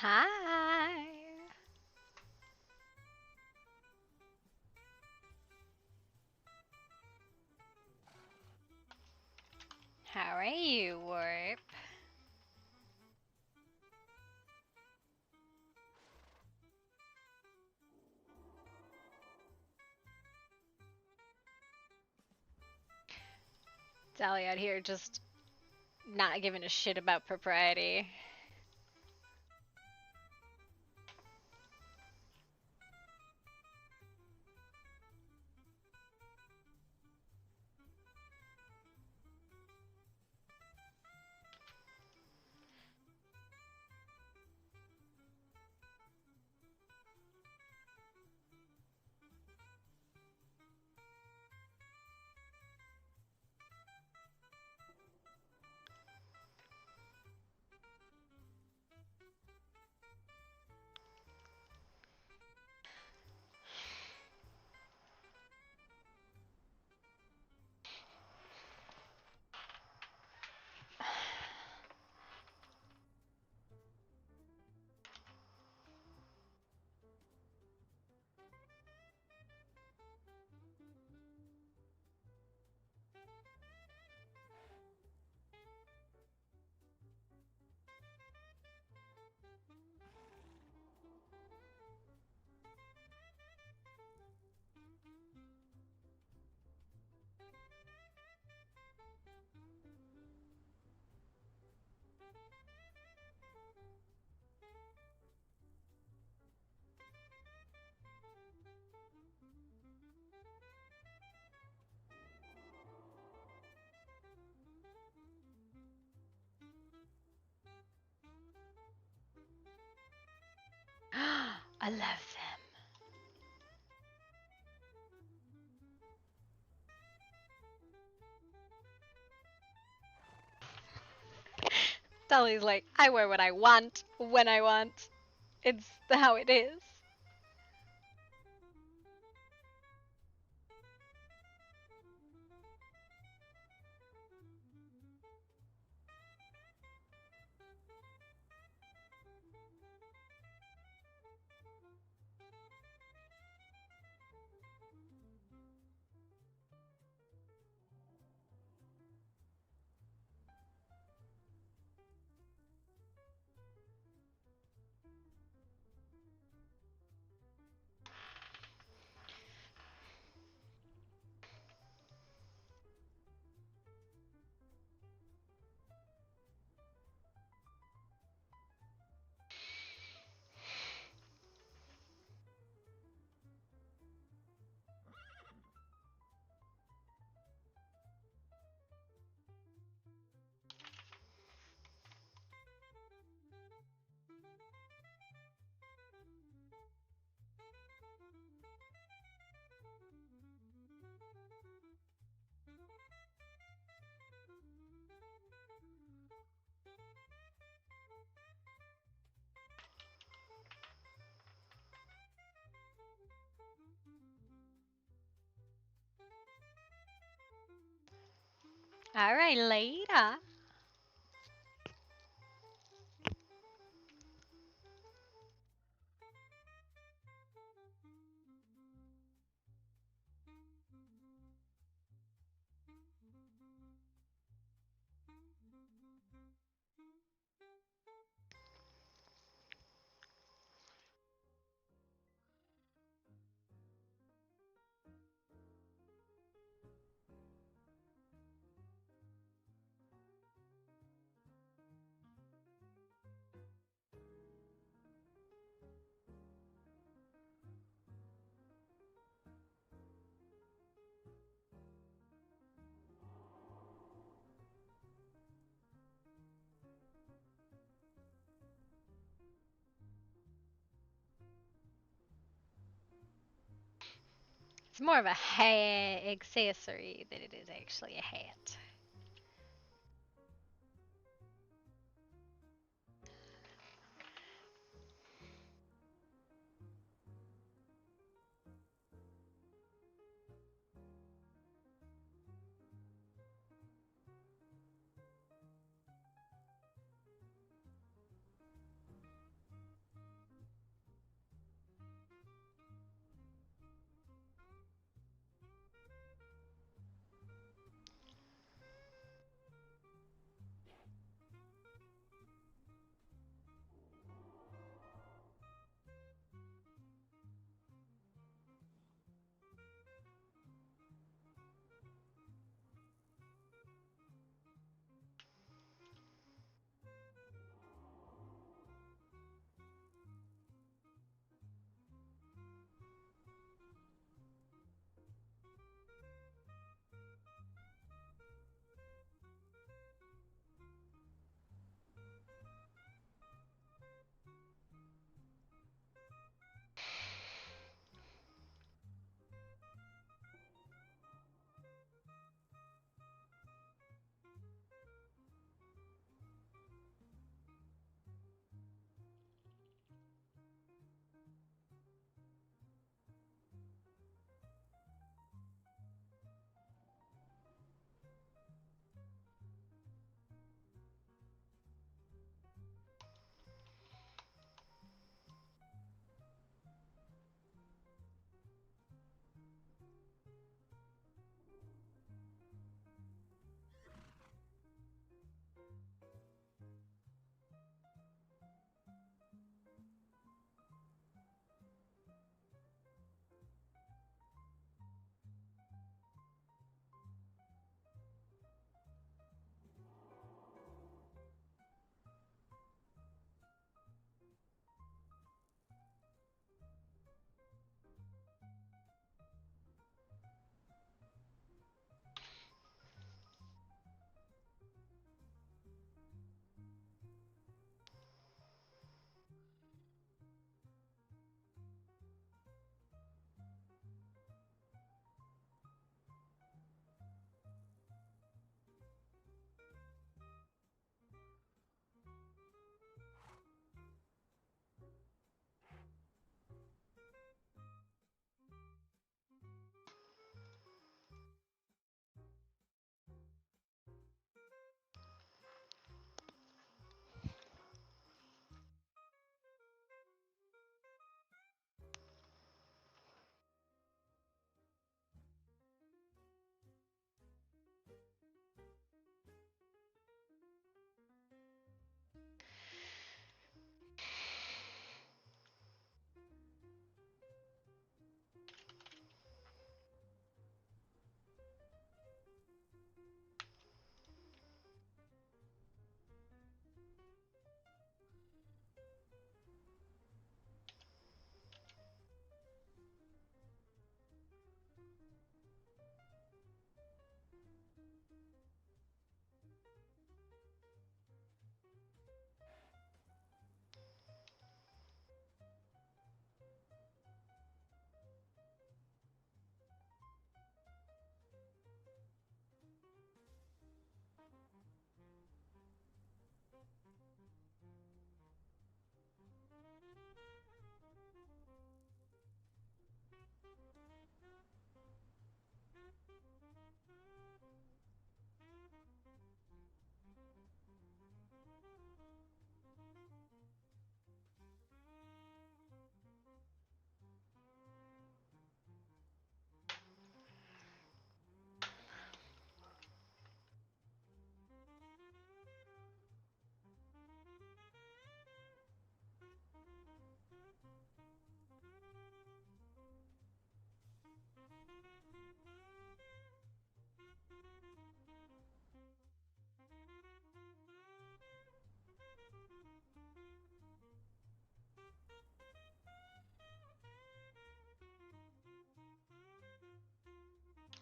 Hi. How are you, Warp? Dolly out here just not giving a shit about propriety. I love them. Dolly's like, I wear what I want, when I want. It's how it is. Alright, later. It's more of a hat accessory than it is actually a hat.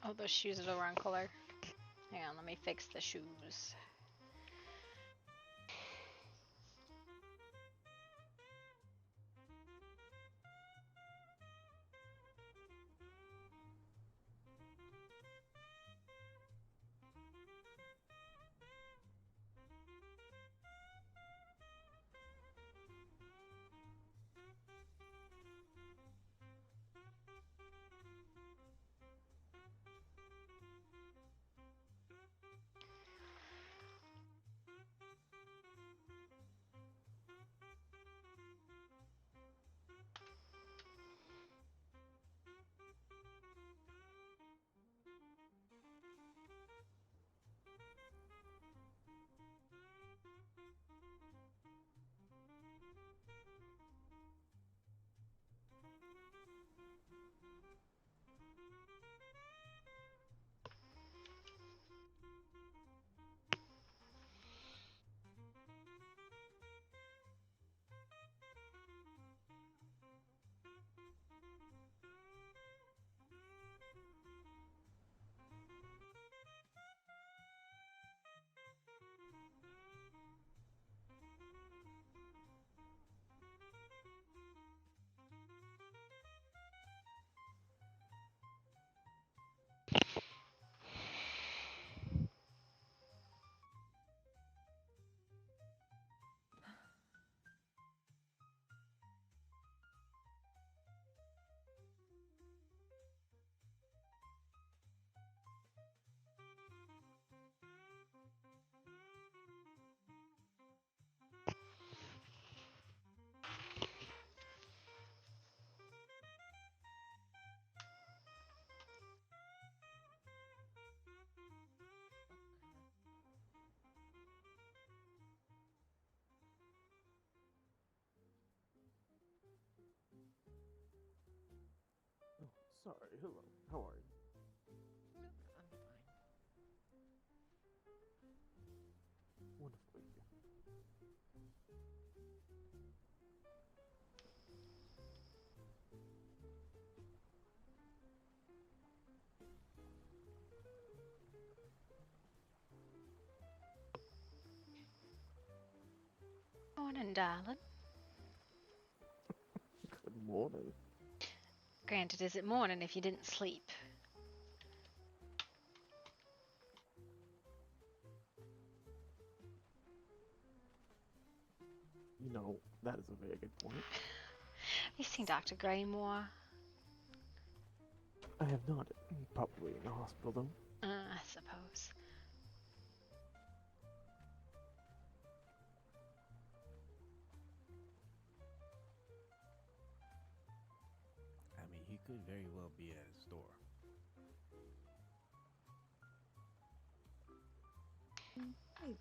Oh, those shoes are the wrong color. Hang on, let me fix the shoes. Oh, sorry. Hello. How are you? I'm fine. Wonderful. Thank you. Morning, darling. Good morning. Granted, is it morning if you didn't sleep? You know, that is a very good point. Have you seen Dr. Graymore? I have not. Probably in the hospital, though. I suppose. I mean, he could very well be at his store. Maybe.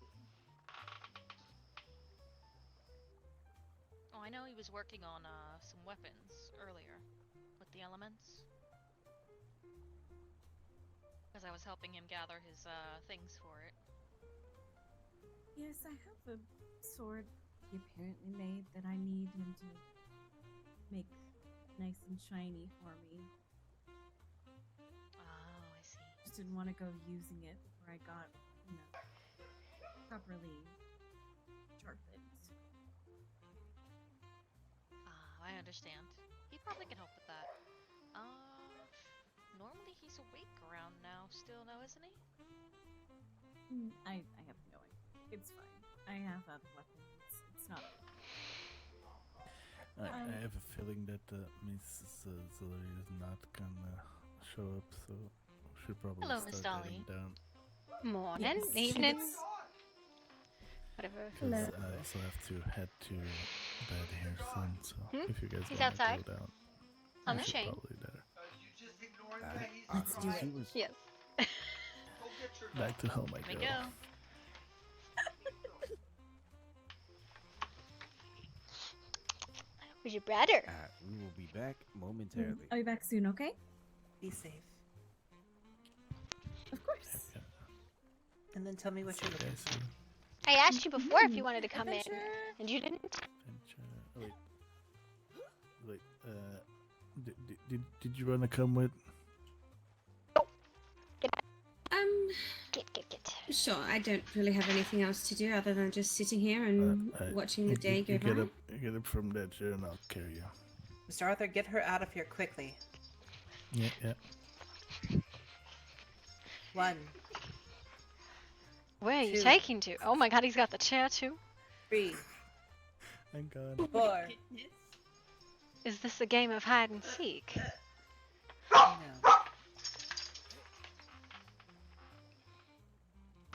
Oh, I know he was working on some weapons earlier with the elements. Because I was helping him gather his things for it. Yes, I have a sword he apparently made that I need him to make nice and shiny for me. Oh, I see. Just didn't want to go using it before I got, properly sharpened. I understand. He probably can help with that. Normally he's awake around now still, no, isn't he? I have no idea. It's fine. I have other weapons. It's not. I have a feeling that Mrs. Zillary is not gonna show up, so we should probably Hello, Miss start heading Dolly. down. Morning, Yes, evening, it's- whatever. Because Hello. I also have to head to bed here soon, so if you guys He's want to outside. go down, On we the should chain. probably there. Let's do He it. was Yes. back to home, I Here we go. go. Where's your brother? We will be back momentarily. I'll be back soon, okay? Be safe. Of course. Yeah. And then tell me what you're looking Guys, for. I asked you before if you wanted to come Adventure. in, and you didn't. adventure. Oh, wait. Did you want to come with? Get. Sure, I don't really have anything else to do other than just sitting here and watching the day go by. You get up from that chair and I'll carry you. Mr. Arthur, get her out of here quickly. Yeah. 1, Where are you 2, taking to? Oh my god, he's got the chair too. 3, Thank God. 4. Is this a game of hide and seek? No.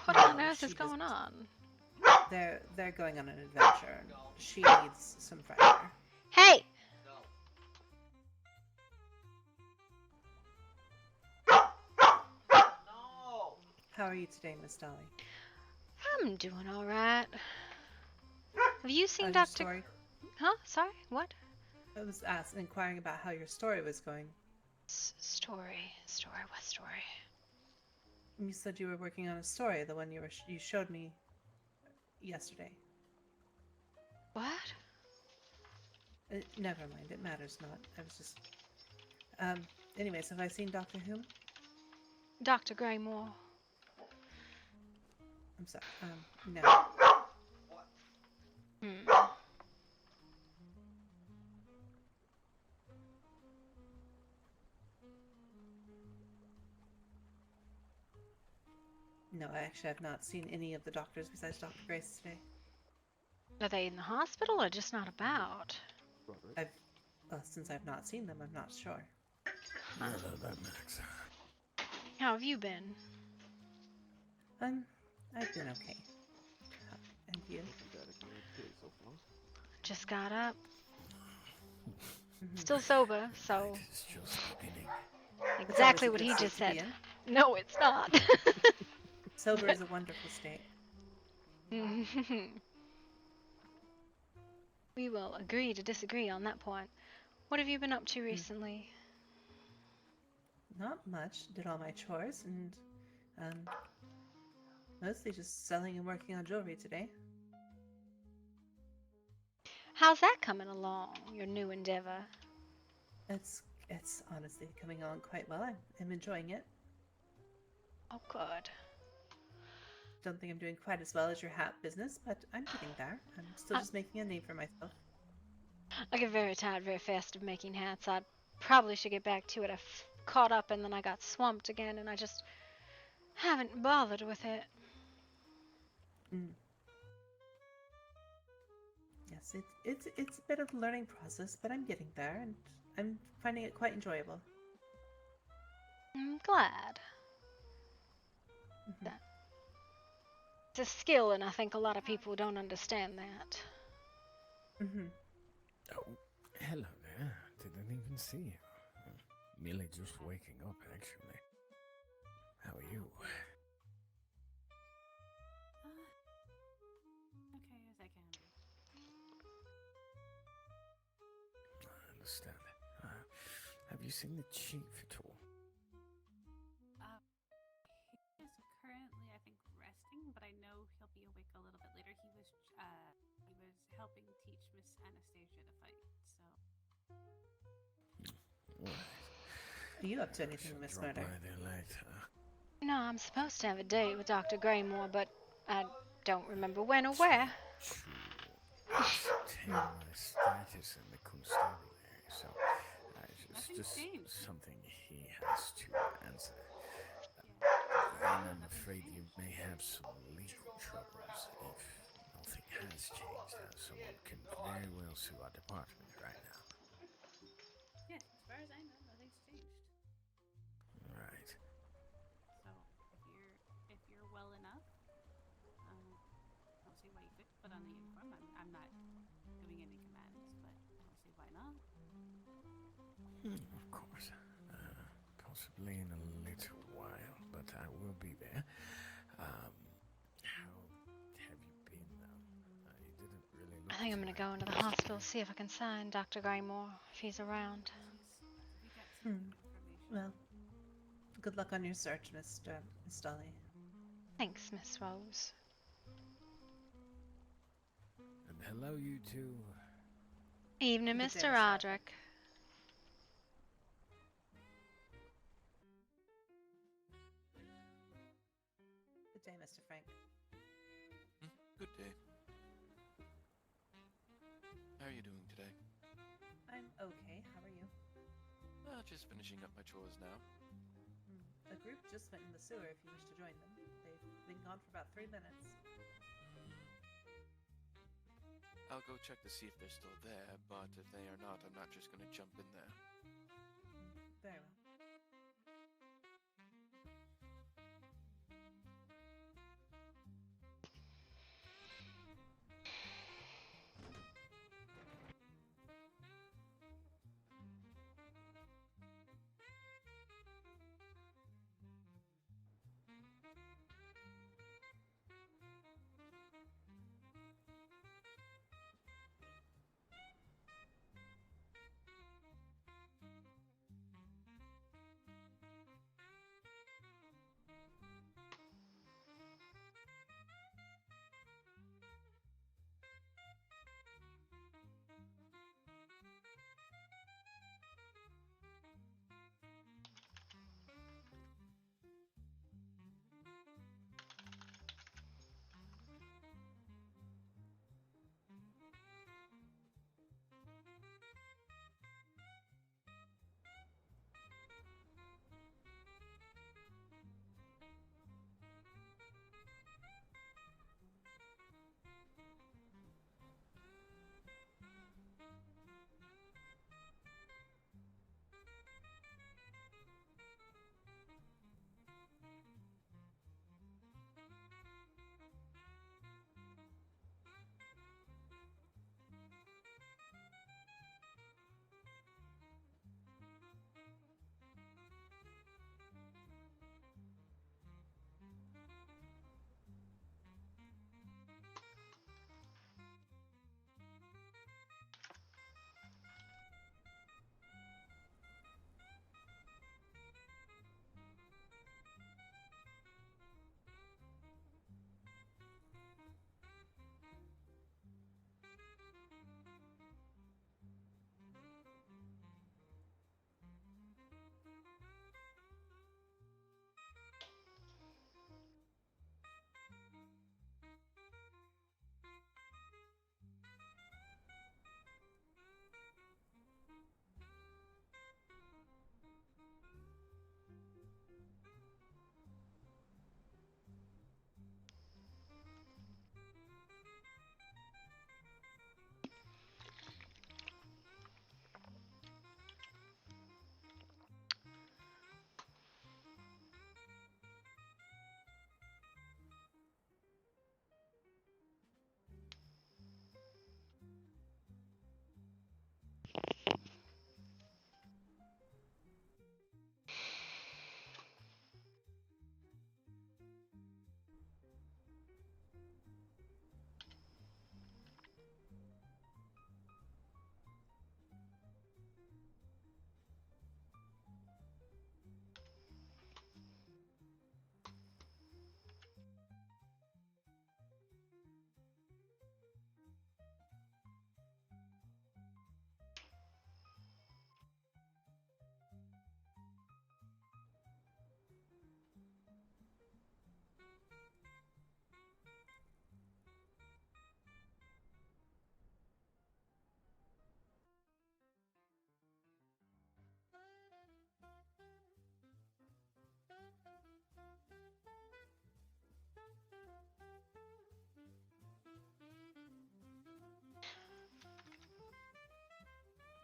What No, on earth she is going doesn't. on? They're going on an adventure. And she needs some fresh air. Hey! How are you today, Miss Dolly? I'm doing alright. Have you seen How's your Dr. story? Huh? Sorry? What? I was inquiring about how your story was going. Story. What story? You said you were working on a story, the one you showed me yesterday. What? Never mind, it matters not. I was just... anyways, have I seen Doctor Whom? Dr. Graymore. I'm sorry, no. Hmm. No, actually, I've not seen any of the doctors besides Dr. Grace today. Are they in the hospital or just not about? Roderick. Since I've not seen them, I'm not sure. Yeah, that makes. How have you been? I've been okay. And you? So far. Just got up. Mhm. Still sober, so It's just beginning. exactly It's what always he a good just state to said. be in. No, it's not. Sober is a wonderful state. We will agree to disagree on that point. What have you been up to recently? Not much. Did all my chores and mostly just selling and working on jewelry today. How's that coming along, your new endeavor? It's honestly coming on quite well. I'm enjoying it. Oh, good. Don't think I'm doing quite as well as your hat business, but I'm getting there. I'm still just making a name for myself. I get very tired very fast of making hats. I probably should get back to it. I caught up and then I got swamped again and I just haven't bothered with it. Yes, it's a bit of a learning process, but I'm getting there and I'm finding it quite enjoyable. I'm glad. Mhm. That it's a skill and I think a lot of people don't understand that. Oh, hello there. Didn't even see you. Merely just waking up, actually. How are you? Okay as I can be. I understand. Have you seen the chief at all? He is currently, I think, resting, but I know he'll be awake a little bit later. He was helping teach Miss Anastasia to fight, so. Are you up to anything, Miss Drop Murder? by there later. No, I'm supposed to have a date with Dr. Graymore, but I don't remember when or where. To ascertain my status in the constabulary, so it's Nothing's just changed. something he has to answer. And I'm afraid you may have some legal troubles if nothing has changed. Someone can very well sue our department right now. Yeah, as far as I know, nothing's changed. Right. So if you're well enough, don't see why you couldn't put on the uniform. I'm not doing any commands, but don't see why not. Of course. Possibly in a little while, but I will be there. How have you been, though? You didn't really look I think I'm gonna too go into the happy hospital, yesterday. see if I can sign Dr. Graymore if he's around. We got some information. Well, good luck on your search, Miss Dolly. Thanks, Miss Rose. And hello, you two. Evening, Good day, Mr. Miss Roderick. Frank. Good day. How are you doing today? I'm okay. How are you? Just finishing up my chores now. A group just went in the sewer if you wish to join them. They've been gone for about 3 minutes. I'll go check to see if they're still there, but if they are not, I'm not just gonna jump in there. Very well.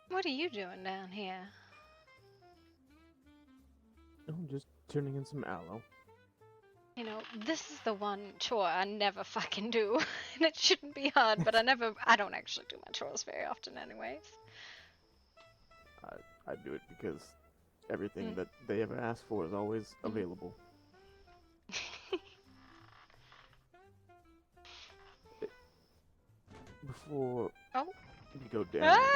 What are you doing down here? I'm just turning in some aloe. You know, this is the one chore I never fucking do. And it shouldn't be hard, but I don't actually do my chores very often anyways. I do it because everything that they ever ask for is always available. Before we go down, Ah!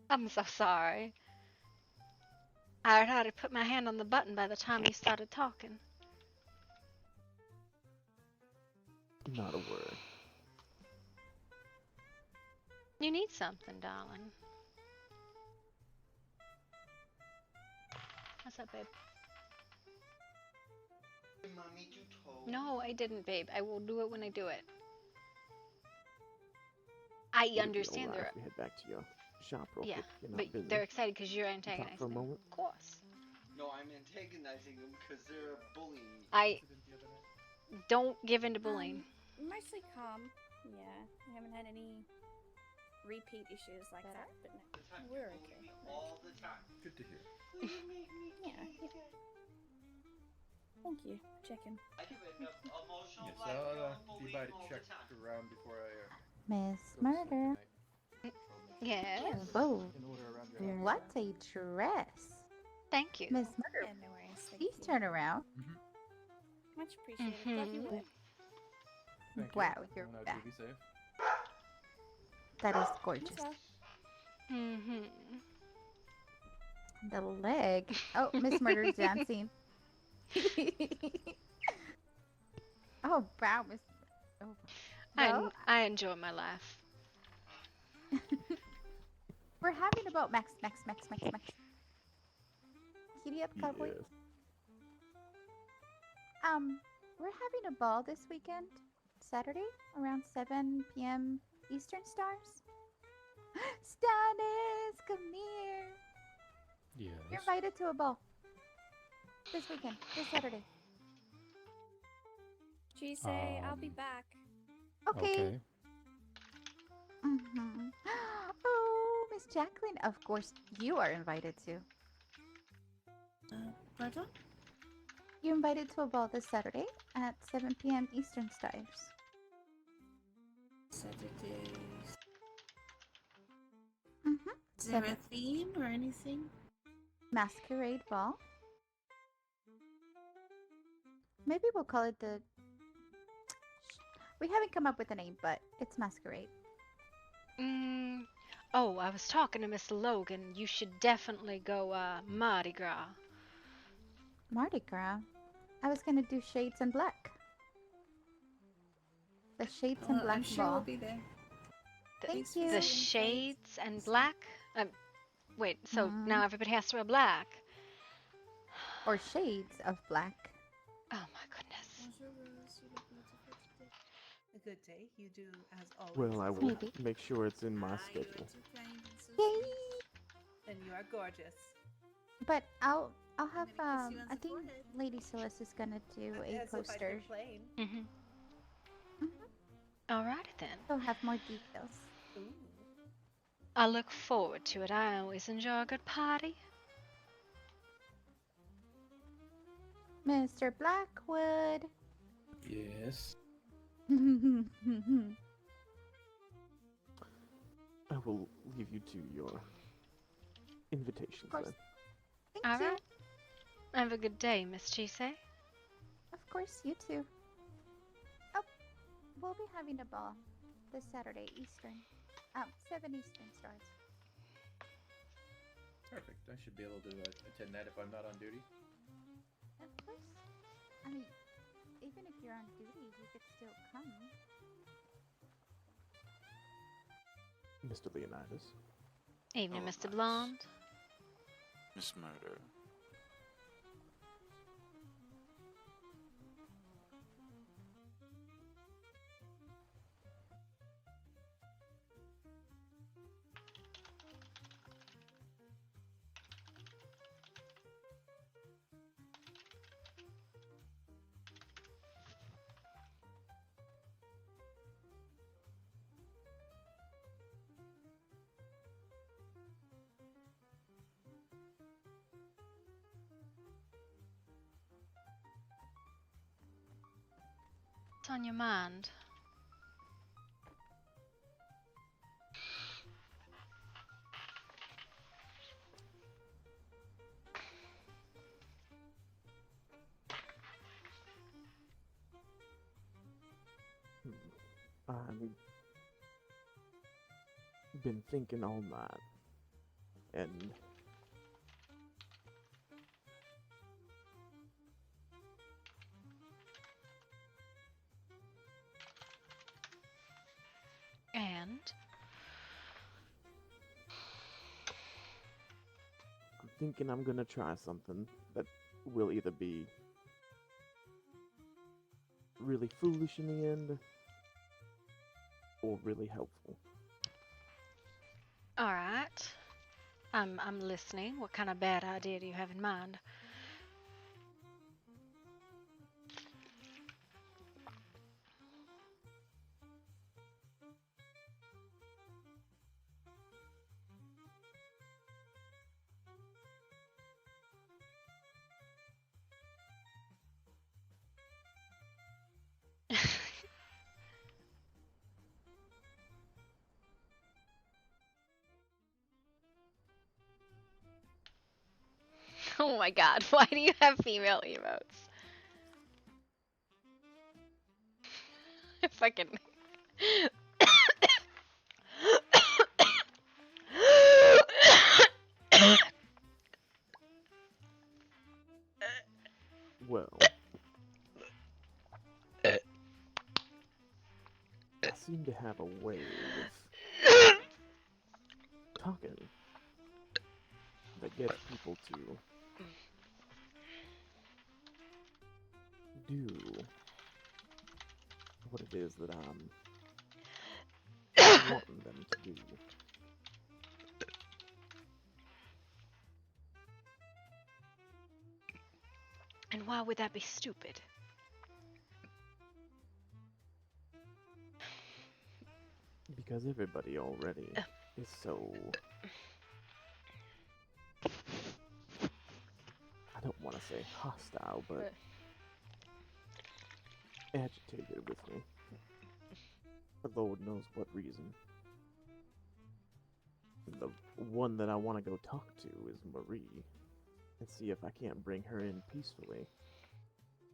I'm so sorry. I had already put my hand on the button by the time you started talking. Not a word. You need something, darling. What's up, babe? Mommy do toast. No, I didn't, babe. I will do it when I do it. I Would it be understand alright there. if we head back to your shop real Yeah, quick? You're not but busy. they're excited because you're Talk antagonizing for a them. moment. Of course. No, I'm antagonizing them because they're bullying me. I don't give in to bullying. Mostly calm. Yeah, I haven't had any repeat issues like that, but no, The time we're you bully okay. me all the time. Good to hear. Will you make me Yeah, feel yeah. good? Thank you. Checking. I give it enough emotional Yes, blackmail and be bullying by to all check the time. around before I Miss go to sleep Murder. tonight. Yes. Whoa. In order around your house. What a dress. Thank you. Miss Murder, Yeah, no worries. Thank please you. turn around. Much appreciated. Love your Mhm. work. Thank Wow, you. you're Now, back. be safe. That is You gorgeous. too. Mhm. The leg. Oh, Miss Murder's dancing. Oh, wow, Miss. Oh. Well, I enjoy my life. we're having about Max. Giddy up, cowboy. Yes. We're having a ball this weekend, Saturday, around 7 p.m. Eastern Stars. Stannis, come here. Yes. You're invited to a ball this weekend, this Saturday. Tuesday, I'll be back. Okay. Mm-hmm. Oh, Miss Jacqueline, of course you are invited to. Pardon? You're invited to a ball this Saturday at 7 p.m. Eastern Stars. Saturdays. Mm-hmm. Is there a theme or anything? Masquerade ball. Maybe we'll call it the... We haven't come up with a name, but it's Masquerade. Oh, I was talking to Miss Logan. You should definitely go Mardi Gras. Mardi Gras? I was gonna do Shades and Black. The Shades and Black I'm sure ball. we'll be there. Thank you. The shades and black? Wait, so now everybody has to wear black? Or shades of black. Oh my goodness. A good day. You do as always. Well, I will Maybe. make sure it's in my You are schedule. too kind and so Yay! sweet. And you are gorgeous. But I'll have I'm gonna kiss you on I the think forehead. Lady Celeste is gonna do a As if I'd poster. been playing. Alrighty then. We'll have more details. Ooh. I look forward to it. I always enjoy a good party. Mr. Blackwood. Yes. I will leave you to your invitations course. then. Thank you. Alright. Have a good day, Miss Chise. Of course, you too. Oh, we'll be having a ball this Saturday, Eastern. 7 Eastern Stars. Perfect. I should be able to attend that if I'm not on duty. Of course. I mean, even if you're on duty, you could still come. Mr. Leonidas. Evening, Oh, Mr. nice. Blonde. Miss Murder. What's on your mind? I've been thinking all night, and want. I'm thinking I'm gonna try something that will either be really foolish in the end or really helpful. All right. I'm listening. What kind of bad idea do you have in mind? Oh my god, why do you have female emotes? If I can. Well, I seem to have a way with talking that gets people to do what it is that I'm wanting them to do. And why would that be stupid? Because everybody already is so... I don't want to say hostile, but agitated with me. For Lord knows what reason. The one that I want to go talk to is Marie, and see if I can't bring her in peacefully,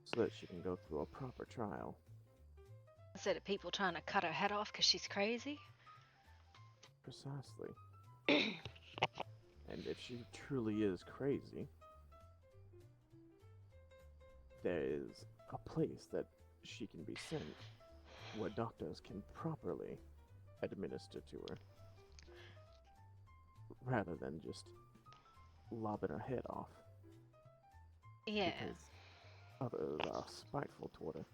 so that she can go through a proper trial. Instead of people trying to cut her head off because she's crazy? Precisely. And if she truly is crazy, there is a place that she can be sent where doctors can properly administer to her, rather than just lobbing her head off. Yeah. Because others are spiteful toward her.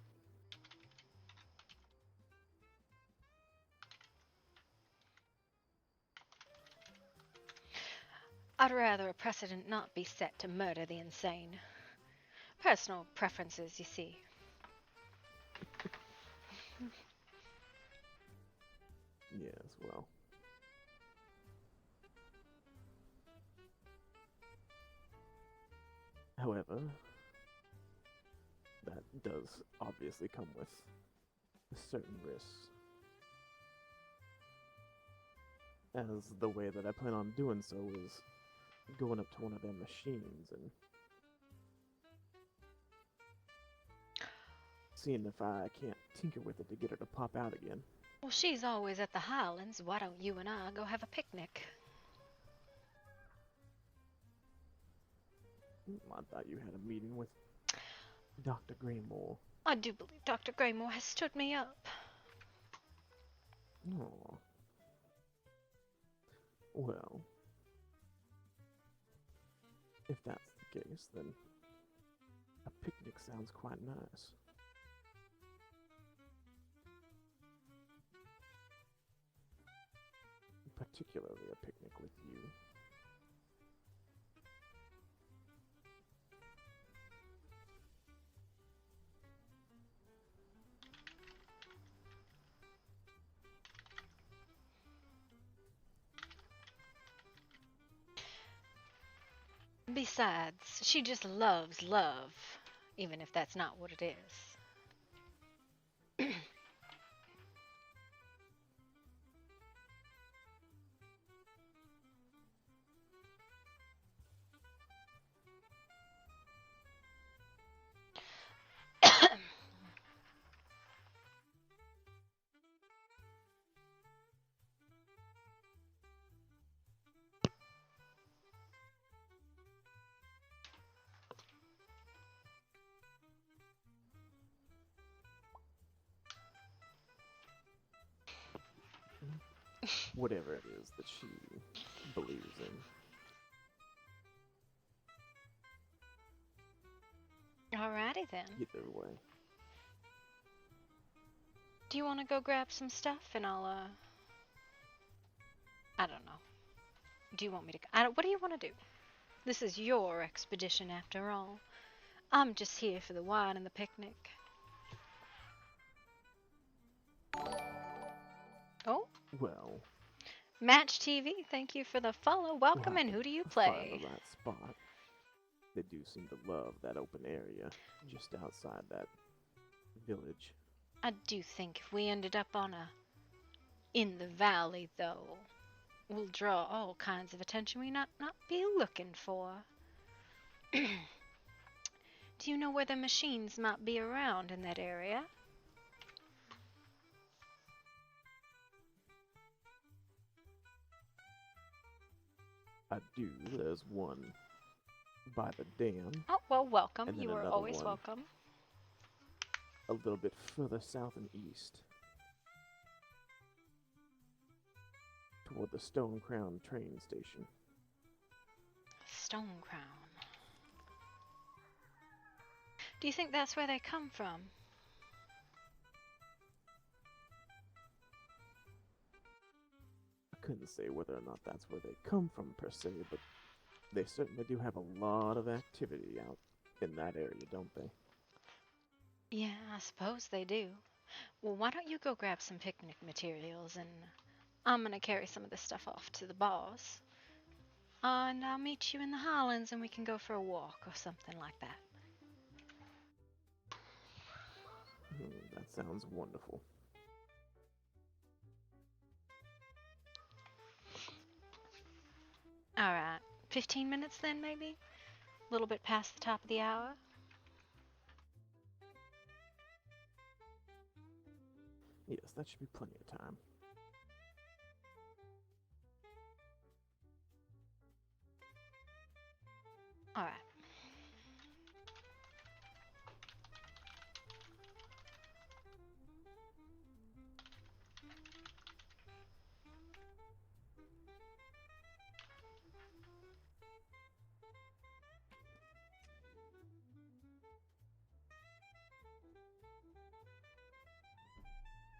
I'd rather a precedent not be set to murder the insane. Personal preferences, you see. Yes, well. However, that does obviously come with certain risks. As the way that I plan on doing so is going up to one of their machines and seeing if I can't tinker with it to get her to pop out again. Well, she's always at the Highlands. Why don't you and I go have a picnic? I thought you had a meeting with Dr. Graymore. I do believe Dr. Graymore has stood me up. Oh. Well, if that's the case, then a picnic sounds quite nice. Particularly a picnic with you. Besides, she just loves love, even if that's not what it is. whatever it is that she believes in. Alrighty then. Either way. Do you want to go grab some stuff and I'll, I don't know. Do you want me to, what do you want to do? This is your expedition after all. I'm just here for the wine and the picnic. Oh. Well. Match TV, thank you for the follow. Welcome, and who do you play? Find the right spot. They do seem to love that open area just outside that village. I do think if we ended up on in the valley, though, we'll draw all kinds of attention we not be looking for. Do you know where the machines might be around in that area? I do. There's one by the dam. Oh, well, welcome. You are always welcome. A little bit further south and east. Toward the Stone Crown train station. Stone Crown. Do you think that's where they come from? I couldn't say whether or not that's where they come from per se, but they certainly do have a lot of activity out in that area, don't they? Yeah, I suppose they do. Well, why don't you go grab some picnic materials, and I'm gonna carry some of this stuff off to the boss. And I'll meet you in the Highlands and we can go for a walk or something like that. That sounds wonderful. Alright, 15 minutes then maybe? A little bit past the top of the hour? Yes, that should be plenty of time. Alright.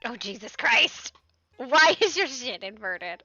Oh, Jesus Christ! Why is your shit inverted?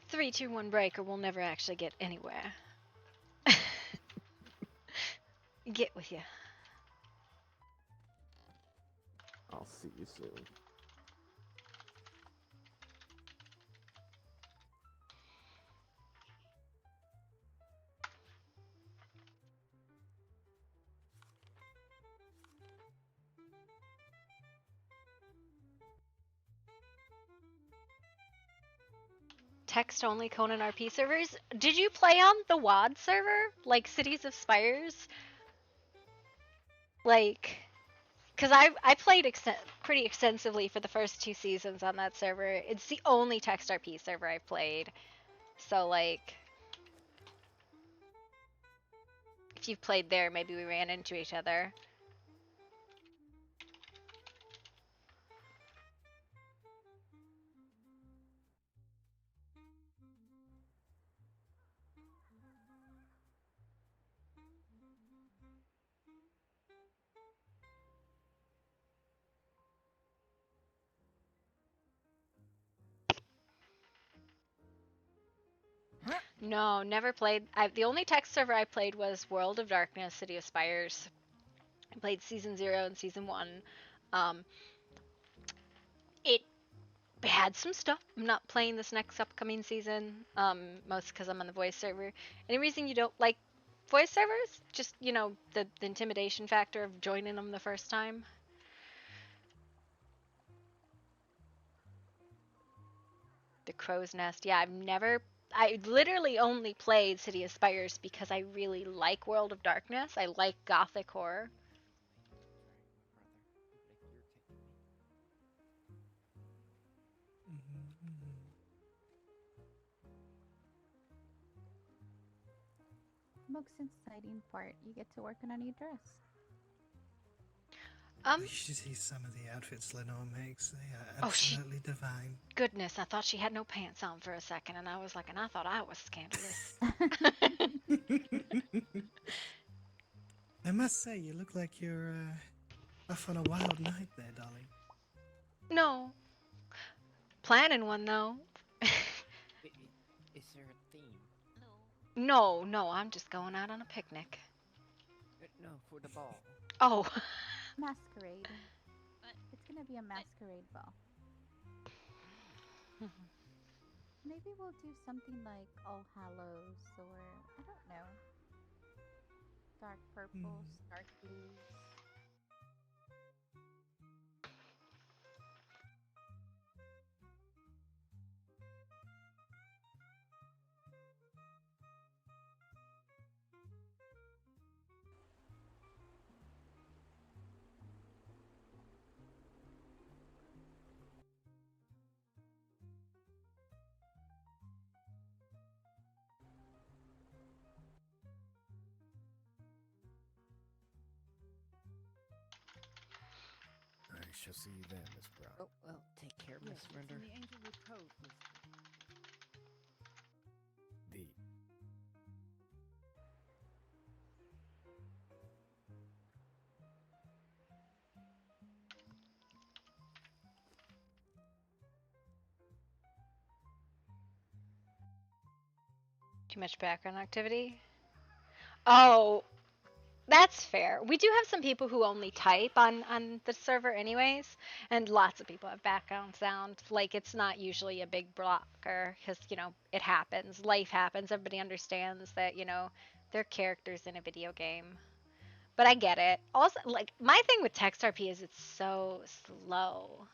Three, two, one breaker will never actually get anywhere. Get with you. I'll see you soon. Text only Conan RP servers. Did you play on the WAD server? Like Cities of Spires? Like, because I played pretty extensively for the first 2 seasons on that server. It's the only text RP server I've played. So, like, if you've played there, maybe we ran into each other. No, never played. The only text server I played was World of Darkness, City of Spires. I played Season 0 and Season 1. It had some stuff. I'm not playing this next upcoming season, most because I'm on the voice server. Any reason you don't like voice servers. Just, you know, the intimidation factor of joining them the first time. The Crow's Nest. Yeah, I literally only played City of Spires because I really like World of Darkness. I like gothic horror. Most exciting part, you get to work on a new dress. You should see some of the outfits Lenore makes. They are Oh, absolutely divine. Goodness, I thought she had no pants on for a second, and I was like, and I thought I was scandalous. I must say, you look like you're off on a wild night there, Dolly. No. Planning one, though. Is there a theme? No, I'm just going out on a picnic. No, for the ball. Oh. Masquerade. It's gonna be a masquerade ball. Maybe we'll do something like All Hallows, or I don't know. Dark purples, dark blues. I shall see you then, Miss Brown. Oh, well, take care, Miss Render. The Angelwood Cove, Mister. The Too much background activity? Oh, that's fair. We do have some people who only type on the server anyways, and lots of people have background sound. Like, it's not usually a big blocker, because, you know, it happens. Life happens. Everybody understands that, you know, they're characters in a video game. But I get it. Also, like, my thing with text RP is it's so slow.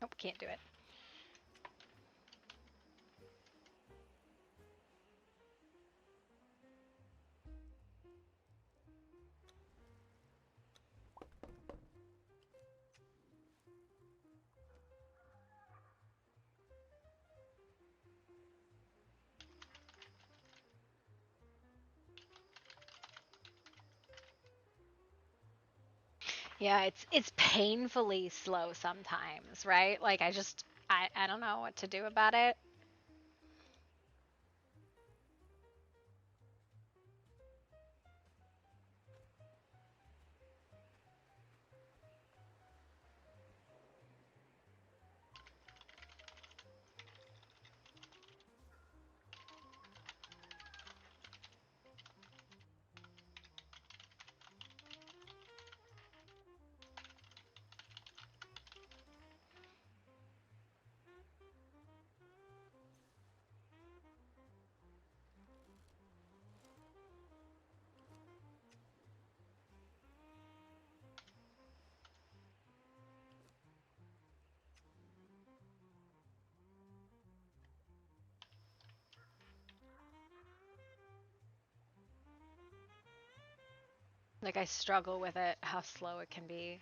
Nope, can't do it. Yeah, it's painfully slow sometimes, right? Like, I don't know what to do about it. Like, I struggle with it, how slow it can be.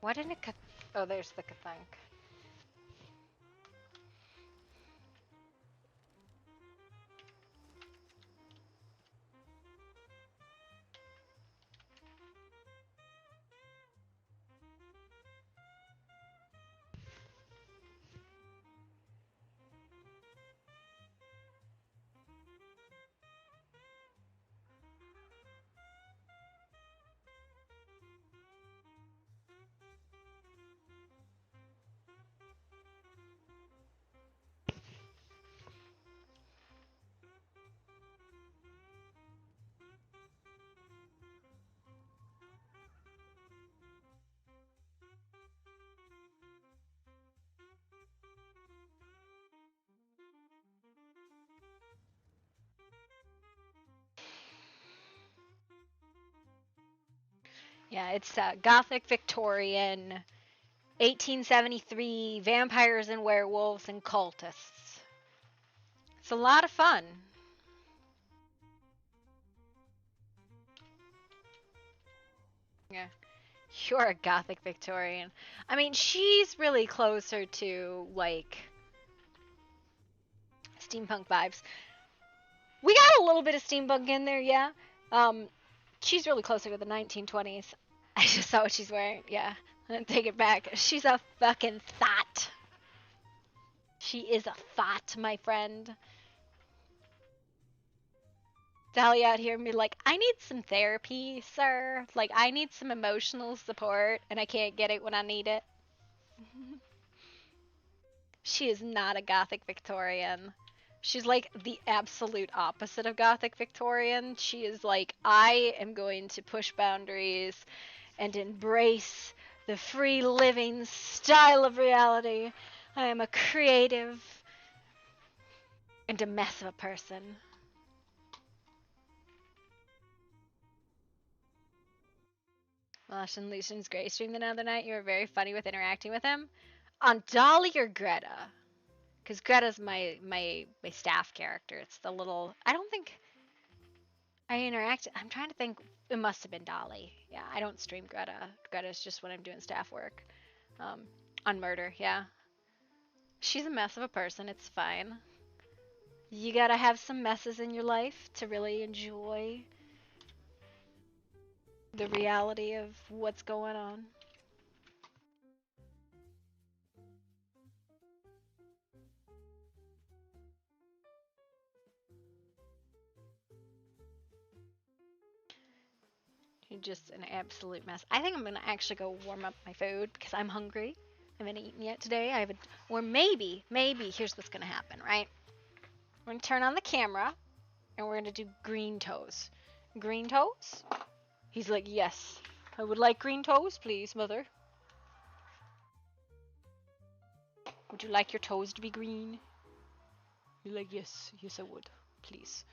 Why didn't it oh, there's the Kathunk. Yeah, it's Gothic Victorian, 1873, vampires and werewolves and cultists. It's a lot of fun. Yeah. You're a Gothic Victorian. I mean, she's really closer to, like, steampunk vibes. We got a little bit of steampunk in there, yeah. She's really closer to the 1920s. I just saw what she's wearing. Yeah, take it back. She's a fucking thought. She is a thought, my friend. Dolly out here and be like, I need some therapy, sir. Like, I need some emotional support, and I can't get it when I need it. She is not a Gothic Victorian. She's like the absolute opposite of Gothic Victorian. She is like, I am going to push boundaries and embrace the free living style of reality. I am a creative and a mess of a person. Watching Lucian's Grey stream the other night, you were very funny with interacting with him. On Dolly or Greta? Because Greta's my staff character. It's the little... I don't think I interact... I'm trying to think... It must have been Dolly. Yeah, I don't stream Greta. Greta's just when I'm doing staff work. On Murder, yeah. She's a mess of a person. It's fine. You gotta have some messes in your life to really enjoy the reality of what's going on. You're just an absolute mess. I think I'm gonna actually go warm up my food because I'm hungry. I haven't eaten yet today. Or maybe, here's what's gonna happen, right? We're gonna turn on the camera and we're gonna do green toes. Green toes? He's like, yes, I would like green toes, please, mother. Would you like your toes to be green? You're like, yes, I would, please.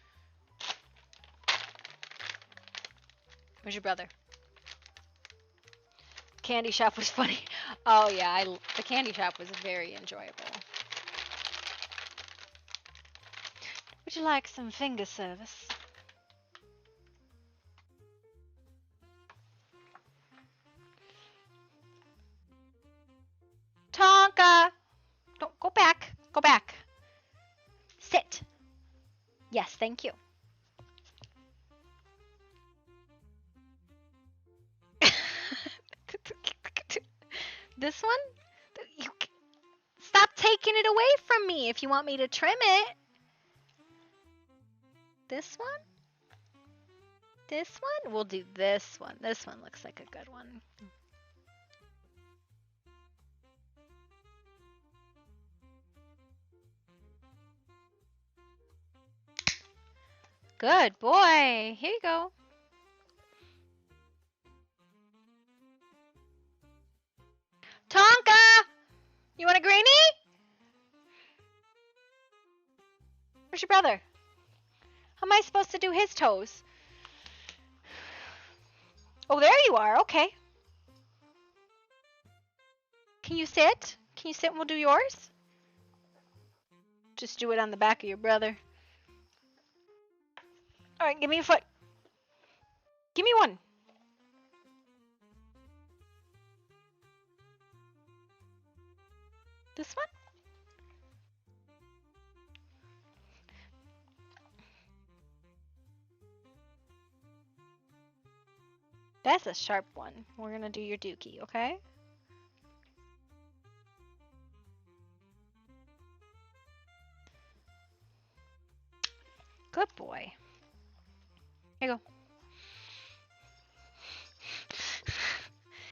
Where's your brother? Candy shop was funny. Oh yeah, the candy shop was very enjoyable. Would you like some finger service? Tonka! Don't go back. Go back. Sit. Yes, thank you. This one? Stop taking it away from me if you want me to trim it. This one? This one? We'll do this one. This one looks like a good one. Good boy. Here you go. Tonka! You want a greenie? Where's your brother? How am I supposed to do his toes? Oh, there you are. Okay. Can you sit? Can you sit and we'll do yours? Just do it on the back of your brother. Alright, give me a foot. Give me one. This one? That's a sharp one. We're gonna do your dookie, okay? Good boy. Here you go.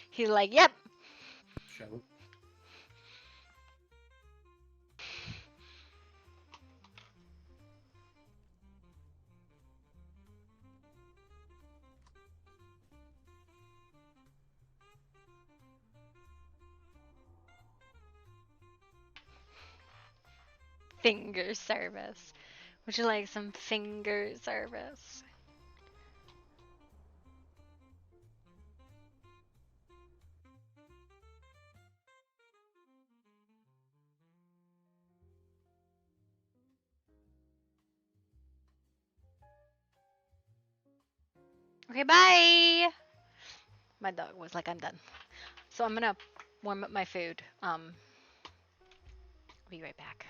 He's like, yep. Show. Finger service. Would you like some finger service? Okay, bye. My dog was like, I'm done. So I'm gonna warm up my food. Be right back.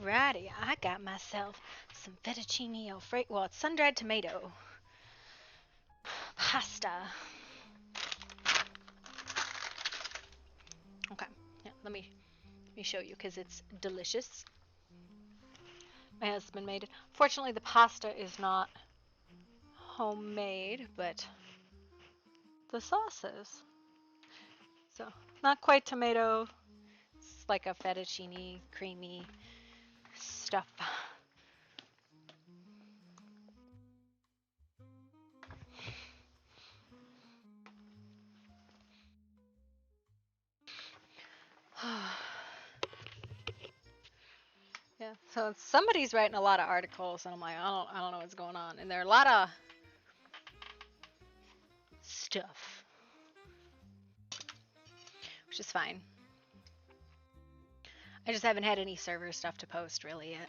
Righty. I got myself some fettuccine alfredo. Well, it's sun-dried tomato pasta. Okay, yeah, let me show you because it's delicious. My husband made it. Fortunately, the pasta is not homemade, but the sauce is. So, not quite tomato. It's like a fettuccine, creamy stuff. Yeah, so somebody's writing a lot of articles, and I'm like, I don't know what's going on. And there are a lot of stuff, which is fine. I just haven't had any server stuff to post really yet.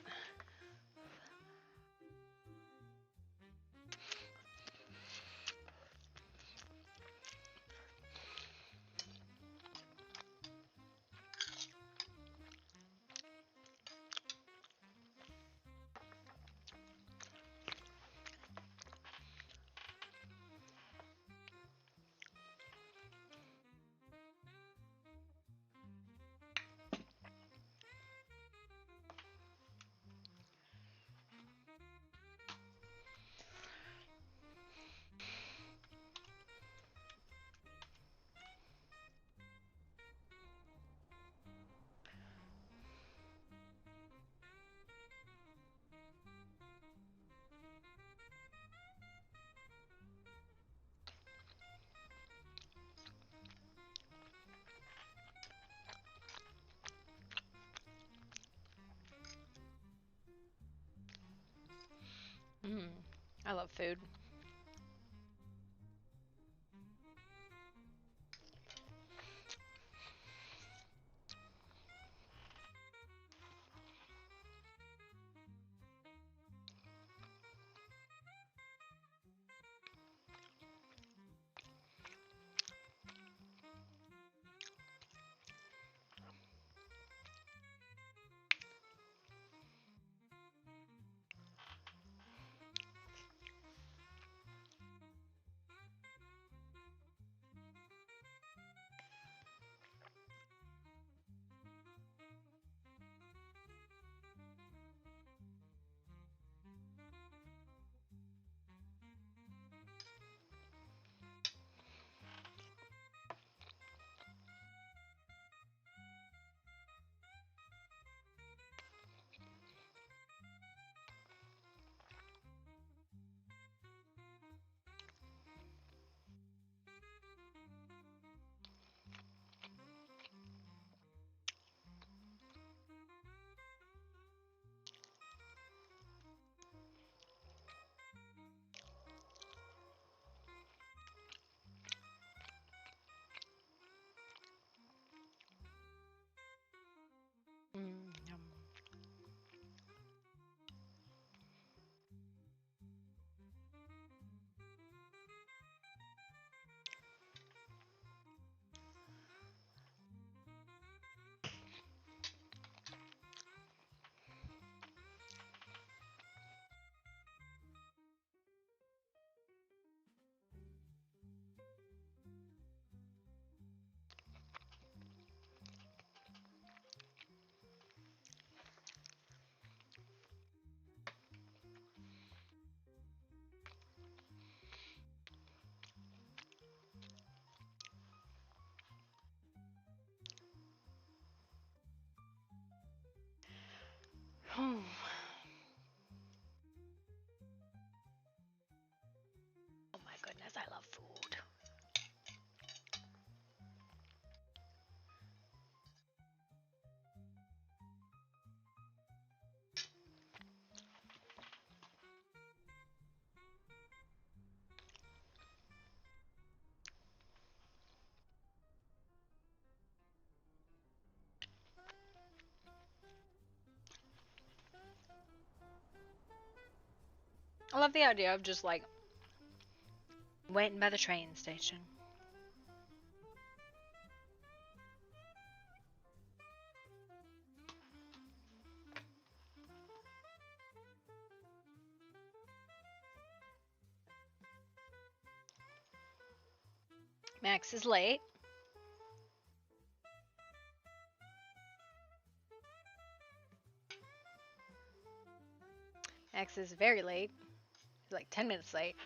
I love food. Yum. Oh my goodness, I love food. I love the idea of just like waiting by the train station. Max is late. Max is very late. He's like 10 minutes late.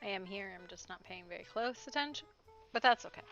I am here, I'm just not paying very close attention. But that's okay.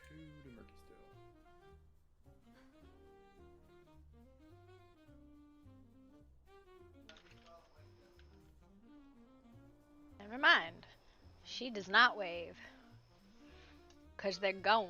To the murky still. Never mind. She does not wave. Because they're gone.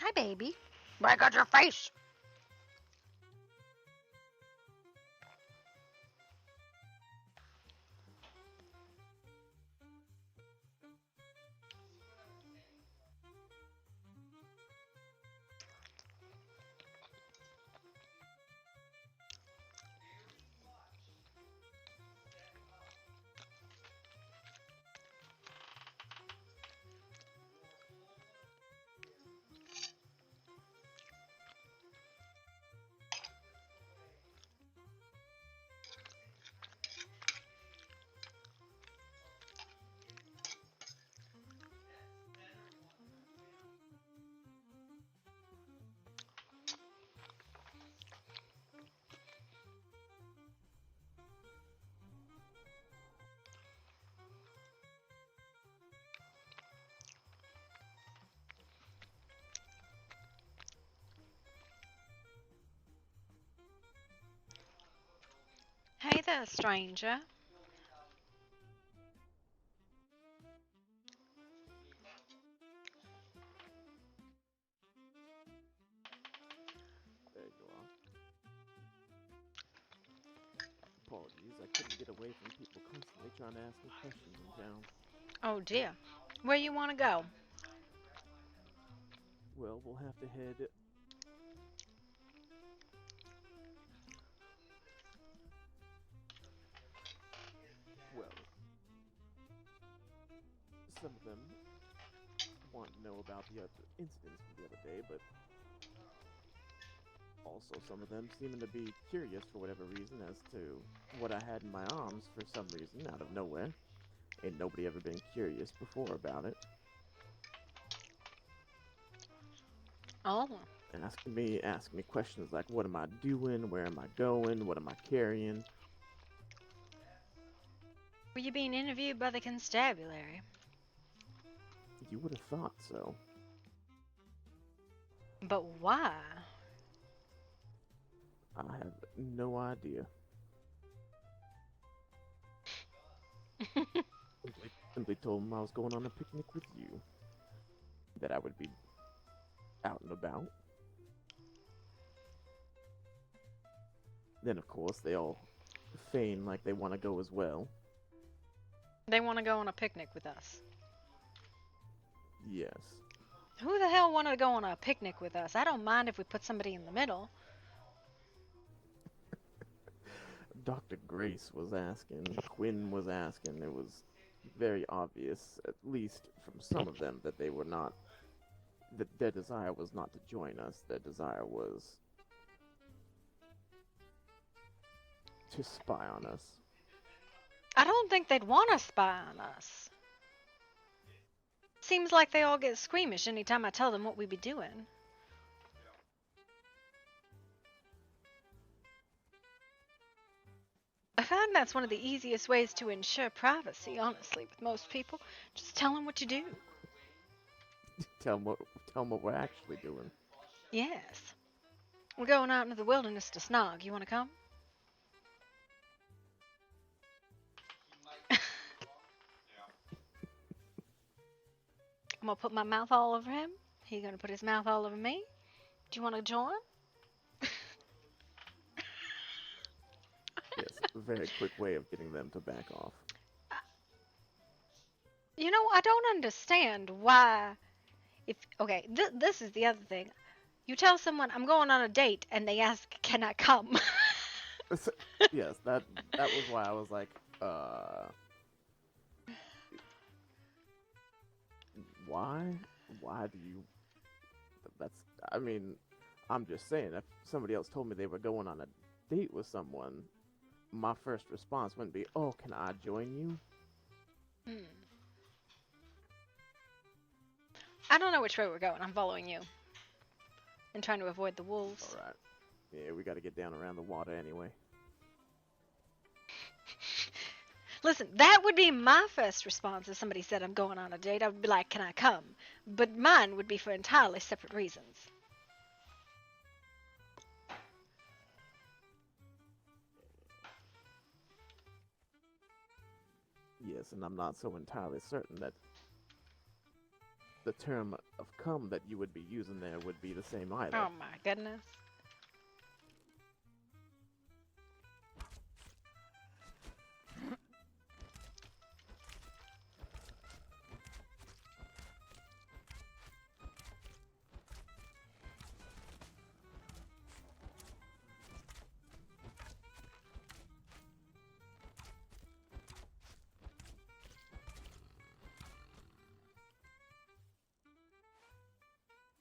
Hi, baby. Break out your face. Hey there, stranger. There you are. Apologies, I couldn't get away from people constantly trying to ask me questions in town. Oh dear. Where you want to go? Well, we'll have to head... Well, some of them want to know about the other incidents from the other day, but all Also, some of them seeming to be curious for whatever reason as to what I had in my arms for some reason out of nowhere. Ain't nobody ever been curious before about it. Oh. Asking me questions like, what am I doing? Where am I going? What am I carrying? Were you being interviewed by the constabulary? You would have thought so. But why? I have no idea. Simply told them I was going on a picnic with you. That I would be out and about. Then, of course, they all feign like they want to go as well. They want to go on a picnic with us. Yes. Who the hell wanted to go on a picnic with us? I don't mind if we put somebody in the middle. Dr. Grace was asking, Quinn was asking. It was very obvious, at least from some of them, that they were not, that their desire was not to join us. Their desire was to spy on us. I don't think they'd want to spy on us. Seems like they all get squeamish anytime I tell them what we be doing. I find that's one of the easiest ways to ensure privacy, honestly, with most people. Just tell them what you do. Tell them what we're actually doing. Yes. We're going out into the wilderness to snog. You want to come? I'm going to put my mouth all over him. He's going to put his mouth all over me. Do you want to join? Yes, a very quick way of getting them to back off. You know, I don't understand why. Okay, this is the other thing. You tell someone I'm going on a date, and they ask, "Can I come?" Yes, that was why I was like, why? Why do you? I mean, I'm just saying. If somebody else told me they were going on a date with someone, my first response wouldn't be, "Oh, can I join you?" I don't know which way we're going. I'm following you. And trying to avoid the wolves. Alright. Yeah, we gotta get down around the water anyway. Listen, that would be my first response if somebody said I'm going on a date. I would be like, "Can I come?" But mine would be for entirely separate reasons. Yes, and I'm not so entirely certain that the term of come that you would be using there would be the same either. Oh my goodness.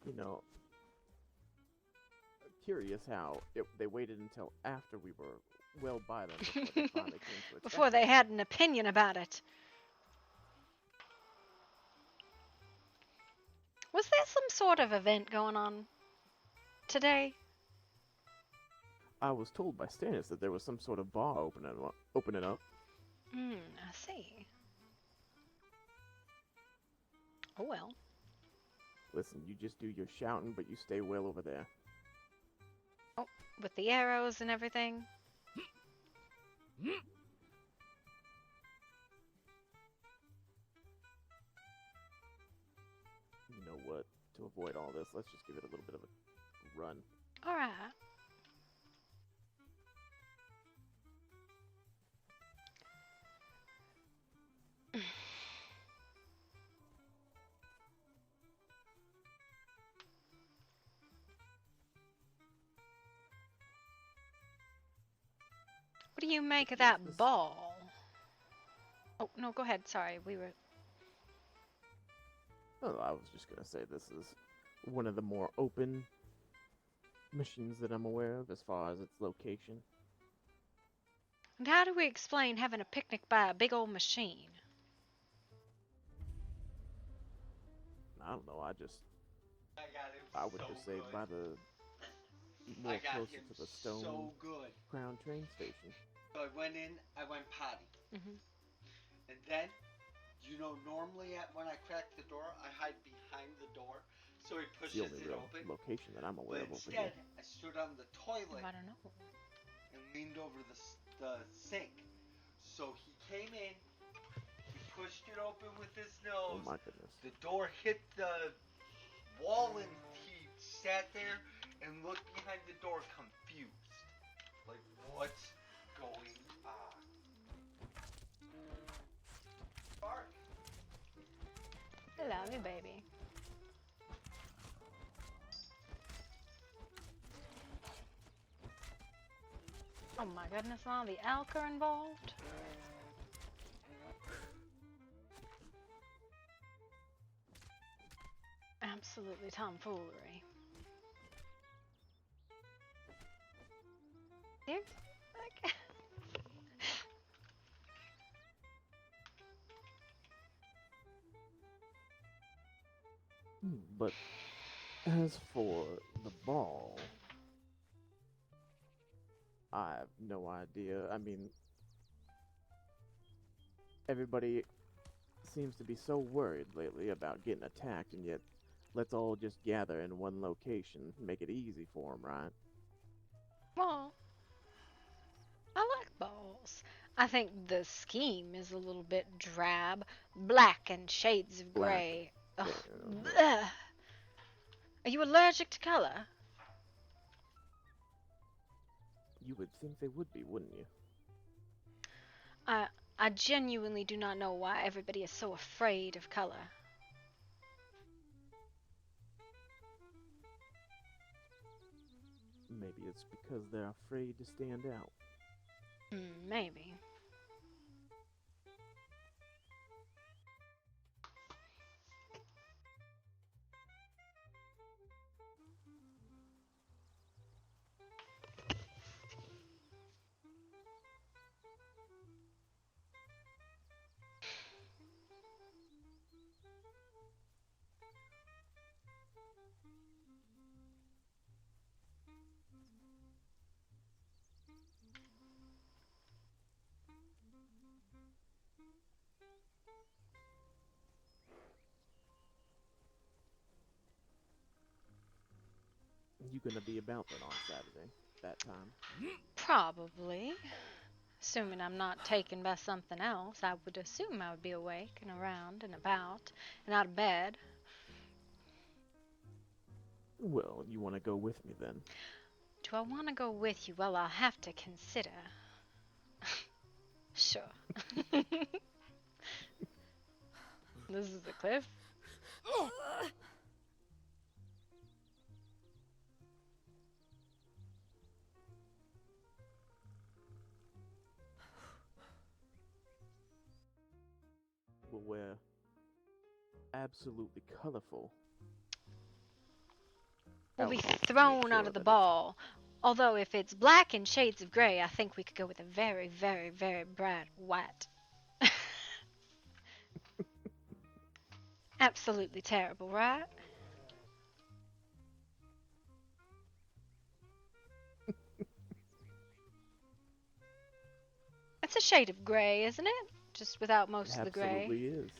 You know, curious how they waited until after we were well by them before they finally came to attack. Before they had an opinion about it. Was there some sort of event going on today? I was told by Stannis that there was some sort of bar opening up. I see. Oh well. Listen, you just do your shouting, but you stay well over there. Oh, with the arrows and everything? You know what? To avoid all this, let's just give it a little bit of a run. Alright. What do you make of that ball? Oh, no, go ahead. Sorry, we were... Oh, I was just gonna say this is one of the more open machines that I'm aware of as far as its location. And how do we explain having a picnic by a big old machine? I don't know. I got him I would so just say good. by the more I got closer him to the Stone so good. Crown train station. So I went in, I went potty. Mm-hmm. And then, normally when I crack the door, I hide behind the door. So he It's the pushes only it real open. location that I'm aware But of over here. instead, I stood on the toilet I don't know. and leaned over the sink. So he came in, he pushed it open with his Oh nose. my goodness. The door hit the wall and he sat there and looked behind the door confused. Like, what's going on? Bark. I love you, baby. Oh my goodness, now the elk are involved? Absolutely tomfoolery. Here? Okay. But as for the ball, I have no idea. I mean, everybody seems to be so worried lately about getting attacked, and yet let's all just gather in one location, make it easy for them, right? Well, I like balls. I think the scheme is a little bit drab. Black and shades of Black. gray. Ugh. Yeah. Blech. Are you allergic to color? You would think they would be, wouldn't you? I genuinely do not know why everybody is so afraid of color. Maybe it's because they're afraid to stand out. Maybe. You gonna be about then on Saturday, that time? Probably. Assuming I'm not taken by something else, I would assume I would be awake and around and about and out of bed. Well, you want to go with me then? Do I want to go with you? Well, I'll have to consider. Sure. This is a cliff. Well, we're absolutely colorful. We'll be elements to make thrown out sure of the that ball. Although if it's black and shades of gray, I think we could go with a very, very, very bright white. Absolutely terrible, right? It's a shade of gray, isn't it? Just without most of the gray. Absolutely is.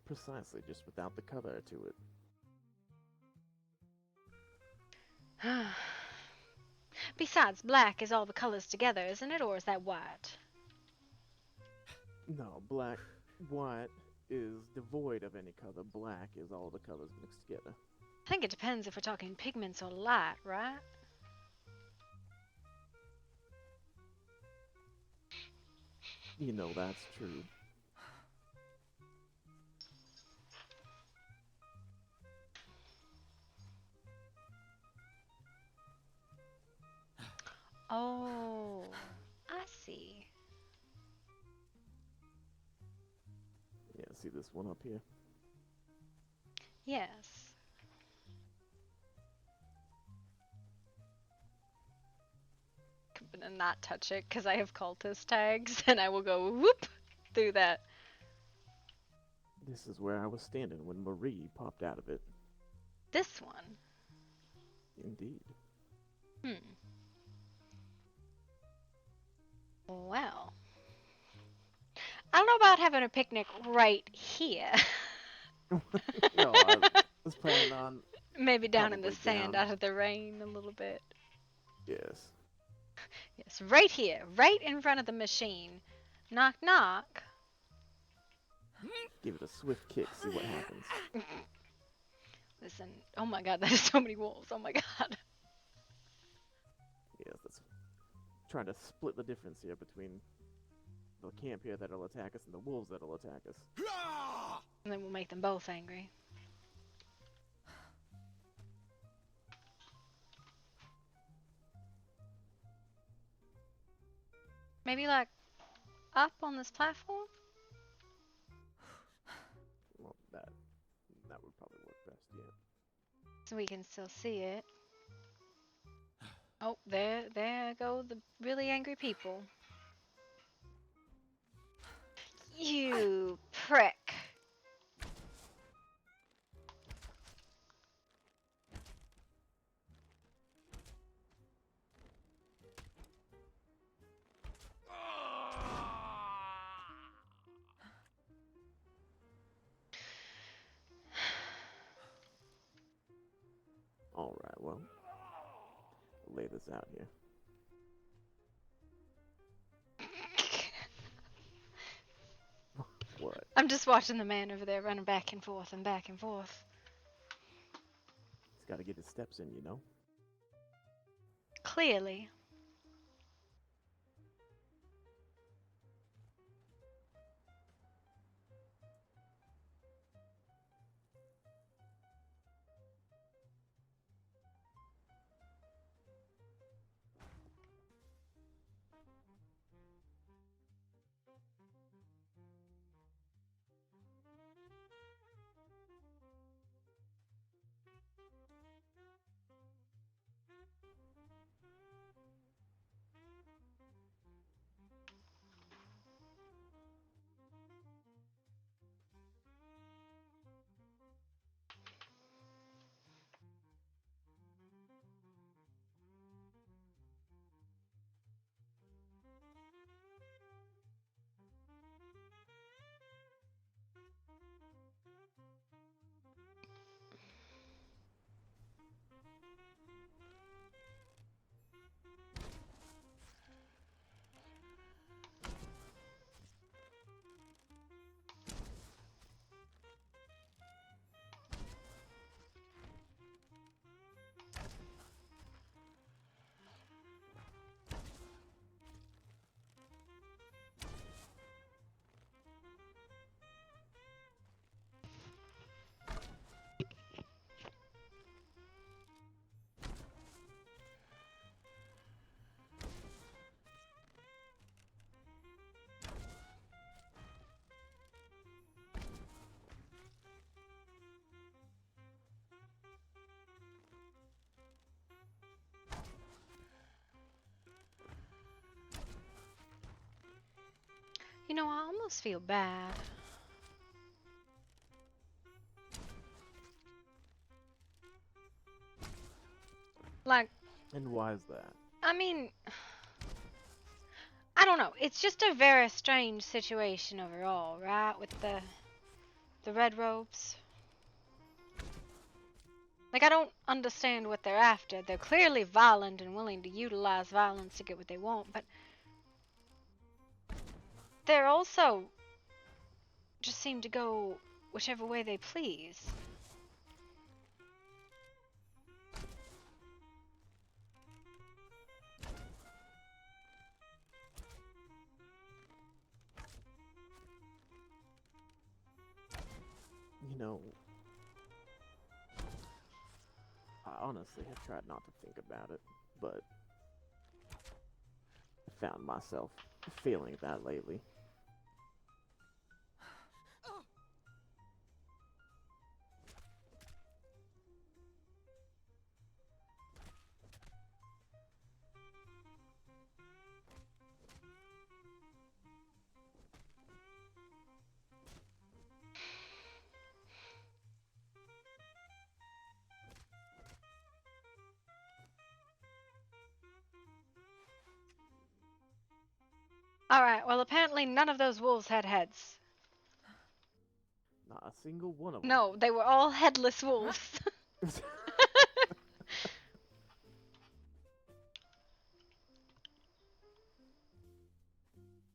Precisely, just without the color to it. Besides, black is all the colors together, isn't it? Or is that white? No, black, white is devoid of any color. Black is all the colors mixed together. I think it depends if we're talking pigments or light, right? You know, that's true. Oh, I see. Yeah, see this one up here? Yes. gonna not touch it because I have cultist tags, and I will go whoop through that. This is where I was standing when Marie popped out of it. This one. Indeed. Well, I don't know about having a picnic right here. No, I was planning on Maybe down in the probably sand down. out of the rain a little bit. Yes. Yes, right here, right in front of the machine. Knock, knock. Give it a swift kick, see what happens. Listen, oh my god, there's so many wolves. Oh my god. Yes, that's trying to split the difference here between the camp here that'll attack us and the wolves that'll attack us. And then we'll make them both angry. Maybe like up on this platform? Well, that would probably work best, yeah. So we can still see it. Oh, there go the really angry people. You prick. Alright, well, I'll lay this out here. What? I'm just watching the man over there running back and forth and back and forth. He's gotta get his steps in, you know? Clearly. You know, I almost feel bad. Like, And why is that? I mean, I don't know. It's just a very strange situation overall, right? With the red robes. Like, I don't understand what they're after. They're clearly violent and willing to utilize violence to get what they want, but they're also just seem to go whichever way they please. You know, I honestly have tried not to think about it, but I found myself feeling that lately. Alright, well, apparently none of those wolves had heads. Not a single one of them. No, they were all headless wolves.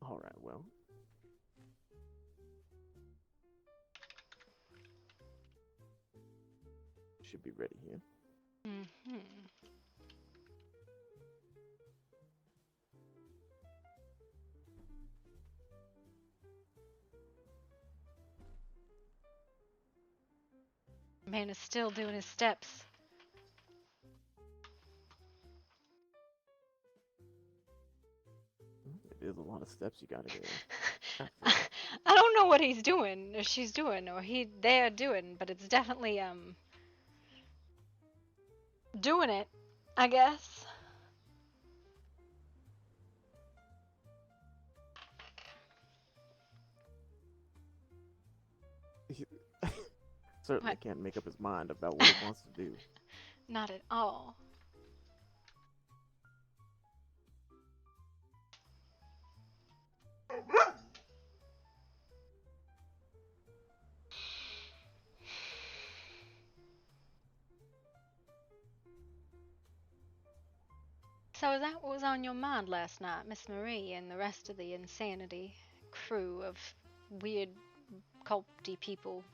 Alright, well. Should be ready here. Mm-hmm. Man is still doing his steps. It is a lot of steps you gotta go. I don't know what he's doing, or she's doing, or they're doing, but it's definitely, doing it, I guess. Certainly What? can't make up his mind about what he wants to do. Not at all. So is that what was on your mind last night, Miss Marie, and the rest of the insanity crew of weird culty people?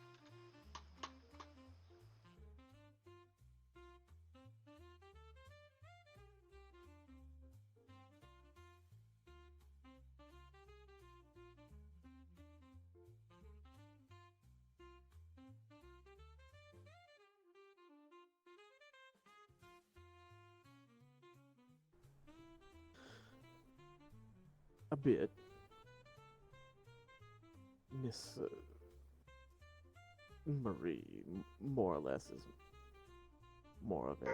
A bit. Miss Marie, more or less, is more of a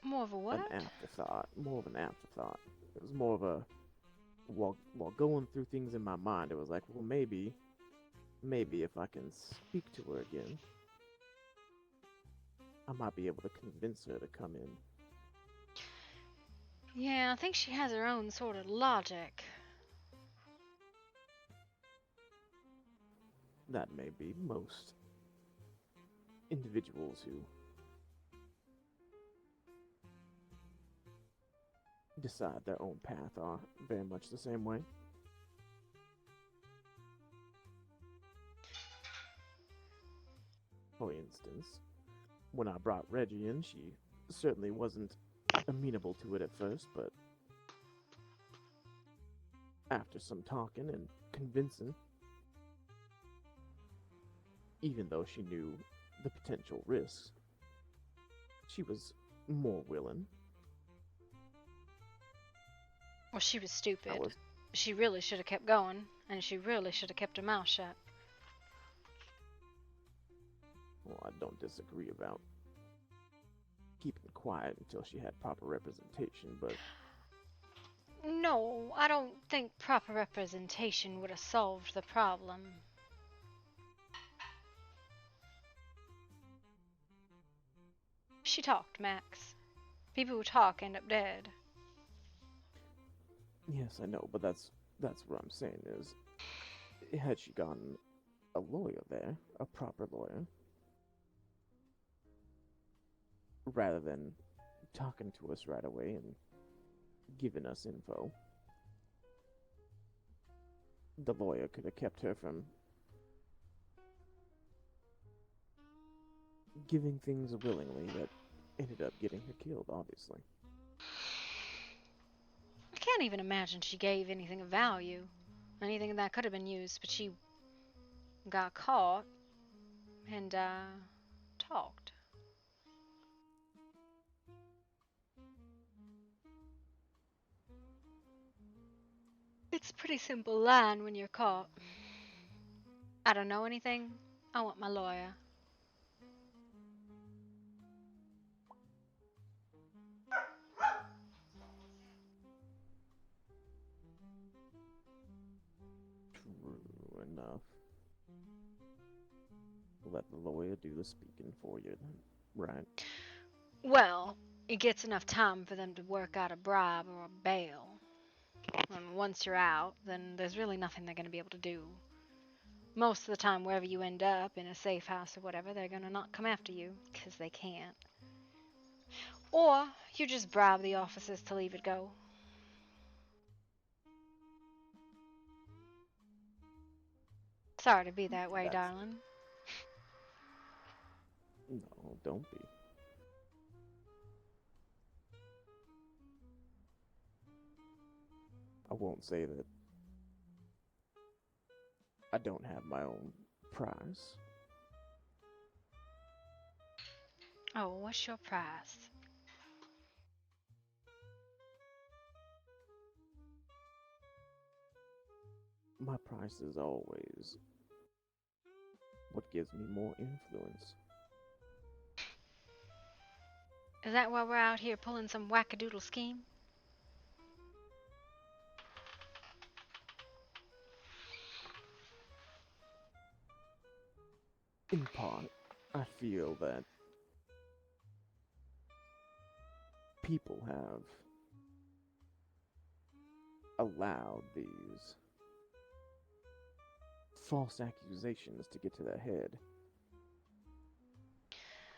More of a what? an afterthought. More of an afterthought. It was more of a while going through things in my mind. It was like, well, maybe if I can speak to her again, I might be able to convince her to come in. Yeah, I think she has her own sort of logic. That may be. Most individuals who decide their own path are very much the same way. For instance, when I brought Reggie in, she certainly wasn't amenable to it at first, but after some talking and convincing, even though she knew the potential risks, she was more willing. Well, she was stupid. She really should have kept going, and she really should have kept her mouth shut. Well, I don't disagree about keeping quiet until she had proper representation, but No, I don't think proper representation would have solved the problem. She talked, Max. People who talk end up dead. yes, I know, but that's what I'm saying is, had she gotten a lawyer there, a proper lawyer, rather than talking to us right away and giving us info, the lawyer could have kept her from giving things willingly that ended up getting her killed, obviously. I can't even imagine she gave anything of value. Anything that could have been used, but she got caught and, talked. It's a pretty simple line when you're caught. I don't know anything. I want my lawyer. True enough. Let the lawyer do the speaking for you, then, right? Well, it gets enough time for them to work out a bribe or a bail. And once you're out, then there's really nothing they're going to be able to do. Most of the time, wherever you end up, in a safe house or whatever, they're going to not come after you, because they can't. Or you just bribe the officers to leave it go. Sorry to be that way, darling. No, don't be. I won't say that I don't have my own price. Oh, what's your price? My price is always what gives me more influence. Is that why we're out here pulling some wackadoodle scheme? In part, I feel that people have allowed these false accusations to get to their head.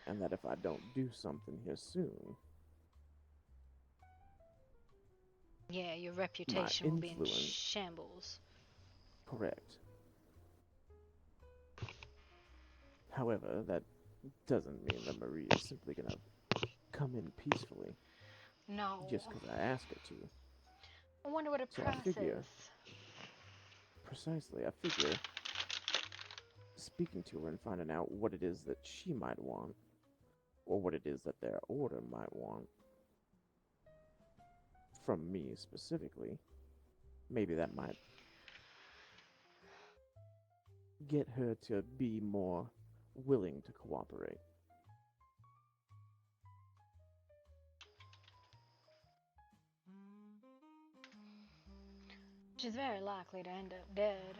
And that if I don't do something here soon, Yeah, your reputation will be in shambles. Correct. However, that doesn't mean that Marie is simply gonna come in peacefully. No. Just because I ask her to. I wonder what her price is. Precisely, I figure speaking to her and finding out what it is that she might want, or what it is that their order might want, from me specifically, maybe that might get her to be more willing to cooperate. She's very likely to end up dead.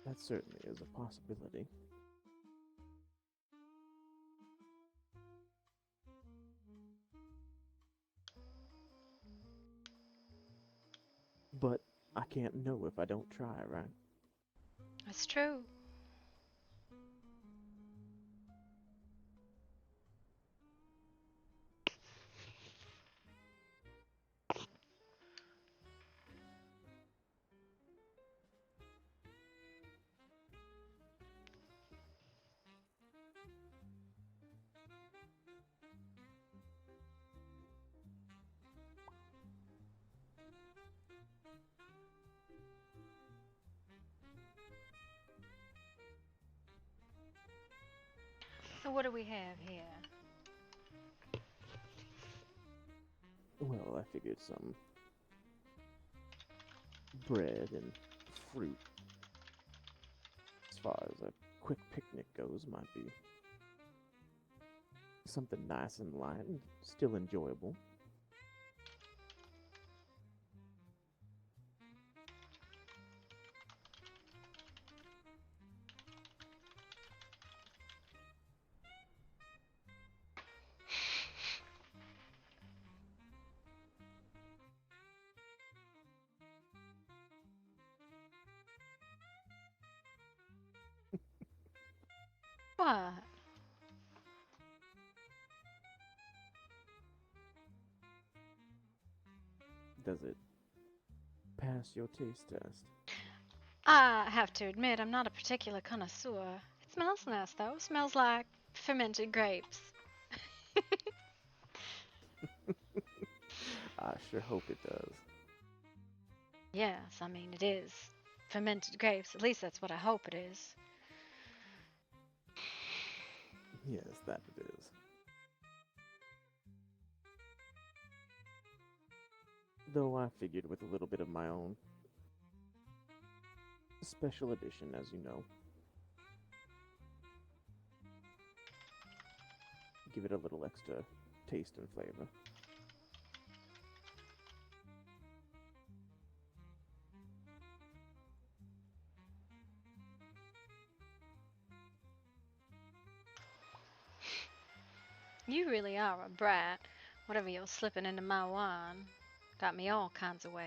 That certainly is a possibility. But I can't know if I don't try, right? That's true. So what do we have here? Well, I figured some bread and fruit, as far as a quick picnic goes, might be something nice and light and still enjoyable. What? Does it pass your taste test? I have to admit, I'm not a particular connoisseur. It smells nice, though. It smells like fermented grapes. I sure hope it does. Yes, I mean, it is. Fermented grapes. At least that's what I hope it is. Yes, that it is. Though I figured with a little bit of my own. Special edition, as you know. Give it a little extra taste and flavor. You really are a brat. Whatever you're slipping into my wine. Got me all kinds of ways.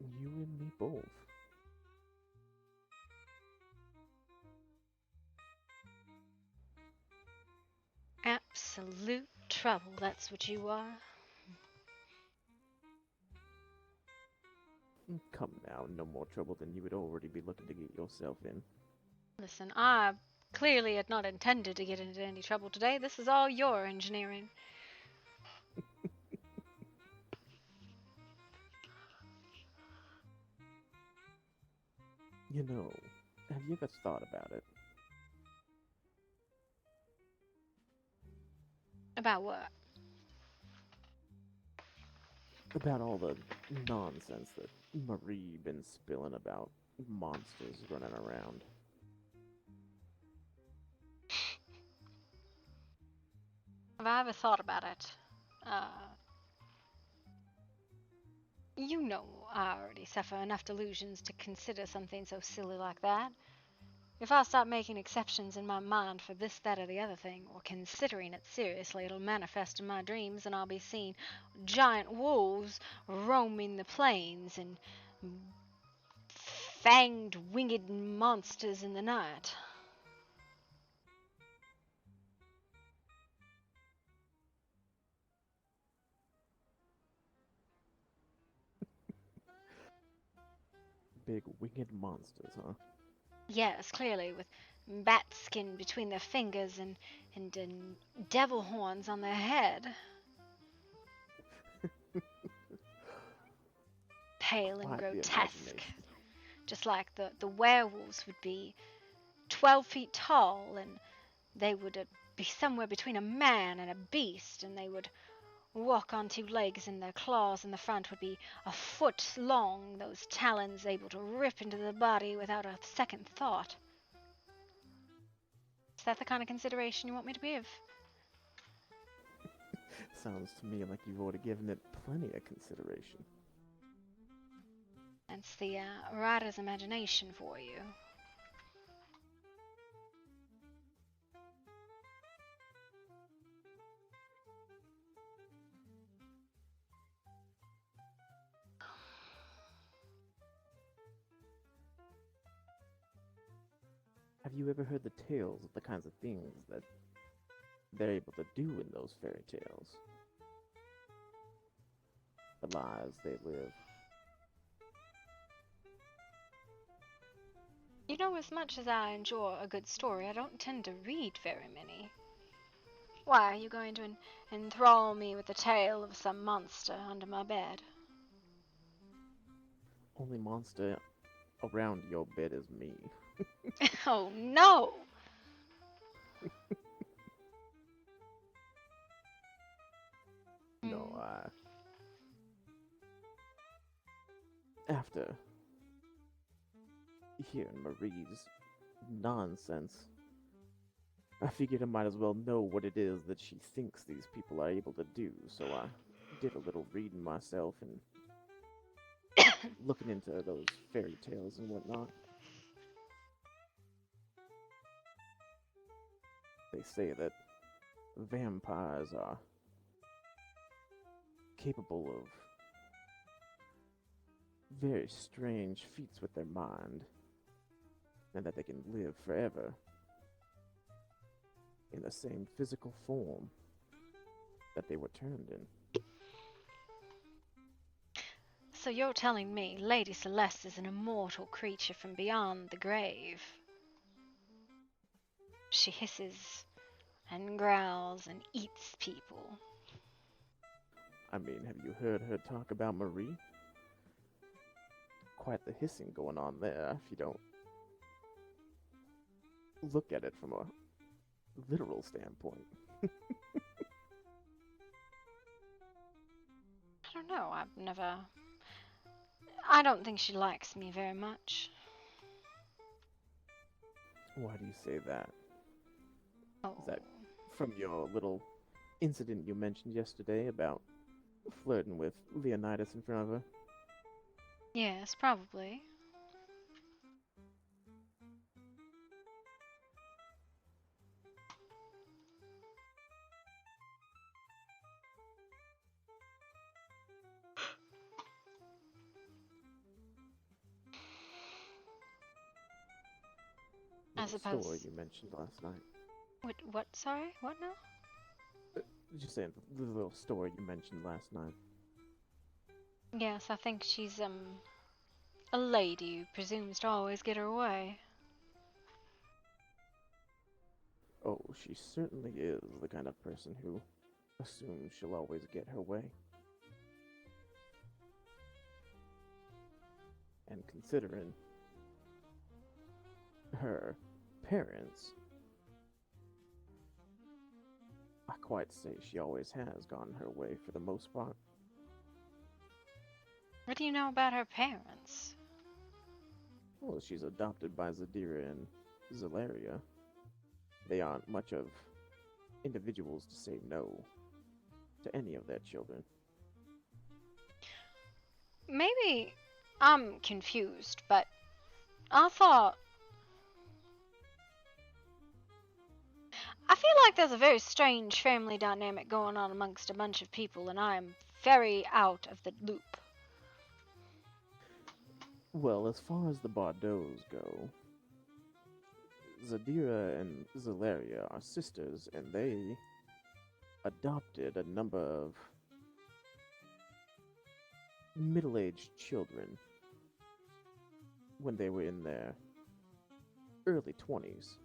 You and me both. Absolute trouble, that's what you are. Come now, no more trouble than you would already be looking to get yourself in. Listen, I clearly had not intended to get into any trouble today. This is all your engineering. You know, have you ever thought about it? About what? About all the nonsense that Marie been spilling about monsters running around. Have I ever thought about it? You know I already suffer enough delusions to consider something so silly like that. If I start making exceptions in my mind for this, that, or the other thing, or considering it seriously, it'll manifest in my dreams and I'll be seeing giant wolves roaming the plains and fanged, winged monsters in the night. Big winged monsters, huh? Yes, clearly, with bat skin between their fingers and devil horns on their head. Pale and Quite the grotesque. imagination. Just like the werewolves would be 12 feet tall, and they would be somewhere between a man and a beast, and they would walk on two legs, and their claws in the front would be a foot long, those talons able to rip into the body without a second thought. Is that the kind of consideration you want me to give? Sounds to me like you've already given it plenty of consideration. That's the writer's imagination for you. Have you ever heard the tales of the kinds of things that they're able to do in those fairy tales? The lives they live. You know, as much as I enjoy a good story, I don't tend to read very many. Why, are you going to enthrall me with the tale of some monster under my bed? Only monster around your bed is me. Oh, no! No, after hearing Marie's nonsense, I figured I might as well know what it is that she thinks these people are able to do, so I did a little reading myself and looking into those fairy tales and whatnot. They say that vampires are capable of very strange feats with their mind, and that they can live forever in the same physical form that they were turned in. So you're telling me Lady Celeste is an immortal creature from beyond the grave? She hisses and growls and eats people. I mean, have you heard her talk about Marie? Quite the hissing going on there, if you don't look at it from a literal standpoint. I don't know, I don't think she likes me very much. Why do you say that? Oh. Is that from your little incident you mentioned yesterday about flirting with Leonidas in front of her? Yes, probably. I The story suppose. you mentioned last night. What? Sorry? What now? Just saying, the little story you mentioned last night. Yes, I think she's, a lady who presumes to always get her way. Oh, she certainly is the kind of person who assumes she'll always get her way. And considering her parents, I quite say she always has gotten her way for the most part. What do you know about her parents? Well, she's adopted by Zadira and Zalaria. They aren't much of individuals to say no to any of their children. Maybe I'm confused, but I thought... I feel like there's a very strange family dynamic going on amongst a bunch of people, and I'm very out of the loop. Well, as far as the Bardos go, Zadira and Zalaria are sisters, and they adopted a number of middle-aged children when they were in their early 20s.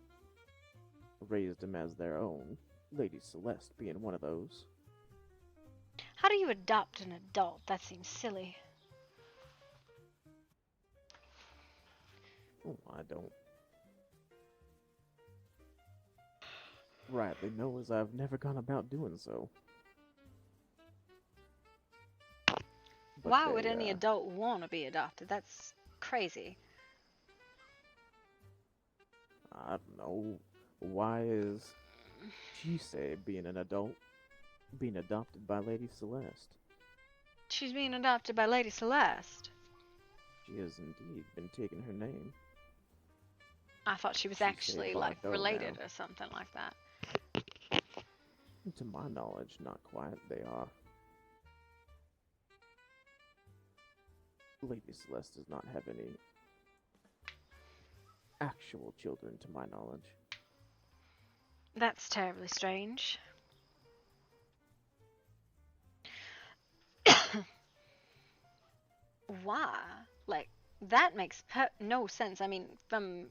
Raised them as their own, Lady Celeste being one of those. How do you adopt an adult? That seems silly. Oh, I don't rightly know, as I've never gone about doing so. But Why would any adult want to be adopted? That's crazy. I don't know. Why is Chisei being an adult being adopted by Lady Celeste? She's being adopted by Lady Celeste. She has indeed been taking her name. I thought she was Chisei actually, like, Bardo related now. or something like that. To my knowledge, not quite. They are. Lady Celeste does not have any actual children, to my knowledge. That's terribly strange. Why? Like, that makes no sense. I mean, from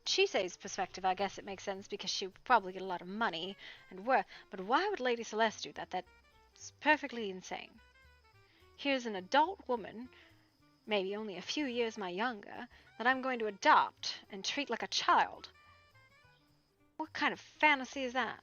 Chisei's perspective, I guess it makes sense because she would probably get a lot of money and worth. But why would Lady Celeste do that? That's perfectly insane. Here's an adult woman, maybe only a few years my younger, that I'm going to adopt and treat like a child. What kind of fantasy is that?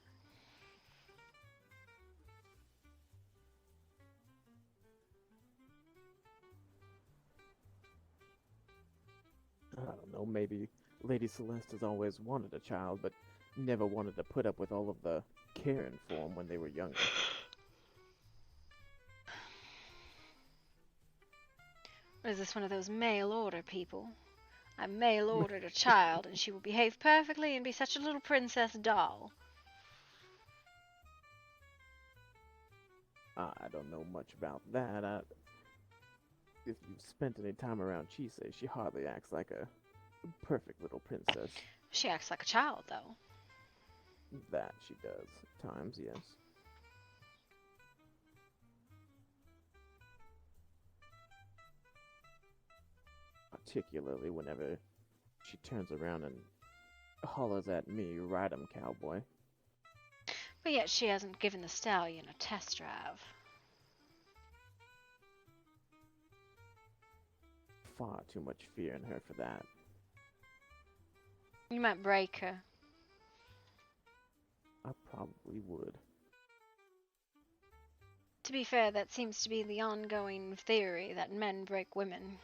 I don't know, maybe Lady Celeste has always wanted a child, but never wanted to put up with all of the caring for him when they were younger. Or is this one of those mail order people? I mail ordered a child and she will behave perfectly and be such a little princess doll. I don't know much about that. If you've spent any time around Chisei, she hardly acts like a perfect little princess. She acts like a child, though. That she does, at times, yes. Particularly whenever she turns around and hollers at me, "Ride 'em, cowboy." But yet she hasn't given the stallion a test drive. Far too much fear in her for that. You might break her. I probably would. To be fair, that seems to be the ongoing theory that men break women.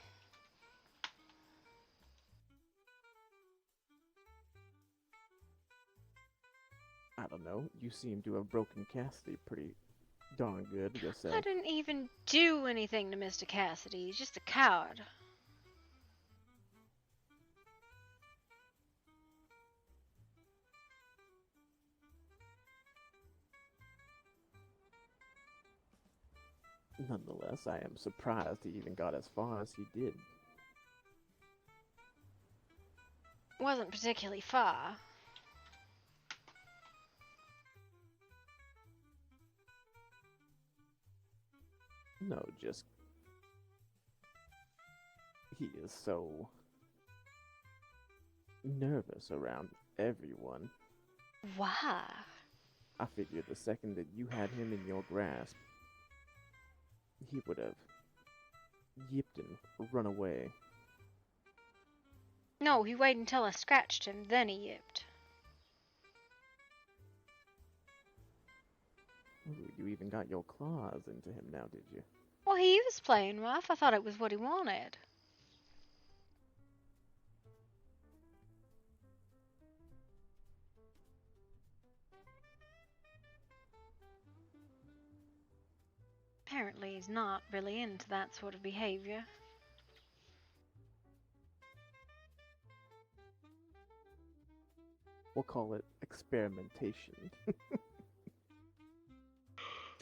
I don't know, you seem to have broken Cassidy pretty Darn good I yourself. didn't even do anything to Mr. Cassidy. He's just a coward. Nonetheless, I am surprised he even got as far as he did. Wasn't particularly far. No, just... he is so... nervous around everyone. Why? I figured the second that you had him in your grasp, he would have yipped and run away. No, he waited until I scratched him, then he yipped. Ooh, you even got your claws into him now, did you? Well, he was playing rough. I thought it was what he wanted. Apparently he's not really into that sort of behavior. We'll call it experimentation.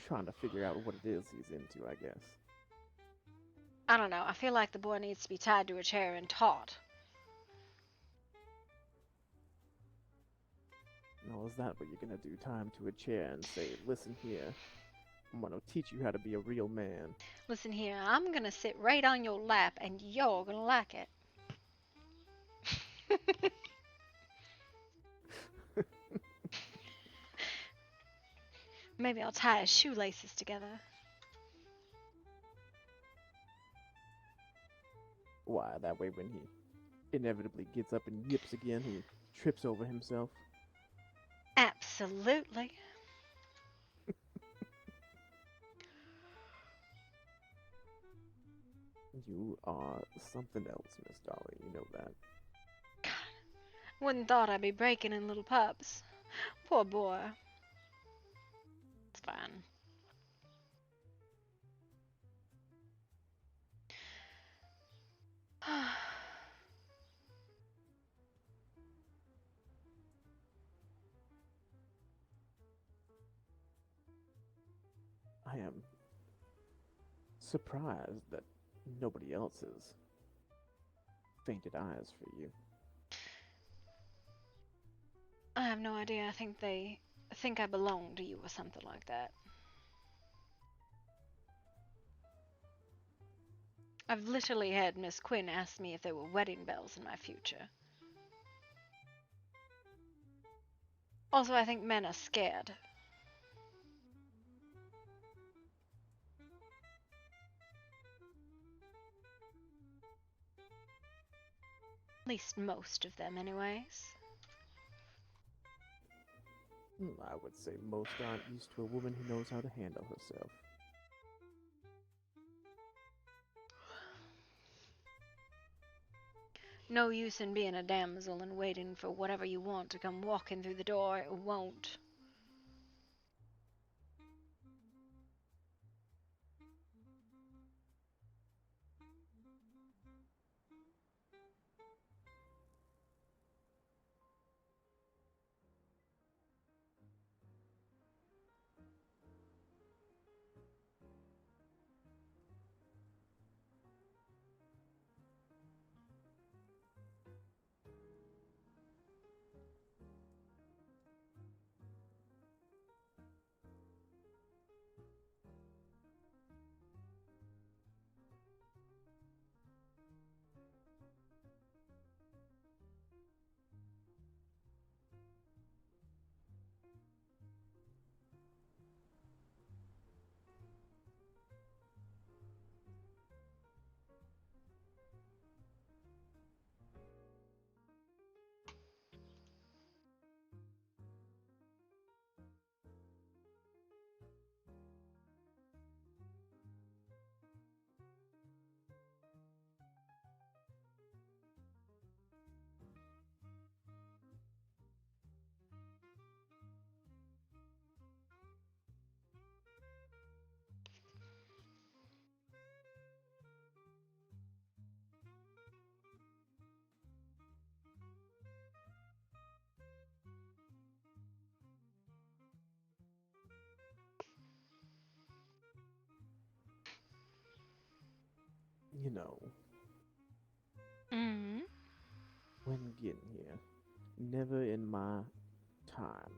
Trying to figure out what it is he's into, I guess. I don't know. I feel like the boy needs to be tied to a chair and taught. Now, is that what you're gonna do? Tie him to a chair and say, listen here, I'm gonna teach you how to be a real man. Listen here, I'm gonna sit right on your lap and you're gonna like it. Maybe I'll tie his shoelaces together. Why, that way when he inevitably gets up and yips again, he trips over himself? Absolutely. You are something else, Miss Dolly, you know that. Wouldn't thought I'd be breaking in little pups. Poor boy. It's fine. I am surprised that nobody else has fainted eyes for you. I have no idea. I think they think I belong to you or something like that. I've literally had Miss Quinn ask me if there were wedding bells in my future. Also, I think men are scared. At least most of them, anyways. I would say most aren't used to a woman who knows how to handle herself. No use in being a damsel and waiting for whatever you want to come walking through the door. It won't. know, Mm-hmm. when getting here, never in my time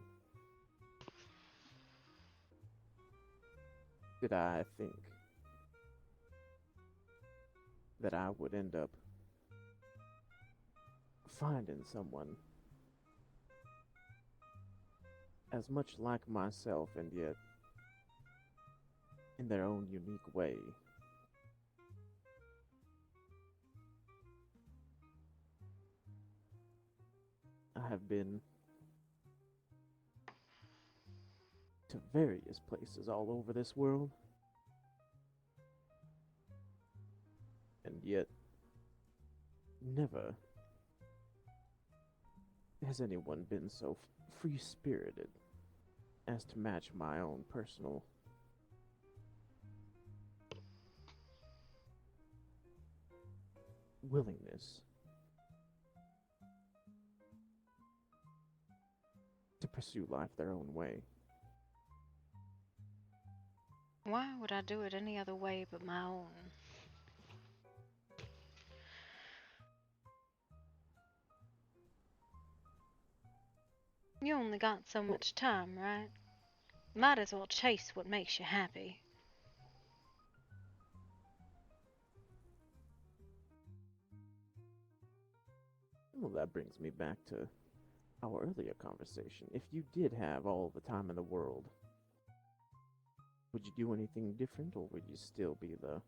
did I think that I would end up finding someone as much like myself and yet in their own unique way. I have been to various places all over this world, and yet never has anyone been so free spirited as to match my own personal willingness to pursue life their own way. Why would I do it any other way but my own? You only got so much time, right? Might as well chase what makes you happy. Well, that brings me back to our earlier conversation. If you did have all the time in the world, would you do anything different, or would you still be the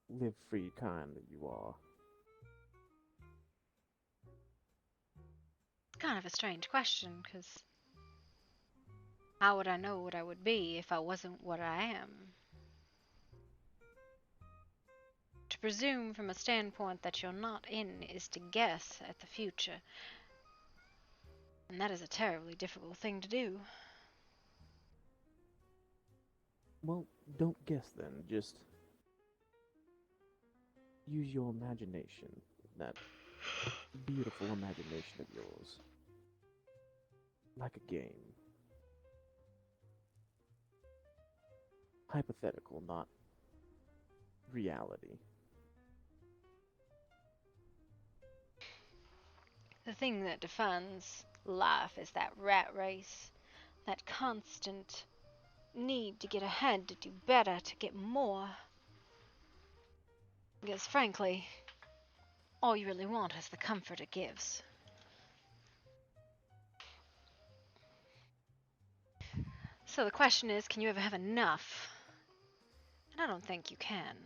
live free kind that you are? It's kind of a strange question, because how would I know what I would be if I wasn't what I am? To presume from a standpoint that you're not in is to guess at the future, and that is a terribly difficult thing to do. Well, don't guess then, just use your imagination, that beautiful imagination of yours, like a game. Hypothetical, not reality. The thing that defines life is that rat race, that constant need to get ahead, to do better, to get more. Because frankly, all you really want is the comfort it gives. So the question is, can you ever have enough? And I don't think you can.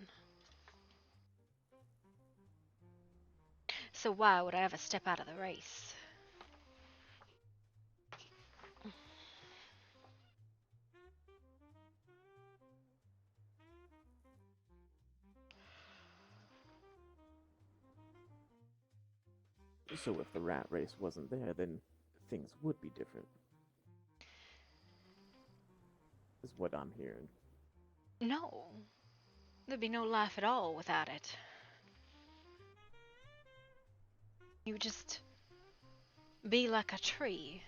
So why would I ever step out of the race? So if the rat race wasn't there, then things would be different. Is what I'm hearing. No. There'd be no life at all without it. You would just be like a tree.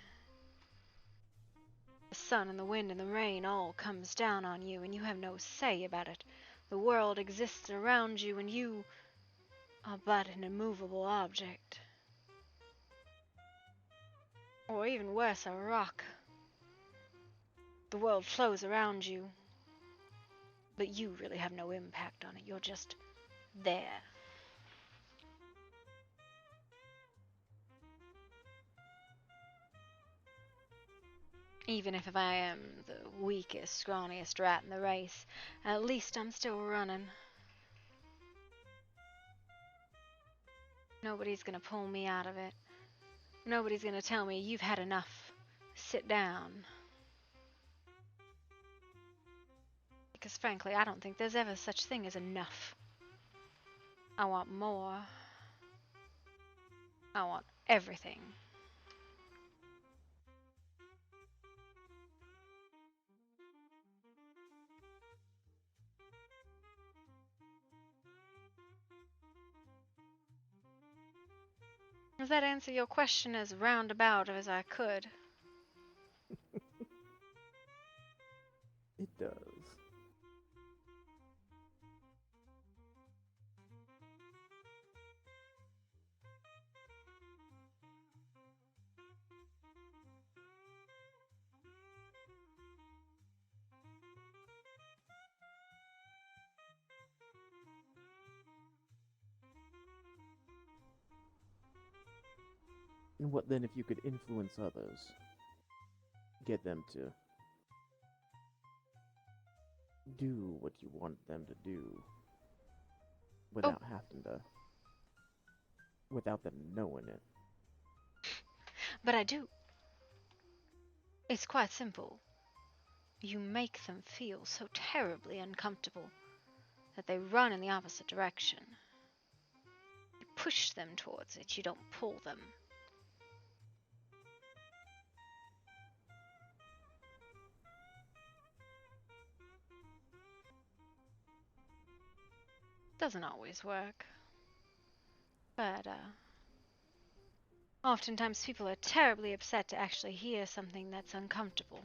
The sun and the wind and the rain all comes down on you, and you have no say about it. The world exists around you, and you are but an immovable object. Or even worse, a rock. The world flows around you, but you really have no impact on it. You're just there. Even if I am the weakest, scrawniest rat in the race, at least I'm still running. Nobody's gonna pull me out of it. Nobody's gonna tell me, you've had enough. Sit down. Because frankly, I don't think there's ever such thing as enough. I want more. I want everything. Does that answer your question as roundabout as I could? It does. And what then if you could influence others? Get them to do what you want them to do without having to, without them knowing it. But I do. It's quite simple. You make them feel so terribly uncomfortable that they run in the opposite direction. You push them towards it, you don't pull them. Doesn't always work. But, oftentimes people are terribly upset to actually hear something that's uncomfortable.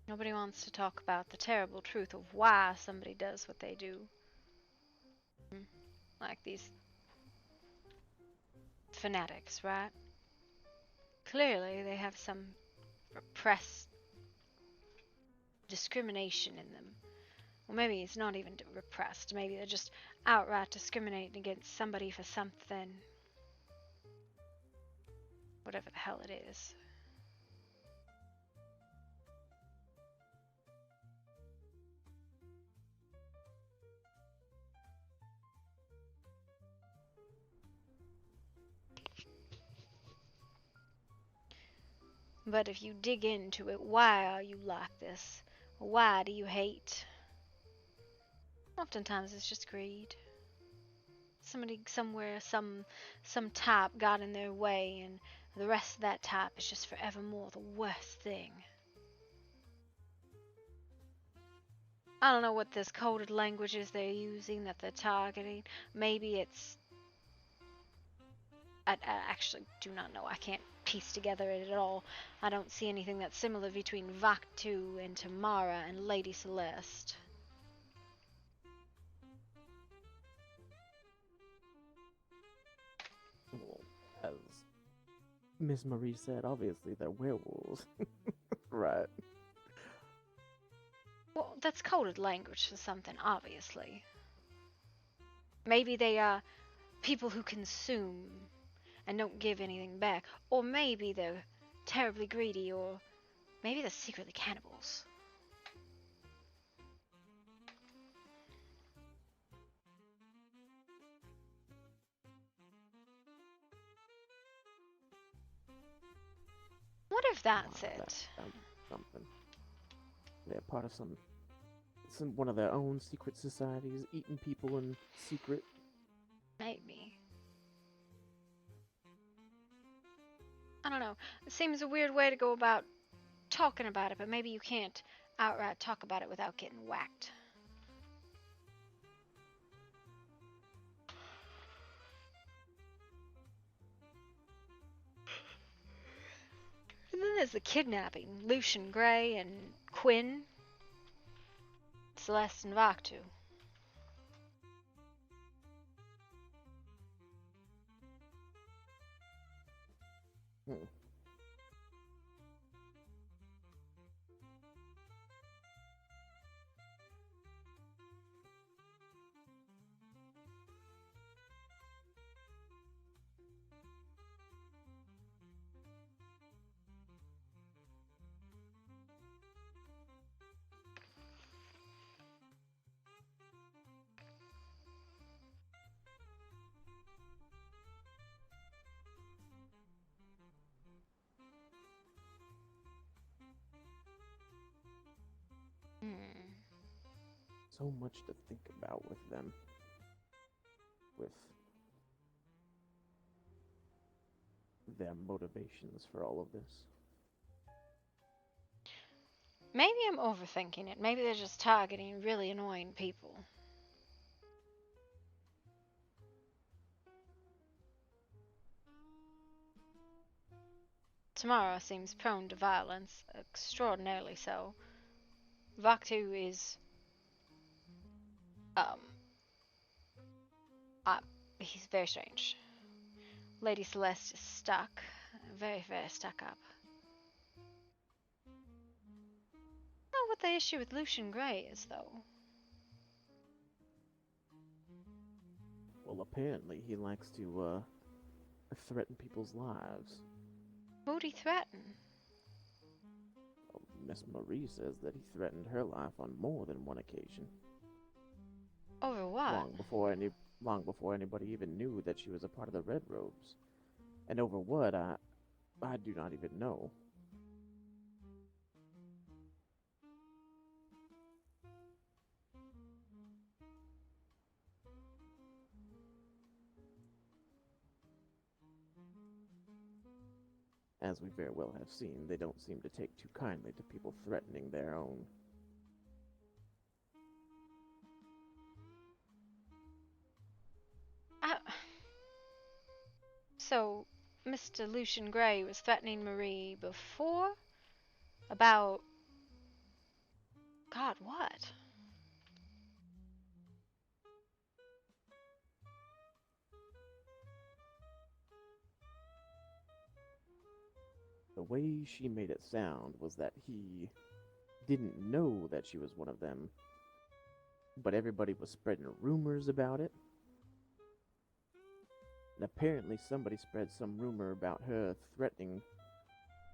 Nobody wants to talk about the terrible truth of why somebody does what they do. Like these fanatics, right? Clearly, they have some repressed discrimination in them. Well, maybe it's not even repressed. Maybe they're just outright discriminating against somebody for something. Whatever the hell it is. But if you dig into it, why are you like this? Why do you hate? Oftentimes it's just greed. Somebody somewhere, some type got in their way, and the rest of that type is just forevermore the worst thing. I don't know what this coded language is they're using that they're targeting. Maybe it's... I actually do not know. I can't piece together it at all. I don't see anything that's similar between Vaktu and Tamara and Lady Celeste. Well, as Miss Marie said, obviously they're werewolves. Right. Well, that's coded language for something, obviously. Maybe they are people who consume and don't give anything back. Or maybe they're terribly greedy, or maybe they're secretly cannibals. What if that's it? Something. They're part of some one of their own secret societies, eating people in secret. Maybe. I don't know. It seems a weird way to go about talking about it, but maybe you can't outright talk about it without getting whacked. And then there's the kidnapping. Lucian Gray and Quinn. Celeste and Vaktu. So much to think about with them. With their motivations for all of this. Maybe I'm overthinking it. Maybe they're just targeting really annoying people. Tamara seems prone to violence, extraordinarily so. Vaktu is He's very strange. Lady Celeste is stuck. Very, very stuck up. I don't know what the issue with Lucian Gray is, though. Well, apparently he likes to, threaten people's lives. Who'd he threaten? Well, Miss Marie says that he threatened her life on more than one occasion. Over what? Long before anybody even knew that she was a part of the Red Robes. And over what, I do not even know. As we very well have seen, they don't seem to take too kindly to people threatening their own. So, Mr. Lucian Gray was threatening Marie before? About... God, what? The way she made it sound was that he didn't know that she was one of them, but everybody was spreading rumors about it. And apparently somebody spread some rumor about her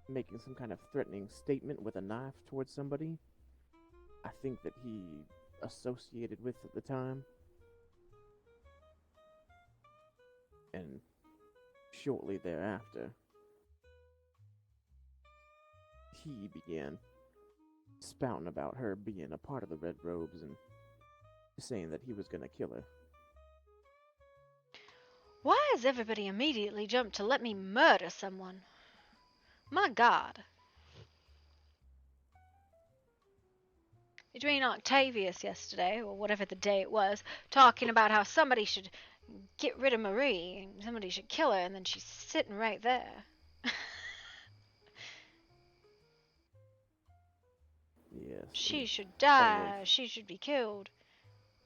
making some kind of threatening statement with a knife towards somebody. I think that he associated with at the time. And shortly thereafter, he began spouting about her being a part of the Red Robes and saying that he was gonna kill her. Why has everybody immediately jumped to let me murder someone? My God. Between Octavius yesterday, or whatever the day it was, talking about how somebody should get rid of Marie, and somebody should kill her, and then she's sitting right there. Yes. She should die. She should be killed.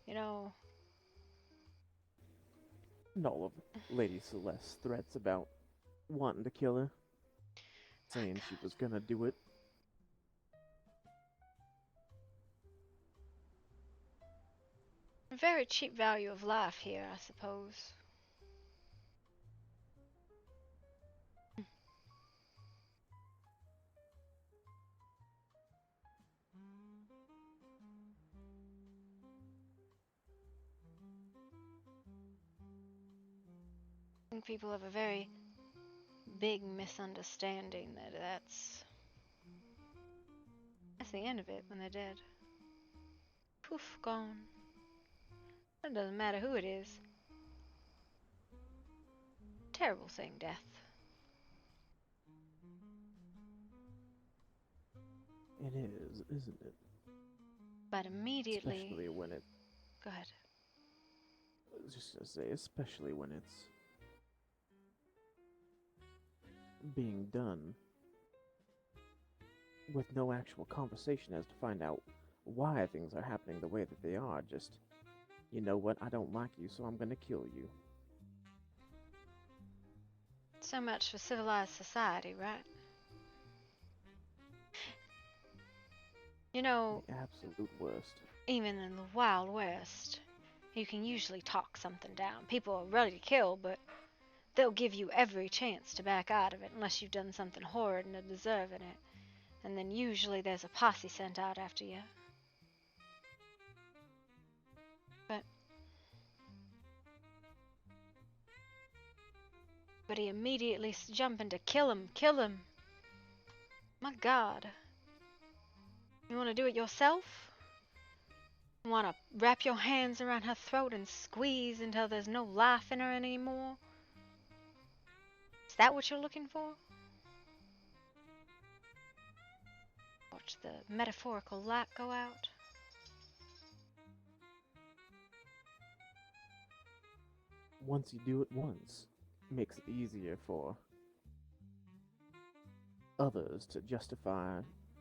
You know. And all of Lady Celeste's threats about wanting to kill her, saying she was gonna do it. A very cheap value of life here, I suppose. I think people have a very big misunderstanding that that's the end of it when they're dead. Poof, gone. It doesn't matter who it is. Terrible thing, death. It is, isn't it? But immediately... Especially when it... Go ahead. I was just gonna say, especially when it's being done with no actual conversation as to find out why things are happening the way that they are. Just, you know what, I don't like you, so I'm gonna kill you. So much for civilized society, right? You know, the absolute worst. Even in the Wild West, you can usually talk something down. People are ready to kill, but they'll give you every chance to back out of it unless you've done something horrid and are deserving it. And then usually there's a posse sent out after you. But he immediately jumping to kill him. Kill him. My God. You want to do it yourself? You want to wrap your hands around her throat and squeeze until there's no life in her anymore? Is that what you're looking for? Watch the metaphorical light go out. Once you do it once, it makes it easier for others to justify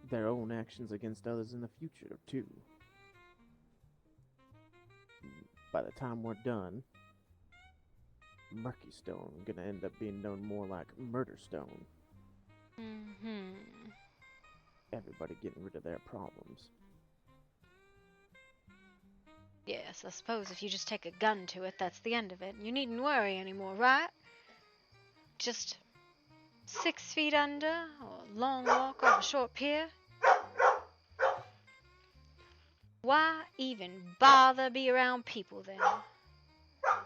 their own actions against others in the future, too. By the time we're done, Murky Stone gonna end up being known more like Murder Stone. Mm-hmm. Everybody getting rid of their problems. Yes, I suppose if you just take a gun to it, that's the end of it. You needn't worry anymore, right? Just 6 feet under, or a long walk off a short pier. Why even bother be around people then?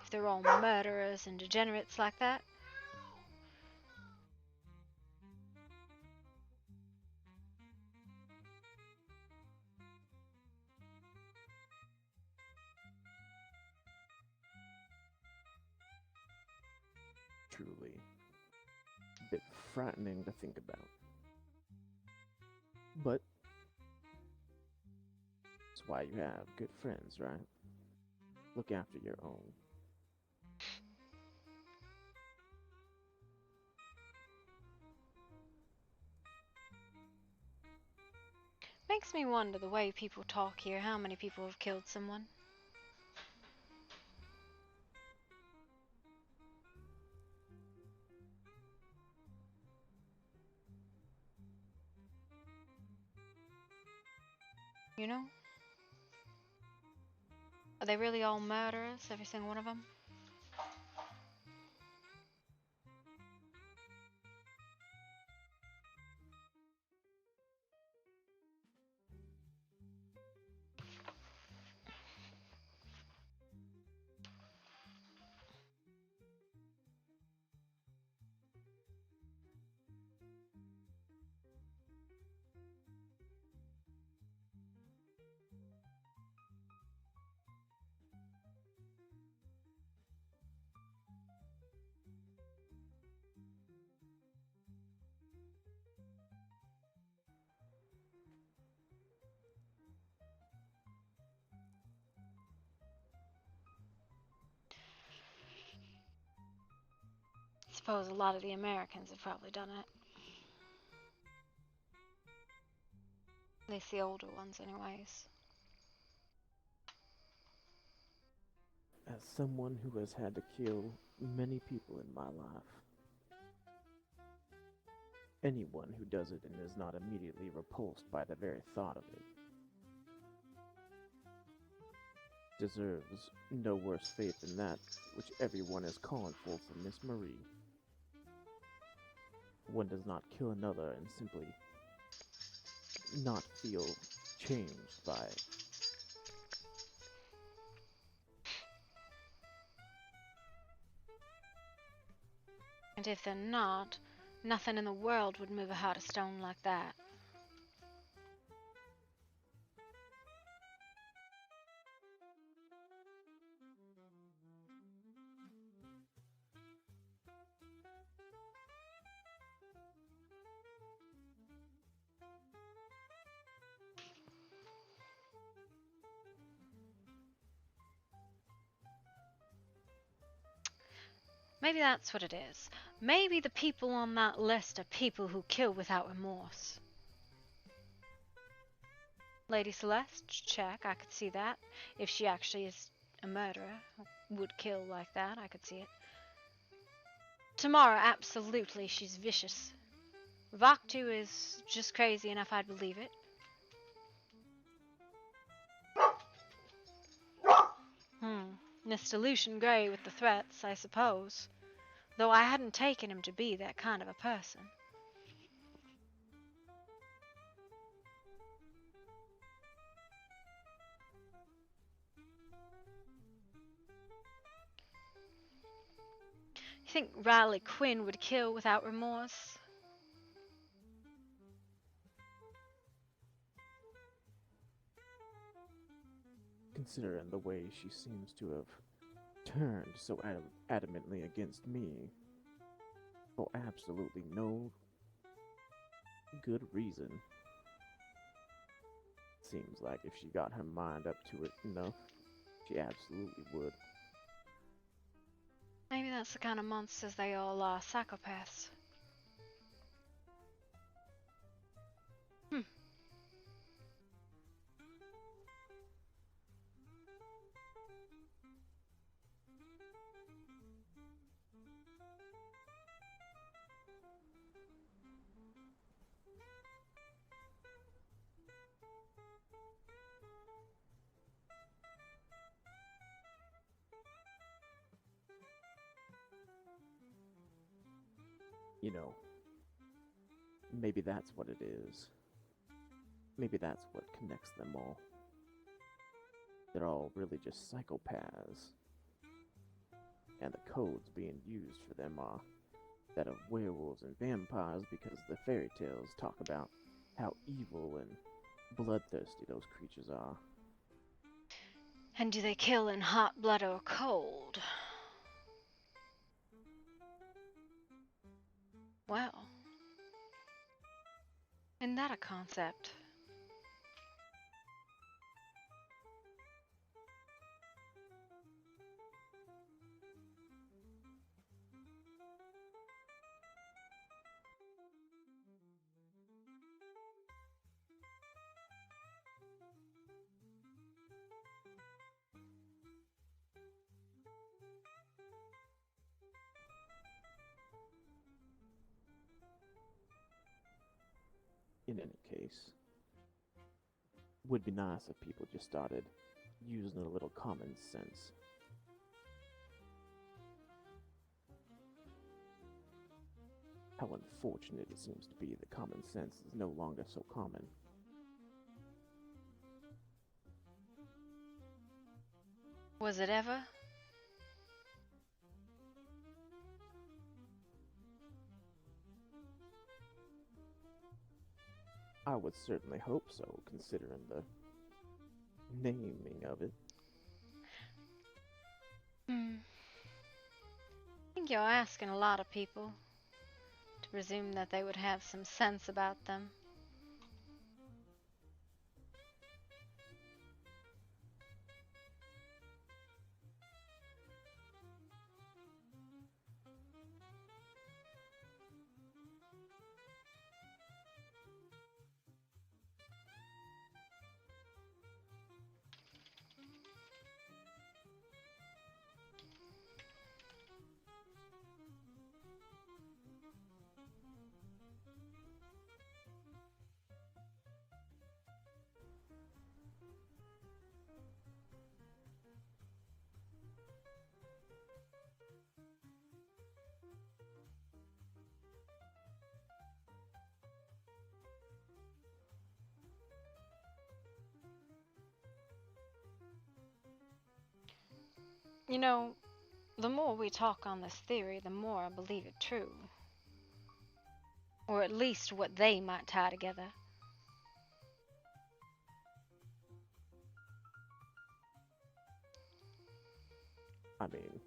If they're all murderers and degenerates like that? Truly. A bit frightening to think about. But that's why you have good friends, right? Look after your own. Makes me wonder the way people talk here, how many people have killed someone. You know? Are they really all murderers, every single one of them? Suppose a lot of the Americans have probably done it. At least the older ones, anyways. As someone who has had to kill many people in my life, anyone who does it and is not immediately repulsed by the very thought of it deserves no worse fate than that which everyone is calling for Miss Marie. One does not kill another and simply not feel changed by it. And if they're not, nothing in the world would move a heart of stone like that. Maybe that's what it is. Maybe the people on that list are people who kill without remorse. Lady Celeste, check, I could see that. If she actually is a murderer, would kill like that, I could see it. Tamara, absolutely, she's vicious. Vaktu is just crazy enough I'd believe it. Mr. Lucian Gray with the threats, I suppose. Though I hadn't taken him to be that kind of a person. You think Riley Quinn would kill without remorse? Considering the way she seems to have turned so adamantly against me for absolutely no good reason. Seems like if she got her mind up to it enough, she absolutely would. Maybe that's the kind of monsters they all are, psychopaths. You know, maybe that's what it is. Maybe that's what connects them all. They're all really just psychopaths. And the codes being used for them are that of werewolves and vampires because the fairy tales talk about how evil and bloodthirsty those creatures are. And do they kill in hot blood or cold? Well, isn't that a concept? In any case, would be nice if people just started using a little common sense. How unfortunate it seems to be that common sense is no longer so common. Was it ever? I would certainly hope so, considering the naming of it. I think you're asking a lot of people to presume that they would have some sense about them. You know, the more we talk on this theory, the more I believe it true. Or at least what they might tie together. I mean,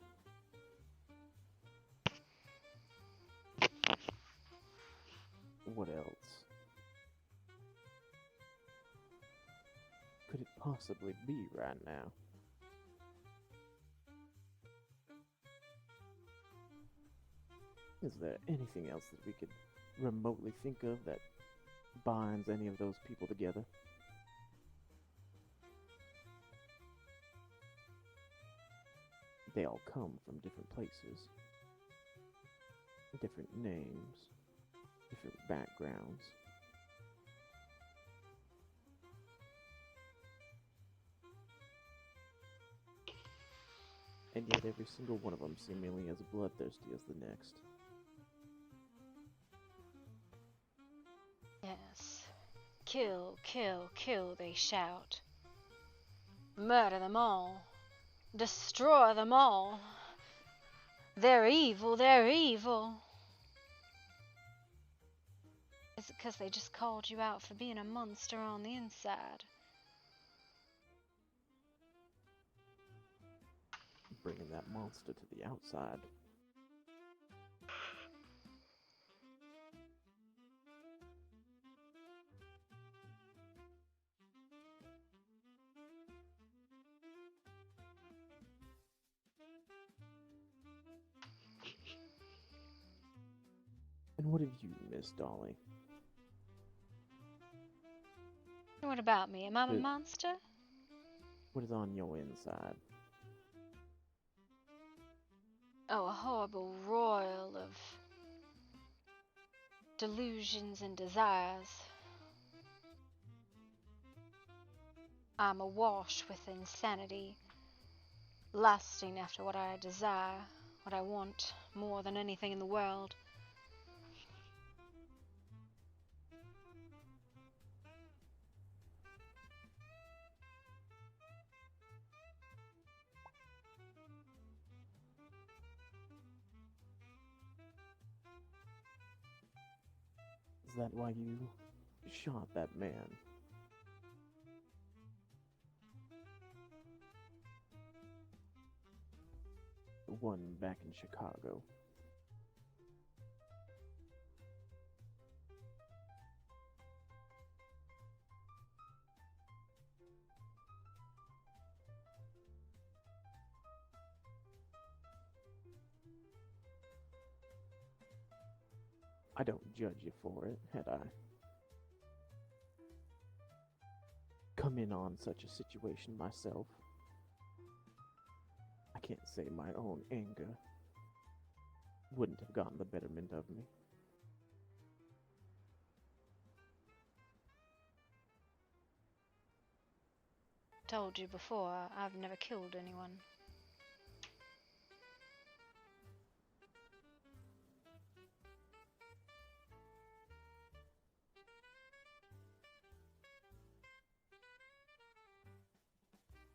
what else could it possibly be right now? Is there anything else that we could remotely think of that binds any of those people together? They all come from different places, different names, different backgrounds. And yet every single one of them seemingly as bloodthirsty as the next. Yes. Kill, kill, kill, they shout. Murder them all. Destroy them all. They're evil, they're evil. Is it because they just called you out for being a monster on the inside? Bringing that monster to the outside. And what have you, Miss Dolly? What about me? Am I a monster? What is on your inside? Oh, a horrible royal of delusions and desires. I'm awash with insanity, lusting after what I desire, what I want more than anything in the world. that why you shot that man? The one back in Chicago. I don't judge you for it, had I come in on such a situation myself. I can't say my own anger wouldn't have gotten the betterment of me. Told you before, I've never killed anyone.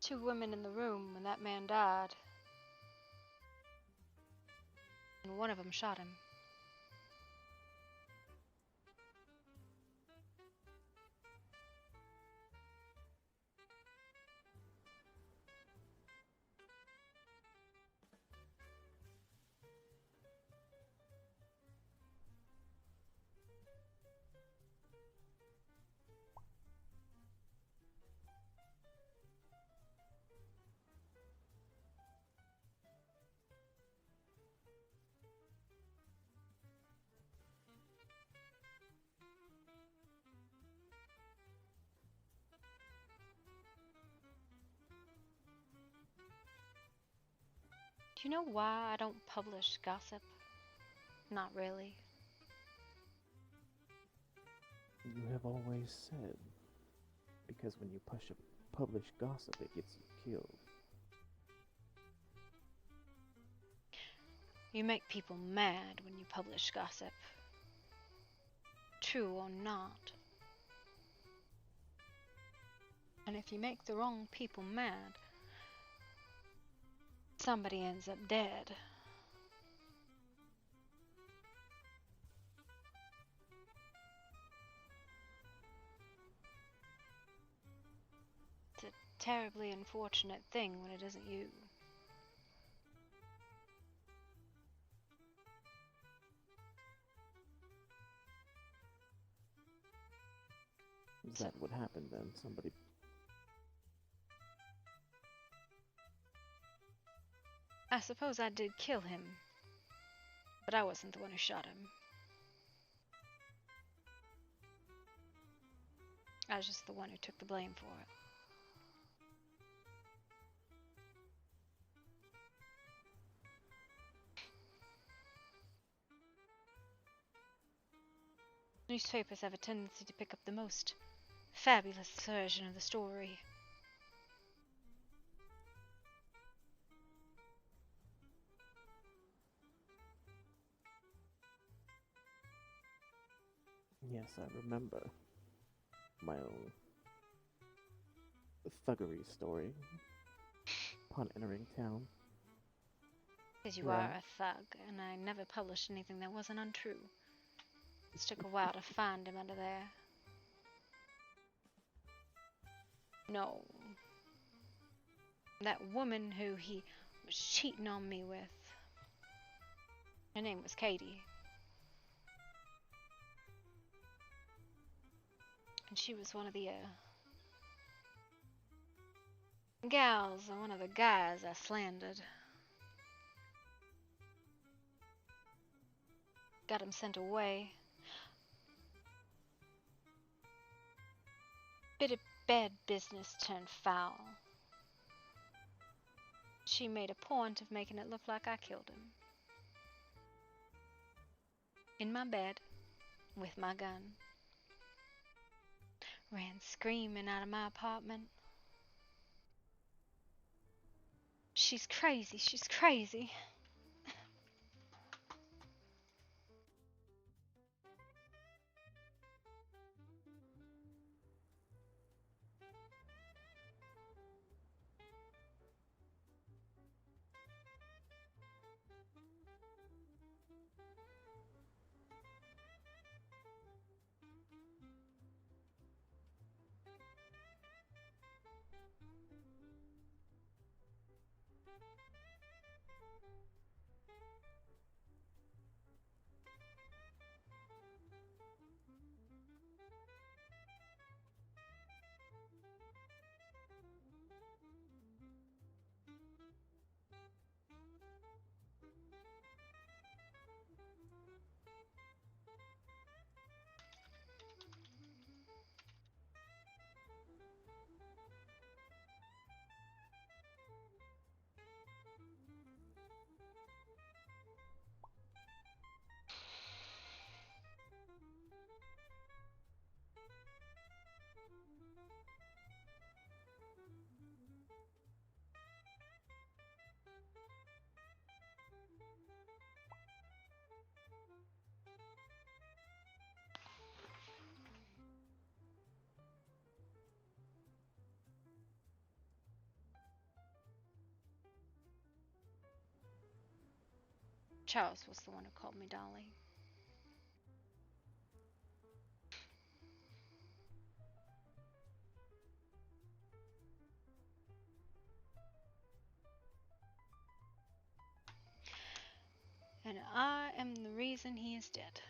Two women in the room when that man died. And one of them shot him. Do you know why I don't publish gossip? Not really. You have always said, because when you publish gossip, it gets you killed. You make people mad when you publish gossip. True or not. And if you make the wrong people mad, somebody ends up dead. It's a terribly unfortunate thing when it isn't you. Is that what happened then? Somebody... I suppose I did kill him, but I wasn't the one who shot him. I was just the one who took the blame for it. Newspapers have a tendency to pick up the most fabulous version of the story. Yes, I remember my own thuggery story upon entering town. Because you are a thug, and I never published anything that wasn't untrue. It took a while to find him under there. No. That woman who he was cheating on me with, her name was Katie. And she was one of the gals, or one of the guys I slandered. Got him sent away. Bit of bad business turned foul. She made a point of making it look like I killed him. In my bed, with my gun. Ran screaming out of my apartment. She's crazy, she's crazy. Charles was the one who called me Dolly. And I am the reason he is dead.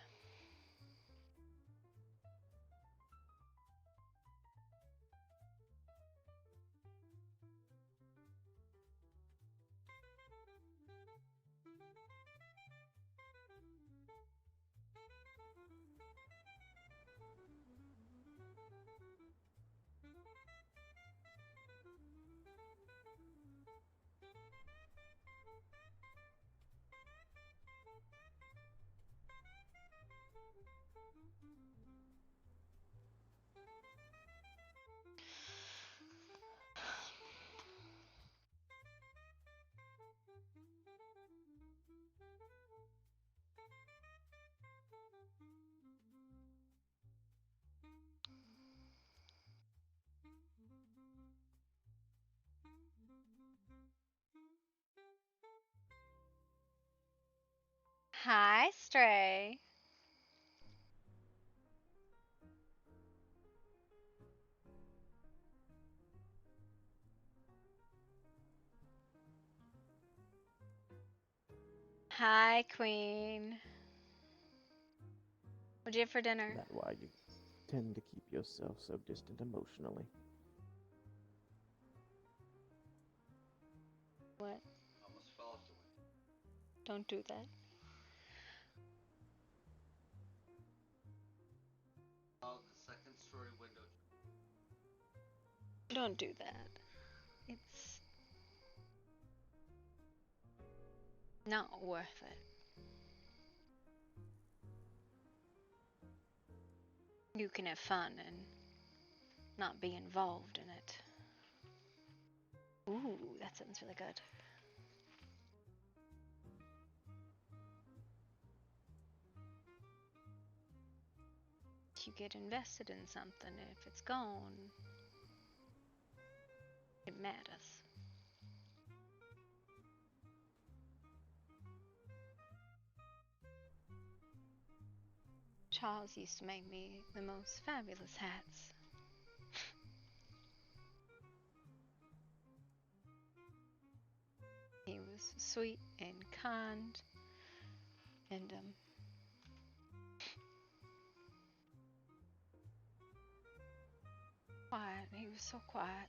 Hi, Stray. Hi, Queen. What'd you have for dinner? That's why you tend to keep yourself so distant emotionally. What? Almost fell off the window. Don't do that. The second story window. Don't do that. It's not worth it. You can have fun and not be involved in it. Ooh, that sounds really good. You get invested in something, and if it's gone, it matters. Charles used to make me the most fabulous hats. He was sweet and kind, and quiet. He was so quiet.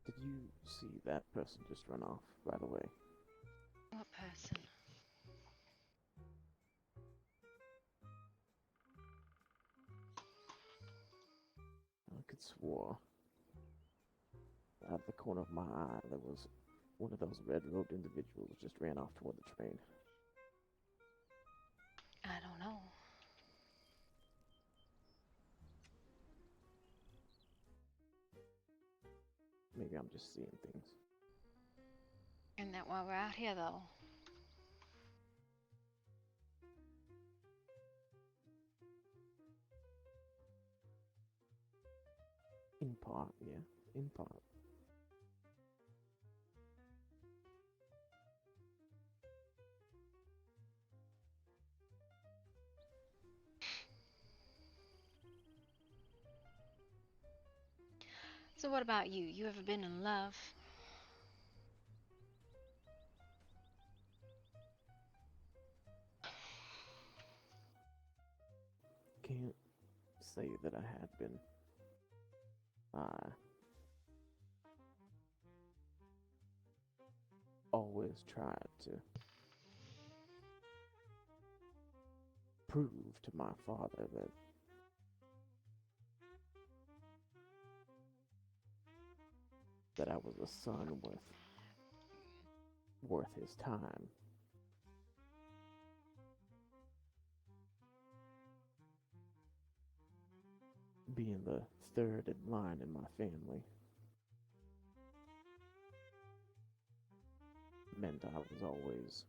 Did you see that person just run off right away? What person? I could swore out of the corner of my eye there was one of those red-robed individuals just ran off toward the train. I don't know. Maybe I'm just seeing things. Isn't that why we're out here, though? In part, yeah. In part. So what about you? You ever been in love? Can't say that I had been. I always tried to prove to my father that I was a son worth his time. Being the third in line in my family meant I was always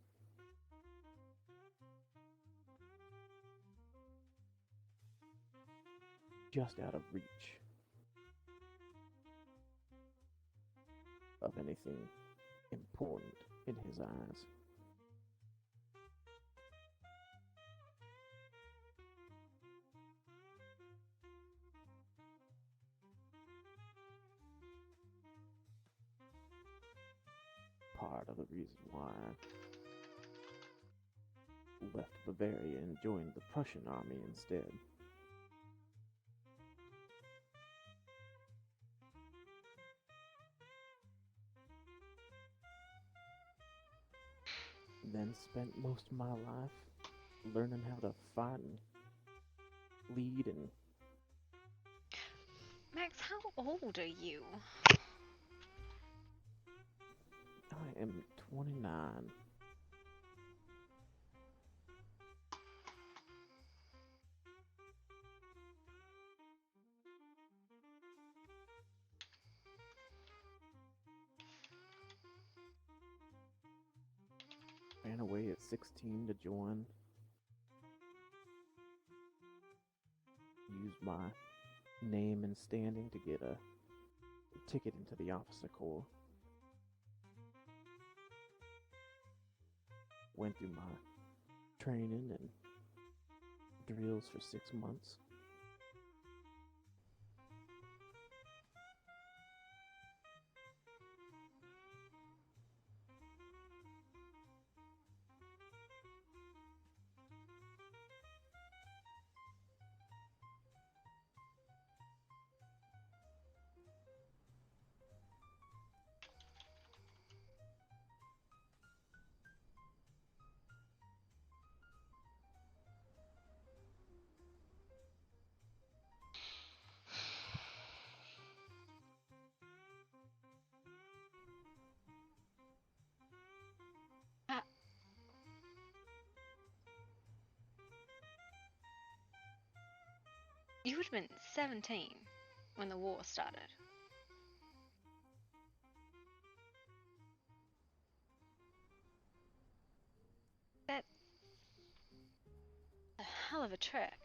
just out of reach of anything important in his eyes. Part of the reason why I left Bavaria and joined the Prussian army instead. Then spent most of my life learning how to fight and lead and... Max, how old are you? I am 29. Ran away at 16 to join. Used my name and standing to get a ticket into the officer corps. Went through my training and drills for 6 months. You would have been 17 when the war started. That's a hell of a trek.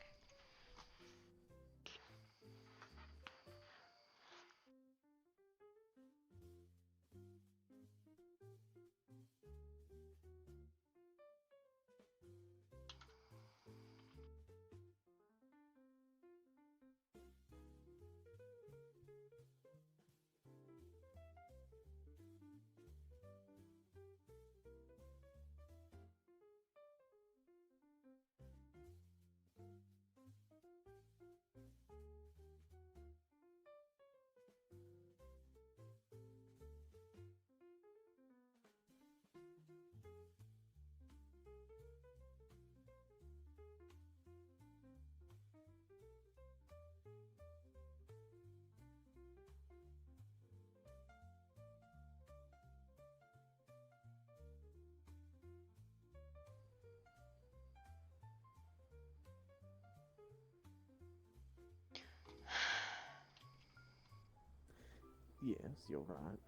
Yes, you're right.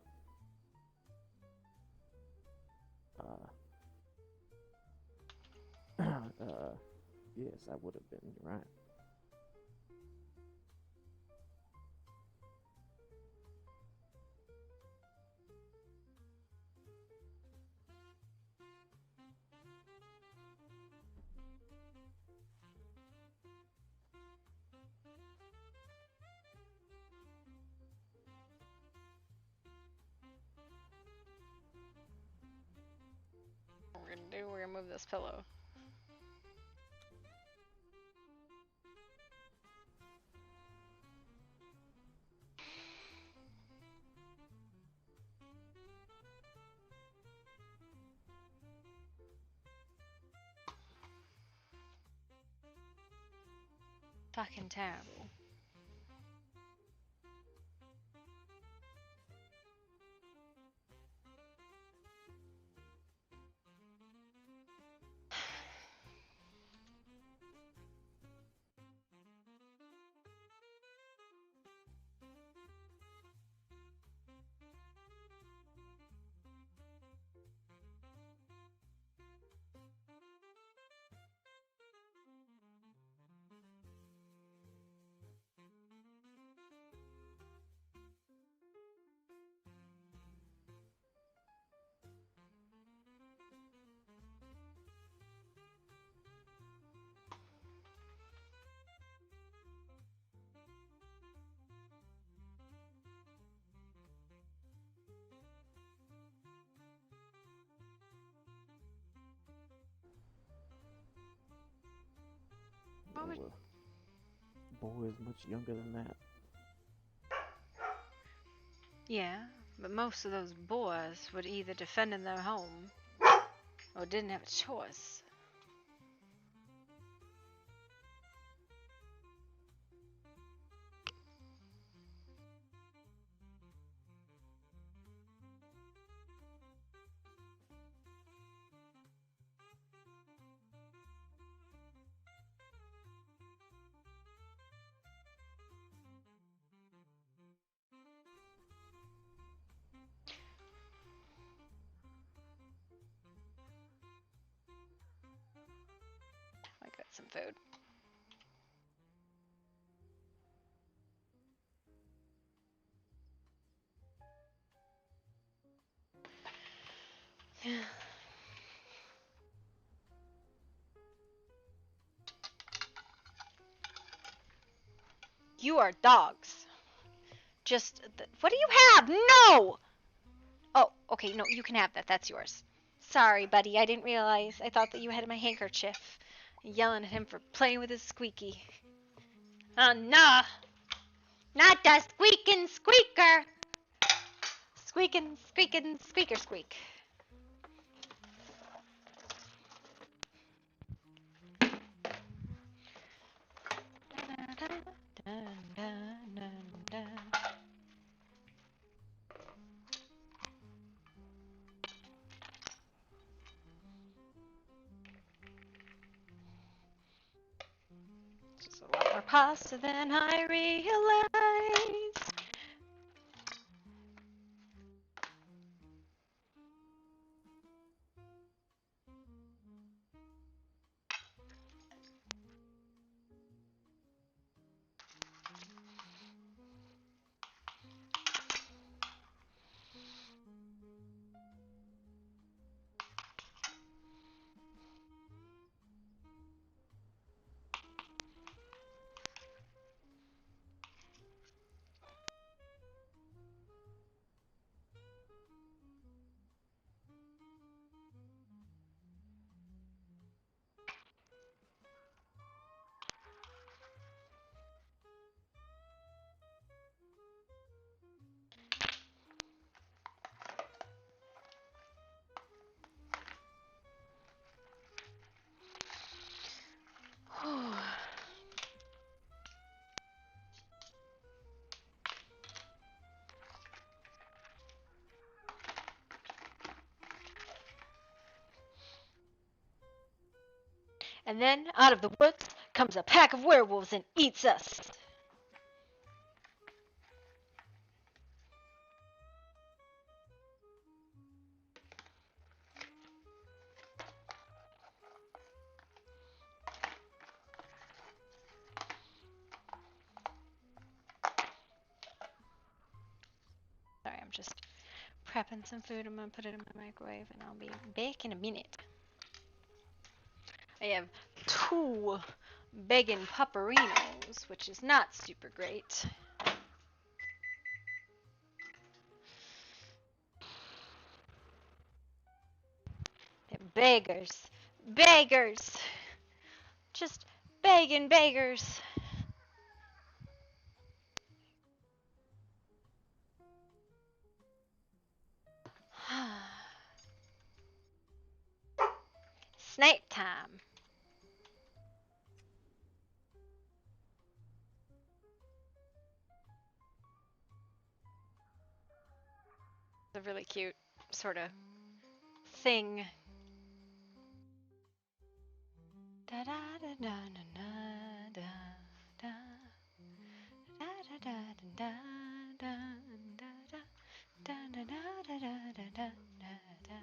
Yes, I would have been, you're right. remove this pillow. Fucking terrible. No, boy is much younger than that. Yeah, but most of those boys would either defend in their home or didn't have a choice. I got some food. You are dogs. Just, what do you have? No! Oh, okay, no, you can have that. That's yours. Sorry, buddy, I didn't realize. I thought that you had my handkerchief. Yelling at him for playing with his squeaky. Oh, no! Not the squeaking squeaker! Squeaking, squeaking, squeaker squeak. It's a lot more pasta than I realized. And then, out of the woods, comes a pack of werewolves and eats us. Sorry, I'm just prepping some food. I'm going to put it in my microwave, and I'll be back in a minute. I have 2 bacon pupperinos, which is not super great. They're beggars. Beggars. Just begging beggars. It's night time. It's a really cute sort of thing. Da da da da da da da da da da da da da da da da da da da da.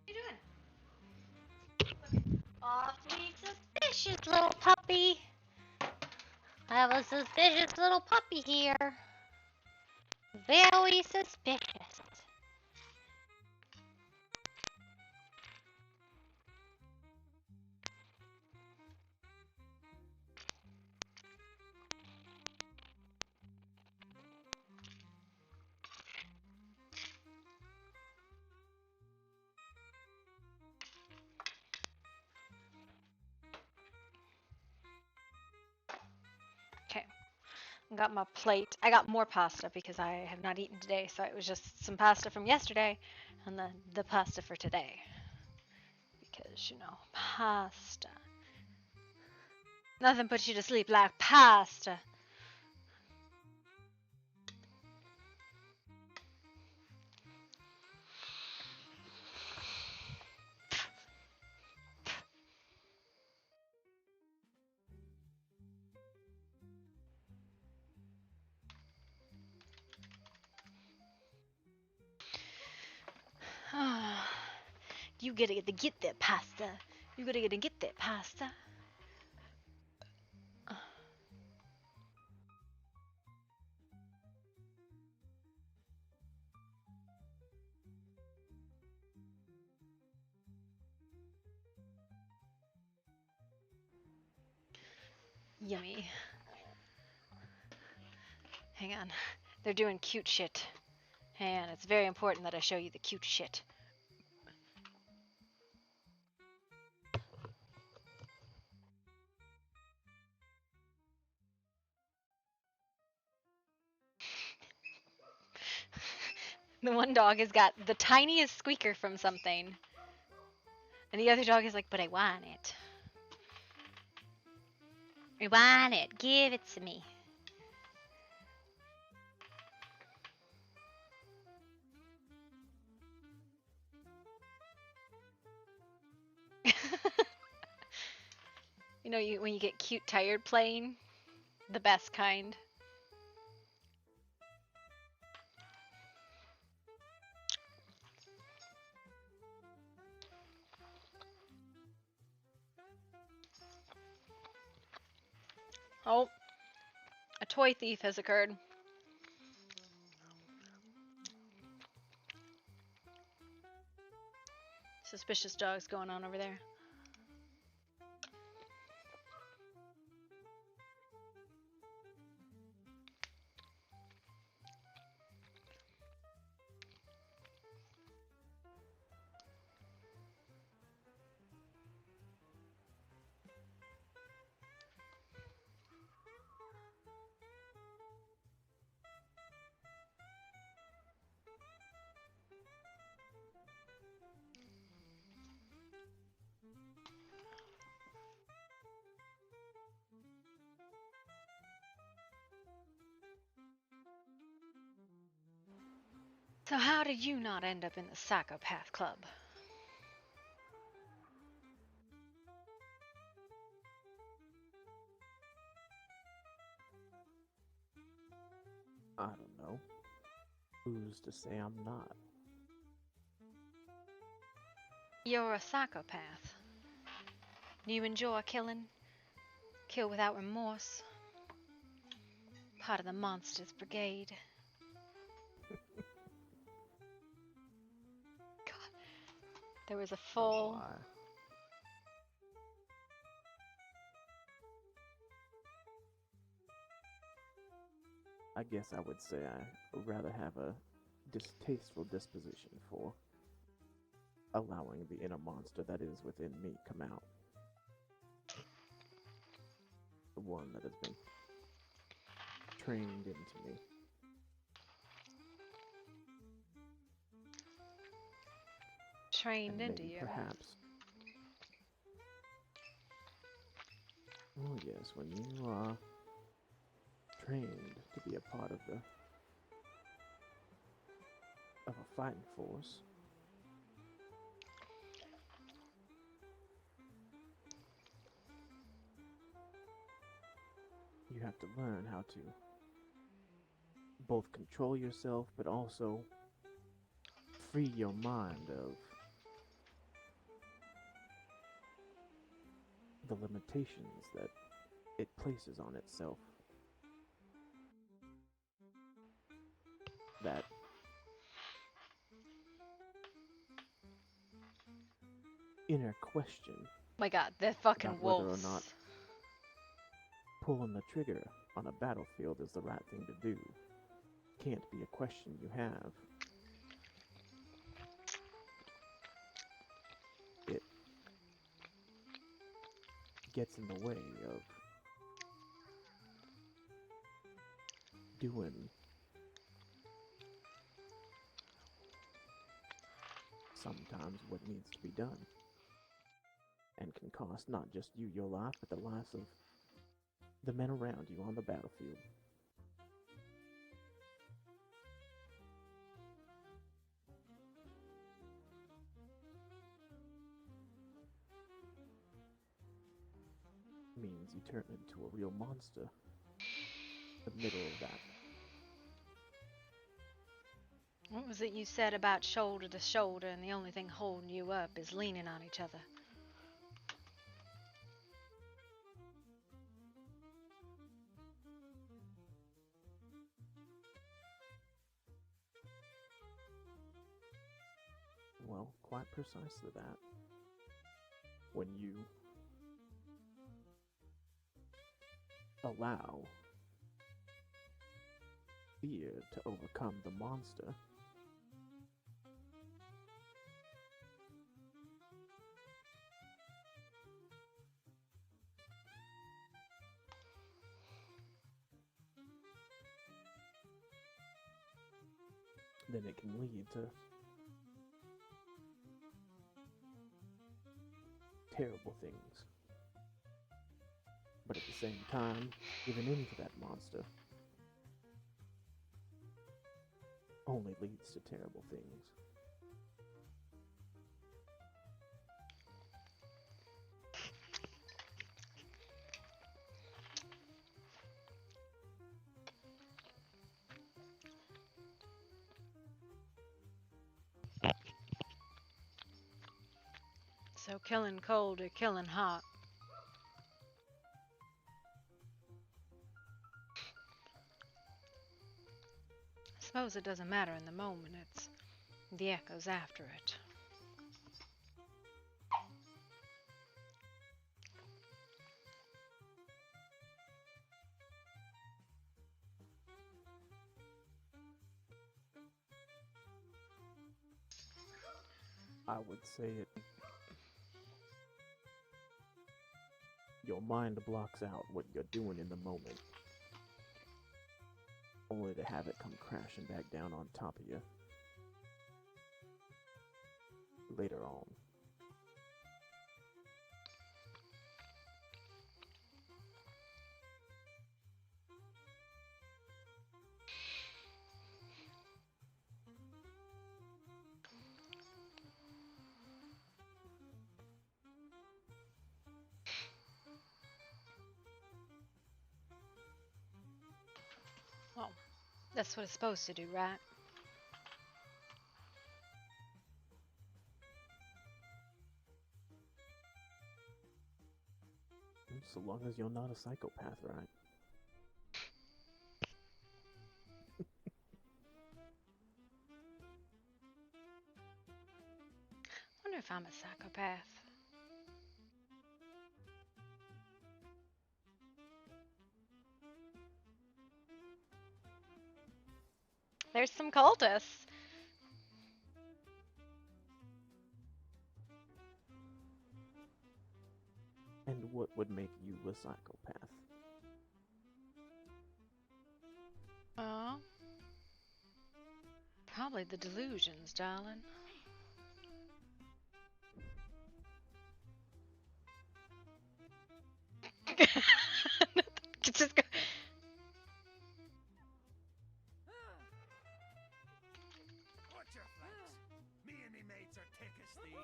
What are you doing? Awfully suspicious little puppy. I have a suspicious little puppy here. Very suspicious. Okay, I got my plate. I got more pasta because I have not eaten today, so it was just some pasta from yesterday and then the pasta for today. Because, you know, pasta. Nothing puts you to sleep like pasta. You gotta get that pasta. You gotta get that pasta. Yummy. Hang on. They're doing cute shit. Hang on, it's very important that I show you the cute shit. The one dog has got the tiniest squeaker from something. And the other dog is like, but I want it. I want it. Give it to me. You know, when you get cute tired playing, the best kind. Oh, a toy thief has occurred. Suspicious dogs going on over there. So how did you not end up in the psychopath club? I don't know. Who's to say I'm not? You're a psychopath. You enjoy killing. Kill without remorse. Part of the Monsters Brigade. God. There was a full... I guess I would say I rather have a distasteful disposition for allowing the inner monster that is within me come out. The one that has been trained into me. Trained And into maybe you. Perhaps. Oh yes, when you are trained to be a part of a fighting force, you have to learn how to both control yourself but also free your mind of the limitations that it places on itself. That inner question. My God, the fucking about wolves. whether or not pulling the trigger on a battlefield is the right thing to do can't be a question you have. It gets in the way of doing sometimes what needs to be done, and can cost not just you your life, but the lives of the men around you on the battlefield. Means you turn into a real monster in the middle of that. What was it you said about shoulder to shoulder and the only thing holding you up is leaning on each other? Well, quite precisely that. When you allow fear to overcome the monster, then it can lead to terrible things. But at the same time, giving in to that monster only leads to terrible things. So killing cold or killing hot? I suppose it doesn't matter in the moment, it's the echoes after it. I would say it. Your mind blocks out what you're doing in the moment, only to have it come crashing back down on top of you later on. Well, that's what it's supposed to do, right? So long as you're not a psychopath, right? I wonder if I'm a psychopath. There's some cultists. And what would make you a psychopath? Oh, probably the delusions, darling. Just go. Watch your flanks. Me and me mates are thick as thieves.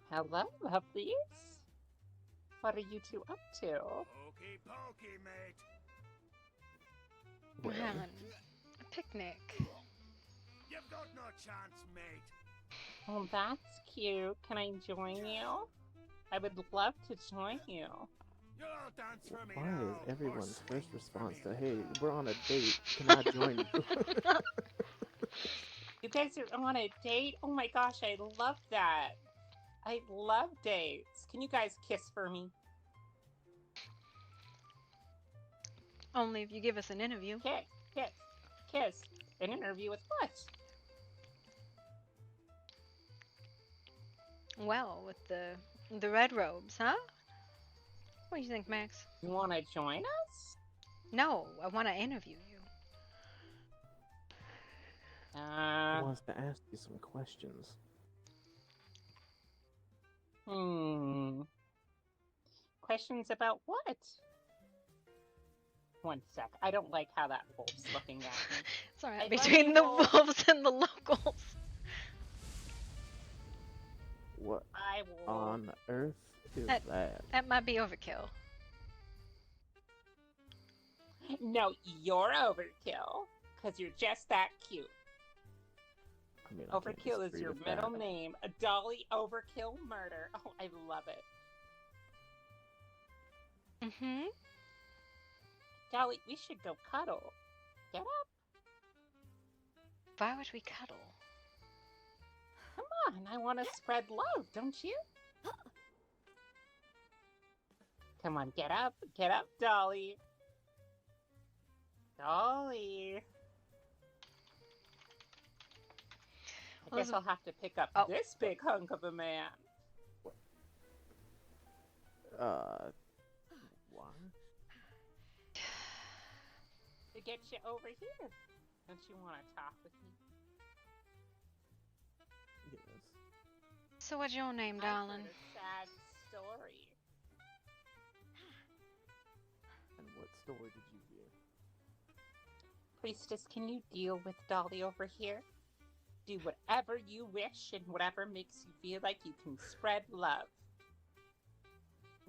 Hello, lovelies. What are you two up to? Pokey pokey, mate. We're having a picnic. You've got no chance, mate. Oh, that's cute. Can I join you? I would love to join you. You'll all dance for me Why now, is everyone's or first swing response for me to, hey, later? we're on a date, can I join you? You guys are on a date? Oh my gosh, I love that. I love dates. Can you guys kiss for me? Only if you give us an interview. Kiss, kiss, kiss. An interview with what? Well, with the red robes, huh? What do you think, Max? You want to join us? No, I want to interview you. He wants to ask you some questions. Questions about what? One sec. I don't like how that wolf's looking at me. It's alright, I love between you, the wolf. wolves and the locals. What I will. on earth is That- that? That might be overkill. No, you're overkill. Because you're just that cute. I mean, I can't Overkill is disagree your with middle that. name. A Dolly Overkill Murder. Oh, I love it. Mm-hmm. Dolly, we should go cuddle. Get up. Why would we cuddle? Come on, I want to spread love, don't you? Come on, get up, Dolly. Dolly. I guess I'll have to pick up this big hunk of a man. What? To get you over here. Don't you want to talk with me? Yes. So what's your name, I've darling? heard a sad story. And what story did you hear? Priestess, can you deal with Dolly over here? Do whatever you wish and whatever makes you feel like you can spread love.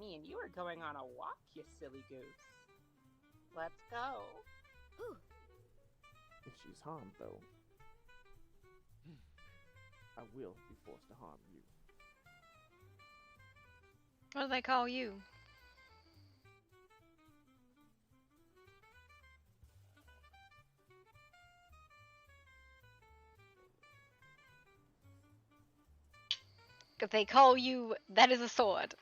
Me and you are going on a walk, you silly goose. Let's go. Ooh. If she's harmed, though, I will be forced to harm you. What do they call you? If they call you, that is a sword.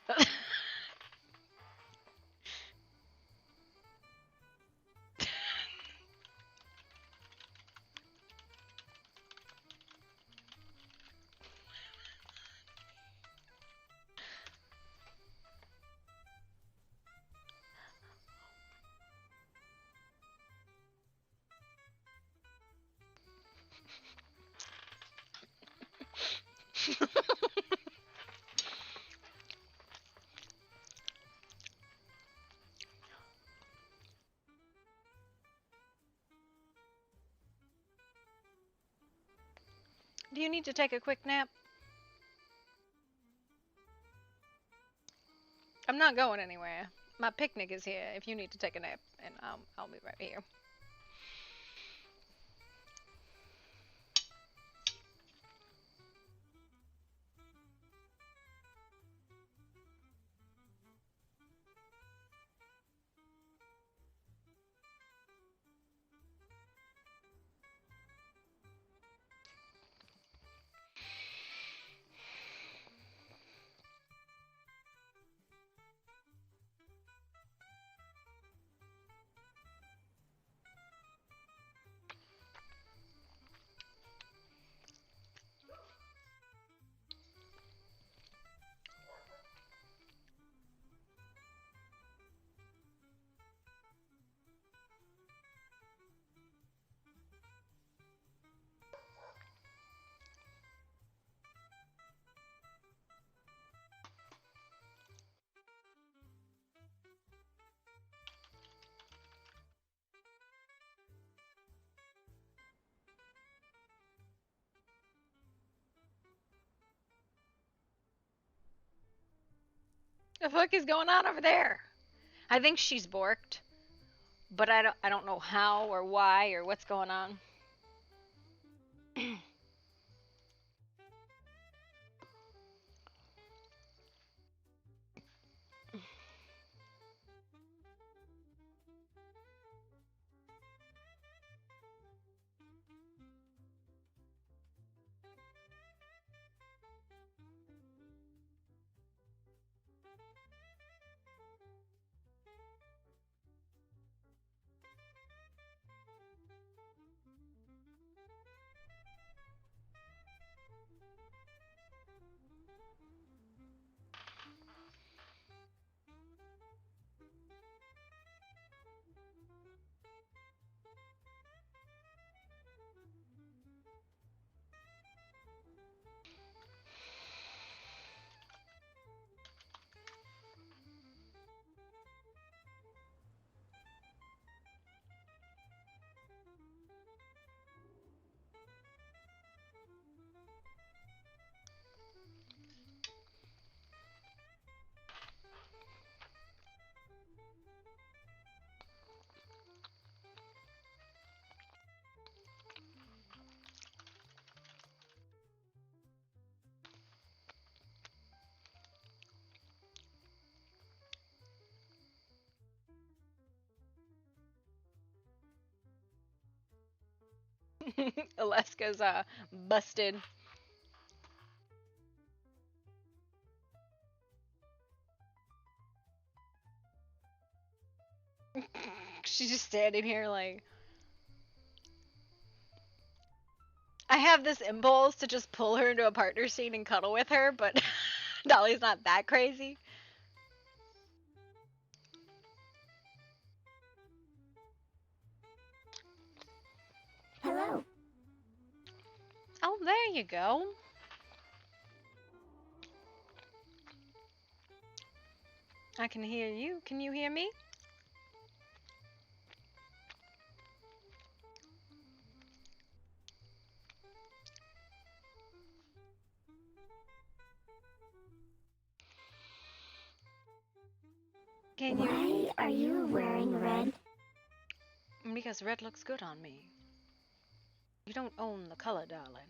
Do you need to take a quick nap? I'm not going anywhere. My picnic is here if you need to take a nap, and I'll be right here. The fuck is going on over there? I think she's borked, but I don't know how or why or what's going on. Alaska's busted. She's just standing here like, I have this impulse to just pull her into a partner scene and cuddle with her, but Dolly's not that crazy. there you go. I can hear you. Can you hear me? Can you? Why are you wearing red? Because red looks good on me. You don't own the color, darling.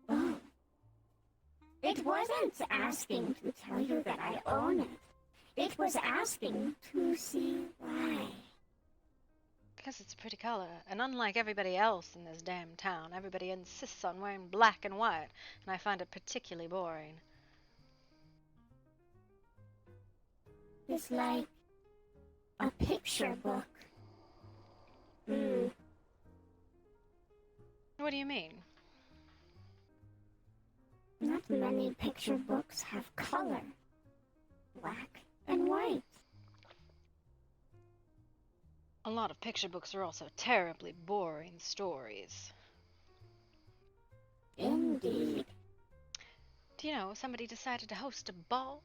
Oh. It wasn't asking to tell you that I own it. It was asking to see why. Because it's a pretty color, and unlike everybody else in this damn town, everybody insists on wearing black and white, and I find it particularly boring. It's like a picture book. What do you mean? Not many picture books have color. Black and white. A lot of picture books are also terribly boring stories. Indeed. Do you know, somebody decided to host a ball,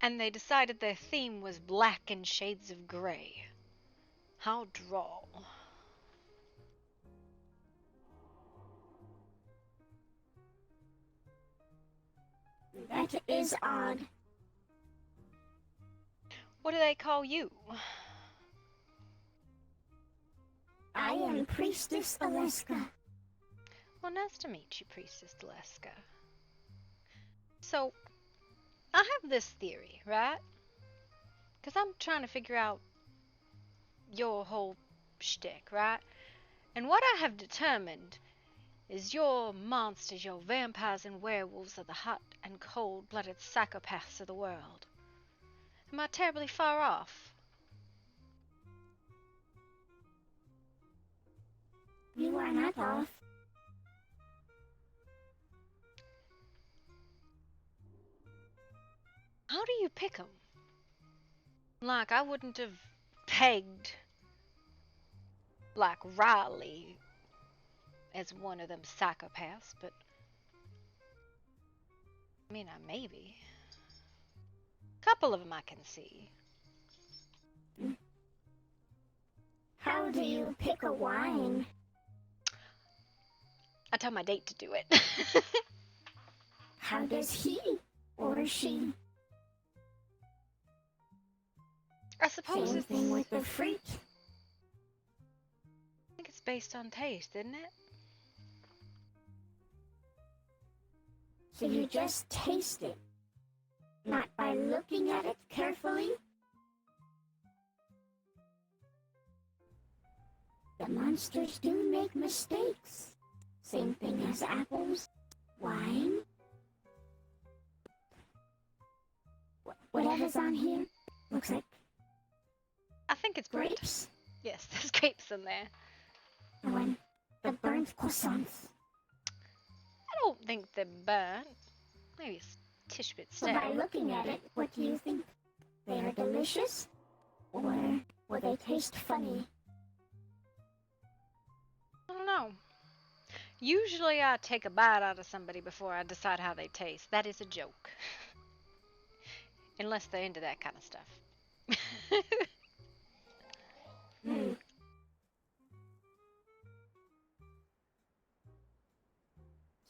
and they decided their theme was black and shades of gray. How droll. That is odd. What do they call you? I am Priestess Alaska. Well, nice to meet you, Priestess Daleska. So, I have this theory, right? Because I'm trying to figure out your whole shtick, right? And what I have determined is your monsters, your vampires and werewolves are the hot and cold-blooded psychopaths of the world. Am I terribly far off? You are not off. How do you pick 'em? Like, I wouldn't have pegged, like, Riley as one of them psychopaths, but I mean, maybe. A couple of them I can see. How do you pick a wine? I tell my date to do it. How does he or she? I suppose Same it's... thing with the fruit. I think it's based on taste, isn't it? So you just taste it, not by looking at it carefully? The monsters do make mistakes. Same thing as apples, wine. Whatever's on here looks like I think it's burnt. grapes. Yes, there's grapes in there. And the burnt croissants. I don't think they're burnt. Maybe it's Tishbit So by stale. looking at it, what do you think? They are delicious? Or will they taste funny? I don't know. Usually I take a bite out of somebody before I decide how they taste. That is a joke. Unless they're into that kind of stuff.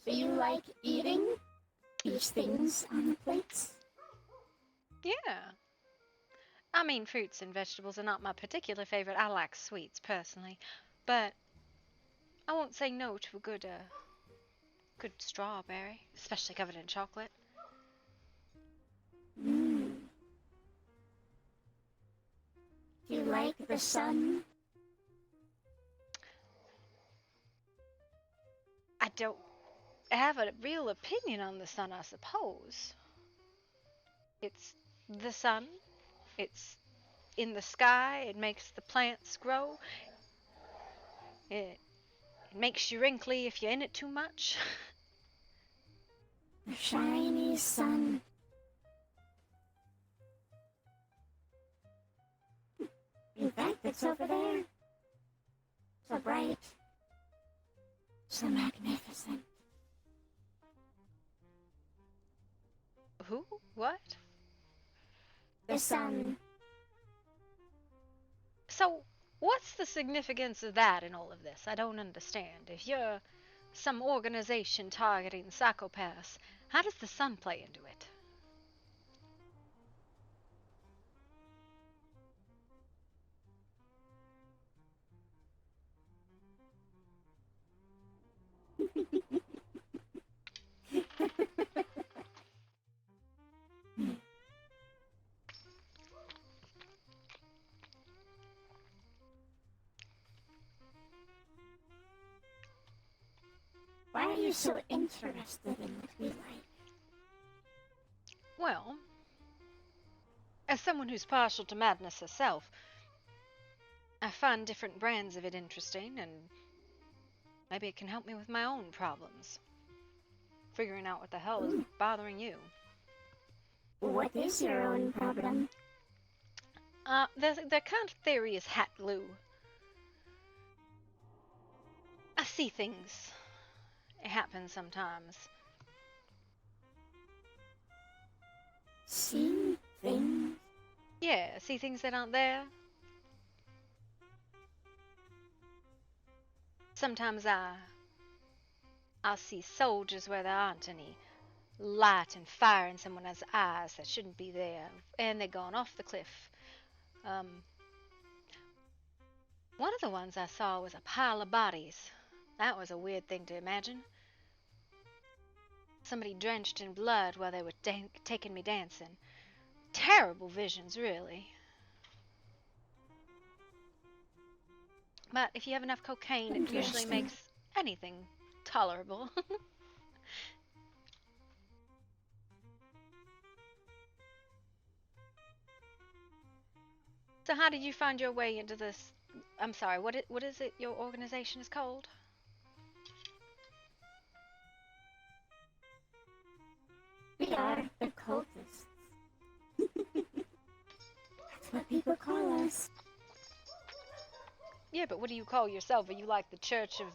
So you like eating these things on the plates? Yeah. I mean, fruits and vegetables are not my particular favorite. I like sweets, personally. But I won't say no to a good strawberry, especially covered in chocolate. Do you like the sun? I don't have a real opinion on the sun, I suppose. It's the sun. It's in the sky. It makes the plants grow. It makes you wrinkly if you're in it too much. The shiny sun. In fact, it's over there. So bright. so magnificent. Who? What? The sun. So, what's the significance of that in all of this? I don't understand. If you're some organization targeting psychopaths, how does the sun play into it? Why are you so interested in what we like? Well, as someone who's partial to madness herself, I find different brands of it interesting, and maybe it can help me with my own problems. Figuring out what the hell is bothering you. What is your own problem? The kind of theory is hat glue. I see things. It happens sometimes. See things? Yeah, see things that aren't there. Sometimes I'll see soldiers where there aren't any. Light and fire in someone else's eyes that shouldn't be there, and they're gone off the cliff. One of the ones I saw was a pile of bodies. That was a weird thing to imagine. Somebody drenched in blood while they were taking me dancing. Terrible visions, really. But if you have enough cocaine, it usually makes anything tolerable. So how did you find your way into this? I'm sorry, what is it your organization is called? We are the cultists. That's what people call us. Yeah, but what do you call yourself? Are you like the Church of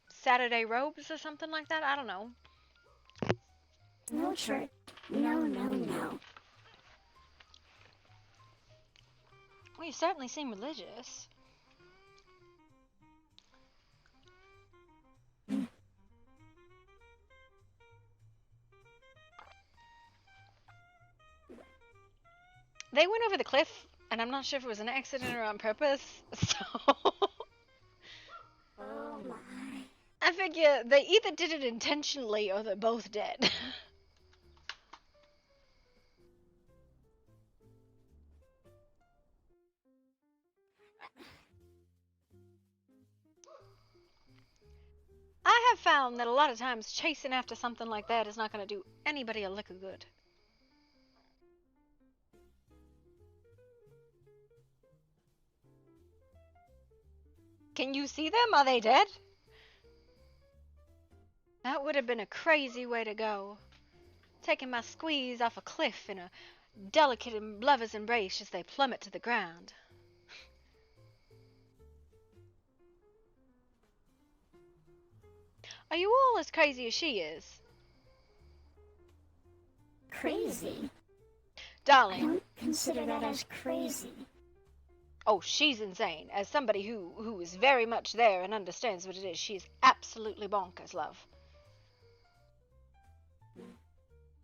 Saturday Robes or something like that? I don't know. No church. No. Well, you certainly seem religious. They went over the cliff, and I'm not sure if it was an accident or on purpose, so... Oh my. I figure they either did it intentionally or they're both dead. I have found that a lot of times chasing after something like that is not going to do anybody a lick of good. Can you see them? Are they dead? That would have been a crazy way to go. Taking my squeeze off a cliff in a delicate lover's embrace as they plummet to the ground. Are you all as crazy as she is? Crazy? Darling. I don't consider that as crazy. Oh, she's insane. As somebody who is very much there and understands what it is, she's absolutely bonkers, love.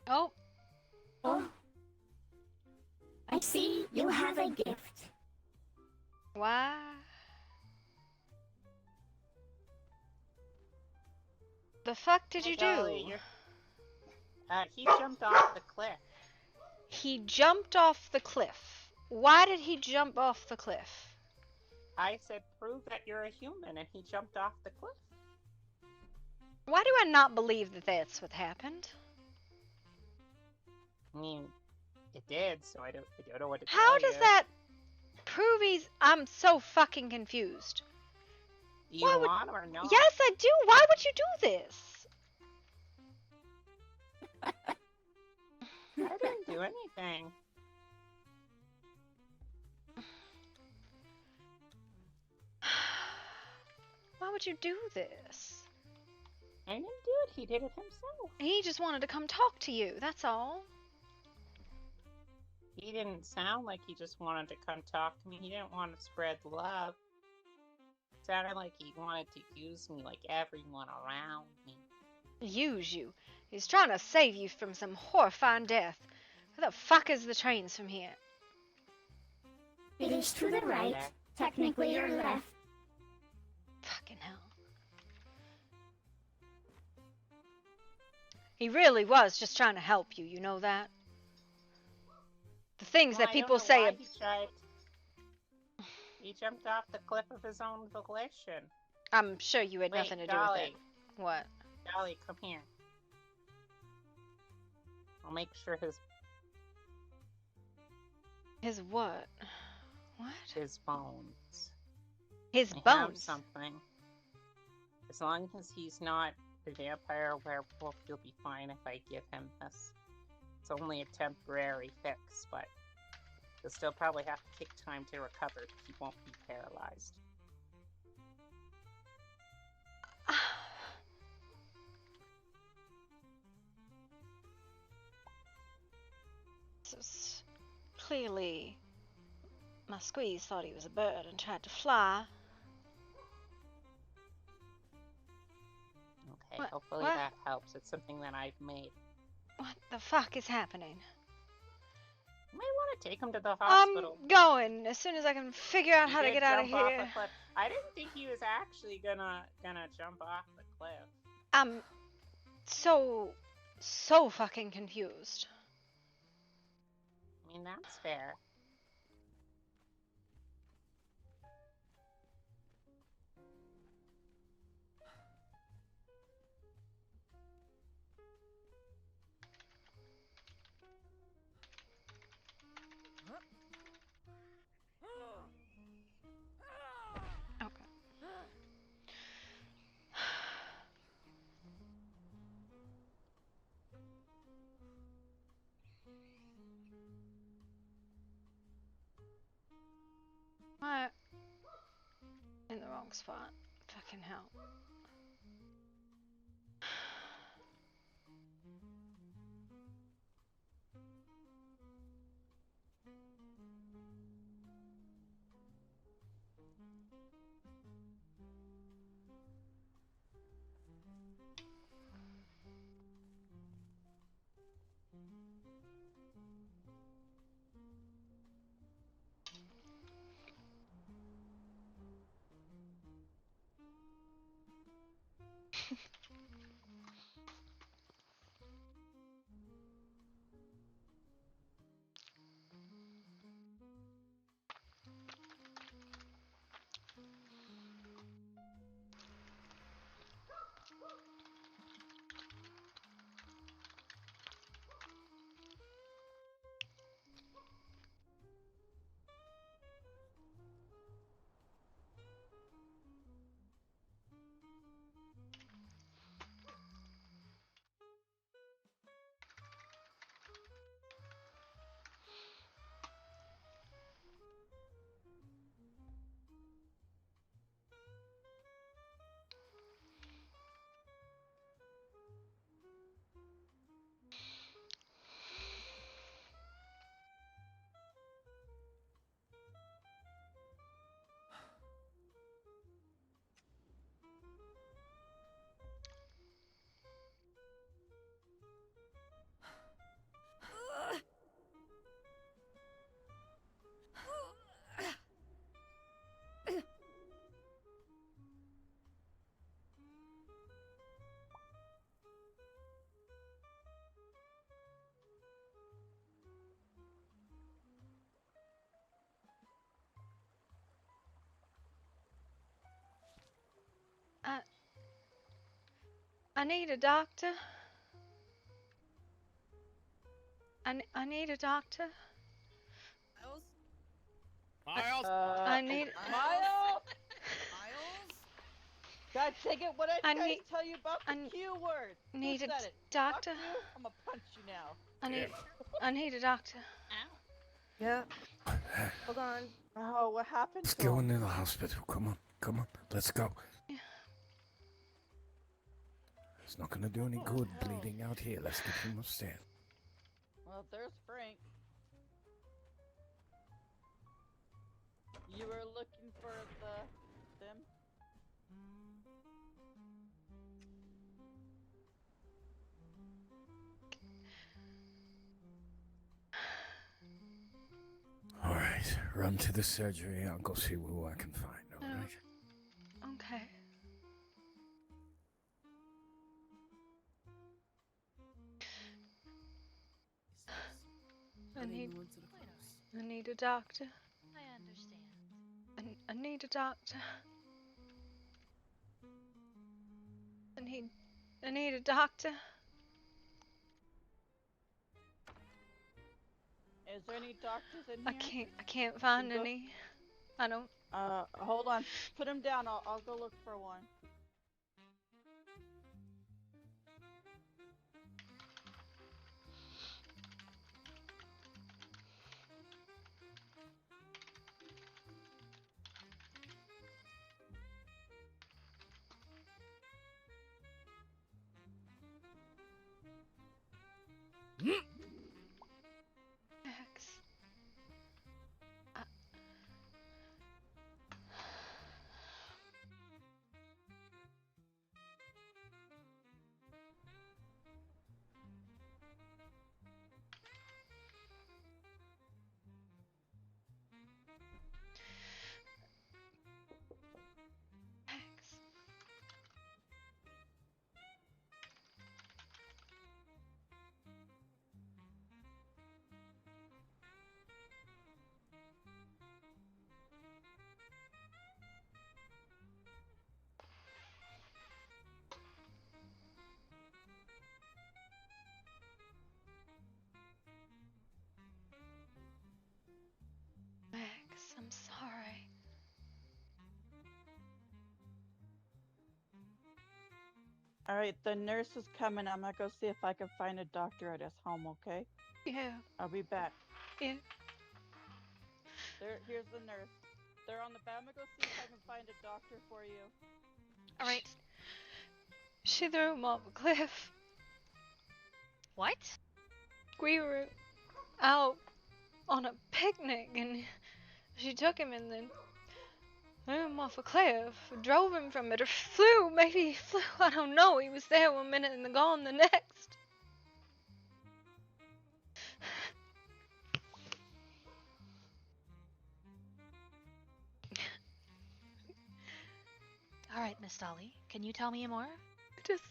Oh. Oh. I see you have a gift. Why? The fuck did you do? He jumped off the cliff. He jumped off the cliff. Why did he jump off the cliff? I said, prove that you're a human, and he jumped off the cliff. Why do I not believe that that's what happened? I mean, it did, so I don't know what to tell How you. does that prove he's... I'm so fucking confused. Do you want or no? Yes, I do. Why would you do this? I didn't do anything. Why would you do this? I didn't do it. He did it himself. He just wanted to come talk to you, that's all. He didn't sound like he just wanted to come talk to me. He didn't want to spread love. It sounded like he wanted to use me like everyone around me. Use you? He's trying to save you from some horrifying death. Where the fuck is the trains from here? It is to the right, technically your left. Fucking hell. He really was just trying to help you, you know that? The things that people say... He jumped off the cliff of his own volition. I'm sure you had nothing to do with it. What? Dolly, come here. I'll make sure his... His what? What? His bones. His I bones? have something. As long as he's not a vampire werewolf, he'll be fine if I give him this. It's only a temporary fix, but he'll still probably have to take time to recover. He won't be paralyzed. Clearly, my squeeze thought he was a bird and tried to fly. Okay, hopefully that helps. It's something that I've made. What the fuck is happening? You might want to take him to the hospital. I'm going as soon as I can figure out how to get out of here. I didn't think he was actually gonna jump off the cliff. I'm so fucking confused. I mean, that's fair. Okay. What? In the wrong spot. Fucking hell. I need a doctor. I need a doctor. Miles? I need... Miles? God dang it, what did I need- tell you about the Q word? need Who a said it? doctor. Fuck you? I'm gonna punch you now. I need a doctor. Yeah. Hold on. Oh, what happened? Let's go into the hospital. Come on, let's go. It's not gonna do any good bleeding out here. Let's get him upstairs. Well, there's Frank. You were looking for them? Alright, run to the surgery. I'll go see who I can find, alright? Okay. I need a doctor. I understand. I need a doctor. I need a doctor. Is there any doctors in here? I can't find any. I don't. Hold on. Put him down. I'll go look for one. Max. Max, I'm sorry. Alright, the nurse is coming. I'm gonna go see if I can find a doctor at his home, okay? Yeah. I'll be back. Yeah. Here's the nurse. They're on the bed. I'm gonna go see if I can find a doctor for you. Alright. She threw him off a cliff. What? We were out on a picnic and she took him and then threw him off a cliff. Drove him from it or flew. Maybe he flew. I don't know. He was there one minute and gone the next. Alright, Miss Dolly, can you tell me more? Just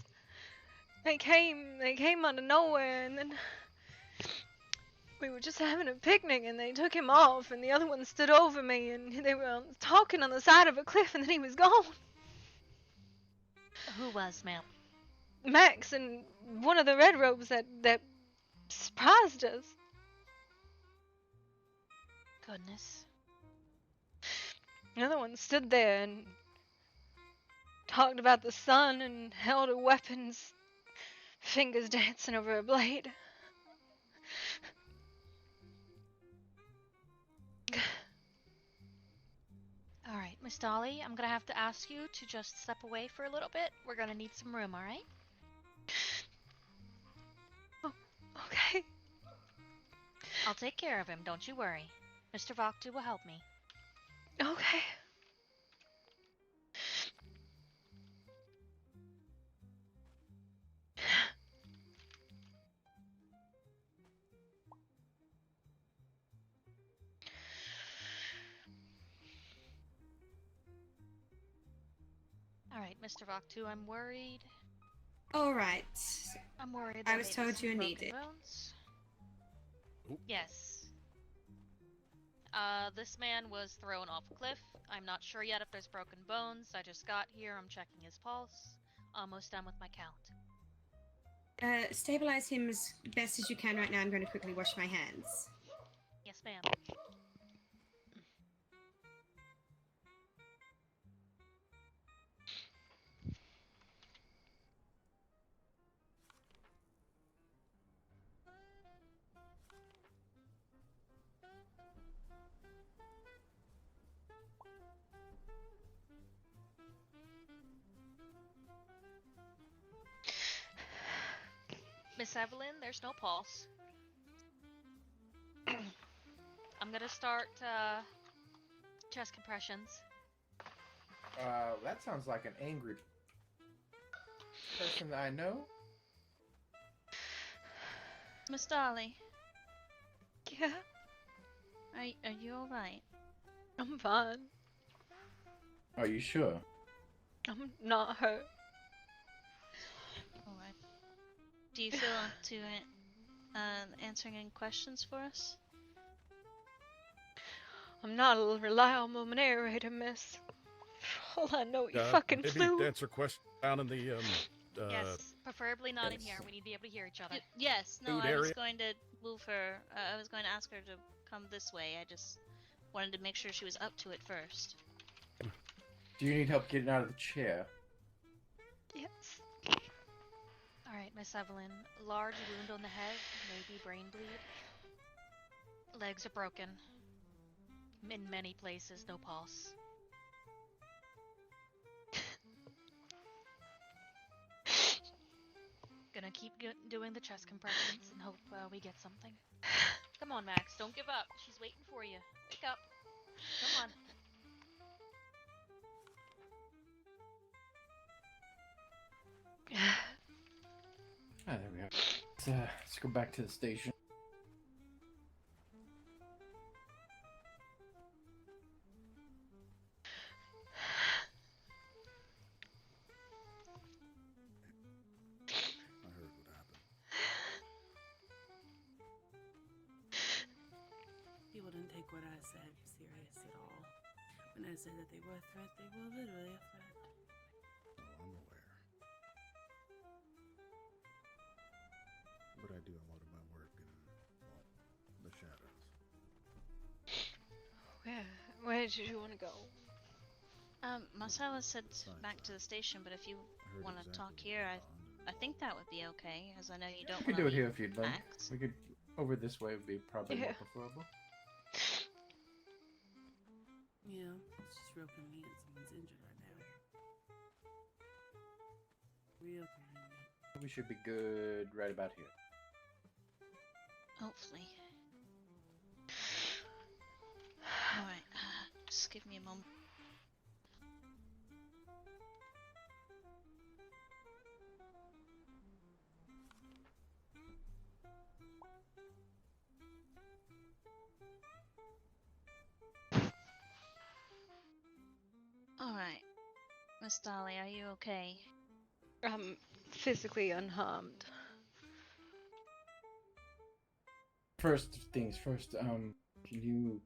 they came out of nowhere and then we were just having a picnic and they took him off and the other one stood over me and they were talking on the side of a cliff and then he was gone. Who was, ma'am? Max and one of the red robes that surprised us. Goodness. The other one stood there and talked about the sun and held her weapons, fingers dancing over a blade. Alright, Miss Dolly, I'm gonna have to ask you to just step away for a little bit. We're gonna need some room, alright? Oh, okay. I'll take care of him, don't you worry. Mr. Voktu will help me. Okay. Alright, Mr. Voktu, I'm worried. Alright. I'm worried I there was may be told some you broken needed. bones. Yes. This man was thrown off a cliff. I'm not sure yet if there's broken bones. I just got here. I'm checking his pulse. Almost done with my count. Stabilize him as best as you can right now. I'm going to quickly wash my hands. Yes, ma'am. Miss Evelyn, there's no pulse. I'm gonna start chest compressions. That sounds like an angry person that I know. Miss Dolly, Yeah, are you alright? I'm fine. Are you sure? I'm not hurt. Alright. Do you feel up to answering any questions for us? I'm not a reliable narrator, miss. For all I know, you fucking maybe flew. answer question down in the Yes, preferably not in yes. here. We need to be able to hear each other. Yes, no, Food I was area? going to move her. I was going to ask her to come this way. I just wanted to make sure she was up to it first. Do you need help getting out of the chair? Yes. Alright, Miss Evelyn. Large wound on the head, maybe brain bleed. Legs are broken. In many places, no pulse. Gonna keep doing the chest compressions and hope we get something. Come on, Max, don't give up. She's waiting for you. Wake up. Come on. Ah, there we go. Let's go back to the station. I heard what happened. People didn't take what I said serious at all. When I said that they were a threat, they were literally a threat. Oh, I'm aware. But I do a lot of my work in, well, the shadows. Where did you want to go? Marcella said back to the station, but if you want to talk here, I think that would be okay, as I know you don't We could want do to it here if you'd like. Max. We could over this way would be probably more Yeah. preferable. Yeah, it's just real convenient. Someone's injured right now. Real convenient. We should be good right about here. Hopefully. Alright, just give me a moment. Alright. Miss Dolly, are you okay? I'm physically unharmed. First things first, can you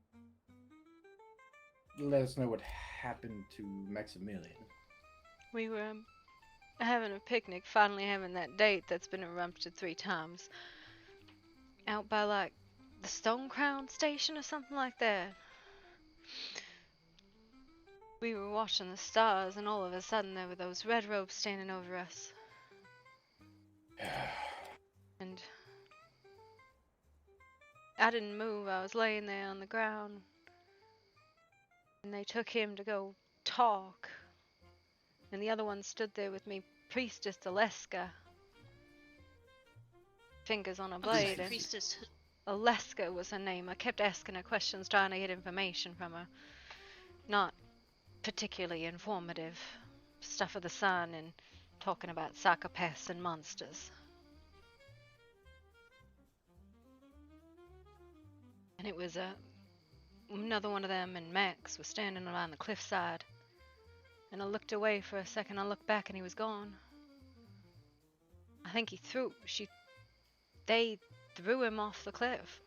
let us know what happened to Maximilian? We were having a picnic, finally having that date that's been interrupted 3 times. Out by, like, the Stone Crown station or something like that. We were watching the stars, and all of a sudden there were those red robes standing over us. And I didn't move, I was laying there on the ground. And they took him to go talk. And the other one stood there with me, Priestess Aleska. Fingers on a blade. And Priestess. Aleska was her name. I kept asking her questions, trying to get information from her. Not particularly informative. Stuff of the sun and talking about psychopaths and monsters. And it was another one of them and Max was standing around the cliffside. And I looked away for a second, I looked back and he was gone. I think they threw him off the cliff.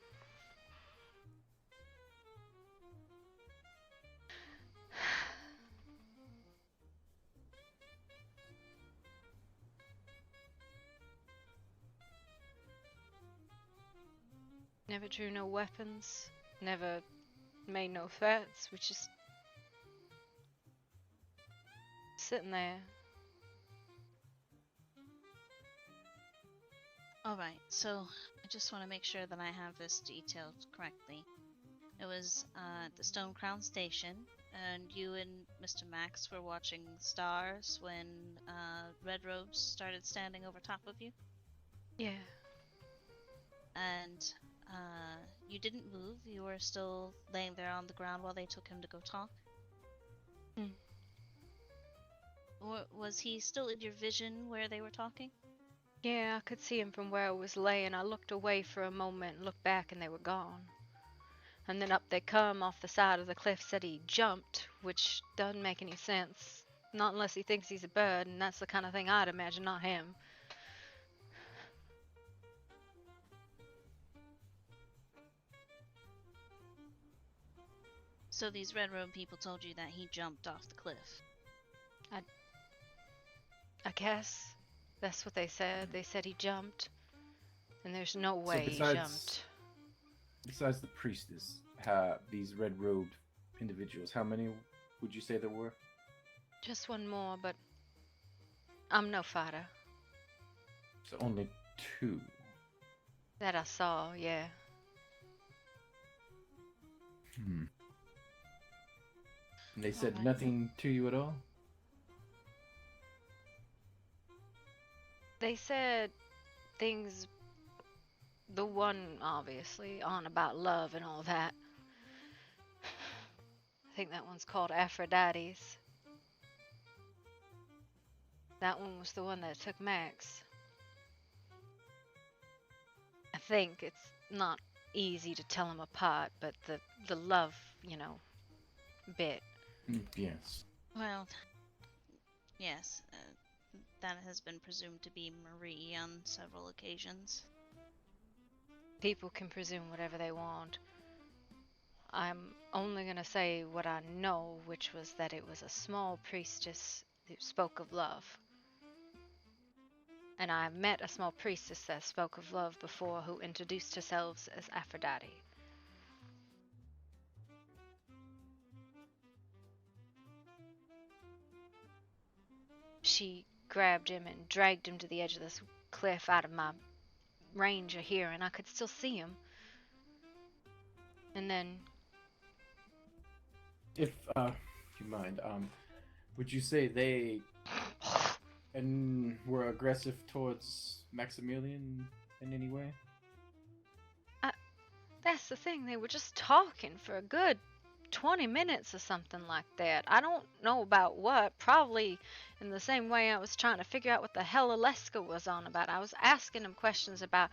Never drew no weapons, never made no threats, we just sitting there. Alright, so I just want to make sure that I have this detailed correctly. It was at the Stone Crown Station, and you and Mr. Max were watching stars when Red Robes started standing over top of you? Yeah. and you didn't move. You were still laying there on the ground while they took him to go talk. Or was he still in your vision where they were talking? Yeah, I could see him from where I was laying. I looked away for a moment, looked back, and they were gone. And then up they come off the side of the cliff. Said he jumped, which doesn't make any sense. Not unless he thinks he's a bird, and that's the kind of thing I'd imagine, not him. So these Red Robe people told you that he jumped off the cliff. I guess that's what they said. They said he jumped, and there's no So way he jumped. besides the priestess, these red-robed individuals, how many would you say there were? Just one more, but I'm no fighter. So only 2. That I saw, yeah. And they said nothing to you at all? They said things, the one obviously, on about love and all that. I think that one's called Aphrodite's. That one was the one that took Max. I think it's not easy to tell them apart, but the love, bit. Yes. Well, yes. That has been presumed to be Marie on several occasions. People can presume whatever they want. I'm only going to say what I know, which was that it was a small priestess who spoke of love. And I met a small priestess that spoke of love before, who introduced herself as Aphrodite. She grabbed him and dragged him to the edge of this cliff out of my range of hearing. I could still see him. And then... If you mind, would you say they were aggressive towards Maximilian in any way? That's the thing, they were just talking for a good 20 minutes or something like that. I don't know about what. Probably in the same way I was trying to figure out what the hell Alaska was on about. I was asking him questions about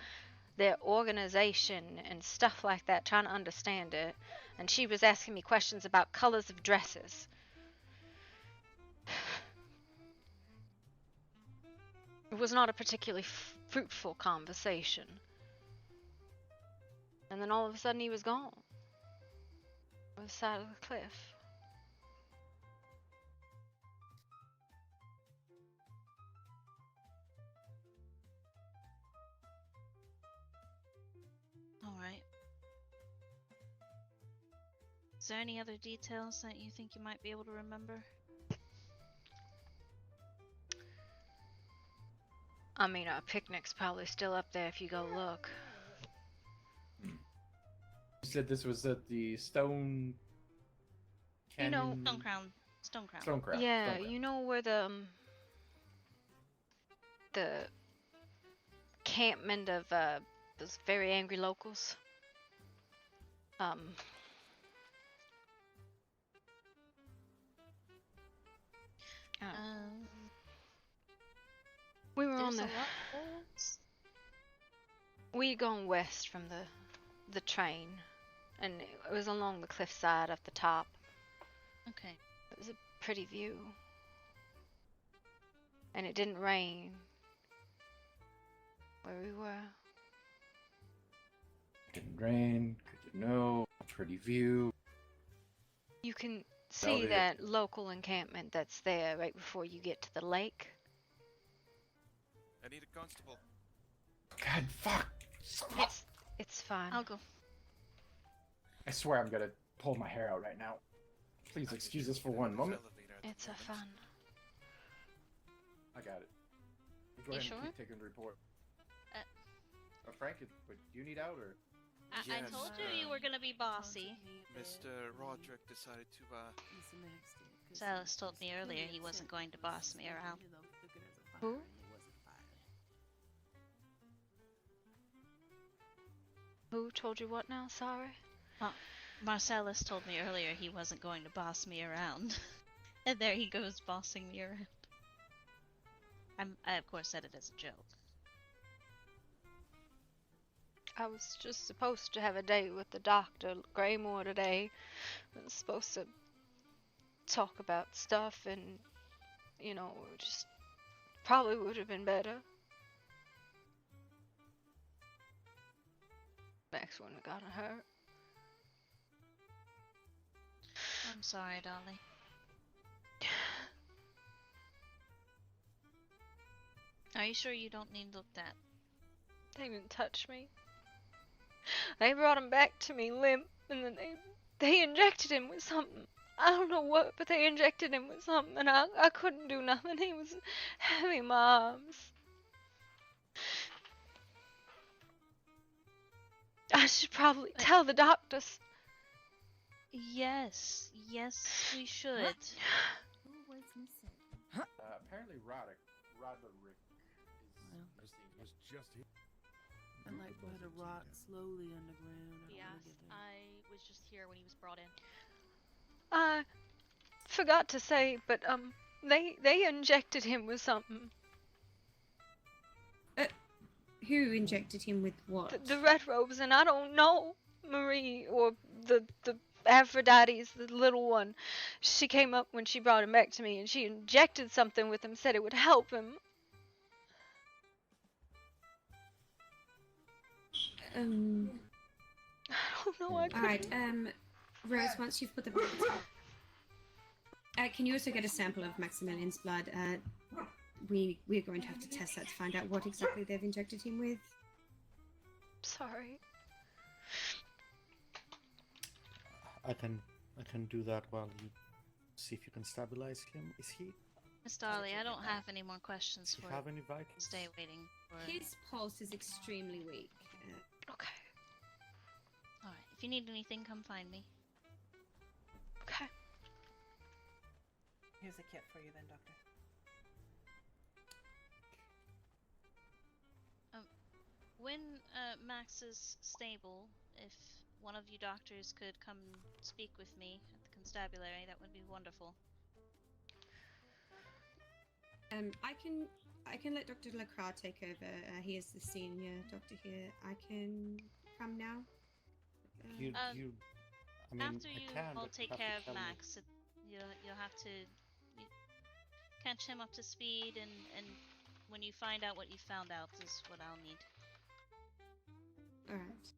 their organization and stuff like that, trying to understand it. And she was asking me questions about colors of dresses. It was not a particularly fruitful conversation. And then all of a sudden he was gone. On the side of the cliff. Alright. Is there any other details that you think you might be able to remember? I mean, our picnic's probably still up there if you go look. You said this was at the Stone Canyon? Stone Crown. Stone Crown. Yeah, Stone Crown. you know where the campment of those very angry locals? We were on there's the... a lot of roads. We'd gone west from the train, and it was along the cliffside up the top. Okay. It was a pretty view. And it didn't rain where we were. Didn't rain, good to know, pretty view. You can see that local encampment that's there right before you get to the lake. I need a constable. God, fuck! It's fine. I'll go. I swear I'm gonna pull my hair out right now. Please excuse us for one moment. It's a fun. I got it. Go You ahead sure? and keep taking the report. Frank, do you need out or? I told you were gonna be bossy. Mr. Roderick decided to, Silas told me earlier he wasn't going to boss me around. Who? Who told you what now? Sorry. Marcellus told me earlier he wasn't going to boss me around. And there he goes bossing me around. I of course said it as a joke. I was just supposed to have a date with the Dr. Graymore today. I was supposed to talk about stuff and, you know, just probably would have been better. Max wouldn't have gotten hurt. I'm sorry, Dolly. Are you sure you don't need looked at? They didn't touch me. They brought him back to me limp, and then they injected him with something. I don't know what, but they injected him with something, and I couldn't do nothing. He was heavy in my arms. I should probably tell the doctors. Yes, we should. Who was missing? Apparently Roderick Was just here. I like where the rot slowly underground. Yes, I was just here when he was brought in. I forgot to say, but they injected him with something. Who injected him with what? The red robes, and I don't know Marie or the Aphrodite's the little one. She came up when she brought him back to me, and she injected something with him, said it would help him. I don't know. I Alright, Rose, once you've put the can you also get a sample of Maximilian's blood? We're going to have to test that to find out what exactly they've injected him with. Sorry. I can do that while you see if you can stabilize him. Is he? Miss Dolly, I don't have any more questions Do you for have any vitals? Stay waiting for. His pulse is extremely weak. Okay. Alright, if you need anything, come find me. Okay. Here's a kit for you then, Doctor. When Max is stable, if one of you doctors could come speak with me at the constabulary, that would be wonderful. I can let Dr. Lacroix take over. He is the senior doctor here. I can come now. I mean, After I you can, all but take have to care of tell me. Max, you'll have to catch him up to speed, and when you find out what you found out is what I'll need. Alright.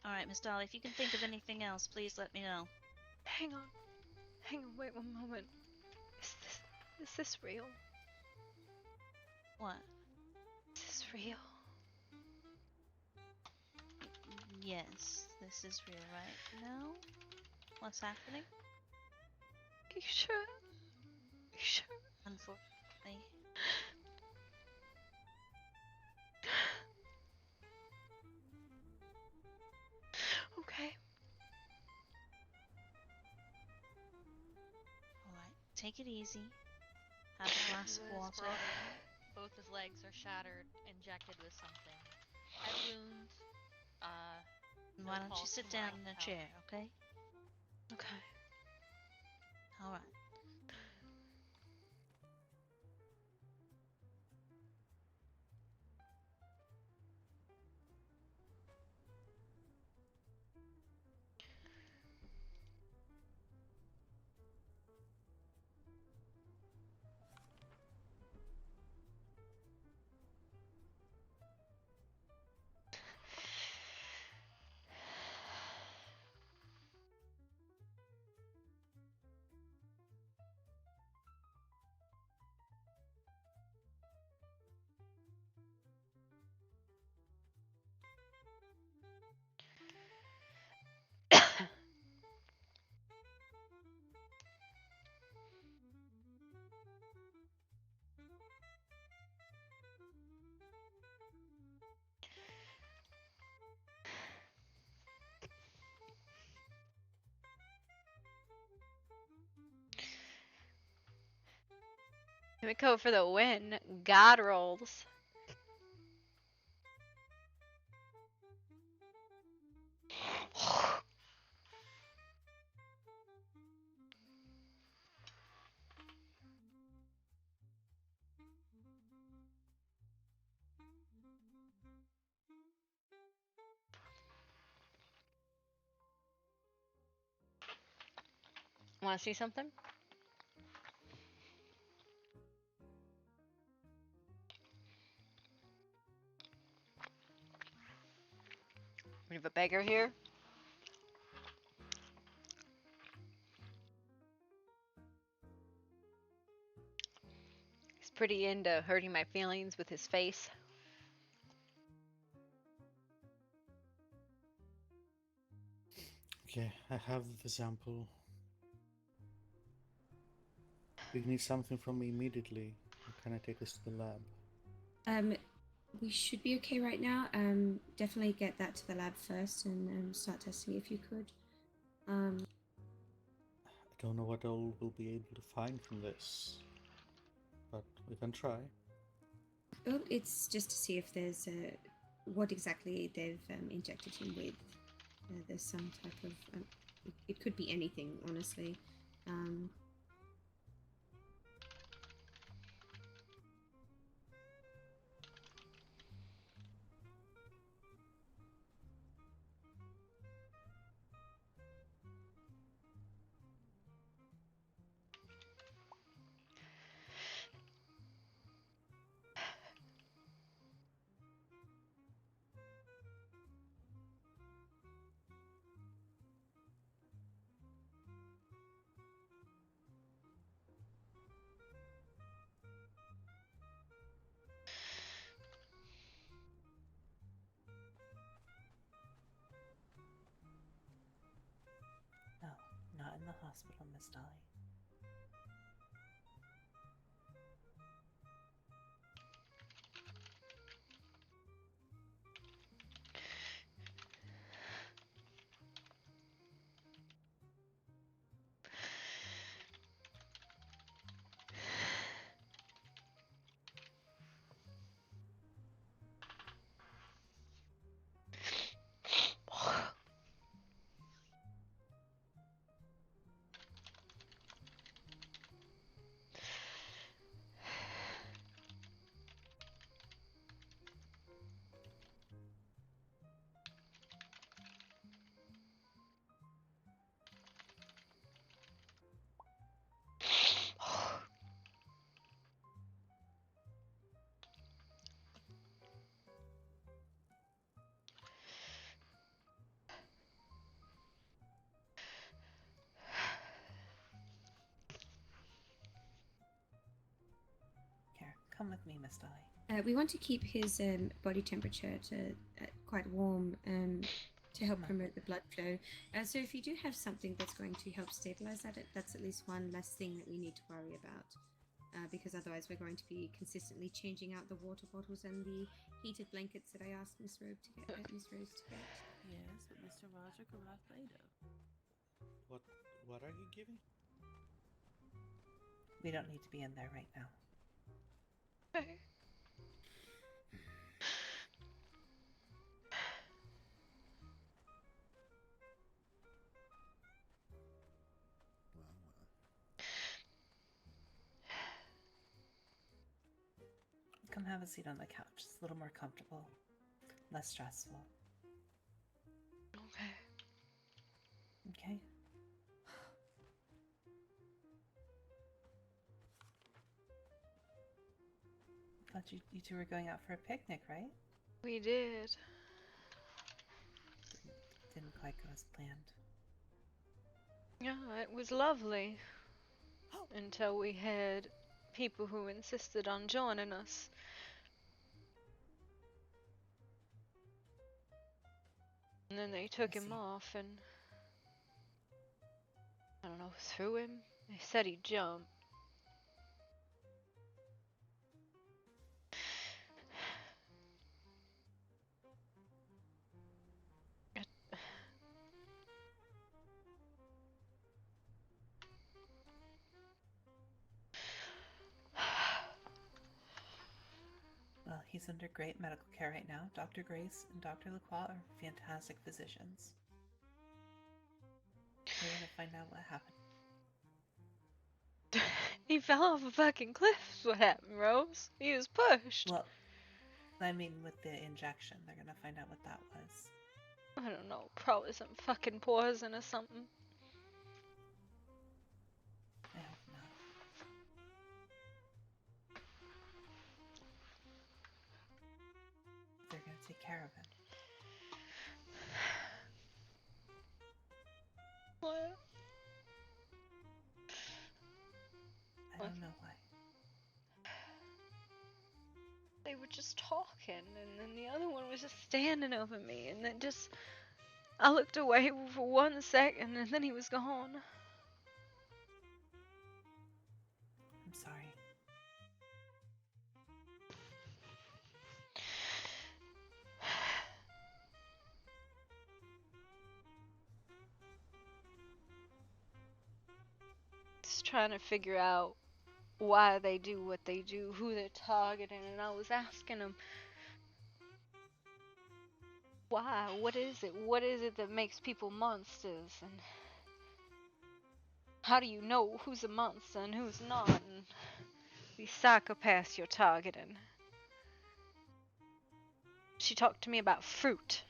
Alright, Miss Dolly, if you can think of anything else, please let me know. Hang on, wait one moment. Is this real? What? Is this real? Yes, this is real, right? No? What's happening? You sure? You sure? Unfortunately. Okay. Alright, take it easy. Have a glass of water. Both his legs are shattered, injected with something. Head wound. Why don't you sit down in a chair, okay? Okay. Alright. Here we go for the win. God rolls. Want to see something? We have a beggar here. He's pretty into hurting my feelings with his face. Okay, I have the sample. We need something from me immediately. Or can I take this to the lab? We should be okay right now. Definitely get that to the lab first and start testing if you could. I don't know what all we'll be able to find from this, but we can try. Well, it's just to see if there's what exactly they've injected him with. There's some type of. It could be anything, honestly. No, not in the hospital, Miss Dolly. Here, come with me, Miss Dolly. We want to keep his body temperature to quite warm to help promote the blood flow. So if you do have something that's going to help stabilize that, that's at least one less thing that we need to worry about. Because otherwise we're going to be consistently changing out the water bottles and the heated blankets that I asked Miss Rose to get. Yes, but Mr. Roger arrived later. What are you giving? We don't need to be in there right now. Okay. Come have a seat on the couch. It's a little more comfortable, less stressful. Okay. Okay. Thought you two were going out for a picnic, right? We did. Didn't quite go as planned. Yeah, it was lovely. Until we had people who insisted on joining us. And then they took him off and, I don't know, threw him. They said he jumped. Well, he's under great medical care right now. Dr. Grace and Dr. Lacroix are fantastic physicians. They're gonna find out what happened. He fell off a fucking cliff is what happened, Rose. He was pushed. Well, I mean with the injection. They're gonna find out what that was. I don't know, probably some fucking poison or something. care of him. What? I don't know why. They were just talking, and then the other one was just standing over me, and then just I looked away for 1 second, and then he was gone. I'm sorry. Just trying to figure out why they do what they do, who they're targeting, and I was asking them, why? What is it? What is it that makes people monsters? And how do you know who's a monster and who's not? And these psychopaths you're targeting. She talked to me about fruit.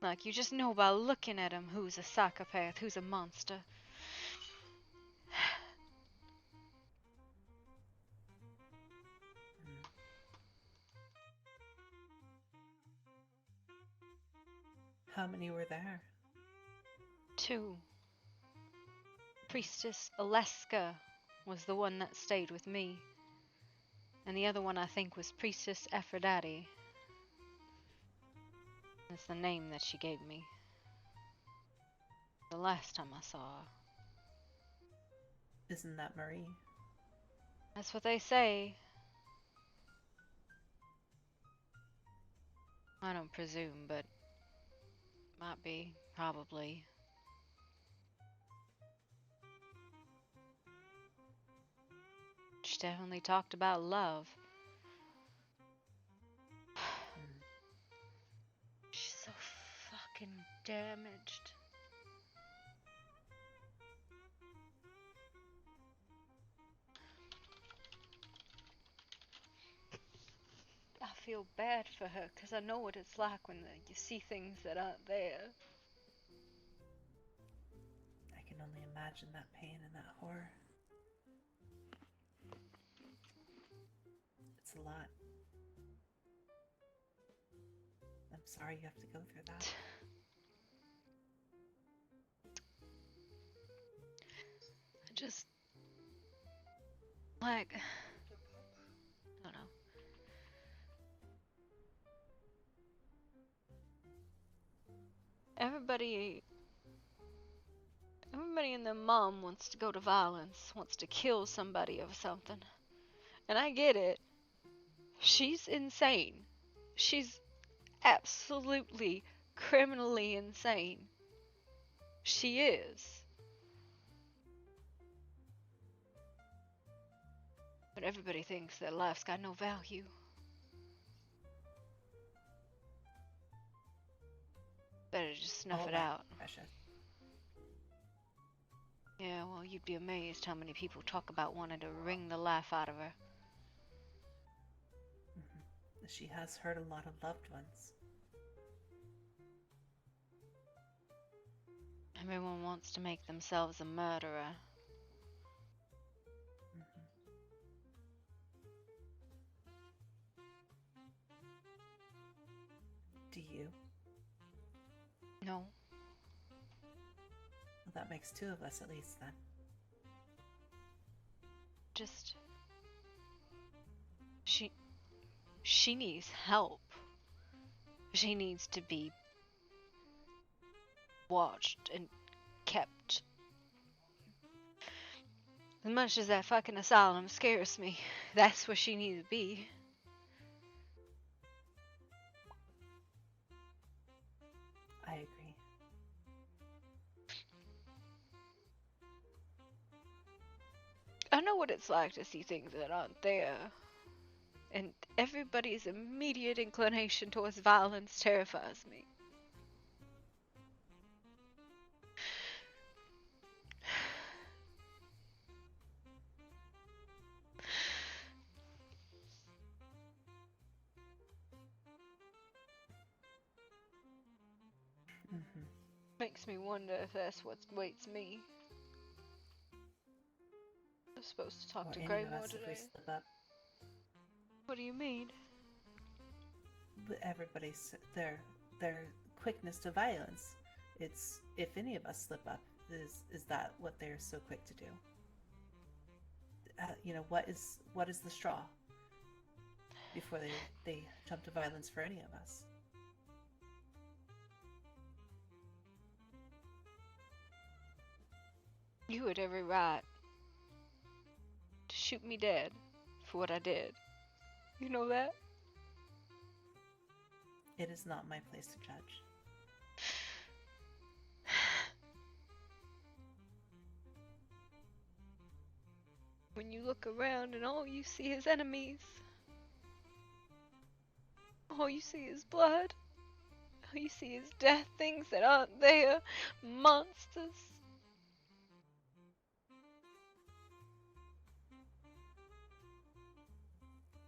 Like, you just know by looking at him who's a psychopath, who's a monster. How many were there? 2. Priestess Alaska was the one that stayed with me. And the other one, I think, was Priestess Aphrodite. That's the name that she gave me the last time I saw her. Isn't that Marie? That's what they say. I don't presume, but might be, probably. She definitely talked about love. She's so fucking damaged. I feel bad for her because I know what it's like when you see things that aren't there. I can only imagine that pain and that horror. It's a lot. I'm sorry you have to go through that. Just like, I don't know. Everybody and their mom wants to go to violence, wants to kill somebody or something. And I get it. She's insane. She's absolutely criminally insane. She is. But everybody thinks their life's got no value. Better just snuff All it right, out. Precious. Yeah, well, you'd be amazed how many people talk about wanting to wring the life out of her. She has hurt a lot of loved ones. Everyone wants to make themselves a murderer. Do you? No. Well, that makes 2 of us at least then. Just... She needs help. She needs to be watched and kept. As much as that fucking asylum scares me, that's where she needs to be. I agree. I know what it's like to see things that aren't there. And everybody's immediate inclination towards violence terrifies me. Makes me wonder if that's what waits me. I'm supposed to talk Or to any Grey of more us if we today. slip up. What do you mean? Everybody's their quickness to violence. It's if any of us slip up, is that what they're so quick to do? What is the straw before they jump to violence for any of us? You had every right to shoot me dead for what I did. You know that? It is not my place to judge. When you look around and all you see is enemies, all you see is blood, all you see is death, things that aren't there, monsters.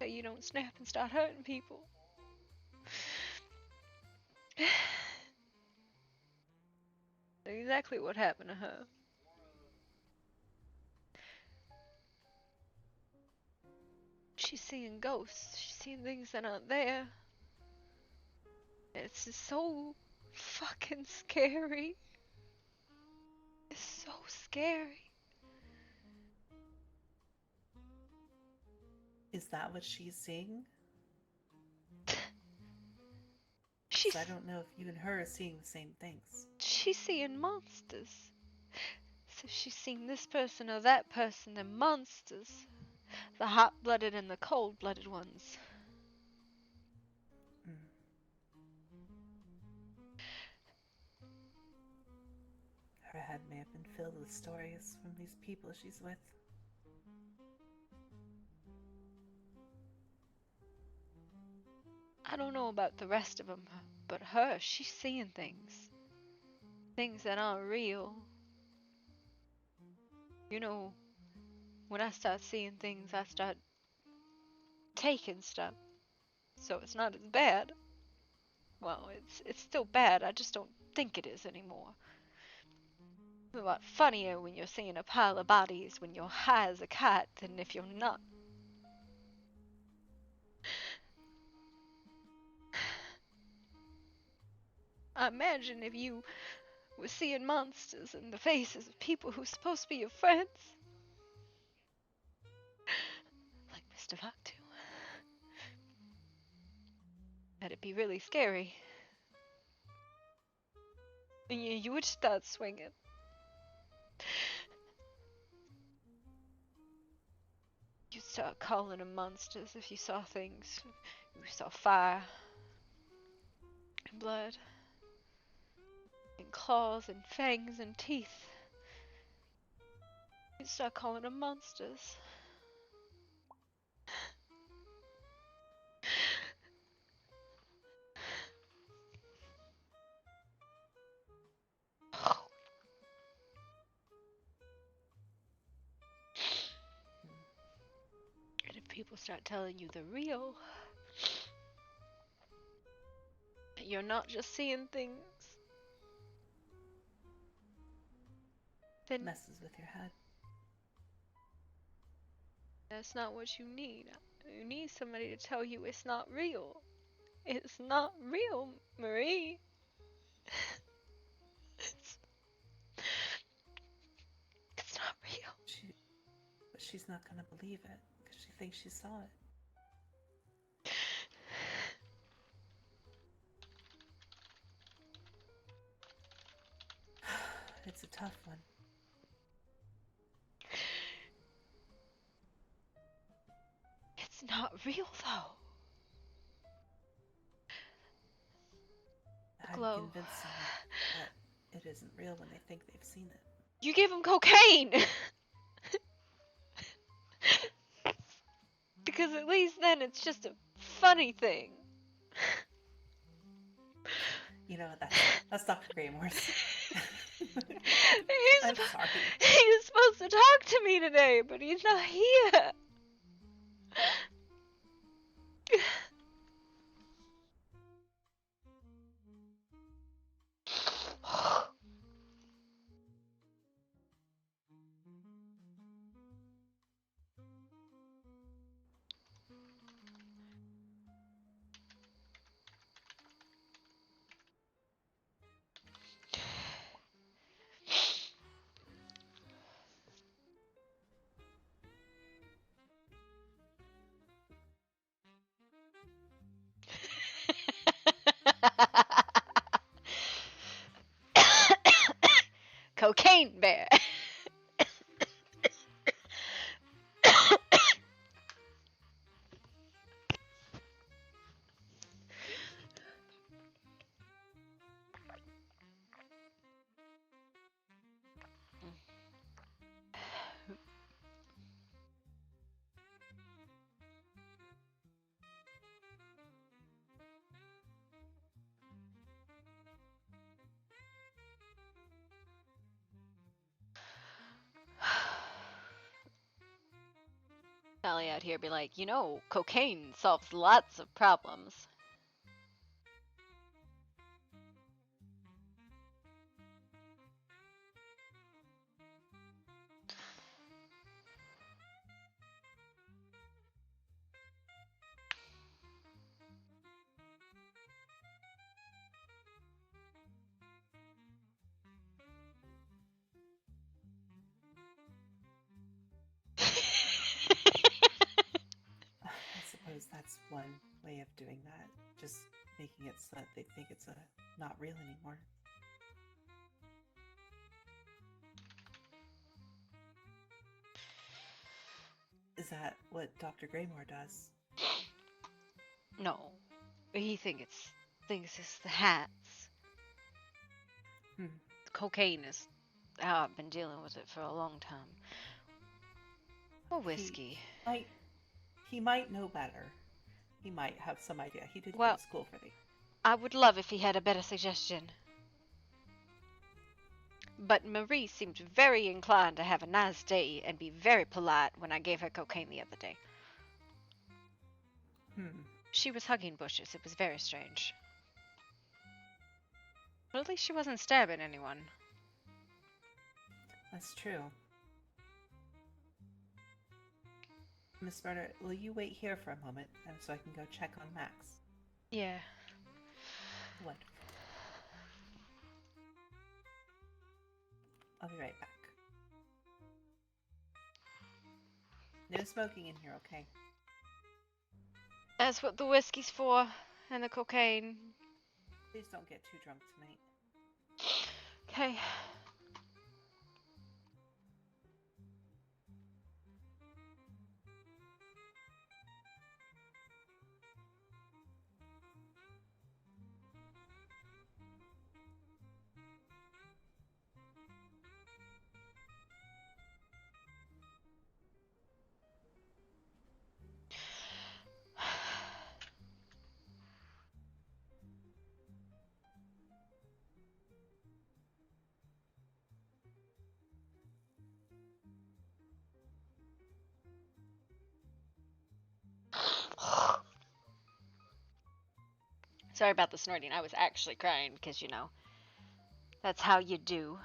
That you don't snap and start hurting people. That's exactly what happened to her. She's seeing ghosts. She's seeing things that aren't there. It's just so fucking scary. It's so scary. Is that what she's seeing? She's... I don't know if you and her are seeing the same things. She's seeing monsters. So she's seen this person or that person, they're monsters. The hot-blooded and the cold-blooded ones. Her head may have been filled with stories from these people she's with. I don't know about the rest of them, but her, she's seeing things. Things that aren't real. You know, when I start seeing things, I start taking stuff. So it's not as bad. Well, it's still bad, I just don't think it is anymore. It's a lot funnier when you're seeing a pile of bodies when you're high as a kite than if you're not. I imagine if you were seeing monsters in the faces of people who're supposed to be your friends. Like Mr. Vaktu. That'd be really scary. And you would start swinging. You'd start calling them monsters if you saw things. You saw fire. And blood. And claws and fangs and teeth. You'd start calling them monsters. And if people start telling you the real, you're not just seeing things, then messes with your head. That's not what you need. You need somebody to tell you it's not real. It's not real, Marie. It's not real. But she's not gonna believe it because she thinks she saw it. It's a tough one. It's not real, though. How do you convince someone that it isn't real when they think they've seen it? You give them cocaine! Because at least then it's just a funny thing. You know, that's Dr. Greymore's. I'm sorry. He's supposed to talk to me today, but he's not here. Sally out here be like, cocaine solves lots of problems. I suppose that's one way of doing that. Just making it so that they think it's not real anymore. Is that what Dr. Graymore does? No, he thinks it's the hats. Cocaine is how I've been dealing with it for a long time. Or whiskey. He might know better. He might have some idea. He did go Well, to school for the. I would love if he had a better suggestion. But Marie seemed very inclined to have a nice day and be very polite when I gave her cocaine the other day. She was hugging bushes. It was very strange. But at least she wasn't stabbing anyone. That's true. Miss Murder, will you wait here for a moment and so I can go check on Max? Yeah. Wonderful. I'll be right back. No smoking in here, okay? That's what the whiskey's for, and the cocaine. Please don't get too drunk tonight. Okay. Sorry about the snorting. I was actually crying because, that's how you do.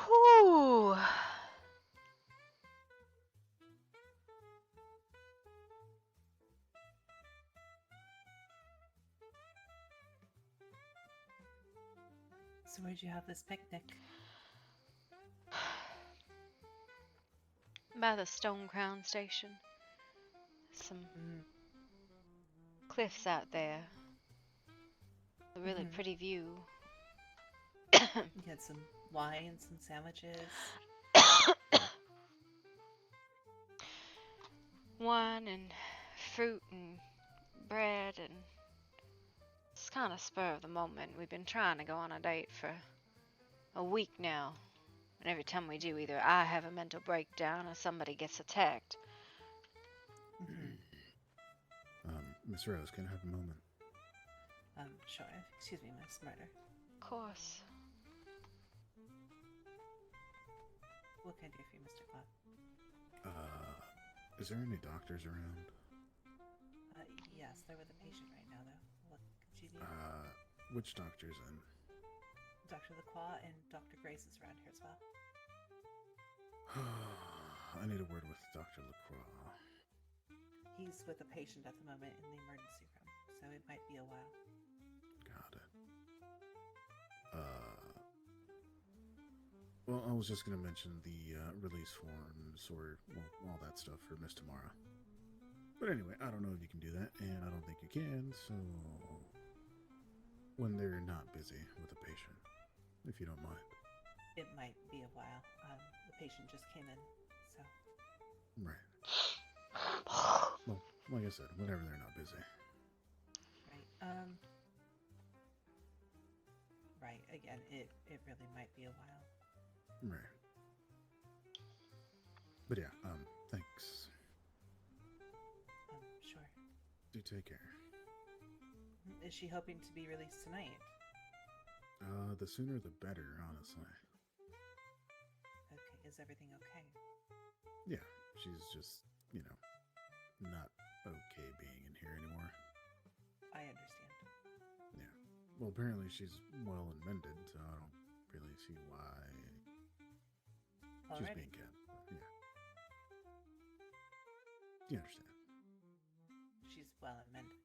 Whew. So where'd you have this picnic? By the Stone Crown Station. Some cliffs out there. A really pretty view. You had some wine, some sandwiches. Wine and fruit and bread, and it's kind of spur of the moment. We've been trying to go on a date for a week now. And every time we do, either I have a mental breakdown or somebody gets attacked. Miss Rose, can I have a moment? Sure. Excuse me, Miss Murder. Of course. What can I do for you, Mr. Clapp? Is there any doctors around? Yes, they're with a patient right now, though. What could you do? Which doctor's in? Dr. Lacroix and Dr. Grace is around here as well. I need a word with Dr. Lacroix. He's with a patient at the moment in the emergency room, so it might be a while. Got it. Well, I was just going to mention the release forms or all that stuff for Miss Tamara. But anyway, I don't know if you can do that, and I don't think you can, so when they're not busy with a patient, if you don't mind. It might be a while. The patient just came in, so. Right. Well, like I said, whenever they're not busy. Right. Right. Again, it really might be a while. Right. But yeah, thanks. Sure. Do take care. Is she hoping to be released tonight? The sooner the better, honestly. Okay. Is everything okay? Yeah, she's just, not okay being in here anymore. I understand. Yeah. Well, apparently she's well and mended, so I don't really see why she's Alrighty. being kept. Yeah. You understand. She's well and mended.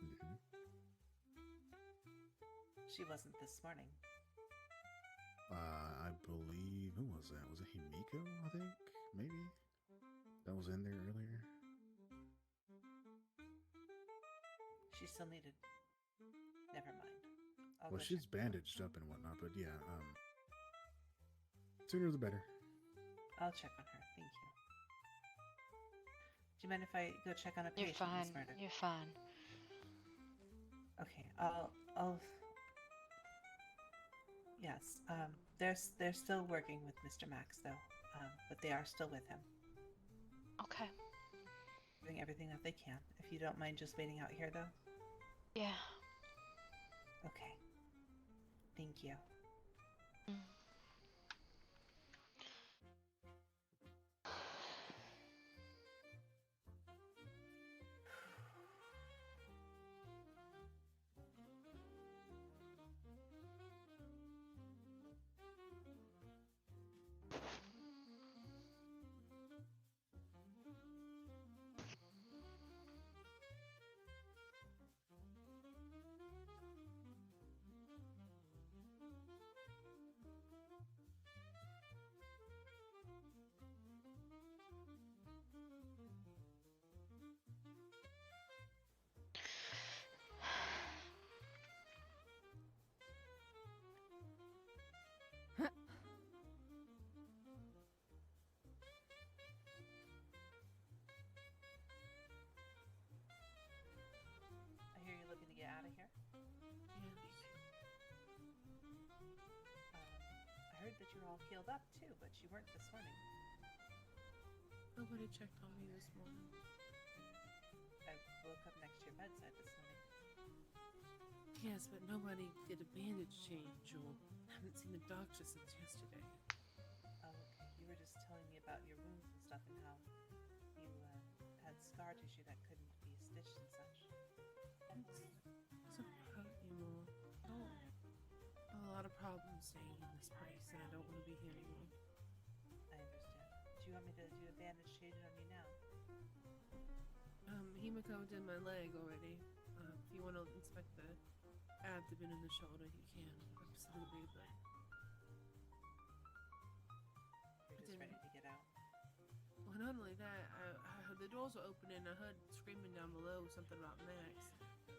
Mm-hmm. She wasn't this morning. I believe, who was that? Was it Himiko, I think? Maybe? That was in there earlier? She still needed. Never mind. Well, she's bandaged up and whatnot, but yeah, sooner the better. I'll check on her. Thank you. Do you mind if I go check on a You're patient? fine. Miss Murder? You're fine. Okay. I'll. Yes. They're still working with Mr. Max though, but they are still with him. Okay. Doing everything that they can. If you don't mind just waiting out here though. Yeah. Okay. Thank you. I hear you're looking to get out of here. I heard that you're all healed up too, but you weren't this morning. Nobody checked on me this morning. I woke up next to your bedside this morning. Yes, but nobody did a bandage change or haven't seen a doctor since yesterday. Oh, okay. You were just telling me about your wounds and stuff and how you had scar tissue that couldn't be stitched and such. Doesn't hurt anymore. Oh, I have a lot of problems staying in this place, and I don't want to be here anymore. I understand. Do you want me to do a bandage change on you now? Himiko did my leg already. If you want to inspect the abdomen and the shoulder, you can. Absolutely, but You're just ready to get out. well, not only that, the doors were open and I heard screaming down below something about Max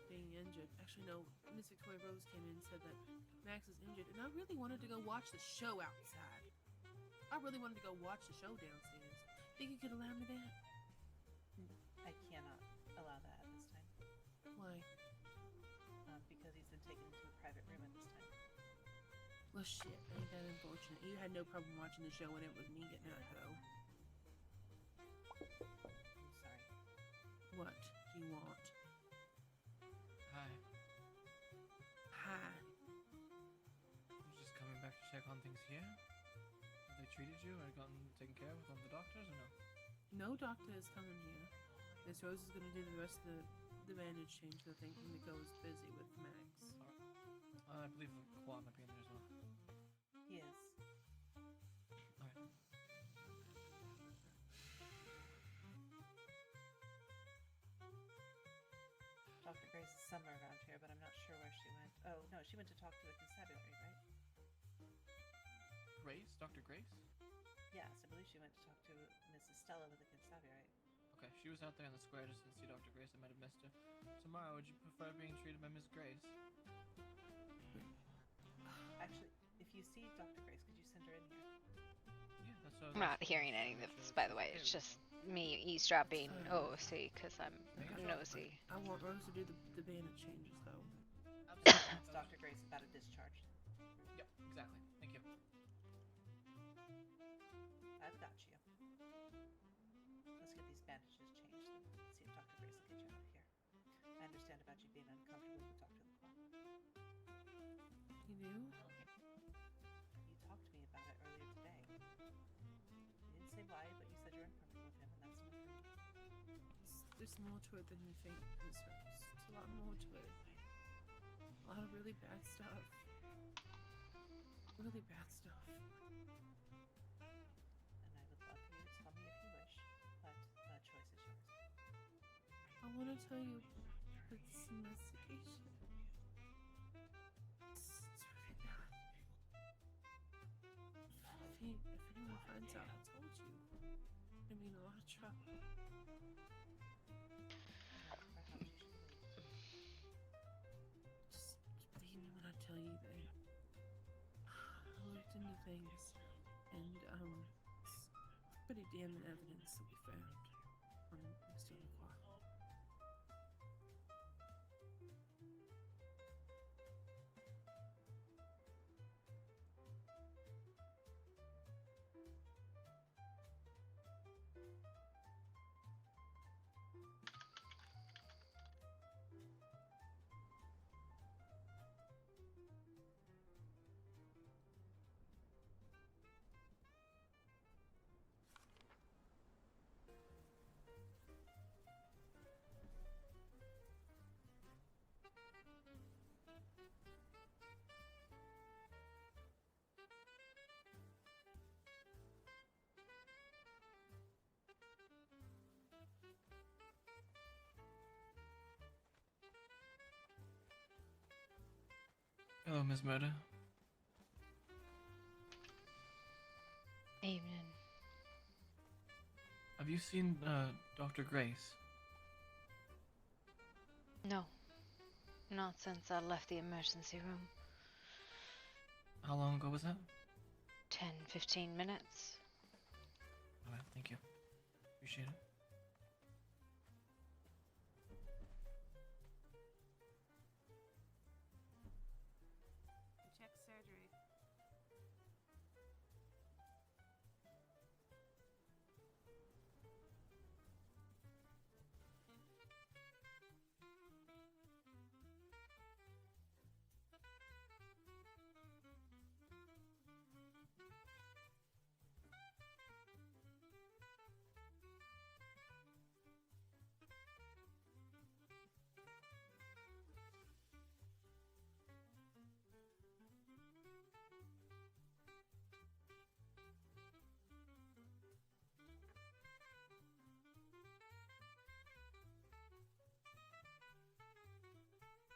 being injured. Actually, no, Miss Victoria Rose came in and said that Max is injured, and I really wanted to go watch the show outside. I really wanted to go watch the show downstairs. Think you could allow me that? I cannot allow that at this time. Why? Because he's been taken into a private room at this time. Well, shit, ain't that unfortunate. You had no problem watching the show, and it was me getting out, though. I'm sorry. What do you want? Hi. Hi. I was just coming back to check on things here. Have they treated you or gotten taken care of with one of the doctors or no? No doctor is coming here. Miss Rose is going to do the rest of the bandage change, I think, and Nico is busy with Max. I believe Quan might be in there as well. He is. Alright. Dr. Grace is somewhere around here, but I'm not sure where she went. Oh, no, she went to talk to the constabulary, right? Grace? Dr. Grace? Yes, I believe she went to talk to Mrs. Stella with the Kinsavi, right? Okay, she was out there in the square just to see Dr. Grace. I might have missed her. Tomorrow, would you prefer being treated by Miss Grace? Actually, if you see Dr. Grace, could you send her in here? Yeah, that's what I was I'm not asking. hearing any of this, by the way. It's just me eavesdropping OOC because I'm nosy. I want Rose to do the bandit changes, though. Ask Dr. Grace about a discharge. Yep, exactly. Thank you. I've got you. Let's get these bandages changed. Let's see if Dr. Grace will get you out of here. I understand about you being uncomfortable with Dr. Lacroix. You do? You talked to me about it earlier today. You didn't say why, but you said you're uncomfortable with him, and that's enough for me. There's more to it than you think, Miss Rose. There's a lot more to it. A lot of really bad stuff. Really bad stuff. And I would love for you to tell me if you wish, but the choice is yours. I want to tell you about this investigation. It's really bad. If anyone finds out I told you, I'm in a lot of trouble. Just believe me when I tell you that I looked into things, and it's pretty damning evidence that we found on Mr. Lacroix. Hello, Miss Murder. Evening. Have you seen Dr. Grace? No. Not since I left the emergency room. How long ago was that? 10, 15 minutes. Alright, thank you. Appreciate it. Check surgery.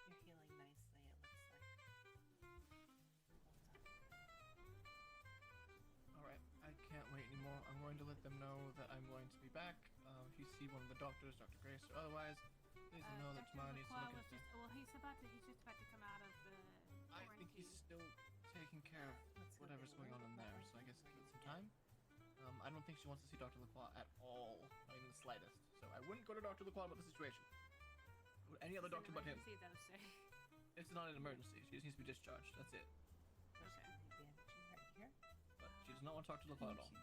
You're healing nicely, it looks like. Alright, I can't wait anymore. I'm going to let them know that I'm going to be back. If you see one of the doctors, Dr. Grace, or otherwise, please know that tomorrow needs to look into He's just about to come out of the I think he's still taking care of whatever's going on in there, so I guess give it some time. I don't think she wants to see Dr. Lacroix at all, not even the slightest. So I wouldn't go to Dr. Lacroix about the situation. With any other doctor but him. It's not an emergency. She just needs to be discharged. That's it. Okay. Bandaging right here. But she does not want to talk to Lacroix at all.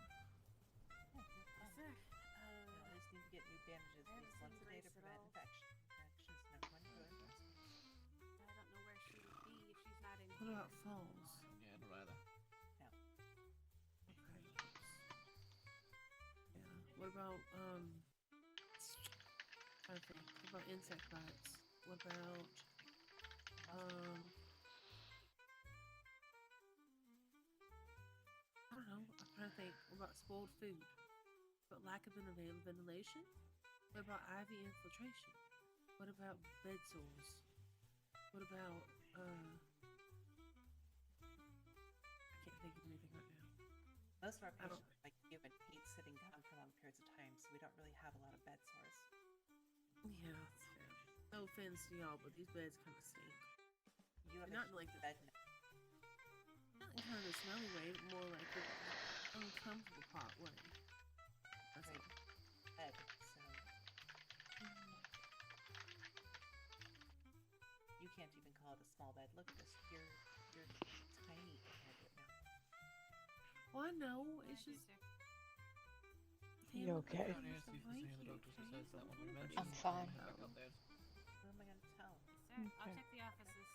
Yes, sir. You always need to get new bandages at least once a day to prevent infection. Infection's never one good. I don't know where she would be if she's not in What here. about falls? Yeah, I don't either. No. Okay. Yeah. What about I think. What about insect bites? What about I don't know. I'm trying to think. What about spoiled food? But lack of ventilation? What about IV infiltration? What about bed sores? What about I can't think of anything right now. Most of our I don't. patients, like you, and hate sitting down for long periods of time, so we don't really have a lot of bed sores. Yeah, that's fair. No offense to y'all, but these beds kind of stink. You have Not a like bed now. not in kind of a smelly way, more like an uncomfortable part way. That's Right. all. Bed, so you can't even call it a small bed. Look at this. You're tiny compared to it now. Well, I know. It's just. You okay? Down here, see if there's any other doctors besides that one we mentioned. I'm fine. Back up there. Who am I gonna tell? Sir, I'll Okay. check the offices.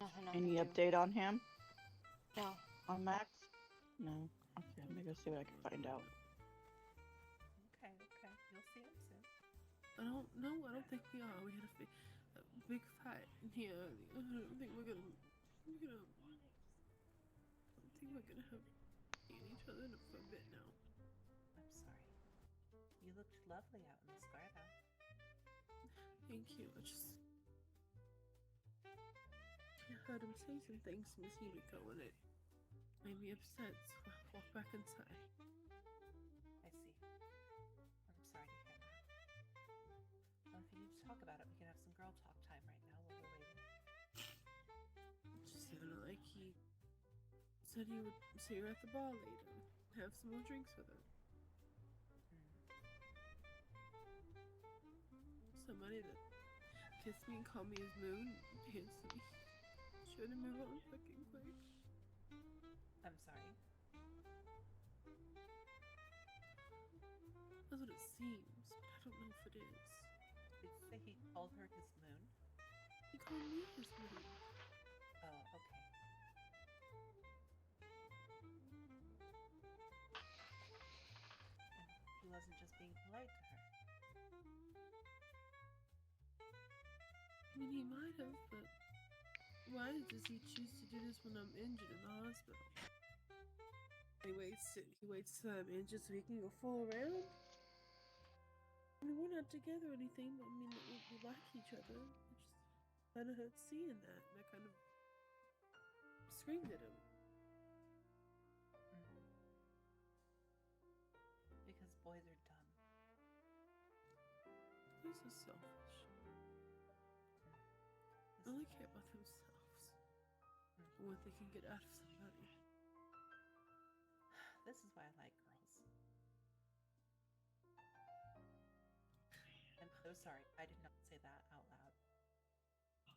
Nothing I Any can do. update on him? No. On Max? No. Okay, let me go see what I can find out. Okay. You'll see him soon. I don't know. I don't think we are. We had a big fight in here. I don't think we're gonna. I don't think we're gonna have seen each other for a bit now. I'm sorry. You looked lovely out in the square, though. Thank you. I heard him say some things to Miss Himiko and it made me upset, so I walked back inside. I see. I'm sorry to hear that. Well, if you need to talk about it, we can have some girl talk time right now while we're waiting. Just sounded like he said he would see her at the bar later, have some more drinks with her. Somebody that kissed me and called me his moon danced to me. Should have moved on fucking quick. I'm sorry. That's what it seems, but I don't know if it is. Did you say he called her his moon? He called me his moon. Oh, okay. And he wasn't just being polite to her. I mean, he might have, but why does he choose to do this when I'm injured in the hospital? He waits till I'm injured so he can go fool around? I mean, we're not together or anything, but I mean, we like each other. It just kind of hurt seeing that, and I kind of screamed at him. Because boys are dumb. They're so selfish. They only care about themselves and what they can get out of somebody. This is why I like girls. I'm so sorry. I did not say that out loud.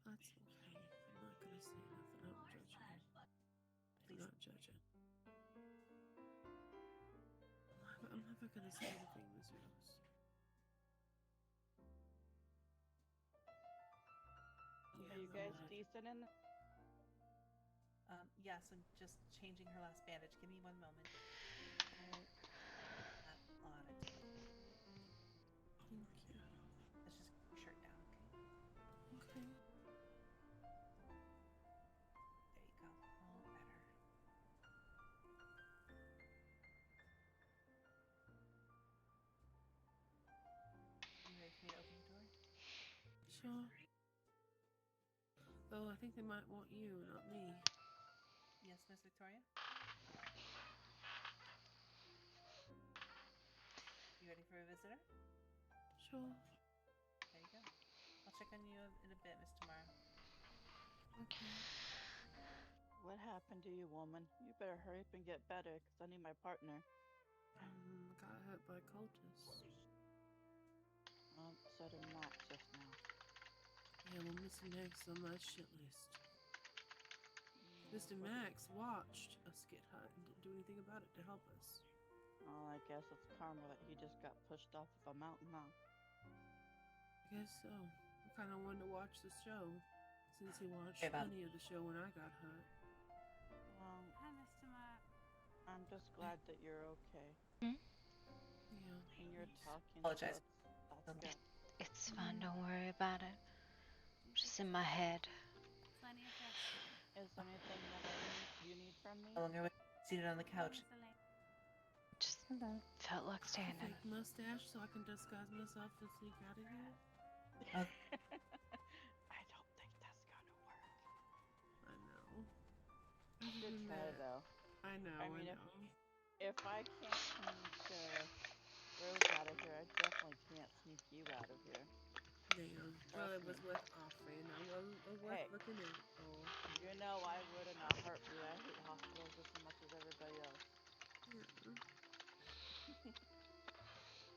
That's okay. I'm not gonna say nothing. I'm judging. I'm not judging. I'm never gonna say anything, Miss Rose. Are you guys decent in the... Yes, I'm just changing her last bandage. Give me one moment. On it. Thank you. Let's just get your shirt down, okay? Okay. There you go. All better. You ready for me to open the door? Sure. Oh, I think they might want you, not me. Yes, Miss Victoria? You ready for a visitor? Sure. There you go. I'll check on you in a bit, Miss Tomorrow. Okay. What happened to you, woman? You better hurry up and get better, because I need my partner. Got hurt by cultists. So did Max just now. Yeah, well, Mr. Max on my shit list. Mr. Max watched us get hurt and didn't do anything about it to help us. Well, I guess it's karma that he just got pushed off of a mountain, huh? I guess so. I kind of wanted to watch the show, since he watched Hey, Bob. plenty of the show when I got hurt. Well, Hi, Mr. Max. I'm just glad that you're okay. Yeah. And you're talking. Apologize. That's good. It's fine, don't worry about it. I'm just in my head. Plenty of rest. Is there anything that you need from me? No longer seated on the couch. Just felt like standing. Fake mustache so I can disguise myself and sneak out of here? I don't think that's gonna work. I know. Good try, though. I I know. I mean, I know. if I can't sneak Rose out of here, I definitely can't sneak you out of here. Damn. Well, Trust it was me. worth offering. I was worth Hey, looking in for. you know I would in a heartbeat. I hate hospitals just as much as everybody else. Yeah.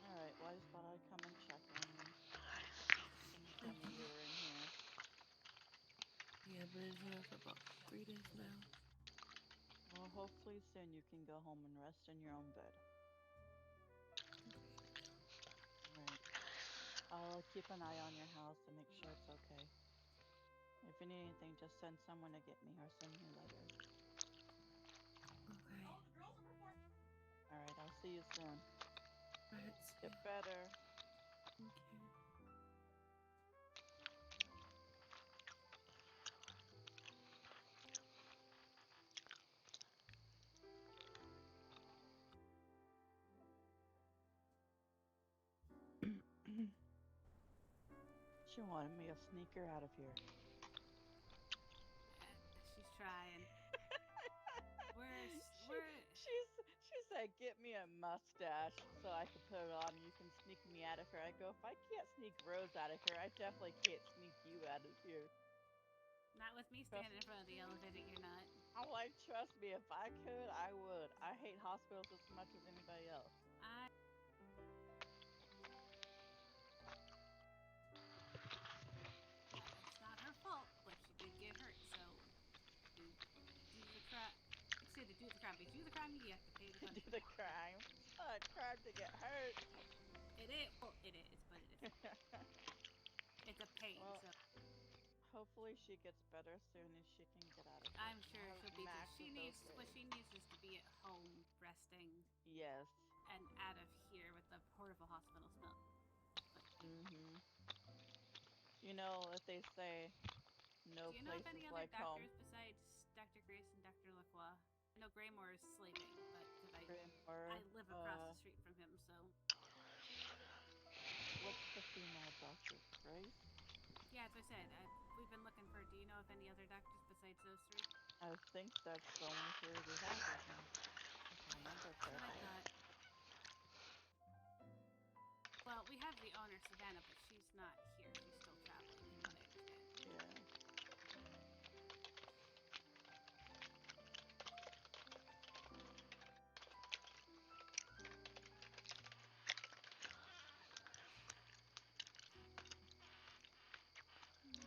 Alright, well, I just thought I'd come and check on you. Didn't tell me you were in here. Yeah, I've been in here for about 3 days now. Well, hopefully soon you can go home and rest in your own bed. Alright. I'll keep an eye on your house and make sure it's okay. If you need anything, just send someone to get me or send me a letter. Okay. Alright, I'll see you soon. Alright, Get better. thank you. She wanted me to sneak her out of here. She's trying. She said, get me a mustache so I can put it on. You can sneak me out of here. I go, if I can't sneak Rose out of here, I definitely can't sneak you out of here. Not with me standing in front of the elevator, you're not. I'm like, trust me, if I could, I would. I hate hospitals as much as anybody else. It's not her fault, but she did get hurt, so do the crime. I say to do the crime, but if you do the crime, you have to pay the Do the crime. It's not a crime to get hurt. It is. Well, it is, but it is. It's a pain, Well, so. hopefully she gets better soon and she can get out of here. I'm sure she'll be. Max She is needs okay. what she needs is to be at home resting. Yes. And out of here with the portable hospital smell. Mm-hmm. You know what they say, no Do you know place of any is other like home. doctors besides Dr. Grace and Dr. Lacroix? I know Graymore is sleeping, but I live across the street from him, so. What's the female doctor? Grace? Yeah, as I said, we've been looking for. Do you know of any other doctors besides those three? I think that's the only three we have right now. If I remember That's what I correctly. thought. Well, we have the owner, Savannah, but she's not here. She's still traveling, from what I understand. Yeah.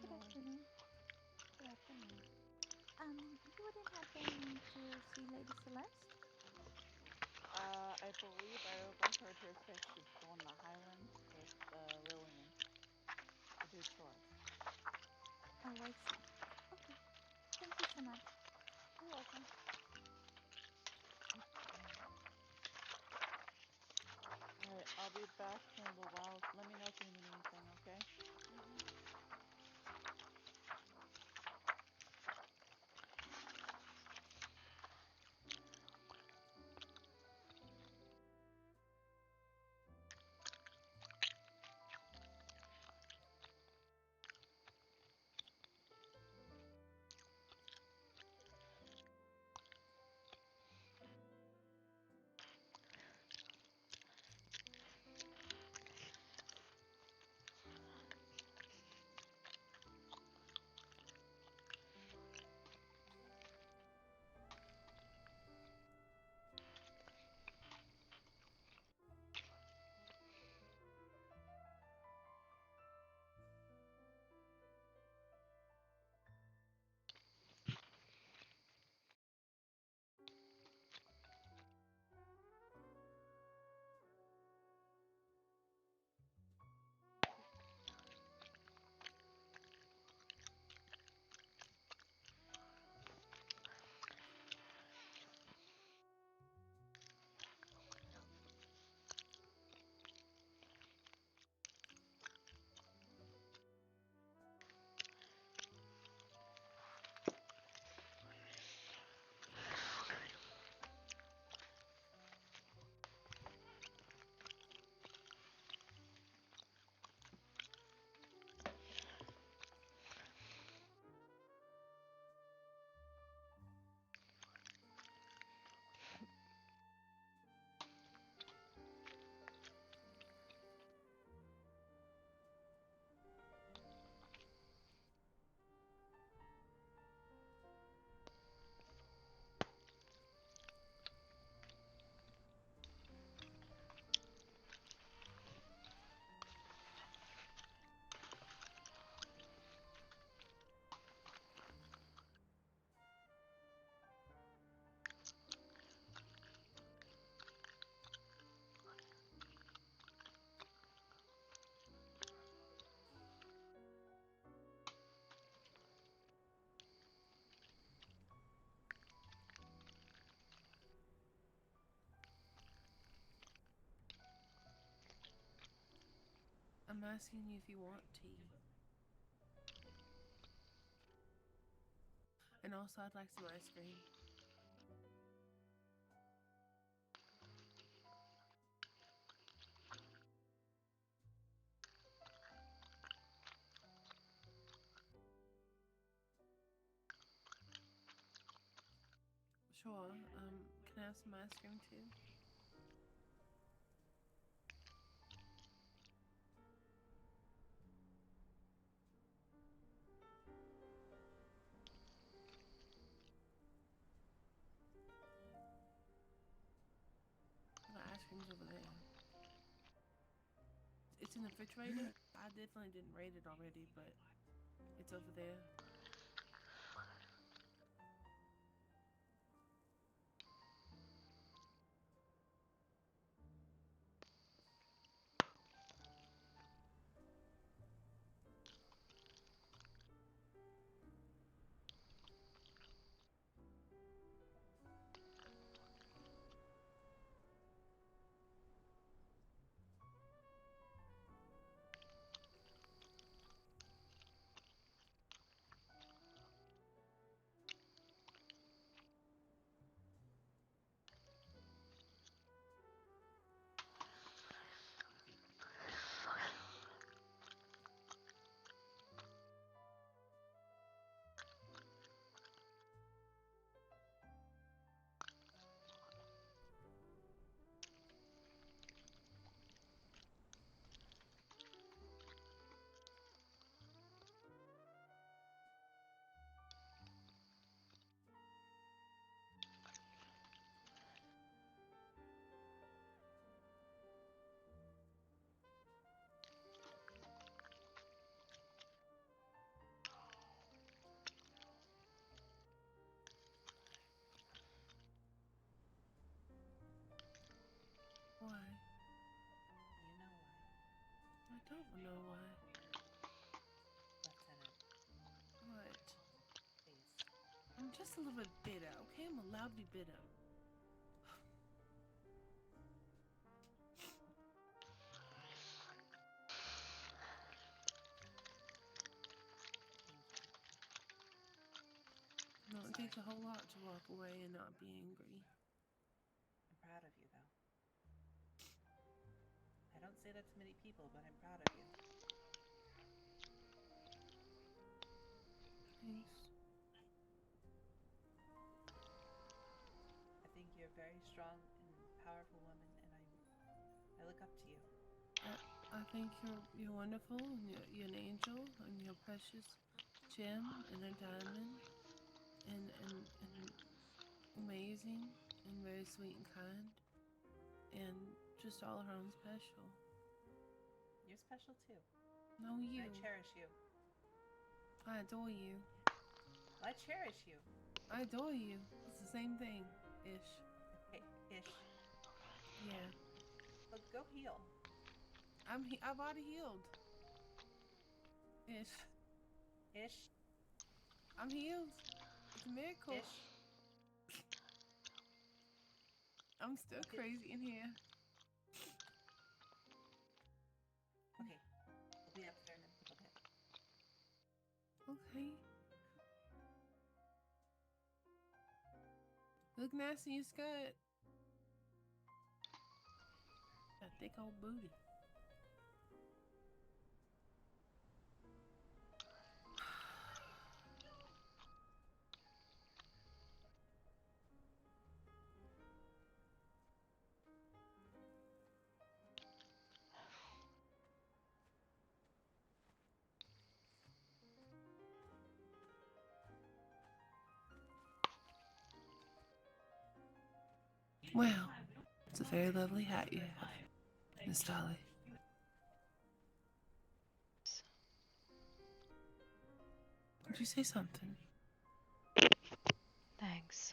Good afternoon. Good afternoon. You wouldn't happen to see Lady Celeste? I believe I overheard her say she's going to Highlands with Lillian to do chores. Oh, I see. Okay. Thank you so much. You're welcome. Alright, I'll be back in a little while. Let me know if you need anything, okay? I'm asking you if you want tea. And also, I'd like some ice cream. Sure. Can I have some ice cream too? The ice cream's over there. It's in the refrigerator. I definitely didn't rate it already, but it's over there. Why? You know why. I don't know why. Lieutenant, What? please. I'm just a little bit bitter, okay? I'm allowed to be bitter. No, it takes a whole lot to walk away and not be angry. I'm proud of you, though. I don't say that to many people, but I'm proud of you. Thanks. I think you're a very strong and powerful woman, and I look up to you. I think you're wonderful, and you're an angel, and you're a precious gem and a diamond, and amazing, and very sweet and kind, and just all around special. You're special too. No, you. I cherish you. I adore you. I cherish you. I adore you. It's the same thing, ish. Okay, ish. Yeah. But go heal. I've already healed. Ish. Ish. I'm healed. It's a miracle. Ish. I'm still crazy in here. Okay. I'll be up there in a little bit. Okay. Look nasty in your skirt. Got a thick old booty. Well, it's a very lovely hat you have, Miss Dolly. Did you say something? Thanks.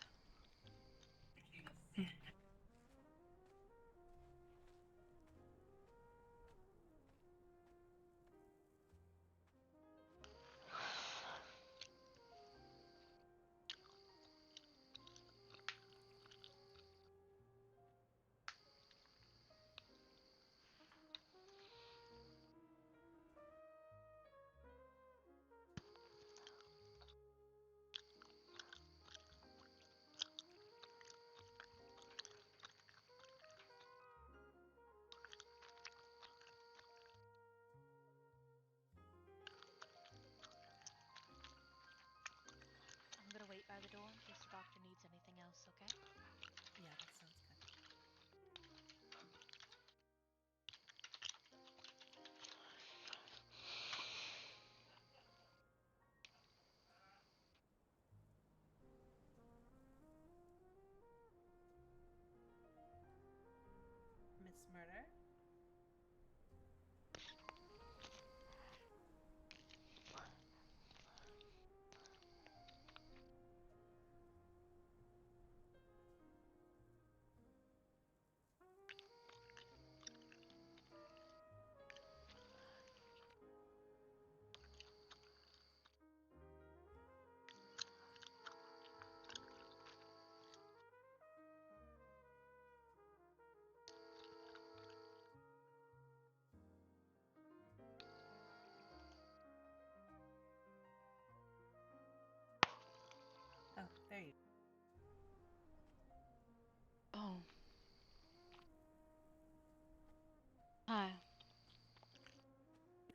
Hi.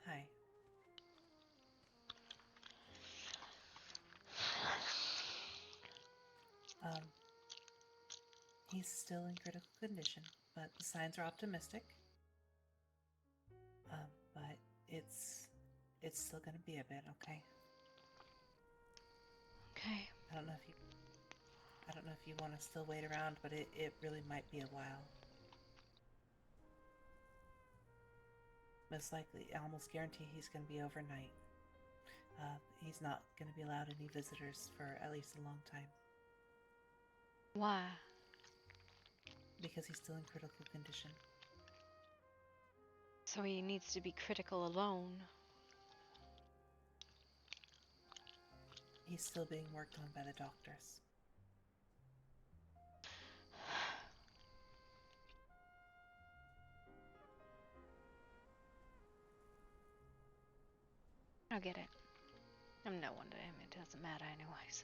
Hi. He's still in critical condition, but the signs are optimistic. But it's still gonna be a bit, okay? Okay. I don't know if you want to still wait around, but it really might be a while. Most likely, I almost guarantee he's gonna be overnight. He's not gonna be allowed any visitors for at least a long time. Why? Because he's still in critical condition. So he needs to be critical alone. He's still being worked on by the doctors. I get it. I'm no one to him. It doesn't matter anyways.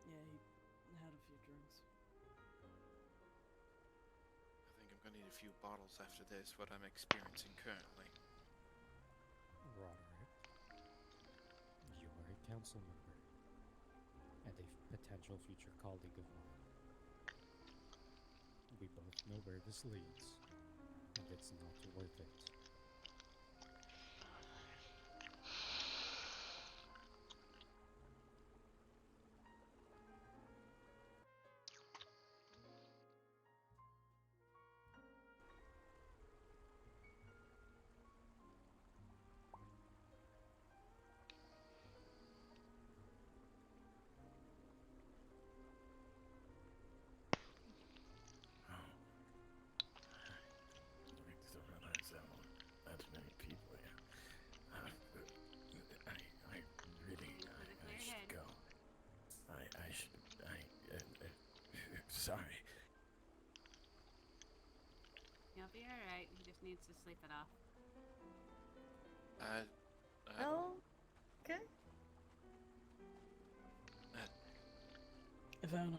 Yeah, he had a few drinks. I think I'm gonna need a few bottles after this, what I'm experiencing currently. Roderick, you are a council member and a potential future colleague of mine. We both know where this leads, and it's not worth it. I didn't realize that one. That's many people here. I really, I should go. I should, sorry. You'll be alright. He just needs to sleep it off. Oh, okay. Ivana,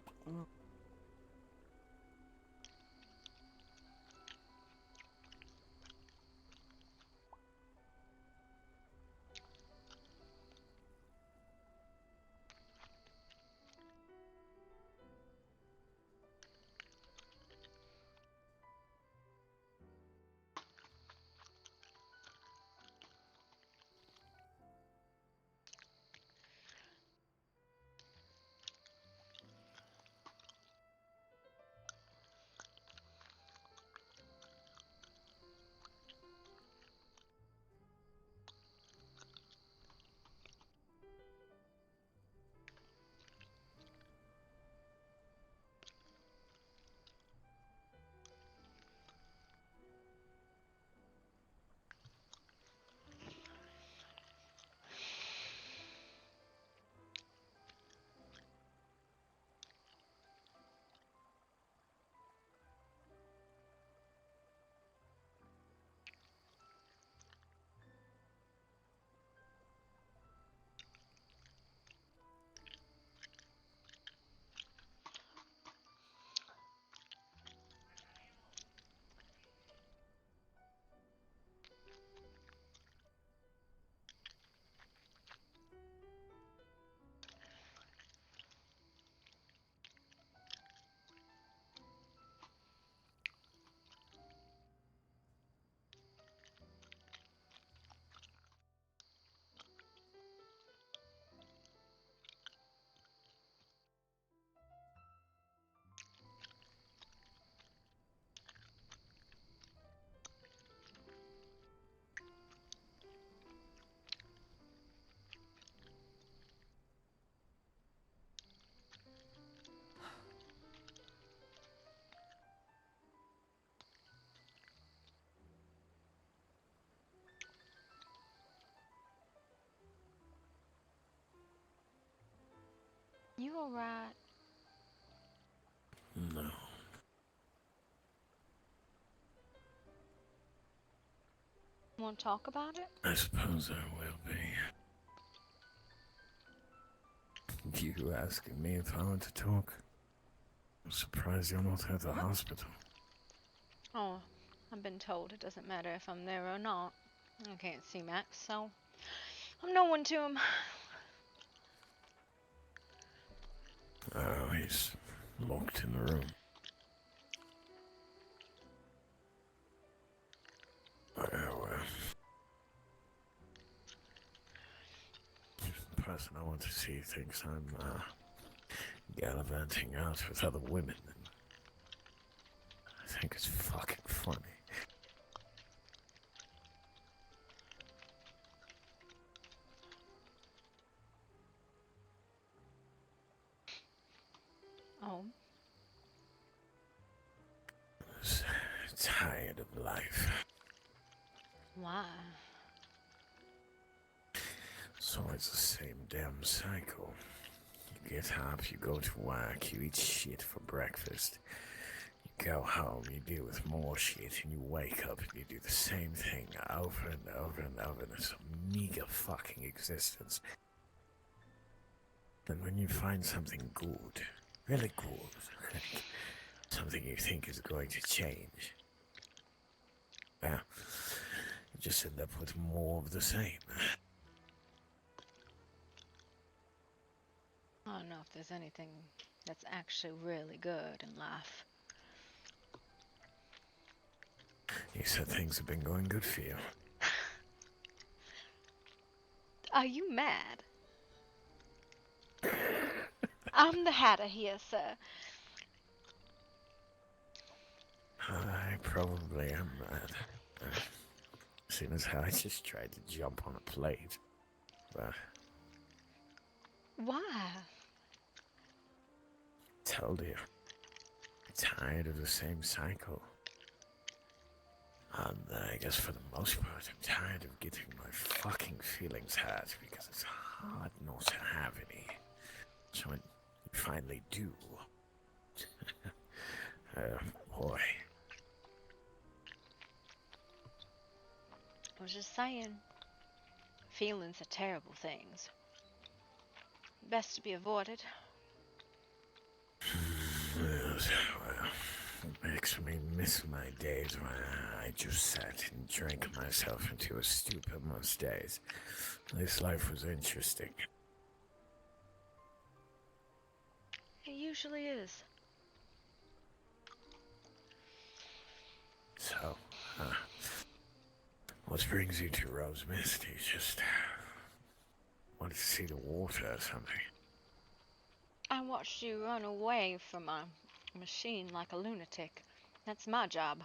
you alright? No. Want to talk about it? I suppose I will be. You asking me if I want to talk? I'm surprised you're not at the hospital. Oh, I've been told it doesn't matter if I'm there or not. I can't see Max, so I'm no one to him. Oh, he's locked in the room. Oh, well. The person I want to see thinks I'm, gallivanting out with other women. And I think it's fucking funny. Oh. Tired of life. Why? So it's the same damn cycle. You get up, you go to work, you eat shit for breakfast. You go home, you deal with more shit, and you wake up and you do the same thing over and over and over, and it's a meager fucking existence. And when you find something good, really good, something you think is going to change, well, you just end up with more of the same. I don't know if there's anything that's actually really good in life. You said things have been going good for you. Are you mad? I'm the hatter here, sir. I probably am mad. Seeing as how I just tried to jump on a plate. But Why? told you. Tired of the same cycle. And I guess for the most part, I'm tired of getting my fucking feelings hurt because it's hard not to have any. So when you finally do, boy. I was just saying. Feelings are terrible things. Best to be avoided. Yes, well, it makes me miss my days when I just sat and drank myself into a stupor most days. This life was interesting. It usually is. So, what brings you to Rose Mist? You just wanted to see the water or something? I watched you run away from a machine like a lunatic. That's my job.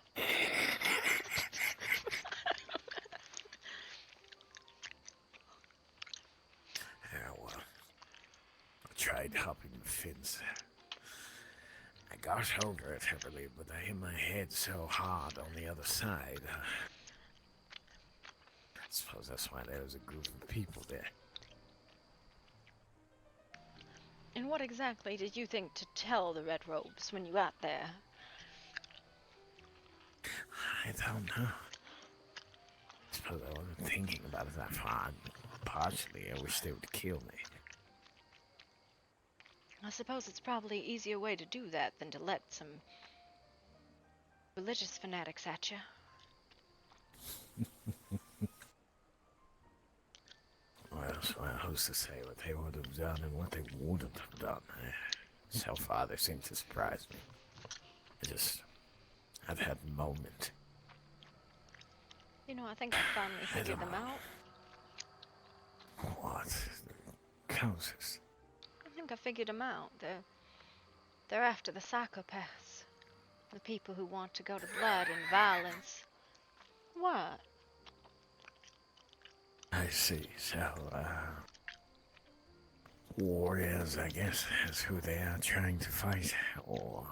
Yeah, well, I tried hopping the fence. I got over it, I believe, but I hit my head so hard on the other side. I suppose that's why there was a group of people there. And what exactly did you think to tell the Red Robes when you got there? I don't know. I suppose I wasn't thinking about it that far. Partially, I wish they would kill me. I suppose it's probably an easier way to do that than to let some religious fanatics at you. Well, so who's to say what they would have done and what they wouldn't have done? So far, they seem to surprise me. I've had a moment. You know, I think I finally figured them out. What? Closest. I think I figured them out. They're after the psychopaths. The people who want to go to blood and violence. What? I see. So, warriors, I guess, is who they are trying to fight, or...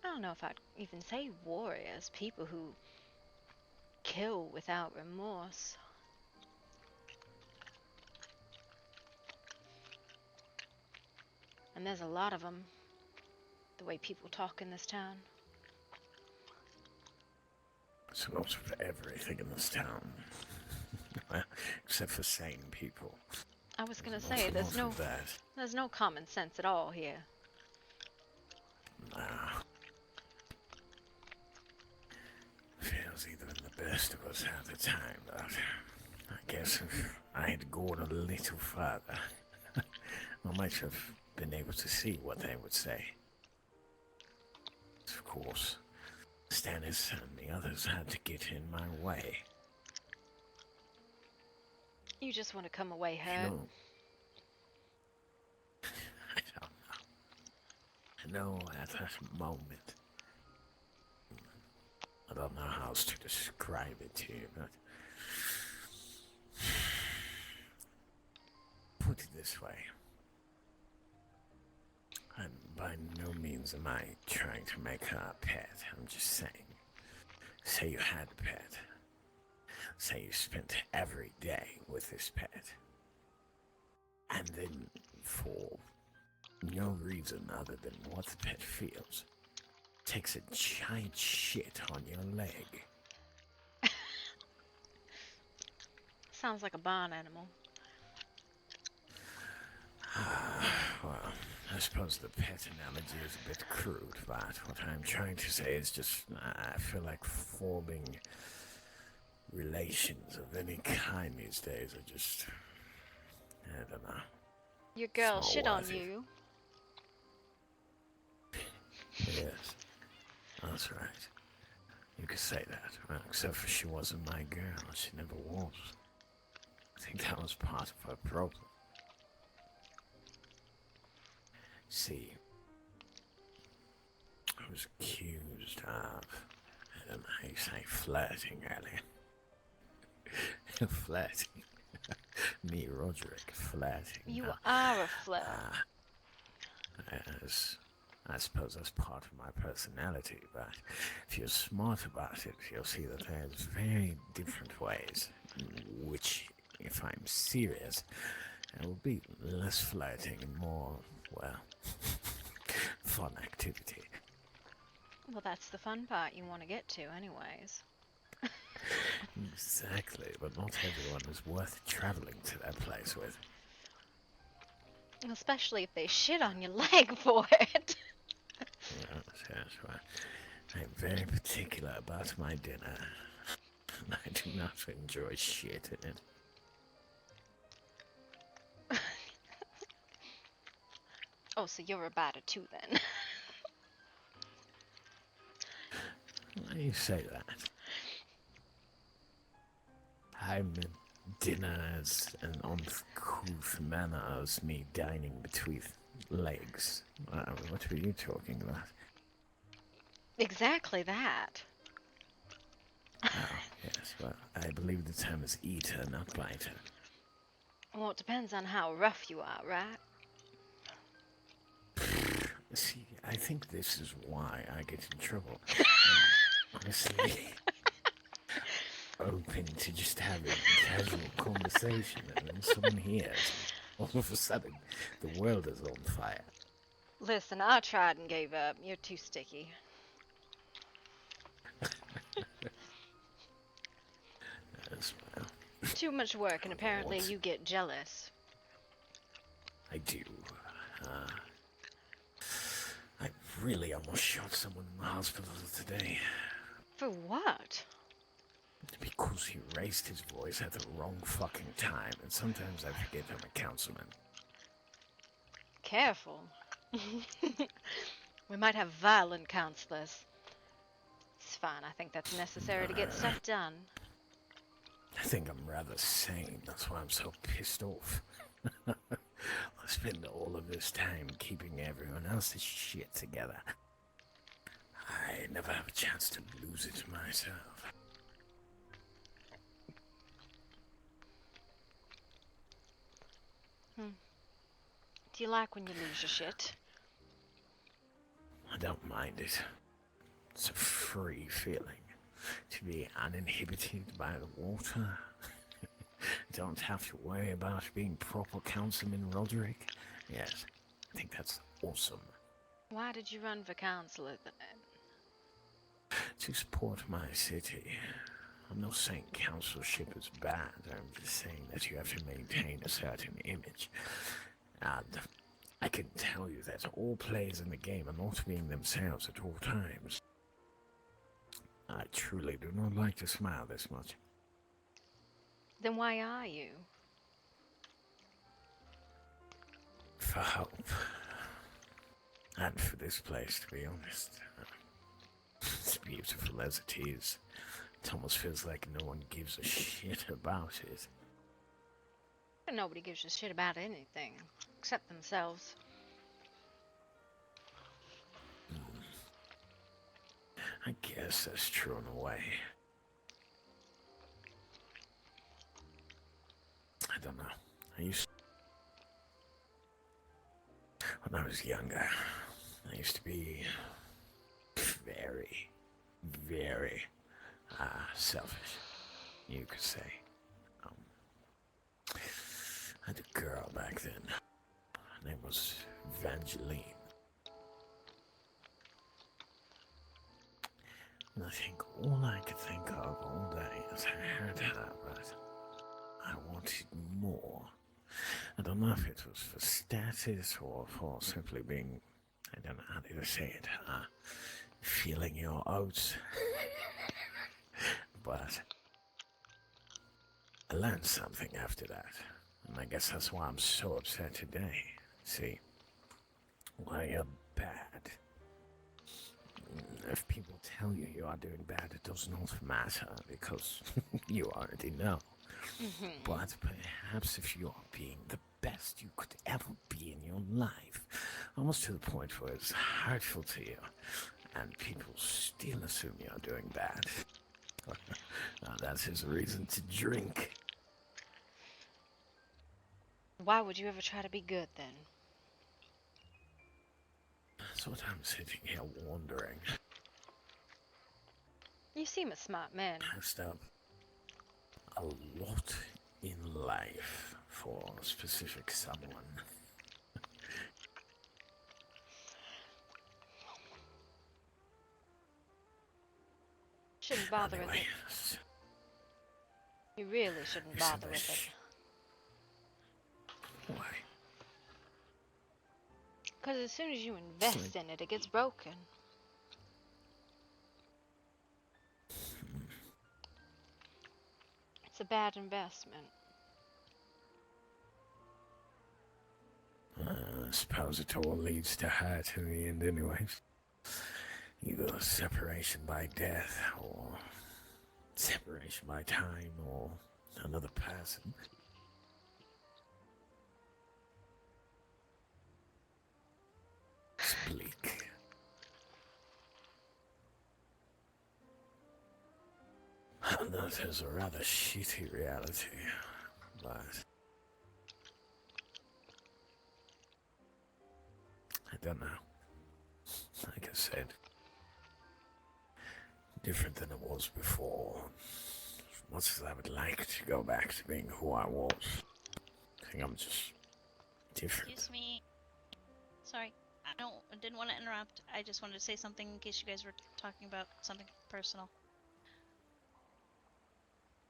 I don't know if I'd even say warriors. People who kill without remorse. And there's a lot of them. The way people talk in this town. It's not for everything in this town. Except for sane people. I was gonna There's say, an awful lot of that. there's no common sense at all here. Nah. Feels either in the best of us at the time, but I guess if I had gone a little further, I might have been able to see what they would say. Of course, Stannis and the others had to get in my way. You just want to come away hurt. No. I don't know. I know at that moment. I don't know how else to describe it to you, but put it this way. And by no means am I trying to make her a pet. I'm just saying. Say you had a pet. Say you spent every day with this pet. And then, for no reason other than what the pet feels, takes a giant shit on your leg. Sounds like a barn animal. Well, I suppose the pet analogy is a bit crude, but what I'm trying to say is just, I feel like forming relations of any kind these days are just, I don't know. Your girl It's not shit on worth it. you. Yes, that's right. You could say that. Well, except for she wasn't my girl. She never was. I think that was part of her problem. See, I was accused of, I don't know how you say flirting earlier. Flirting. Me, Roderick, flirting. You are a flirt. As I suppose that's part of my personality, but if you're smart about it, you'll see that there's very different ways in which, if I'm serious, it will be less flirting and more, well, fun activity. Well, that's the fun part you want to get to anyways. Exactly, but not everyone is worth traveling to that place with. Especially if they shit on your leg for it. Yes, well, I'm very particular about my dinner. I do not enjoy shit in it. Oh, so you're a batter too then. You say that. I'm dinner as an uncouth manner as me dining between legs. What were you talking about? Exactly that. Oh, yes, well, I believe the term is eater, not biter. Well, it depends on how rough you are, right? See, I think this is why I get in trouble. Honestly, open to just having a casual conversation, and then someone hears, all of a sudden, the world is on fire. Listen, I tried and gave up. You're too sticky. Yes, well, Too much work, and apparently you get jealous. I do. I really almost shot someone in the hospital today. For what? Because he raised his voice at the wrong fucking time, and sometimes I forget I'm a councilman. Careful. We might have violent counselors. It's fine. I think that's necessary to get stuff done. I think I'm rather sane, that's why I'm so pissed off. I spend all of this time keeping everyone else's shit together. I never have a chance to lose it myself. Do you like when you lose your shit? I don't mind it. It's a free feeling. To be uninhibited by the water. Don't have to worry about being proper Councilman Roderick. Yes, I think that's awesome. Why did you run for councillor then? To support my city. I'm not saying councilship is bad, I'm just saying that you have to maintain a certain image. And I can tell you that all players in the game are not being themselves at all times. I truly do not like to smile this much. Then why are you? For hope. And for this place, to be honest. As beautiful as it is, it almost feels like no one gives a shit about it. Nobody gives a shit about anything, except themselves. I guess that's true in a way. I don't know. When I was younger, I used to be very, very selfish, you could say. I had a girl back then. Her name was Evangeline. And I think all I could think of all day is I had her, but I wanted more. I don't know if it was for status or for simply being, I don't know how to say it, feeling your oats. But I learned something after that, and I guess that's why I'm so upset today. See, why you're bad. If people tell you you are doing bad, it does not matter, because you already know. But perhaps if you are being the best you could ever be in your life, almost to the point where it's hurtful to you, and people still assume you are doing bad, that's his reason to drink. Why would you ever try to be good then? That's what I'm sitting here wondering. You seem a smart man. Passed up a lot in life for a specific someone. Shouldn't bother with Anyway, it. You really shouldn't bother with it. Why? Because as soon as you invest in it, it gets broken. It's a bad investment. I suppose it all leads to hurt in the end anyways. Either separation by death, or separation by time, or another person. It's bleak. That is a rather shitty reality, but I don't know. Like I said, different than it was before. As much as I would like to go back to being who I was, I think I'm just different. Excuse me. Sorry, I didn't want to interrupt. I just wanted to say something in case you guys were talking about something personal.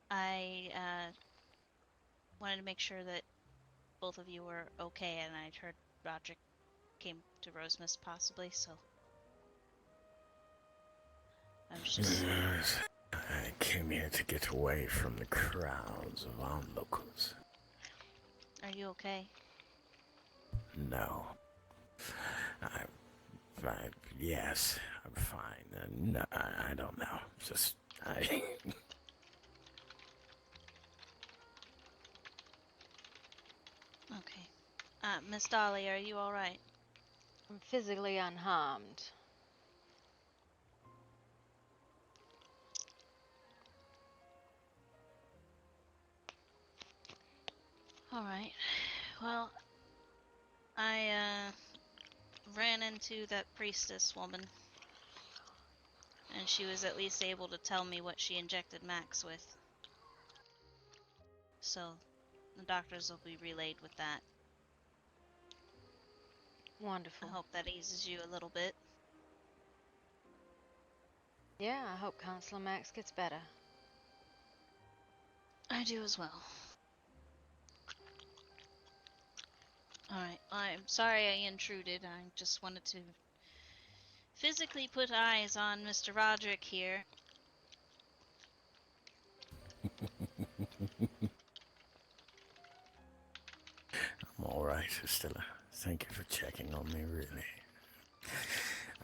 I wanted to make sure that both of you were okay, and I'd heard Roderick came to Rosemas possibly, so I was just... I came here to get away from the crowds of onlookers. Are you okay? No. Yes, I'm fine. No, I don't know. Just, Okay. Miss Dolly, are you alright? I'm physically unharmed. Alright. Well, I ran into that priestess woman, and she was at least able to tell me what she injected Max with. So, the doctors will be relayed with that. Wonderful. I hope that eases you a little bit. Yeah, I hope Counselor Max gets better. I do as well. Alright, I'm sorry I intruded. I just wanted to physically put eyes on Mr. Roderick here. I'm alright, Estella. Thank you for checking on me, really.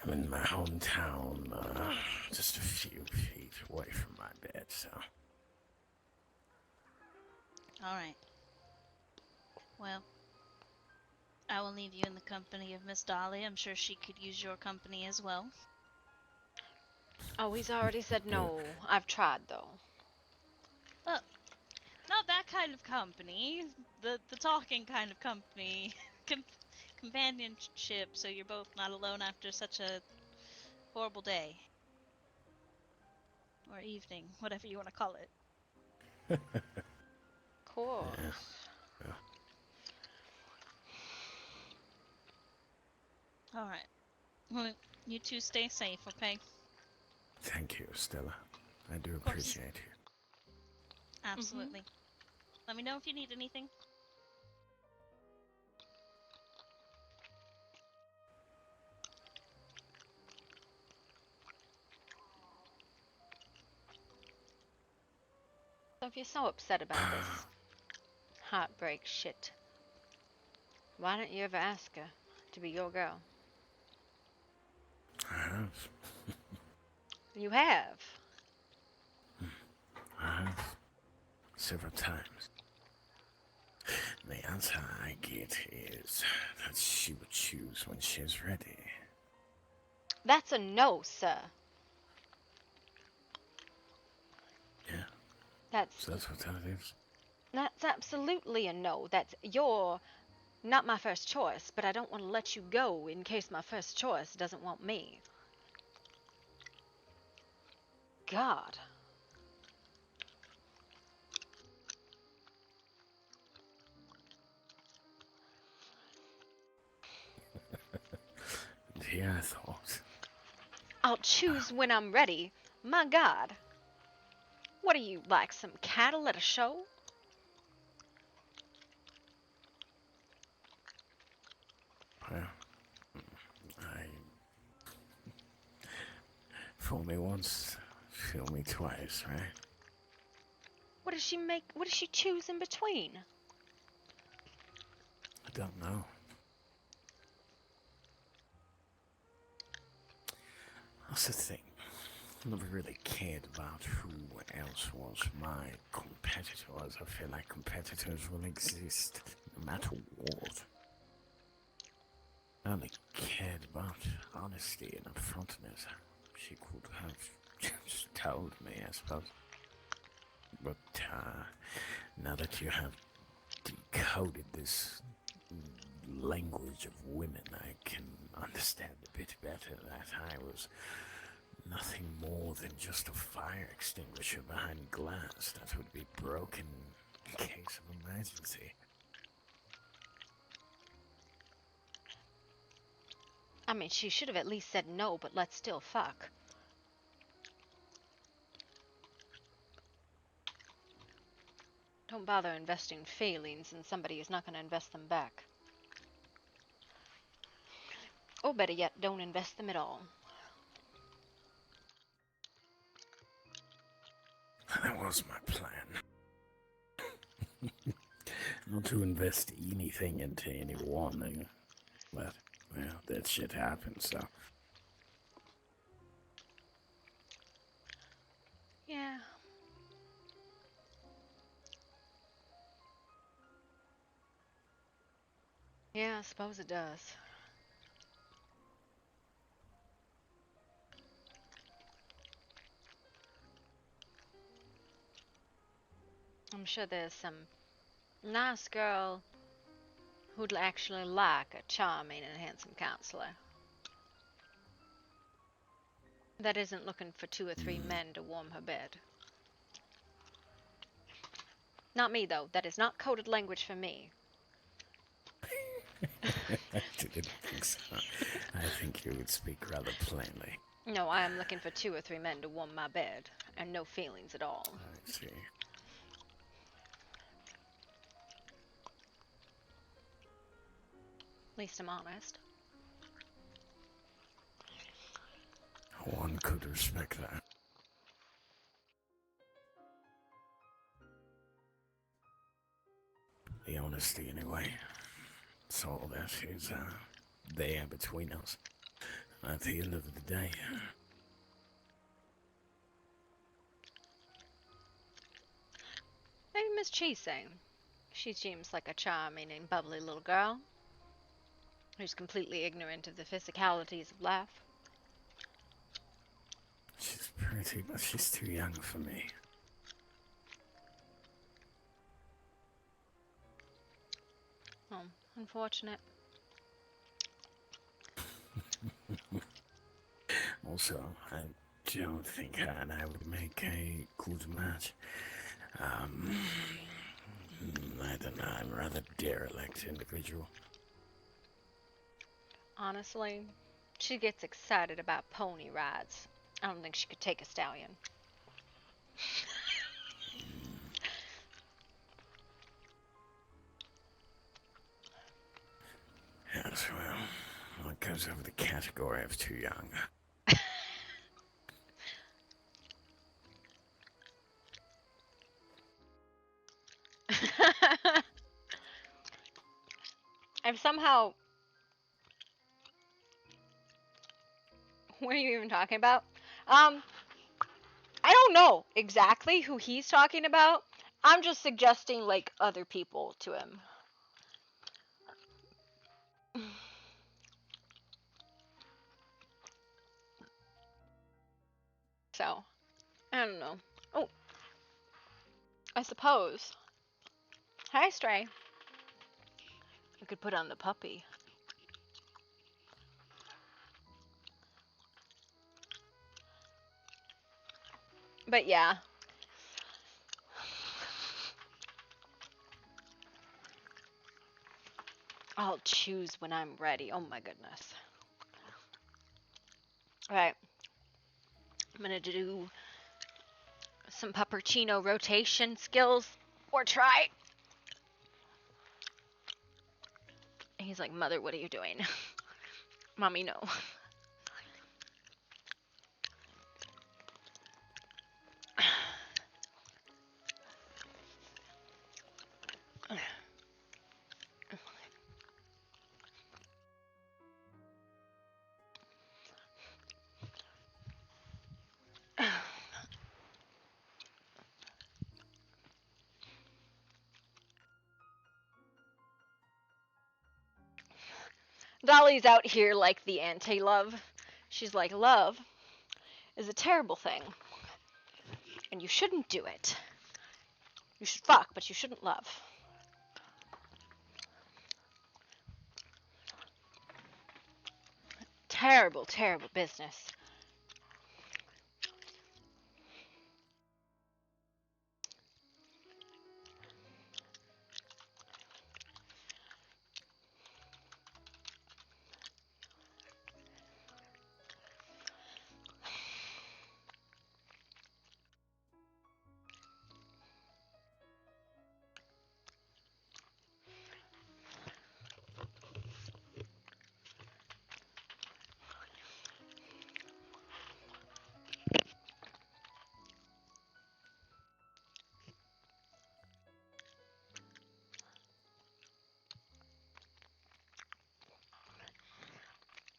I'm in my hometown, just a few feet away from my bed, so... Alright. Well, I will leave you in the company of Miss Dolly. I'm sure she could use your company as well. Oh, he's already said no. I've tried, though. Well, not that kind of company. The talking kind of company. Companionship, so you're both not alone after such a horrible day. Or evening, whatever you want to call it. Of course. Yeah. Alright. Well, you two stay safe, okay? Thank you, Stella. I do Of course. appreciate you. Absolutely. Let me know if you need anything. So if you're so upset about this heartbreak shit, why don't you ever ask her to be your girl? I have. You have. I have. Several times. The answer I get is that she would choose when she's ready. That's a no, sir. Yeah. So that's what that is. That's absolutely a no. You're not my first choice, but I don't want to let you go in case my first choice doesn't want me. God. Yeah, I thought. I'll choose when I'm ready. My God. What are you, like some cattle at a show? Well, fool me once, fool me twice, right? What does she choose in between? I don't know. That's the thing. I never really cared about who else was my competitors. I feel like competitors will exist no matter what. I only cared about honesty and upfrontness. She could have just told me, I suppose. But now that you have decoded this language of women, I can understand a bit better that I was nothing more than just a fire extinguisher behind glass that would be broken in case of emergency. I mean, she should have at least said no, but let's still fuck. Don't bother investing feelings in somebody who's not going to invest them back. Or better yet, don't invest them at all. That was my plan. Not to invest anything into anyone, but, well, that shit happened, so... Yeah. Yeah, I suppose it does. I'm sure there's some nice girl who'd actually like a charming and handsome counselor that isn't looking for 2 or 3 men to warm her bed. Not me, though. That is not coded language for me. I didn't didn't think so. I think you would speak rather plainly. No, I am looking for 2 or 3 men to warm my bed, and no feelings at all. I see. At least I'm honest. One could respect that. The honesty, anyway. That's all that is there between us. At the end of the day. Hey, Miss Cheesing. She seems like a charming and bubbly little girl who's completely ignorant of the physicalities of life. She's pretty, but she's too young for me. Oh, unfortunate. Also, I don't think her and I would make a good match. I don't know, I'm a rather derelict individual. Honestly, she gets excited about pony rides. I don't think she could take a stallion. Yes, well, it goes over the category of too young. I've somehow... What are you even talking about? I don't know exactly who he's talking about. I'm just suggesting, like, other people to him. So, I don't know. Oh, I suppose. Hi, Stray. We could put on the puppy. But yeah. I'll choose when I'm ready. Oh my goodness. Alright. I'm gonna do some puppuccino rotation skills. Or try. He's like, Mother, what are you doing? Mommy, no. Dolly's out here like the anti-love. She's like, love is a terrible thing. And you shouldn't do it. You should fuck, but you shouldn't love. Terrible, terrible business.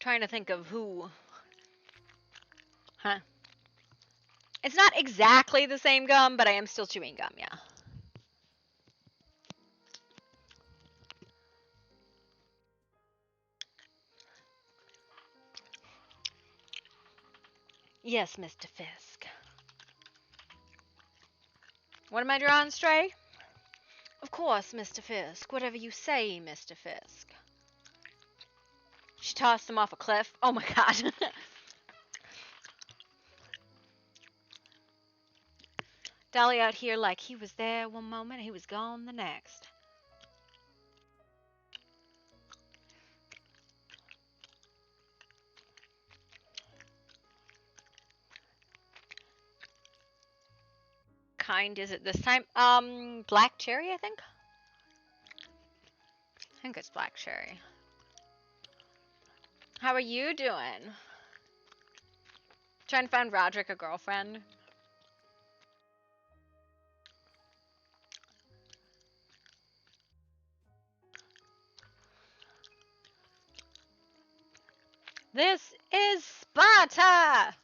Trying to think of who. Huh. It's not exactly the same gum, but I am still chewing gum, yeah. Yes, Mr. Fisk. What am I drawing, Stray? Of course, Mr. Fisk. Whatever you say, Mr. Fisk. She tossed him off a cliff. Oh my god. Dolly out here like he was there one moment, he was gone the next. kind is it this time? Black cherry, I think. I think it's black cherry. How are you doing? Trying to find Roderick a girlfriend. This is Sparta!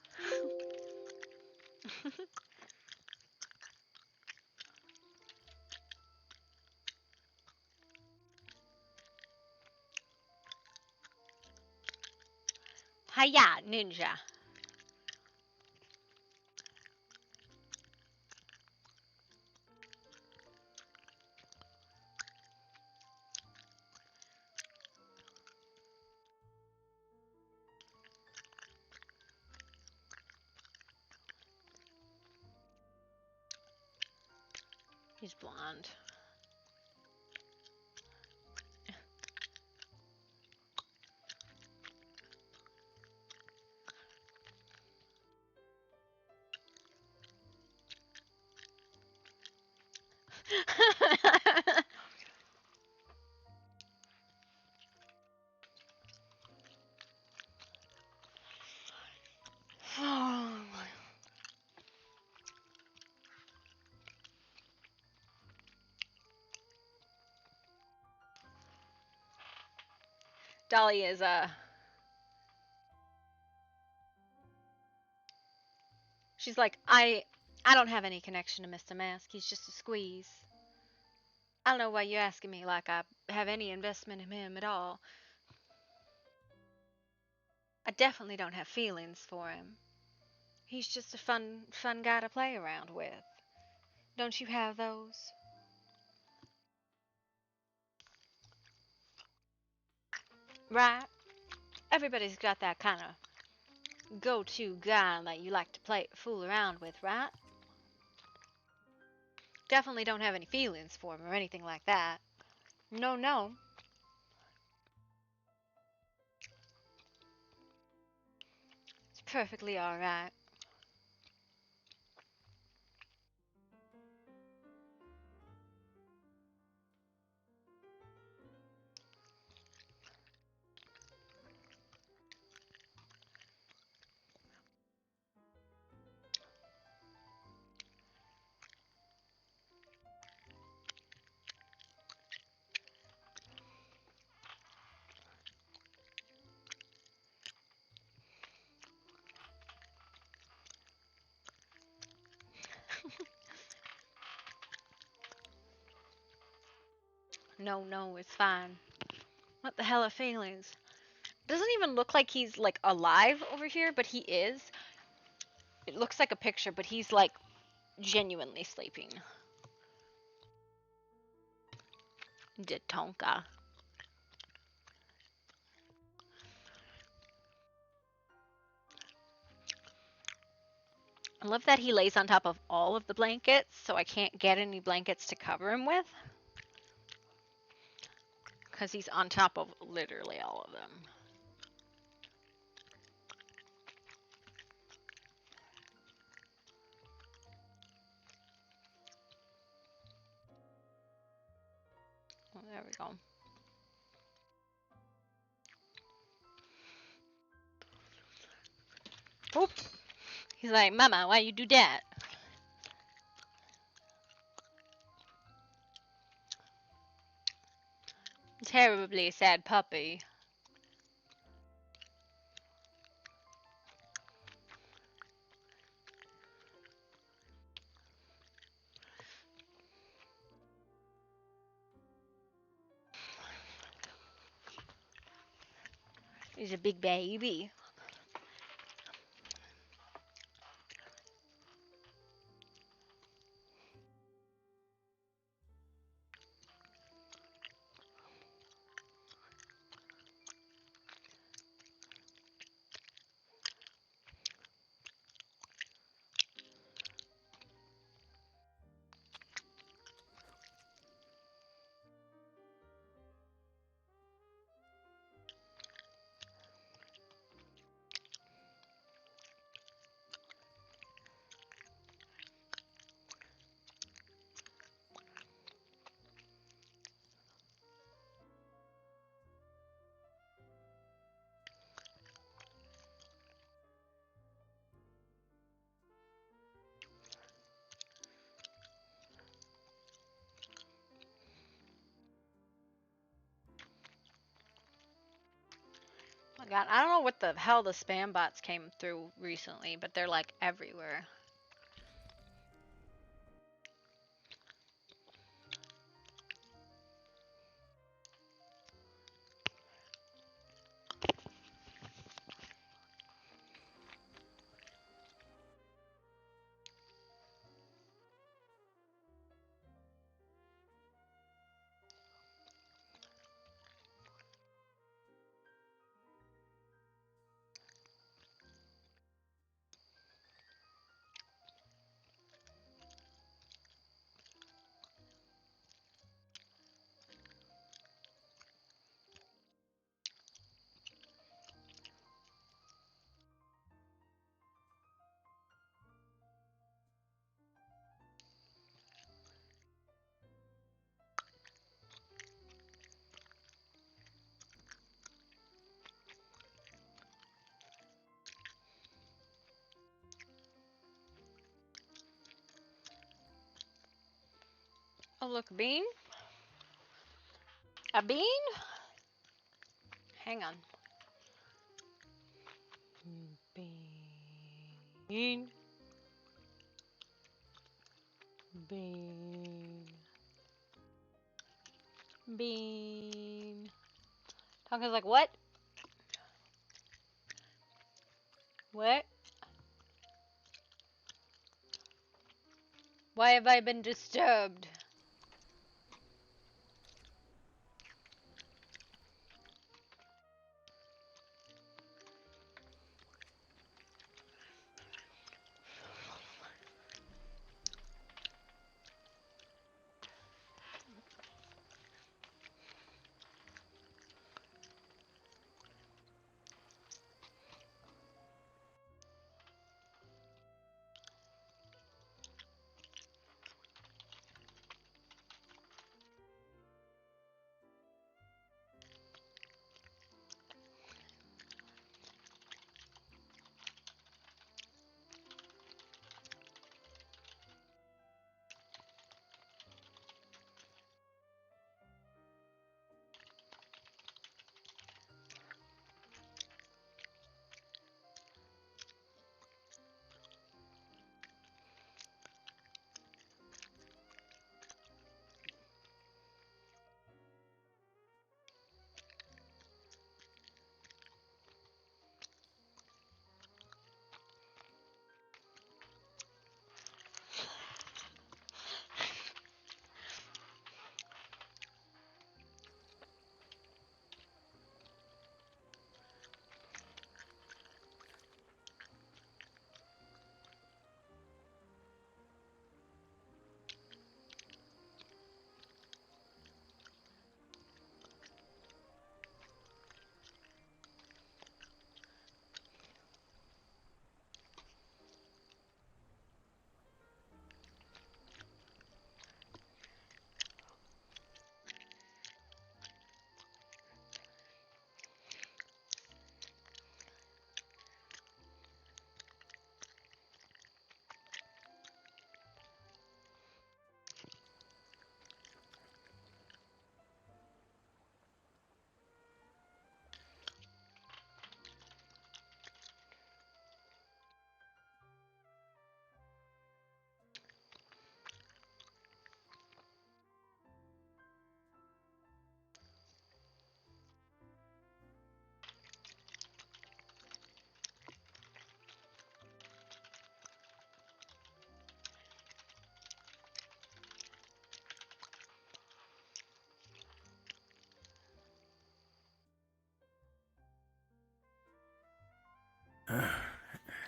Hiya, ninja. He's blonde. Dolly is she's like, I don't have any connection to Mr. Mask. He's just a squeeze. I don't know why you're asking me like I have any investment in him at all. I definitely don't have feelings for him. He's just a fun guy to play around with. Don't you have those? Right? Everybody's got that kind of go-to guy that you like to fool around with, right? Definitely don't have any feelings for him or anything like that. No, no. It's perfectly alright. No, no, it's fine. What the hell are feelings? Doesn't even look like he's like alive over here, but he is. It looks like a picture, but he's like genuinely sleeping. Did Tonka. I love that he lays on top of all of the blankets, so I can't get any blankets to cover him with. Because he's on top of literally all of them. Oh, there we go. Oop. He's like, Mama, why you do that? Terribly sad puppy. He's a big baby. Oh my God, I don't know what the hell the spam bots came through recently, but they're like everywhere. Oh, look, a bean? A bean? Hang on. Bean. Bean. Bean. Tonka's like, what? What? Why have I been disturbed?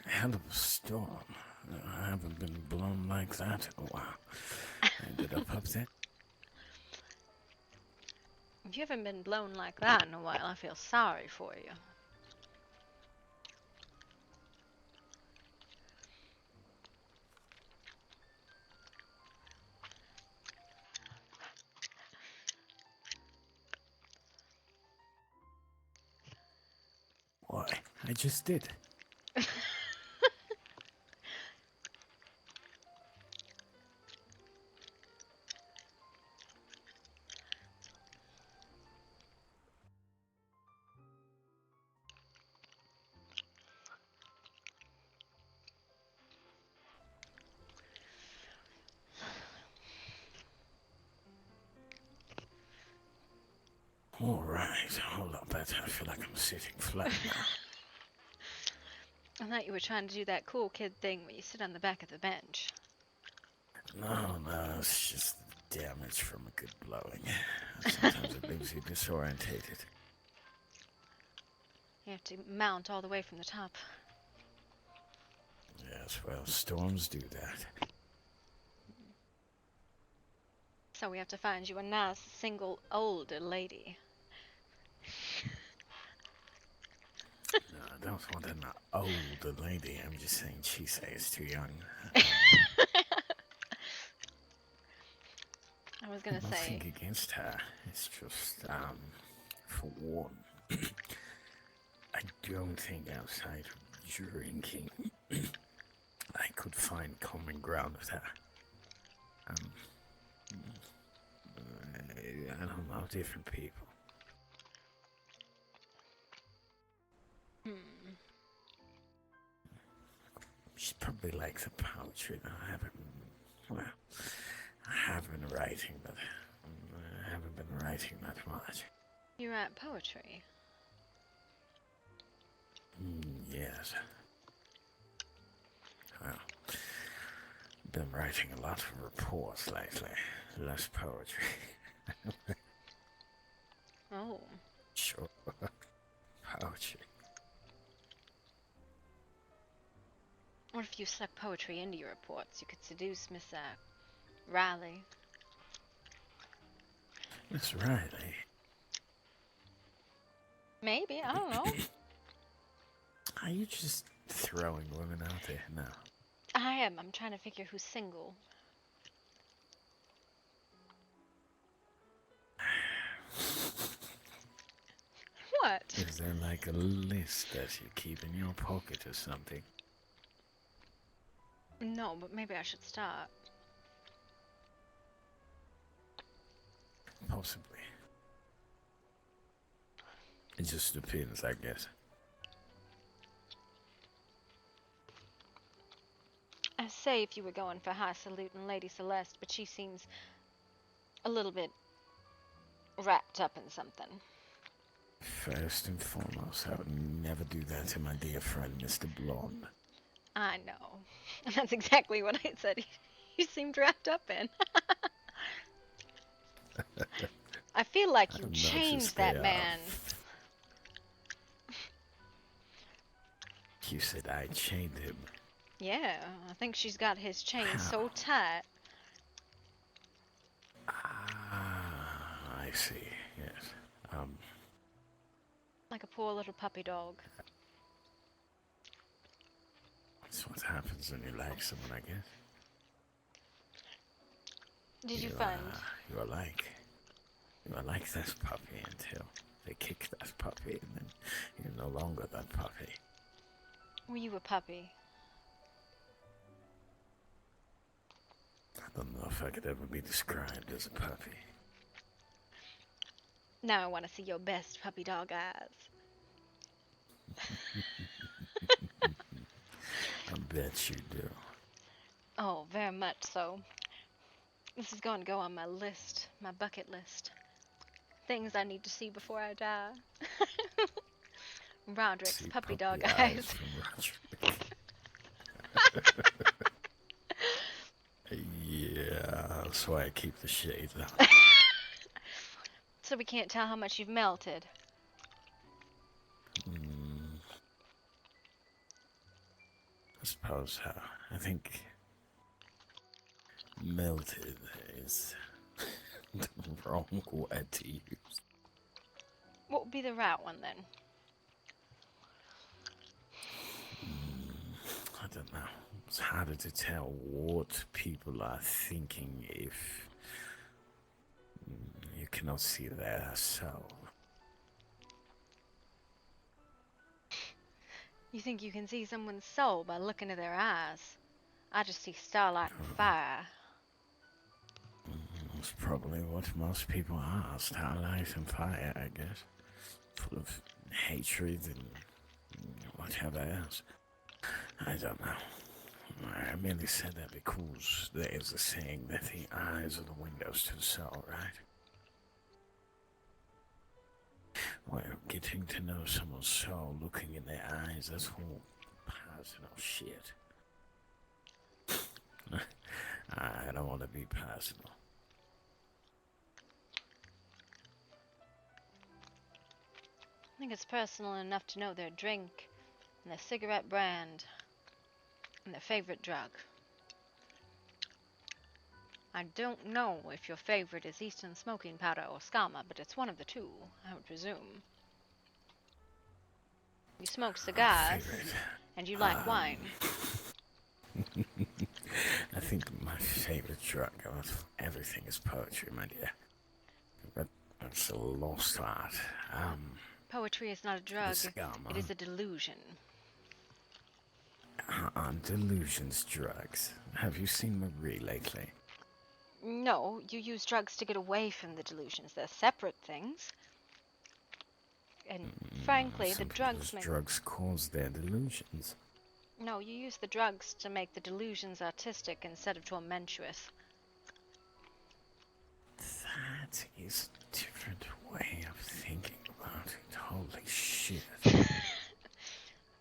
Hell of a storm. I haven't been blown like that in a while. Ended up upset. If you haven't been blown like that in a while, I feel sorry for you. Why, I just did. Alright, hold up, I feel like I'm sitting flat now. I thought you were trying to do that cool kid thing where you sit on the back of the bench. No, it's just damage from a good blowing. Sometimes it leaves you disorientated. You have to mount all the way from the top. Yes, well, storms do that. So we have to find you a nice, single, older lady. No, I don't want an older lady. I'm just saying she says too young. I was gonna say. Nothing against her. It's just, for one, I don't think outside of drinking I could find common ground with her. I don't know, different people. She probably likes the poetry that I have been writing, but I haven't been writing that much. You write poetry? Yes. Well, been writing a lot of reports lately, less poetry. Oh. Sure. Poetry. What if you stuck poetry into your reports? You could seduce Miss Riley. Miss Riley? Maybe, I don't know. Are you just throwing women out there now? I am. I'm trying to figure who's single. What? Is there like a list that you keep in your pocket or something? No, but maybe I should start. Possibly. It just depends, I guess. I say if you were going for High Salute and Lady Celeste, but she seems a little bit wrapped up in something. First and foremost, I would never do that to my dear friend, Mr. Blonde. I know. And that's exactly what I said he seemed wrapped up in. I feel like you changed that man. You said I chained him. Yeah, I think she's got his chain so tight. I see, yes. Like a poor little puppy dog. That's what happens when you like someone, I guess. Did you find? You are like that puppy until they kick that puppy, and then you're no longer that puppy. Were you a puppy? I don't know if I could ever be described as a puppy. Now I want to see your best puppy dog eyes. I bet you do. Oh, very much so. This is going to go on my list, my bucket list. Things I need to see before I die. Roderick's puppy dog eyes. Yeah, that's why I keep the shades on. So we can't tell how much you've melted. I suppose so. I think melted is the wrong word to use. What would be the right one then? I don't know. It's harder to tell what people are thinking if you cannot see their soul. You think you can see someone's soul by looking at their eyes? I just see starlight and fire. That's probably what most people are. Starlight and fire, I guess. Full of hatred and whatever else. I don't know. I merely said that because there is a saying that the eyes are the windows to the soul, right? Well, getting to know someone's soul, looking in their eyes, that's all personal shit. I don't want to be personal. I think it's personal enough to know their drink, and their cigarette brand, and their favorite drug. I don't know if your favorite is Eastern smoking powder or Skama, but it's one of the two, I would presume. You smoke cigars, and you like wine. I think my favorite drug of everything is poetry, my dear. But that's a lost art. Poetry is not a drug, Skama. it is a delusion. Aren't delusions drugs? Have you seen Marie lately? No, you use drugs to get away from the delusions. They're separate things. And frankly, the drugs make... drugs cause their delusions. No, you use the drugs to make the delusions artistic instead of tormentuous. That is a different way of thinking about it. Holy shit.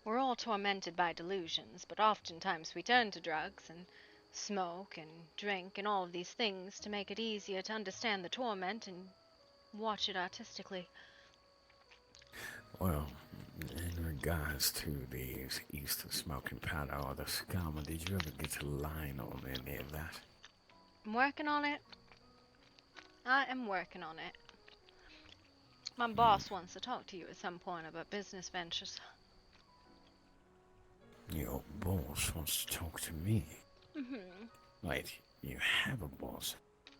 We're all tormented by delusions, but oftentimes we turn to drugs and smoke and drink and all of these things to make it easier to understand the torment and watch it artistically. Well, in regards to the Eastern smoking powder or the Skama, did you ever get a line on any of that? I'm working on it. I am working on it. My boss wants to talk to you at some point about business ventures. Your boss wants to talk to me? Mm-hmm. Wait, you have a boss?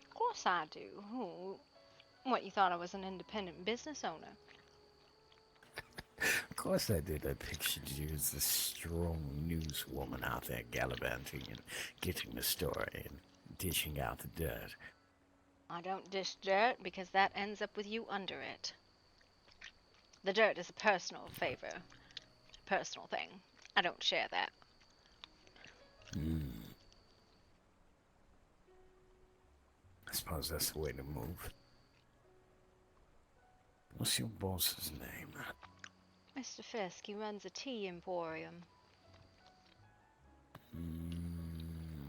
Of course I do. Who? What, you thought I was an independent business owner? Of course I did. I pictured you as a strong newswoman out there gallivanting and getting the story and dishing out the dirt. I don't dish dirt because that ends up with you under it. The dirt is a personal favor. Personal thing. I don't share that. I suppose that's the way to move. What's your boss's name? Mr. Fisk, he runs a tea emporium.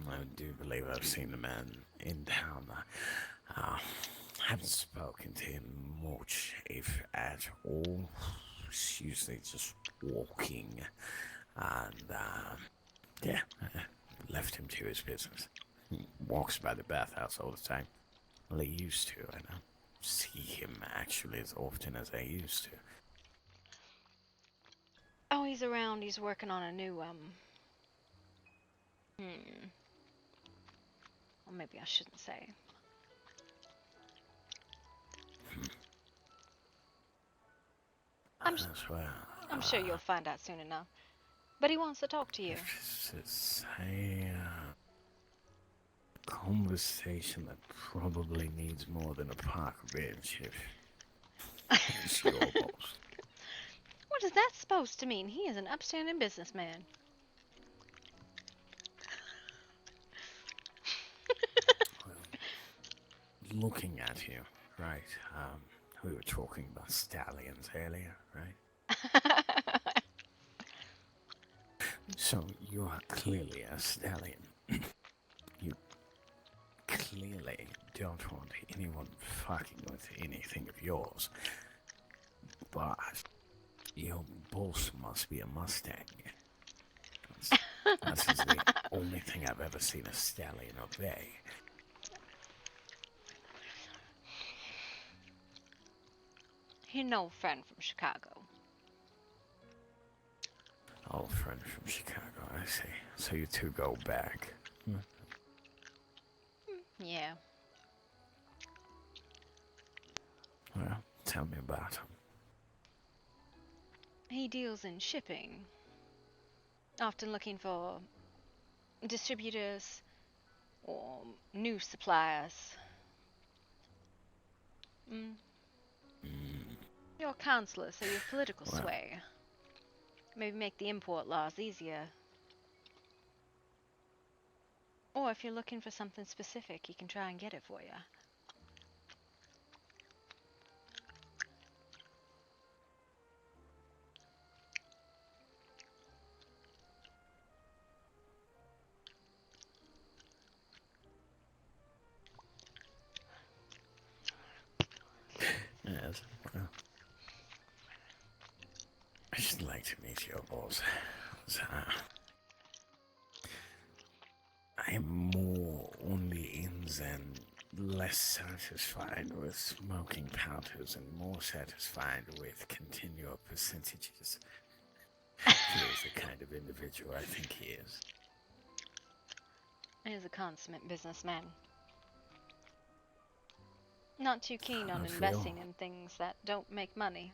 I do believe I've seen the man in town. Haven't spoken to him much, if at all. He's usually just walking. And, yeah, left him to his business. He walks by the bathhouse all the time. Well, he used to. I don't see him actually as often as I used to. Oh, he's around. He's working on a new, Well, maybe I shouldn't say. I'm sure you'll find out soon enough. But he wants to talk to you. It's a conversation that probably needs more than a park bench if it's your boss. What is that supposed to mean? He is an upstanding businessman. Looking at you, right? We were talking about stallions earlier, right? So you are clearly a stallion. You clearly don't want anyone fucking with anything of yours. But your boss must be a Mustang. That's the only thing I've ever seen a stallion obey. He no friend from Chicago. Old friend from Chicago, I see. So you two go back. Yeah. Well, tell me about him. He deals in shipping. Often looking for distributors or new suppliers. You're a counselor, so you have political sway. Maybe make the import laws easier. Or if you're looking for something specific, he can try and get it for you. but well, I should like to meet your boss. I am more on the ends and less satisfied with smoking powders and more satisfied with continual percentages. He is the kind of individual I think he is. He is a consummate businessman. Not too keen on I feel- investing in things that don't make money.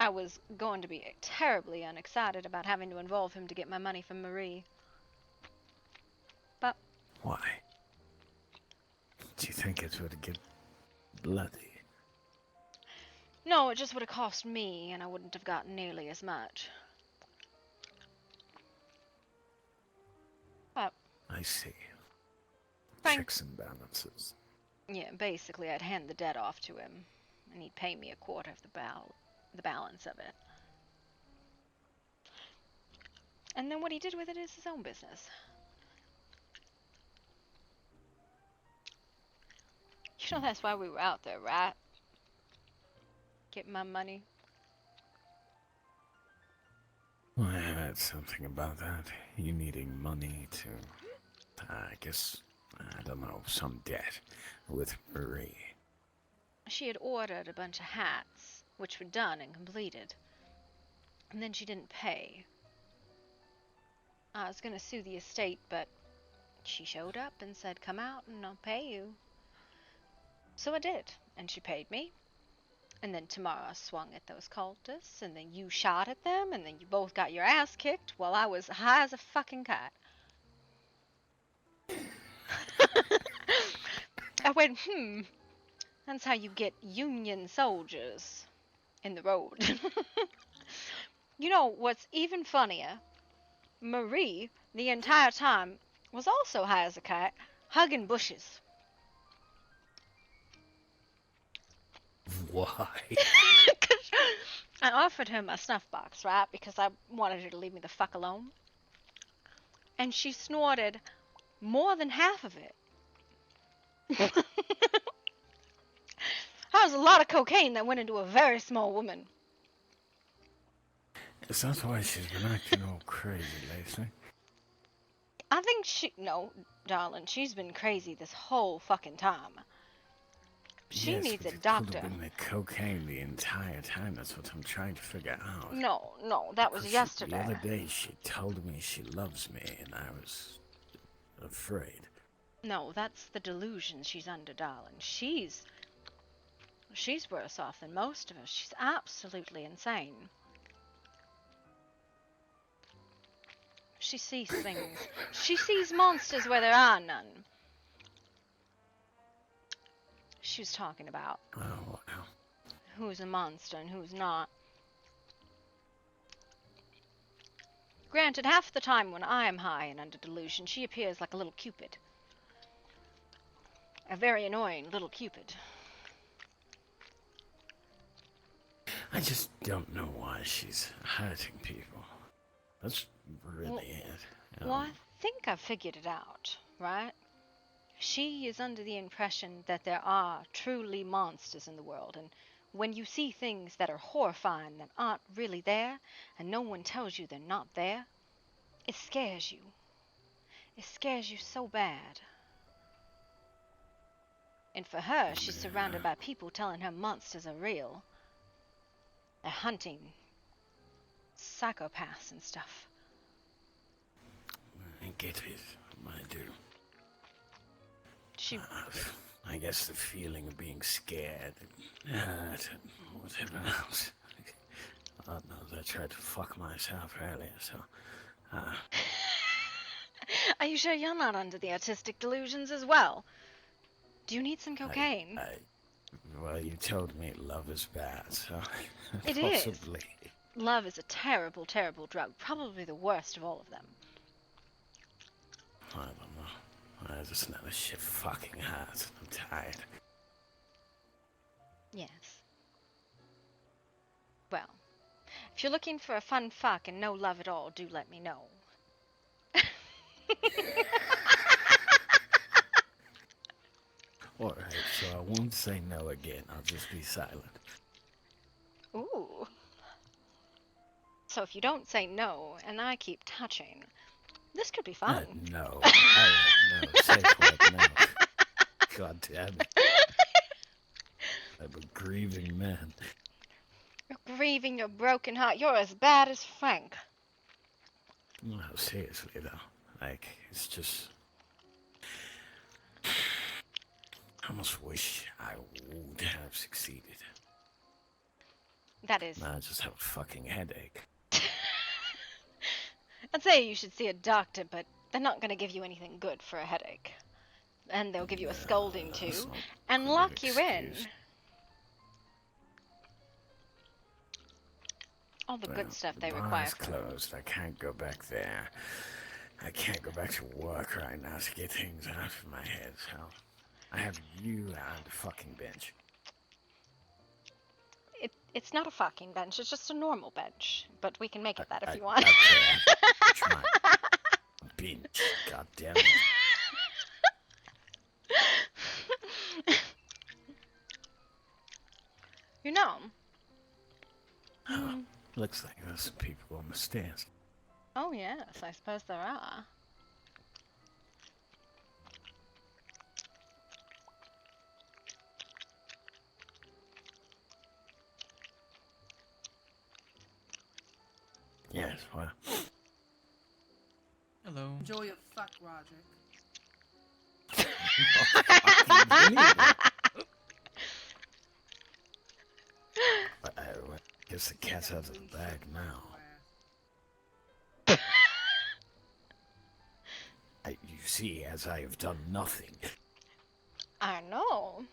I was going to be terribly unexcited about having to involve him to get my money from Marie. But Why? Do you think it would get bloody? no, it just would have cost me, and I wouldn't have gotten nearly as much. But I see. Frank- Checks and balances. yeah, basically I'd hand the debt off to him, and he'd pay me a quarter of the balance of it. And then what he did with it is his own business. You know that's why we were out there, right? Getting my money. Well, I heard something about that. You needing money to, I guess, I don't know, some debt with Marie. She had ordered a bunch of hats, which were done and completed. And then she didn't pay. I was going to sue the estate, but she showed up and said, come out and I'll pay you. So I did, and she paid me. And then Tamara swung at those cultists, and then you shot at them, and then you both got your ass kicked while I was high as a fucking kite. I went, that's how you get Union soldiers in the road. You know what's even funnier? Marie, the entire time, was also high as a kite, hugging bushes. Why? I offered her my snuff box, right? Because I wanted her to leave me the fuck alone. And she snorted more than half of it. That was a lot of cocaine that went into a very small woman. Is that why she's been acting all crazy lately? I think no, darling, she's been crazy this whole fucking time. She Yes, needs but a it doctor. Could have been the cocaine the entire time. That's what I'm trying to figure out. No, that was Because yesterday. The other day she told me she loves me, and I was afraid. No, that's the delusion she's under, darling. She's worse off than most of us. She's absolutely insane. She sees things. She sees monsters where there are none. She was talking about who's a monster and who's not. Granted, half the time when I am high and under delusion, she appears like a little Cupid. A very annoying little Cupid. I just don't know why she's hurting people. That's really it. Well, I think I've figured it out, right? She is under the impression that there are truly monsters in the world, and when you see things that are horrifying that aren't really there, and no one tells you they're not there, it scares you. It scares you so bad. And for her, she's surrounded by people telling her monsters are real. They're hunting psychopaths and stuff. I get it. I do. I guess the feeling of being scared and hurt and whatever else. God knows I tried to fuck myself earlier, so... Are you sure you're not under the artistic delusions as well? Do you need some cocaine? Well, you told me love is bad, so... It possibly. is. Love is a terrible, terrible drug. Probably the worst of all of them. I don't know. I just know this shit fucking hurts. I'm tired. Yes. Well, if you're looking for a fun fuck and no love at all, do let me know. Alright, so I won't say no again. I'll just be silent. Ooh. So if you don't say no, and I keep touching, this could be fun. No. Alright, no. Say quiet, no. God damn it. I'm a grieving man. You're grieving your broken heart. You're as bad as Frank. No, seriously though. Like, it's just... I almost wish I would have succeeded. That is... Now I just have a fucking headache. I'd say you should see a doctor, but they're not going to give you anything good for a headache. And they'll give you a scolding too, and lock you in. All the good stuff they require. Bar's closed. I can't go back there. I can't go back to work right now to get things out of my head, so... I have you on the fucking bench. It's not a fucking bench, it's just a normal bench. But we can make it that if you want. Okay, try. Bench, god damn it. You know. Looks like there's some people on the stairs. Oh yes, I suppose there are. Yes, well. Hello. Enjoy your fuck, Roderick. I guess the cat's out of the bag now. You see, as I have done nothing. I know.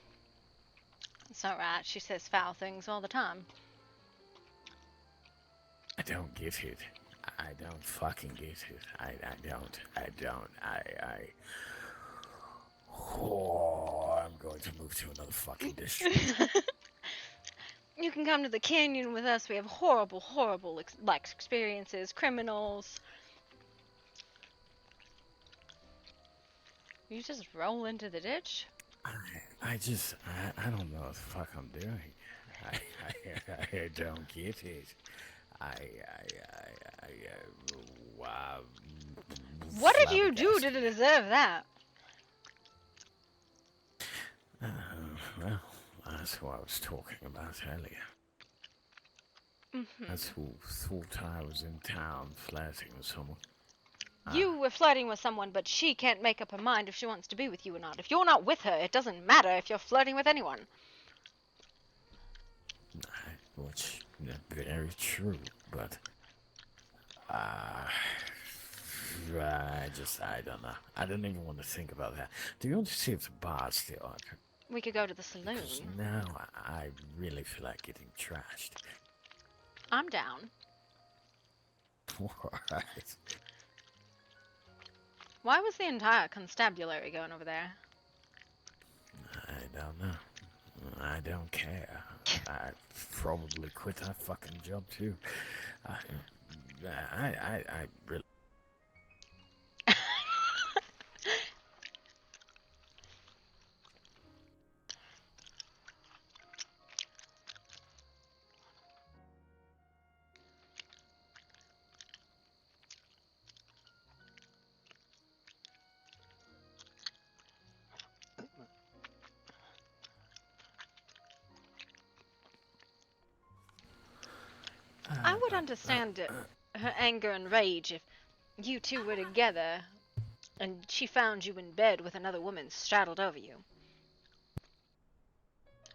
It's alright, she says foul things all the time. I don't get it. I don't fucking get it. I don't. Oh, I'm going to move to another fucking district. You can come to the canyon with us. We have horrible, horrible experiences. Criminals. You just roll into the ditch? I don't know what the fuck I'm doing. I don't get it. What did you do to deserve that? Well, that's what I was talking about earlier. That's who thought I was in town flirting with someone. You were flirting with someone, but she can't make up her mind if she wants to be with you or not. If you're not with her, it doesn't matter if you're flirting with anyone. Which is very true, but I don't know. I don't even want to think about that. Do you want to see if the bar's still open? We could go to the saloon. Because now I really feel like getting trashed. I'm down. Alright. Why was the entire constabulary going over there? I don't know. I don't care. I probably quit that fucking job too. I really... I would understand her anger and rage if you two were together and she found you in bed with another woman straddled over you.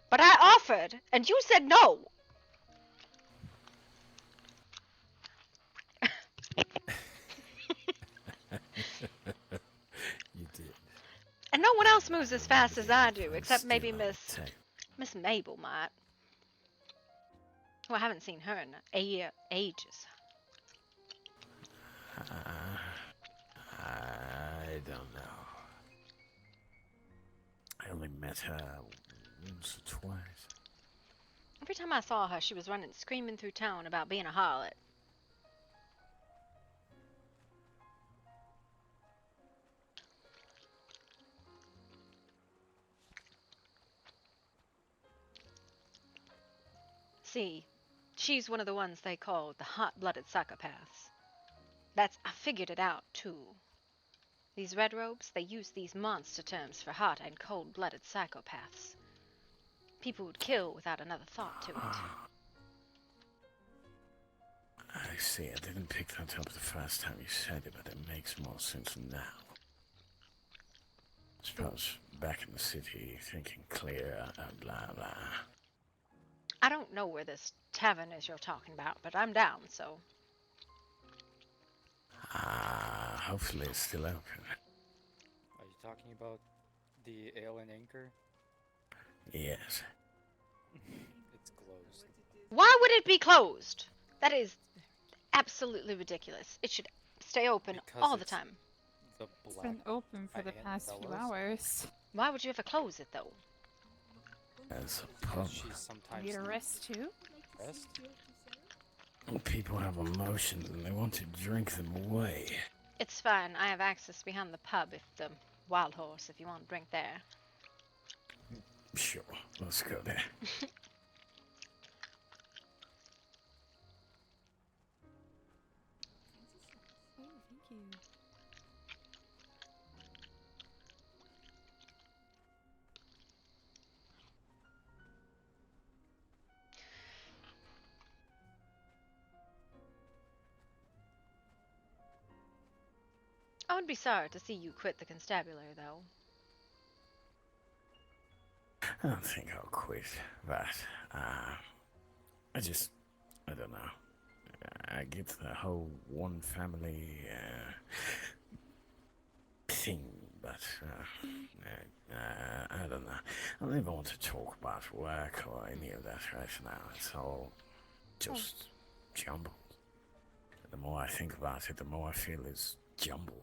But I offered, and you said no! You did. And no one else moves as fast as I do, except maybe Miss Mabel might. Well, I haven't seen her in ages. I don't know. I only met her once or twice. Every time I saw her, she was running screaming through town about being a harlot. See, she's one of the ones they call the hot-blooded psychopaths. I figured it out, too. These red robes, they use these monster terms for hot and cold-blooded psychopaths. People would kill without another thought to it. I see. I didn't pick that up the first time you said it, but it makes more sense now. I suppose back in the city, thinking clear, blah, blah. I don't know where this tavern is you're talking about, but I'm down, so... Hopefully it's still open. Are you talking about the Ale and Anchor? Yes. It's closed. Why would it be closed? That is absolutely ridiculous. It should stay open all the time. It's been open for the past few hours. Why would you ever close it, though? As a pub. Need a rest too? Rest? People have emotions and they want to drink them away. It's fine. I have access behind the pub if the Wild Horse, if you want to drink there. Sure, let's go there. Oh, thank you. I would be sorry to see you quit the constabulary, though. I don't think I'll quit, but I don't know. I get the whole one family thing, but I don't know. I don't even want to talk about work or any of that right now. It's all just jumbled. The more I think about it, the more I feel it's jumbled.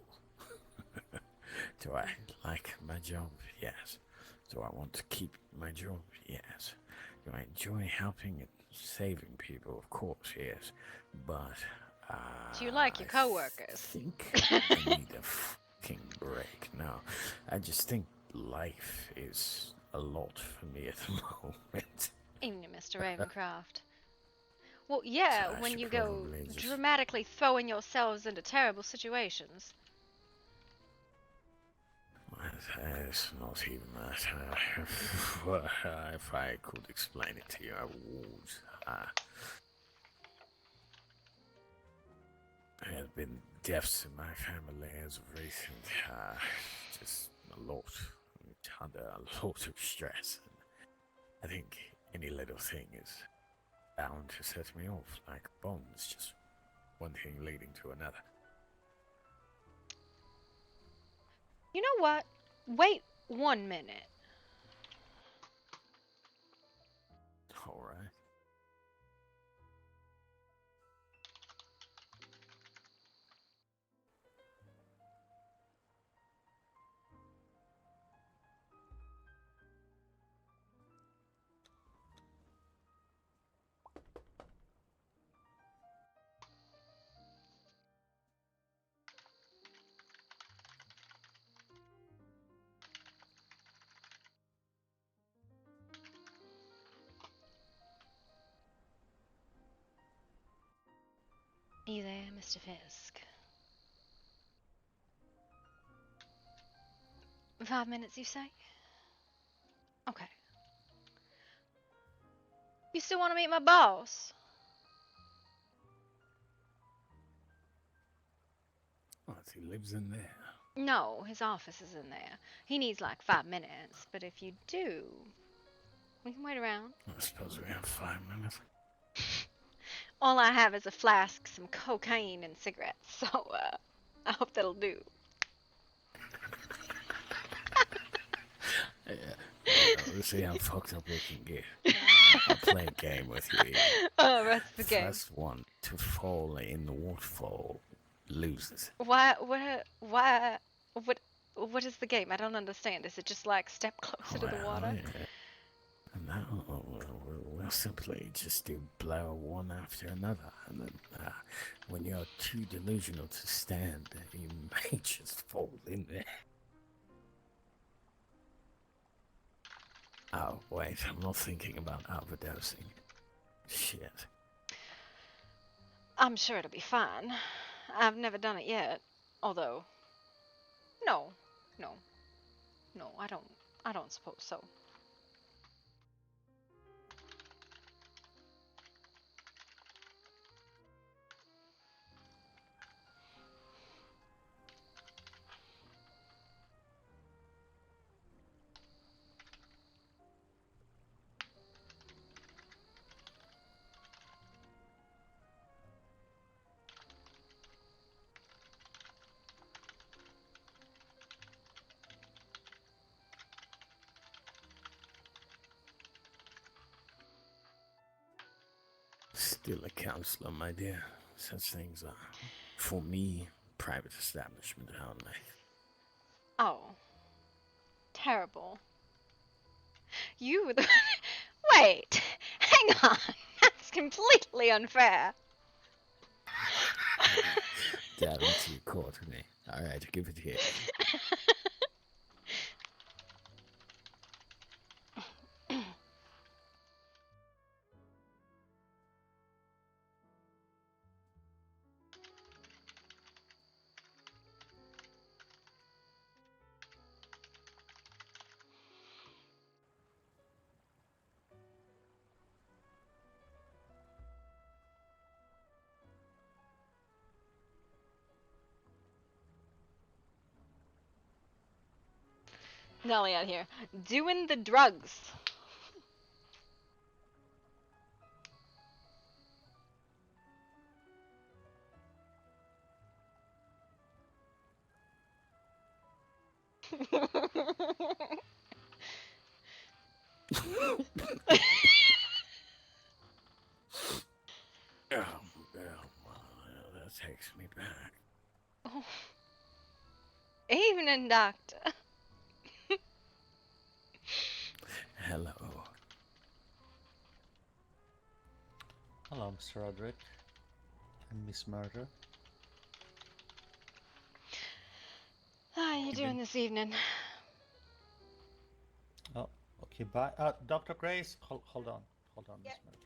Do I like my job? Yes. Do I want to keep my job? Yes. Do I enjoy helping and saving people? Of course, yes. But, do you like your coworkers? I think I need a fucking break. No, I just think life is a lot for me at the moment. Even you, Mr. Ravencroft. Well, yeah, So I when should you go probably just- dramatically throwing yourselves into terrible situations. It's not even that. If I could explain it to you, I would. There have been deaths in my family as of recent. Just a lot. Under a lot of stress. I think any little thing is bound to set me off like bombs. Just one thing leading to another. You know what? Wait 1 minute. All right. Are you there, Mr. Fisk? 5 minutes, you say? Okay. You still want to meet my boss? Oh, he lives in there. No, his office is in there. He needs like 5 minutes, but if you do, we can wait around. I suppose we have 5 minutes. All I have is a flask, some cocaine, and cigarettes, so I hope that'll do. Yeah. Let's see how fucked up we can get. I'll play a game with you. Oh, that's the game. First one to fall in the waterfall loses. What is the game? I don't understand. Is it just like step closer to the water? Yeah. No, we'll simply just do blow one after another, and then when you're too delusional to stand, you may just fall in there. Oh, wait, I'm not thinking about overdosing. I'm sure it'll be fine. I've never done it yet. Although, no, no, no, I don't suppose so. Still a counselor, my dear. Such things are, for me, private establishment only. Oh, terrible. You were the. Wait, hang on. That's completely unfair. Guarantee you caught me. Alright, give it here. Dolly out here doing the drugs. That takes me back. Oh. Evening, Doctor. Hello. Hello, Mr. Roderick and Miss Murder. How are you doing this evening? Oh, okay. Bye, Dr. Grace. Hold on, Miss Murder.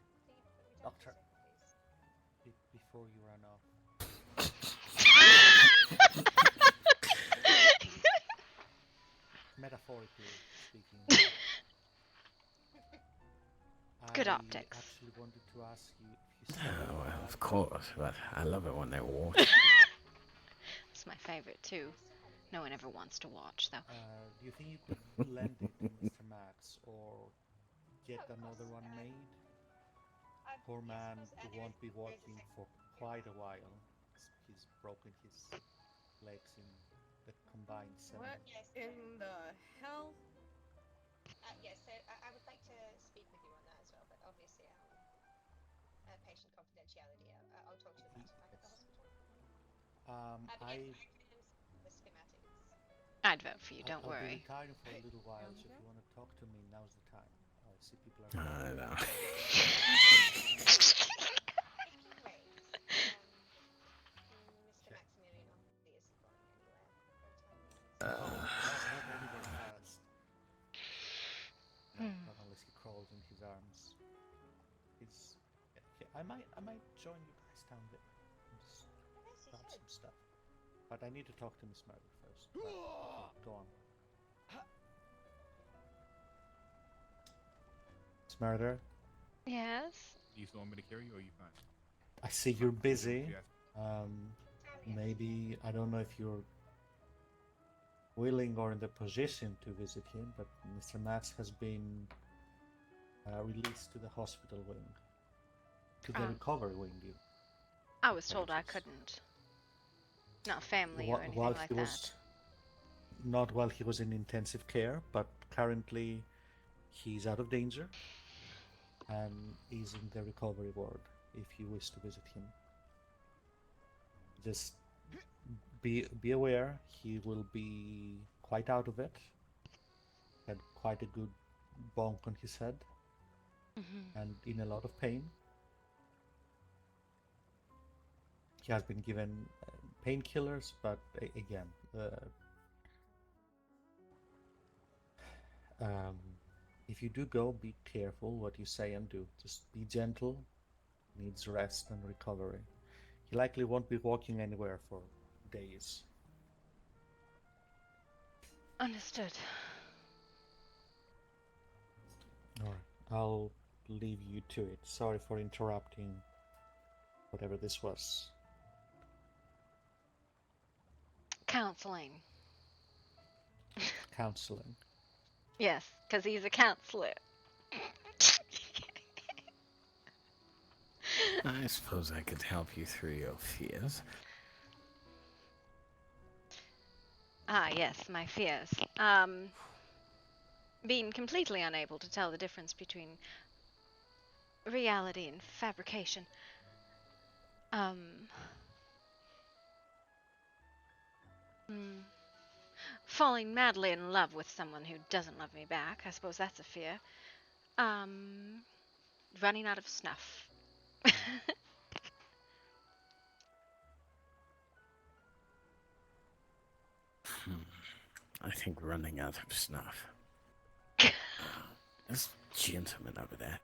Doctor, before you run off. Metaphorically speaking. Good optics. I actually wanted to ask you if you Well, of course, but I love it when they watch. It's my favorite too. No one ever wants to watch though. Do you think you could lend it to Mr. Max or get another one made? Poor man who won't be working for quite a while. He's broken his legs in the combined seven. What in the hell? Yes, so I would like to speak with you on that as well, but obviously, patient confidentiality. I'll talk to you about it back at the hospital. The schematics. I'd vote for you, don't I'll worry. be retiring for a little while, so if you want to talk to me, now's the time. I see people are... I know. Mr. Maximilian obviously isn't going anywhere for the time being. Not anywhere fast. Not unless he crawls in his arms. He's... Yeah, I might join you guys down there and just grab some stuff. But I need to talk to Miss Murder first. But, okay, go on. Miss Murder? Yes? Do you still want me to carry you, or are you fine? I see you're busy. Maybe, I don't know if you're willing or in the position to visit him, but Mr. Max has been released to the hospital wing. To the recovery wing, you. I was told I couldn't. Not family or anything like that. Not while he was in intensive care, but currently he's out of danger and is in the recovery ward if you wish to visit him. Just be aware, he will be quite out of it. Had quite a good bonk on his head and in a lot of pain. He has been given painkillers, but again, if you do go, be careful what you say and do. Just be gentle. Needs rest and recovery. He likely won't be walking anywhere for days. Understood. Alright, I'll leave you to it. Sorry for interrupting whatever this was. Counseling. Counseling. Yes, because he's a counselor. I suppose I could help you through your fears. Ah, yes, my fears. Being completely unable to tell the difference between reality and fabrication. Falling madly in love with someone who doesn't love me back. I suppose that's a fear. Running out of snuff. I think running out of snuff. This gentleman over there.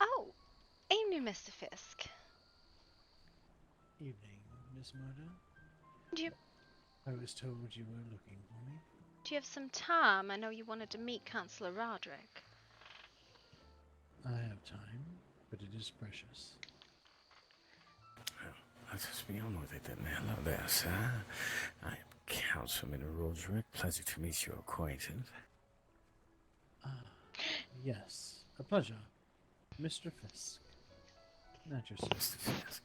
Oh, evening, Mr. Fisk. Evening, Miss Murder. Do you I was told you were looking for me. do you have some time? I know you wanted to meet Counselor Roderick. I have time, but it is precious. Let us be on with it then. Hello there, sir. I am Councilman Roderick. Pleasure to meet your acquaintance. Yes, a pleasure. Mr. Fisk. Not yourself. Mr. Fisk.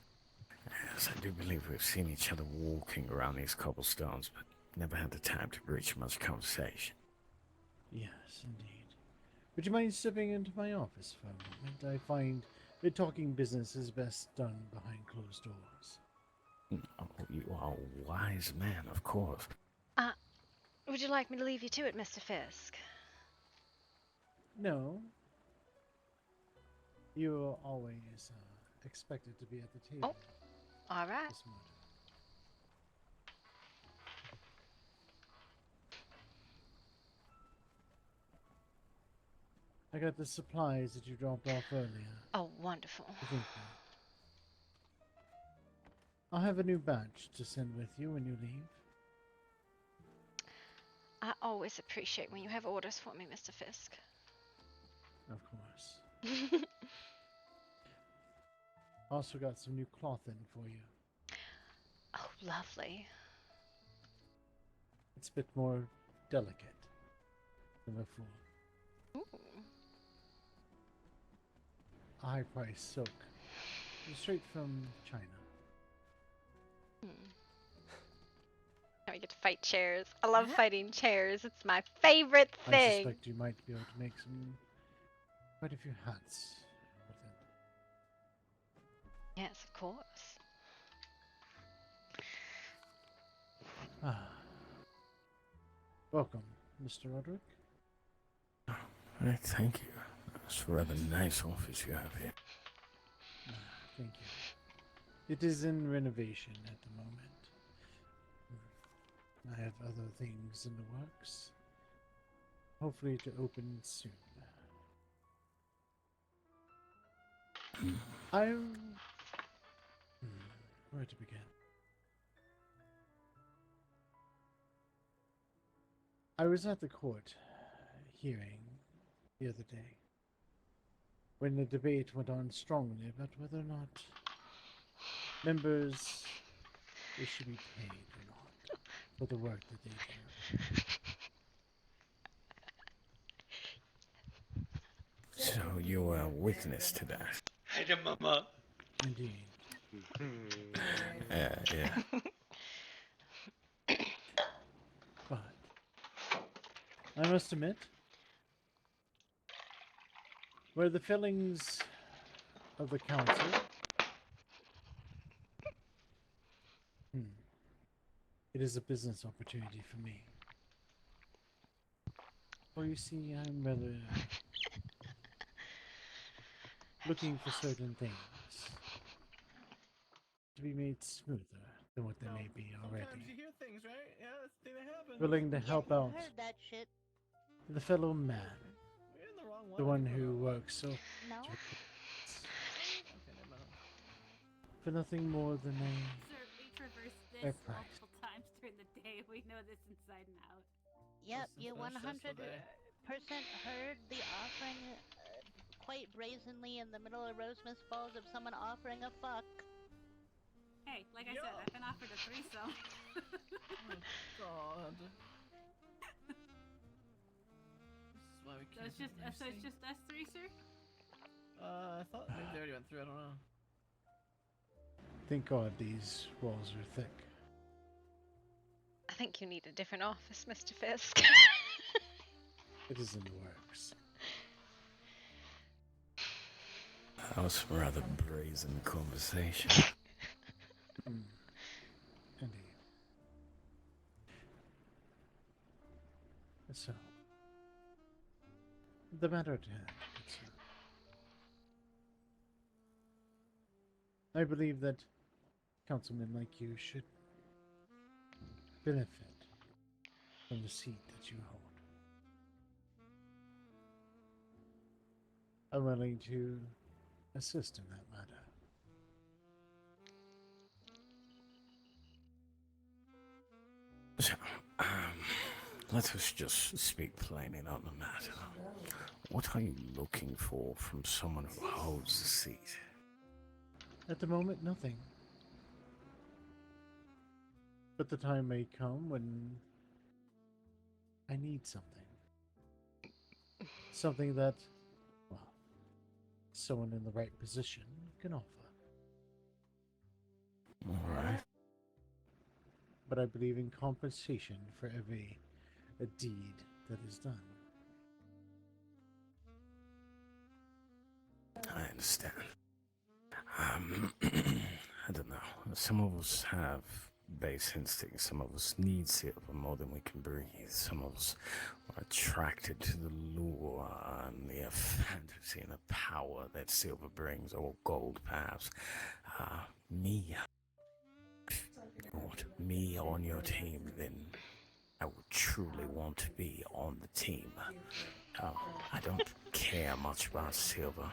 Yes, I do believe we've seen each other walking around these cobblestones, but never had the time to breach much conversation. Yes, indeed. Would you mind stepping into my office for a moment? I find that talking business is best done behind closed doors. Oh, you are a wise man, of course. Would you like me to leave you to it, Mr. Fisk? No. You are always expected to be at the table. Oh, all right. Miss Murder. I got the supplies that you dropped off earlier. Oh, wonderful. Thank you. I'll have a new badge to send with you when you leave. I always appreciate when you have orders for me, Mr. Fisk. Of course. Also got some new cloth in for you. Oh, lovely. It's a bit more delicate than before. Ooh. A high-price silk. Straight from China. Now we get to fight chairs. I love fighting chairs. It's my favorite I thing. suspect you might be able to make quite a few hats with it. Yes, of course. Welcome, Mr. Roderick. Thank you. It's a rather nice office you have here. Thank you. It is in renovation at the moment. I have other things in the works. Hopefully to open soon. Where to begin? I was at the court hearing the other day when the debate went on strongly about whether or not members they should be paid or not for the work that they do. So you were a witness to that? Hi, Mama. Indeed. Yeah. But I must admit, where the feelings of the council it is a business opportunity for me. Well, you see, I'm rather looking for certain things to be made smoother than what they may be already. Sometimes you hear things, right? Yeah, that's the thing that happens. Willing to help out I heard that shit. the fellow man, You're in the wrong one. the one who works so No. for nothing more than Sir, we traversed a this price. multiple times during the day. We know this inside and out. Yep, Listen, you Fish, that's for 100% heard the offering quite brazenly in the middle of Rosemas Falls of someone offering a fuck. Hey, like I said, I've been offered a threesome. Oh, God. This is why we So can't it's just, have so it's mercy. just us three, sir? I thought maybe they already went through, I don't know. Thank God these walls are thick. I think you need a different office, Mr. Fisk. It is in the works. That was some rather brazen conversation. Indeed. So, the matter at hand, good sir. I believe that councilmen like you should benefit from the seat that you hold. I'm willing to assist in that matter. So, let us just speak plainly on the matter. What are you looking for from someone who holds the seat? At the moment, nothing. But the time may come when I need something. Something that, well, someone in the right position can offer. Alright. But I believe in compensation for every deed that is done. I understand. I don't know. Some of us have base instincts. Some of us need silver more than we can breathe. Some of us are attracted to the lure and the fantasy and the power that silver brings, or gold perhaps. Me. If you want me on your team, then I would truly want to be on the team. I don't care much about silver,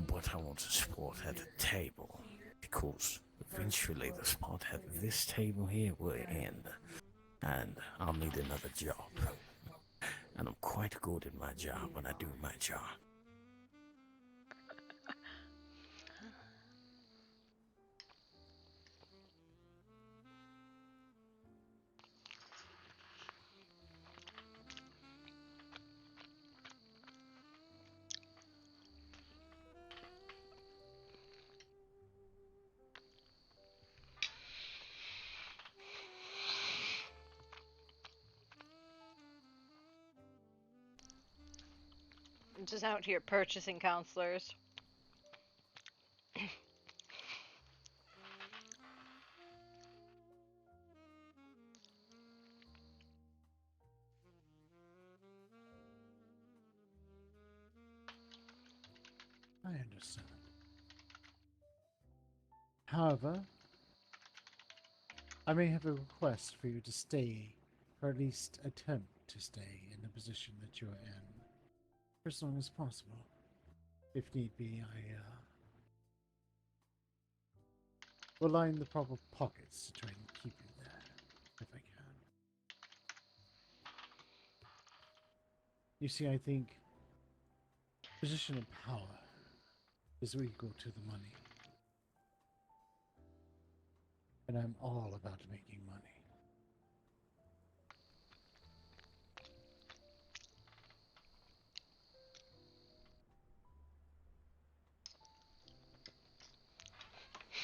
but I want a spot at the table, because eventually the spot at this table here will end, and I'll need another job. And I'm quite good at my job when I do my job. I'm just out here purchasing counselors. I understand. However, I may have a request for you to stay, or at least attempt to stay in the position that you are in, for as long as possible. If need be, I will line the proper pockets to try and keep you there, if I can. You see, I think position of power is equal to the money. And I'm all about making money.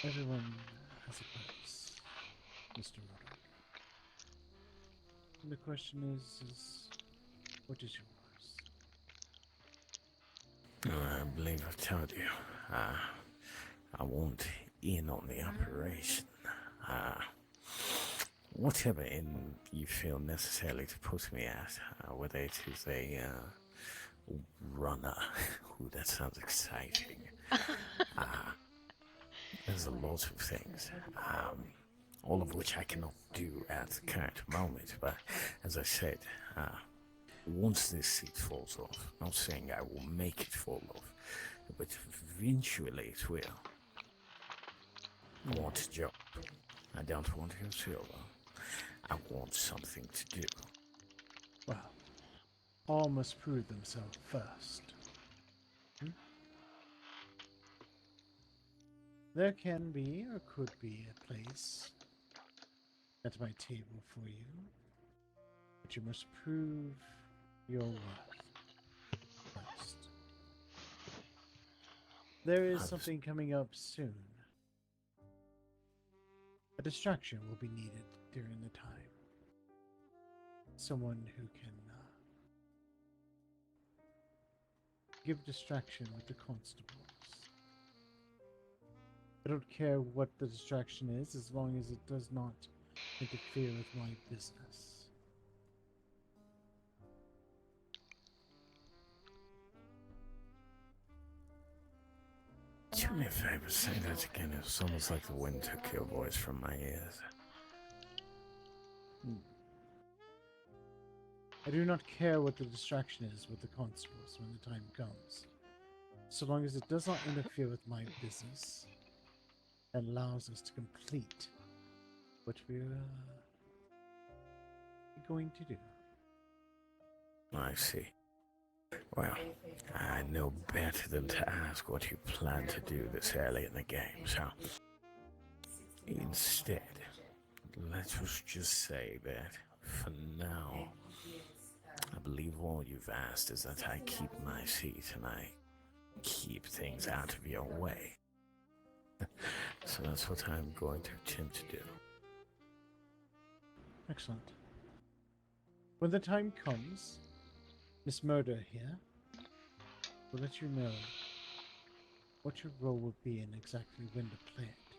Everyone has a price, Mr. Roderick. And the question is what is yours? I believe I've told you. I want in on the operation. Whatever end you feel necessarily to put me at, whether it is a runner. Ooh, that sounds exciting. There's a lot of things, all of which I cannot do at the current moment, but as I said, once this seat falls off, not saying I will make it fall off, but eventually it will. I want a job. I don't want your silver. I want something to do. Well, all must prove themselves first. There can be, or could be, a place at my table for you, but you must prove your worth first. There is something coming up soon. A distraction will be needed during the time. Someone who can give distraction with the constables. I don't care what the distraction is, as long as it does not interfere with my business. Do me a favor, say that again. It's almost like the wind took your voice from my ears. I do not care what the distraction is with the constables when the time comes, so long as it does not interfere with my business and allows us to complete what we're going to do. I see. Well, I know better than to ask what you plan to do this early in the game, so instead, let us just say that for now, I believe all you've asked is that I keep my seat and I keep things out of your way. So that's what I'm going to attempt to do. Excellent. When the time comes, Miss Murder here will let you know what your role will be and exactly when to play it.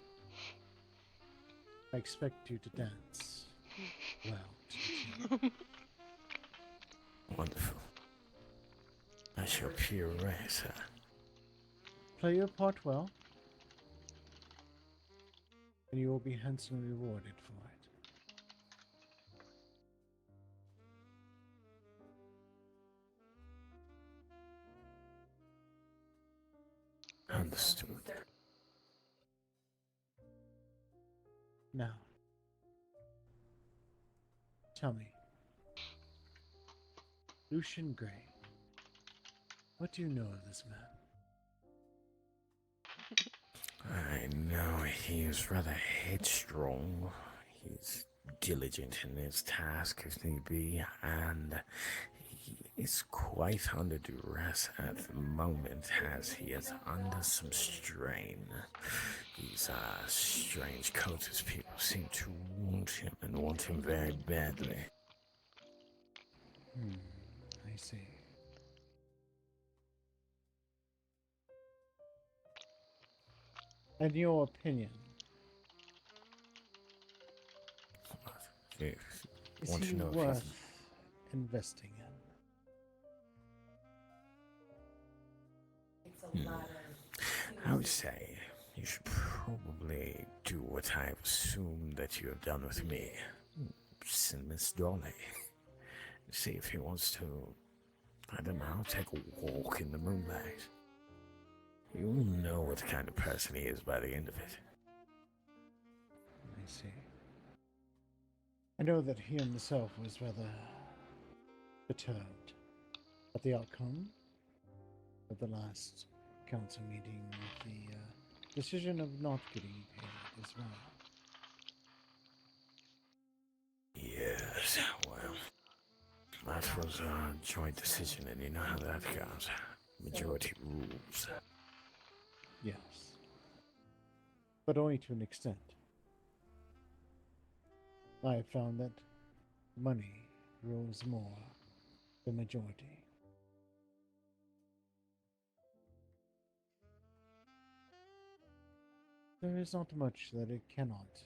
I expect you to dance well to the tune. Wonderful. I shall pure sir. Play your part well, and you will be handsomely rewarded for it. Understood. Now, tell me, Lucian Gray, what do you know of this man? I know he is rather headstrong. He's diligent in his task if need be, and he is quite under duress at the moment as he is under some strain. These strange cultist people seem to want him and want him very badly. I see. In your opinion, is he worth investing in? I would say you should probably do what I've assumed that you have done with me. Send Miss Dolly. See if he wants to, I don't know, take a walk in the moonlight. You'll know what kind of person he is by the end of it. I see. I know that he himself was rather perturbed at the outcome of the last council meeting with the decision of not getting paid as well. Yes, well, that was a joint decision, and you know how that goes. Majority rules. Yes. But only to an extent. I have found that money rules more than majority. There is not much that it cannot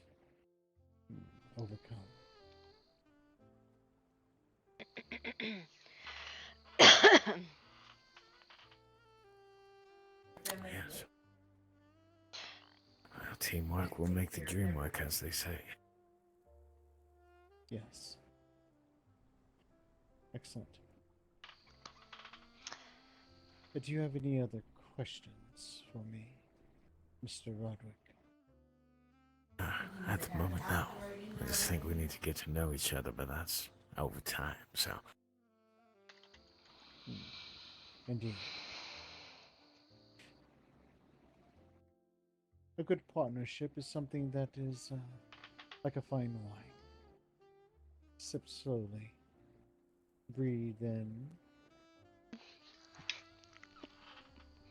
overcome. Yes. Well, teamwork will make the dream work, as they say. Yes. Excellent. Do you have any other questions for me, Mr. Roderick? At the moment, no. I just think we need to get to know each other, but that's over time, so... Indeed. A good partnership is something that is like a fine wine. Sip slowly. Breathe in.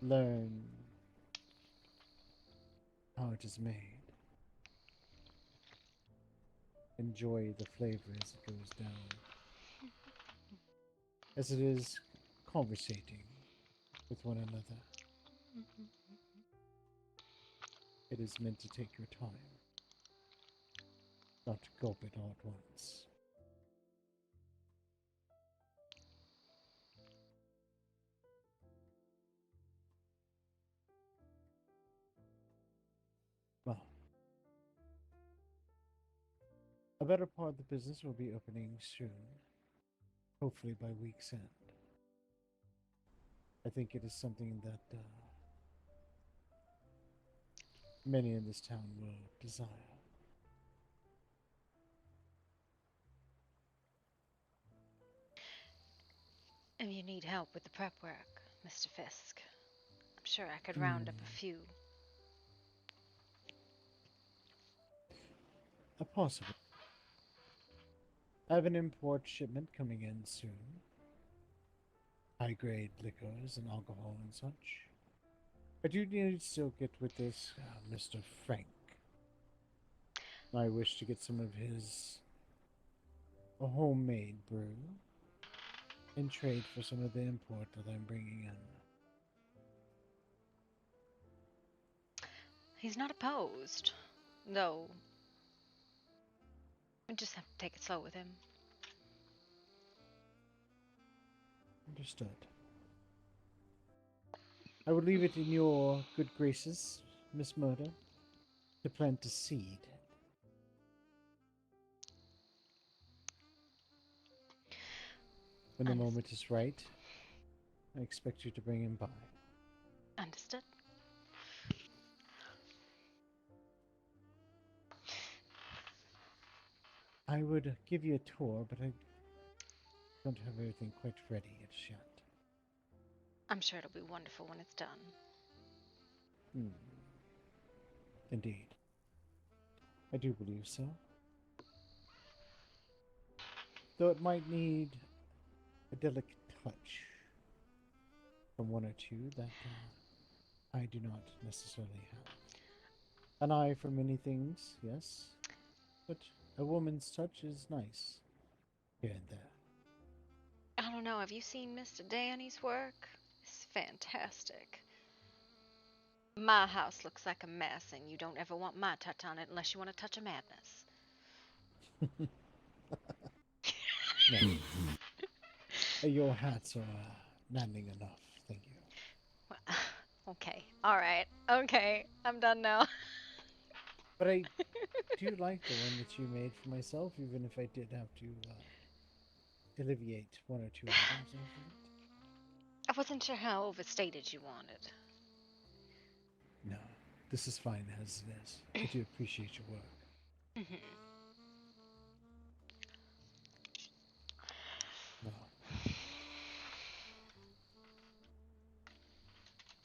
Learn how it is made. Enjoy the flavor as it goes down. As it is conversating with one another. It is meant to take your time, not to gulp it all at once. Well, a better part of the business will be opening soon, hopefully by week's end. I think it is something that many in this town will desire. If you need help with the prep work, Mr. Fisk, I'm sure I could round up a few. Possible. I have an import shipment coming in soon. High-grade liquors and alcohol and such. I do need to still get with this Mr. Frank. I wish to get some of his homemade brew in trade for some of the import that I'm bringing in. He's not opposed, though. We just have to take it slow with him. Understood. I would leave it in your good graces, Miss Murder, to plant a seed. When the moment is right, I expect you to bring him by. Understood. I would give you a tour, but I don't have everything quite ready yet. I'm sure it'll be wonderful when it's done. Indeed. I do believe so. Though it might need a delicate touch from one or two that I do not necessarily have. An eye for many things, yes, but a woman's touch is nice here and there. I don't know, have you seen Mr. Danny's work? It's fantastic. My house looks like a mess, and you don't ever want my touch on it unless you want a touch of madness. No. Your hats are maddening enough, thank you. Well, okay, alright, okay, I'm done now. But I do like the one that you made for myself, even if I did have to alleviate one or two items of it. I wasn't sure how overstated you wanted. No, this is fine as it is. I do appreciate your work. Well,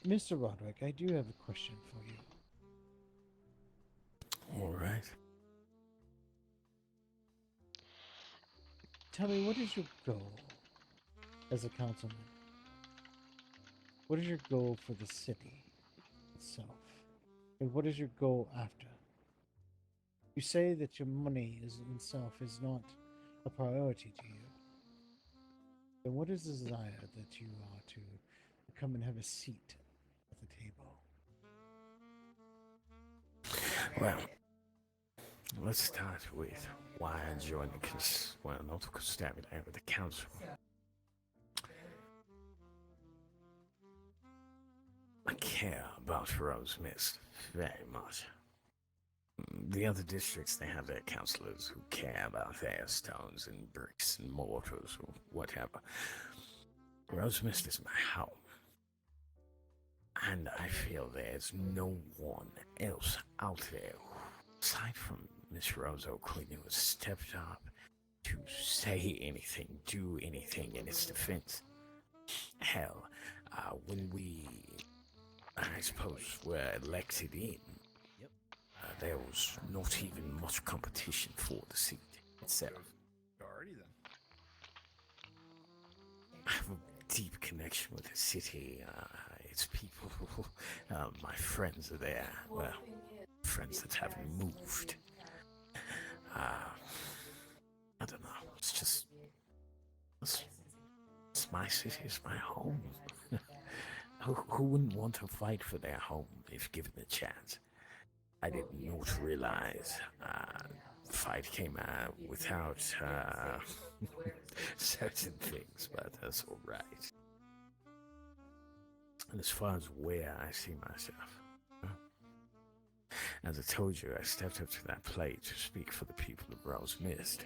Mr. Roderick, I do have a question for you. All right. Tell me, what is your goal as a councilman? What is your goal for the city itself? And what is your goal after? You say that your money itself is not a priority to you. Then what is the desire that you are to come and have a seat at the table? Well, let's start with why I joined not the constabulary, but the council. I care about Rose Mist very much. The other districts, they have their councillors who care about their stones and bricks and mortars or whatever. Rose Mist is my home. And I feel there's no one else out there, aside from Miss Rose O'Quinn was stepped up to say anything, do anything in its defense. Hell, when we, I suppose, were elected in, there was not even much competition for the seat itself. Alrighty then. I have a deep connection with the city, its people. My friends are there. Well, friends that haven't moved. I don't know. It's my city. It's my home. Who wouldn't want to fight for their home if given the chance? I did not realize the fight came out without certain things, but that's all right. And as far as where I see myself, as I told you, I stepped up to that plate to speak for the people of Rose Mist.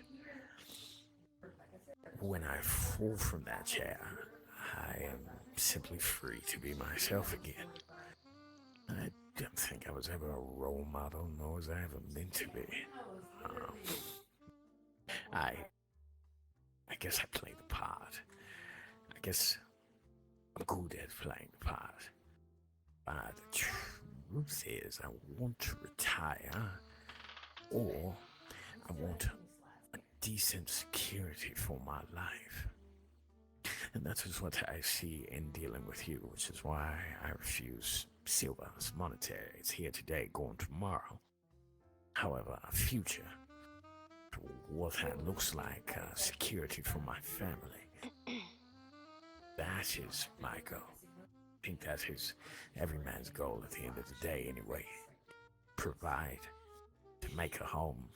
When I fall from that chair, I am simply free to be myself again. I don't think I was ever a role model, nor was I ever meant to be. I guess I play the part. I guess I'm good at playing the part. But the truth is, I want to retire, or I want a decent security for my life. And that is what I see in dealing with you, which is why I refuse silver as monetary. It's here today, gone tomorrow. However, a future, what that looks like, security for my family. That is my goal. I think that is every man's goal at the end of the day anyway. Provide, to make a home,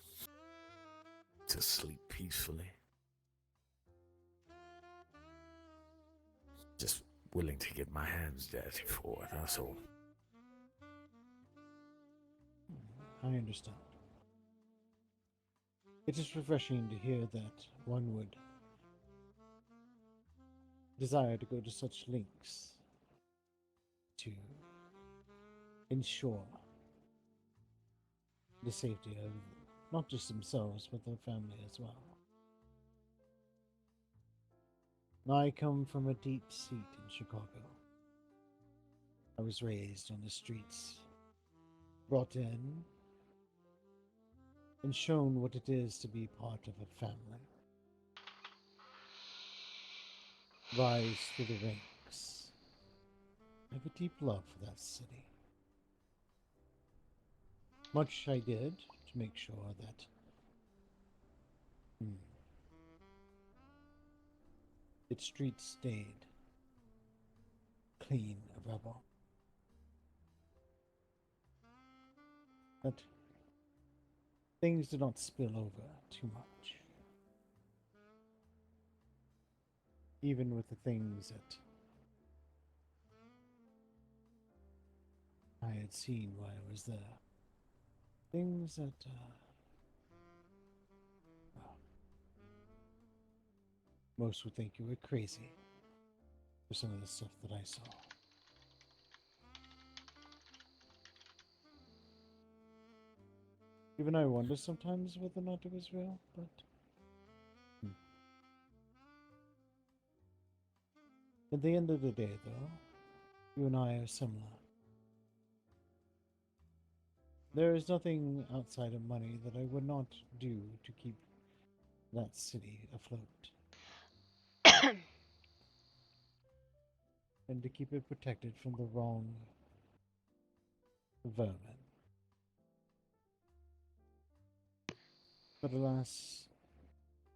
to sleep peacefully. Just willing to get my hands dirty for it, that's all. I understand. It is refreshing to hear that one would desire to go to such lengths to ensure the safety of not just themselves, but their family as well. I come from a deep seat in Chicago. I was raised on the streets, brought in, and shown what it is to be part of a family. Rise through the ranks. I have a deep love for that city. Much I did to make sure that its streets stayed clean of rubble. That things did not spill over too much. Even with the things that I had seen while I was there. Things that, well, most would think you were crazy for some of the stuff that I saw. Even I wonder sometimes whether or not it was real, but at the end of the day, though, you and I are similar. There is nothing outside of money that I would not do to keep that city afloat. And to keep it protected from the wrong vermin. But alas,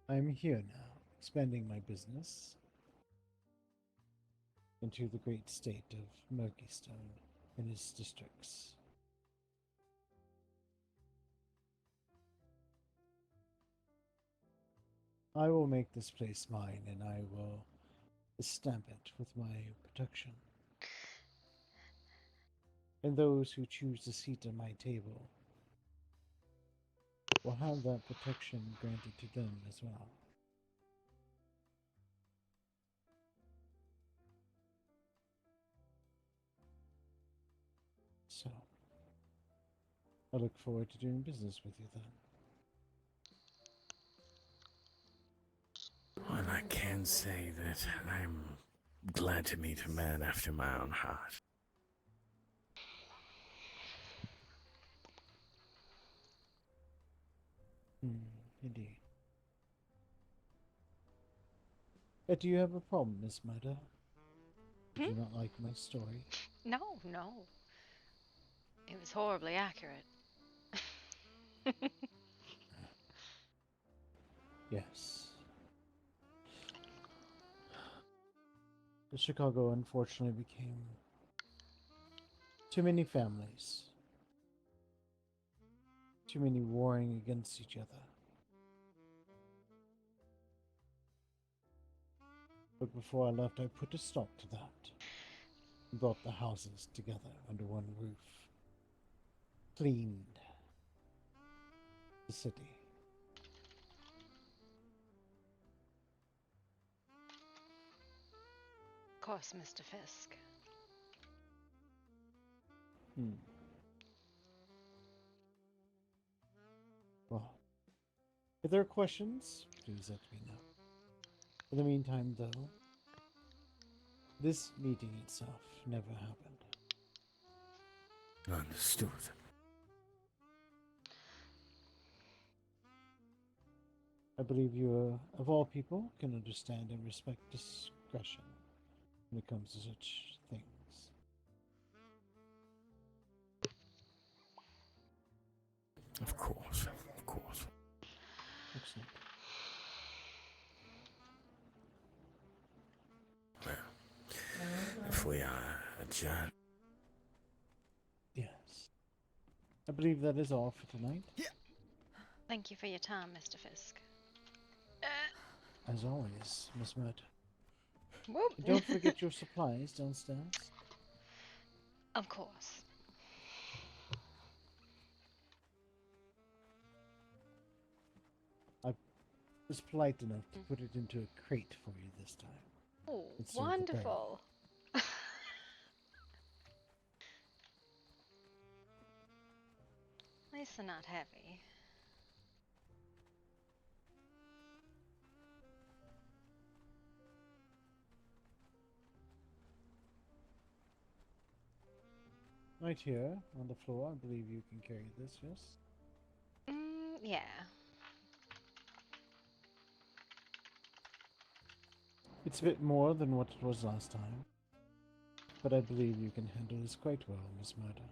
I am here now, expanding my business into the great state of Murkeystone and its districts. I will make this place mine, and I will stamp it with my protection. And those who choose a seat at my table will have that protection granted to them as well. So, I look forward to doing business with you then. can say that I'm glad to meet a man after my own heart. Indeed. Do you have a problem, Miss Murder? Do you not like my story? No, no. It was horribly accurate. Yes. The Chicago unfortunately became too many families. Too many warring against each other. But before I left, I put a stop to that. Brought the houses together under one roof. Cleaned the city. Of course, Mr. Fisk. Well, if there are questions, please let me know. In the meantime, though, this meeting itself never happened. Understood. I believe you, of all people, can understand and respect discretion when it comes to such things. Of course, of course. Excellent. Well, if we are adjourned. Yes. I believe that is all for tonight. Thank you for your time, Mr. Fisk. As always, Miss Murder. Whoop. Don't forget your supplies downstairs. Of course. I was polite enough to put it into a crate for you this time. Oh, instead of the wonderful. Nice and not heavy. Right here on the floor, I believe you can carry this, yes? Yeah. It's a bit more than what it was last time, but I believe you can handle this quite well, Miss Murder.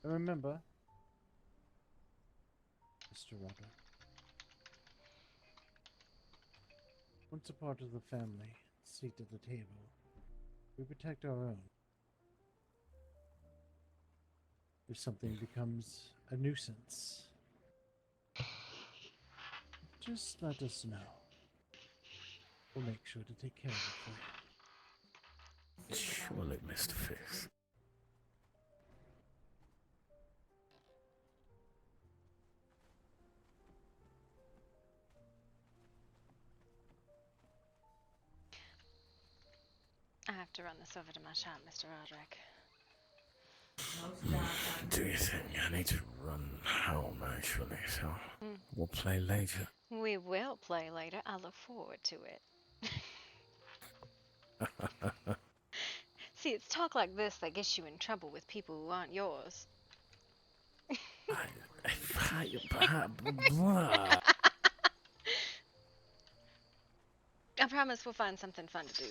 And remember, Mr. Roderick, once a part of the family, seat at the table, we protect our own. If something becomes a nuisance, just let us know. We'll make sure to take care of it for you. Surely, Mr. Fisk. I have to run this over to my shop, Mr. Roderick. Do you think I need to run home, actually, so we'll play later? We will play later. I look forward to it. See, it's talk like this that gets you in trouble with people who aren't yours. I promise we'll find something fun to do.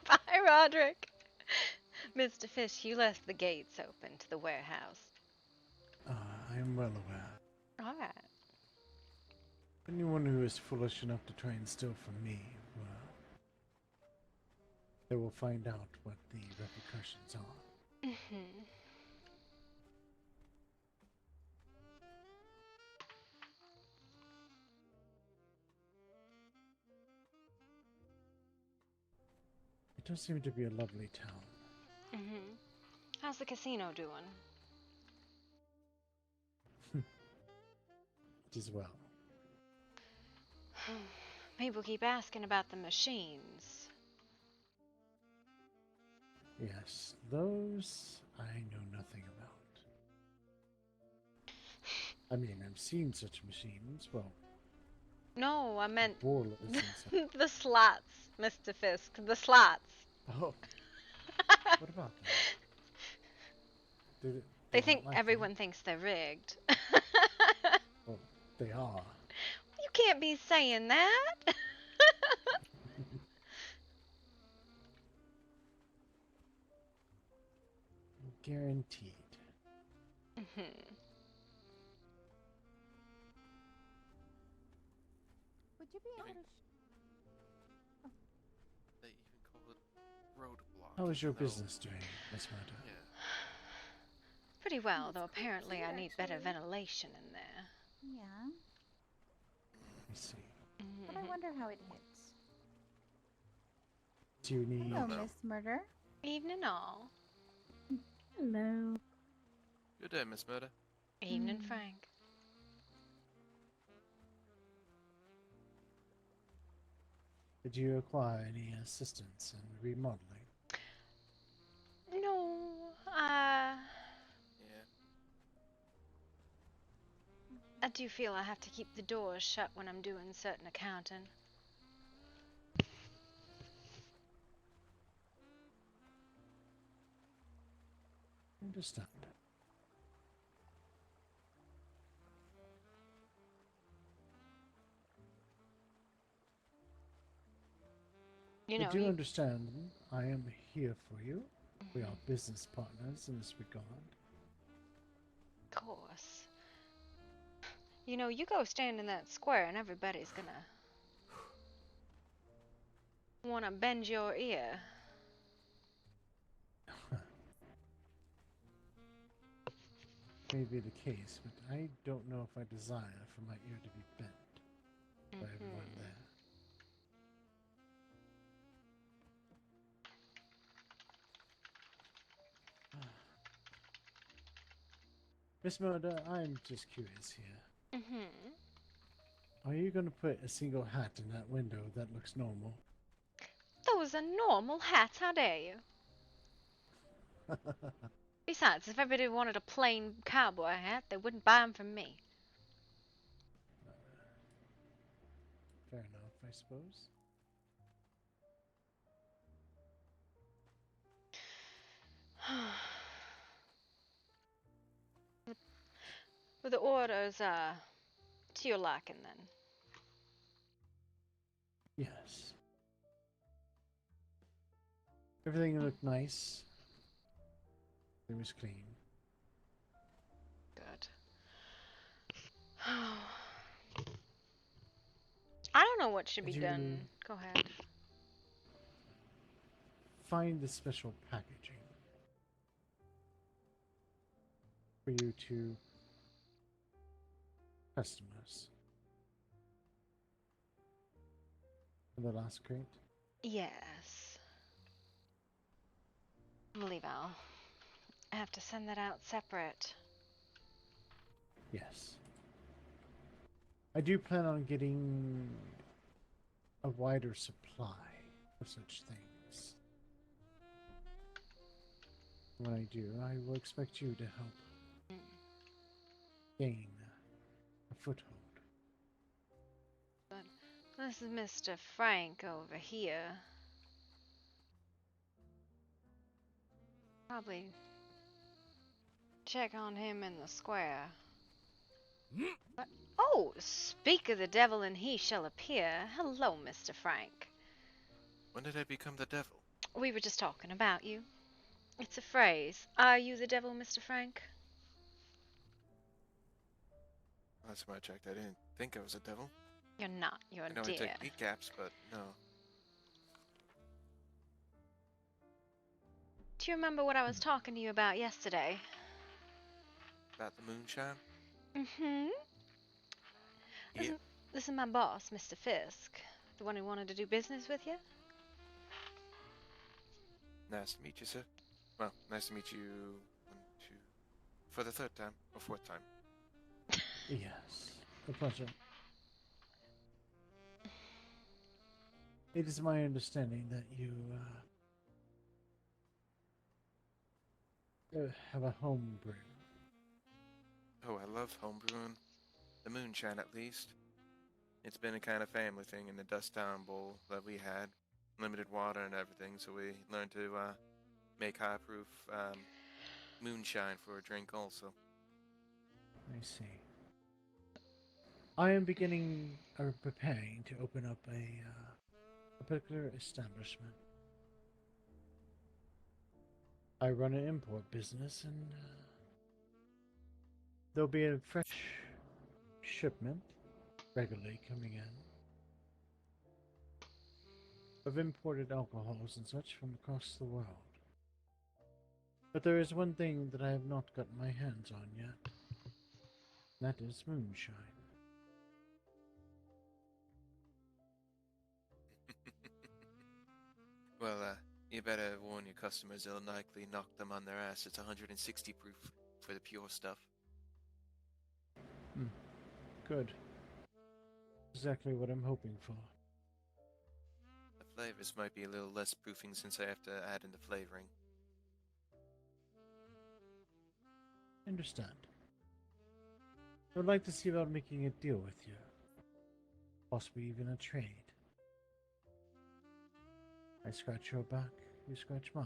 Bye, Roderick. Mr. Fish, you left the gates open to the warehouse. I am well aware. All right. Anyone who is foolish enough to try and steal from me, well, they will find out what the repercussions are. It does seem to be a lovely town. How's the casino doing? It is well. People keep asking about the machines. Yes, those I know nothing about. I mean, I've seen such machines. Well, no, I meant the slots, Mr. Fisk. The slots. Oh. What about them? They think everyone thinks they're rigged. Well, they are. You can't be saying that. Guaranteed. Would you be able to? They even call it roadblock. How is your business doing, Miss Murder? Yeah. Pretty well, though apparently I need better ventilation in there. Yeah. I see. But I wonder how it hits. Do you need... Hello, Miss Murder. Evening all. Hello. Good day, Miss Murder. Evening, Frank. Did you acquire any assistance in remodeling? No, Yeah. I do feel I have to keep the doors shut when I'm doing certain accounting. Understand. You know, I do understand. I am here for you. We are business partners in this regard. Of course. You know, you go stand in that square and everybody's gonna wanna bend your ear. May be the case, but I don't know if I desire for my ear to be bent by everyone there. Miss Murder, I'm just curious here. Are you going to put a single hat in that window that looks normal? Those are normal hats, how dare you? Besides, if everybody wanted a plain cowboy hat, they wouldn't buy them from me. Fair enough, I suppose. Well, the orders to your liking then. Yes. Everything looked nice. It was clean. Good. I don't know what should be done. Go ahead. Find the special packaging for you to customers. For the last crate? Yes. I believe I'll have to send that out separate. Yes. I do plan on getting a wider supply of such things. When I do, I will expect you to help gain a foothold. But this is Mr. Frank over here. Probably check on him in the square. But, oh, speak of the devil and he shall appear. Hello, Mr. Frank. When did I become the devil? We were just talking about you. It's a phrase. Are you the devil, Mr. Frank? Last time I checked, I didn't think I was a devil. You're not. You're I know dear. I take kneecaps, but no. Do you remember what I was talking to you about yesterday? About the moonshine? Mm-hmm. Yeah. This is my boss, Mr. Fisk. The one who wanted to do business with you? Nice to meet you, sir. Well, nice to meet you. One, two, for the third time or fourth time. Yes, a pleasure. It is my understanding that you have a home brew. Oh, I love homebrewing. The moonshine, at least. It's been a kind of family thing in the Dust Town Bowl that we had. Limited water and everything, so we learned to make high-proof moonshine for a drink also. I see. I am beginning or preparing to open up a particular establishment. I run an import business, and there'll be a fresh shipment regularly coming in of imported alcohols and such from across the world. But there is one thing that I have not gotten my hands on yet. That is moonshine. Well, you better warn your customers it'll likely knock them on their ass. It's 160 proof for the pure stuff. Good. Exactly what I'm hoping for. The flavors might be a little less proofing since I have to add in the flavoring. Understand. I would like to see about making a deal with you. Possibly even a trade. I scratch your back, you scratch mine.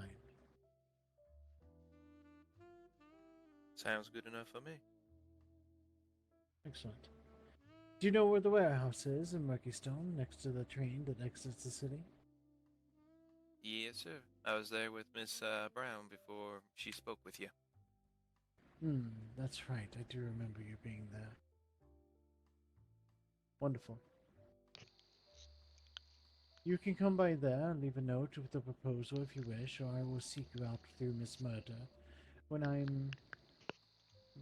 Sounds good enough for me. Excellent. Do you know where the warehouse is in Murkystone, next to the train that exits the city? Yes, sir. I was there with Miss Brown before she spoke with you. That's right. I do remember you being there. Wonderful. You can come by there and leave a note with a proposal if you wish, or I will seek you out through Miss Murder when I'm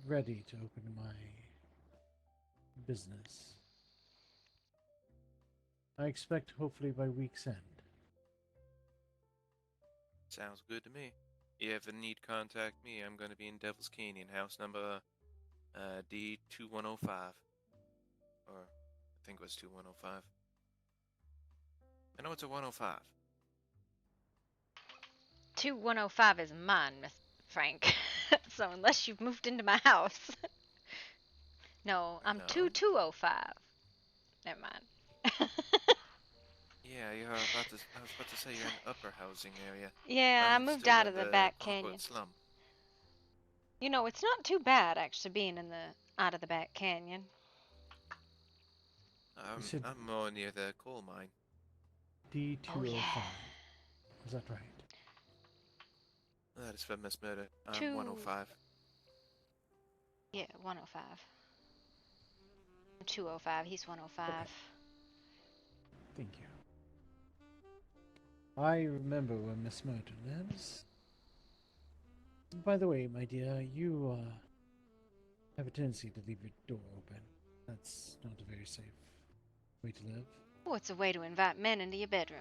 ready to open my business. I expect hopefully by week's end. Sounds good to me. If you ever need contact me, I'm going to be in Devil's Canyon, house number D2105. Or, I think it was 2105. I know it's a 105. 2105 is mine, Miss Frank. So unless you've moved into my house. No, I'm 2205. Never mind. Yeah, I was about to say you're in the upper housing area. Yeah, I moved still out in of the the back quote-unquote canyon. slum. You know, it's not too bad actually being in the out of the back canyon. I'm more near the coal mine. D205. Oh, yeah. Is that right? That is for Miss Murder. I'm 105. Yeah, 105. I'm 205. He's 105. Okay. Thank you. I remember where Miss Murder lives. By the way, my dear, you have a tendency to leave your door open. That's not a very safe way to live. Oh, it's a way to invite men into your bedroom.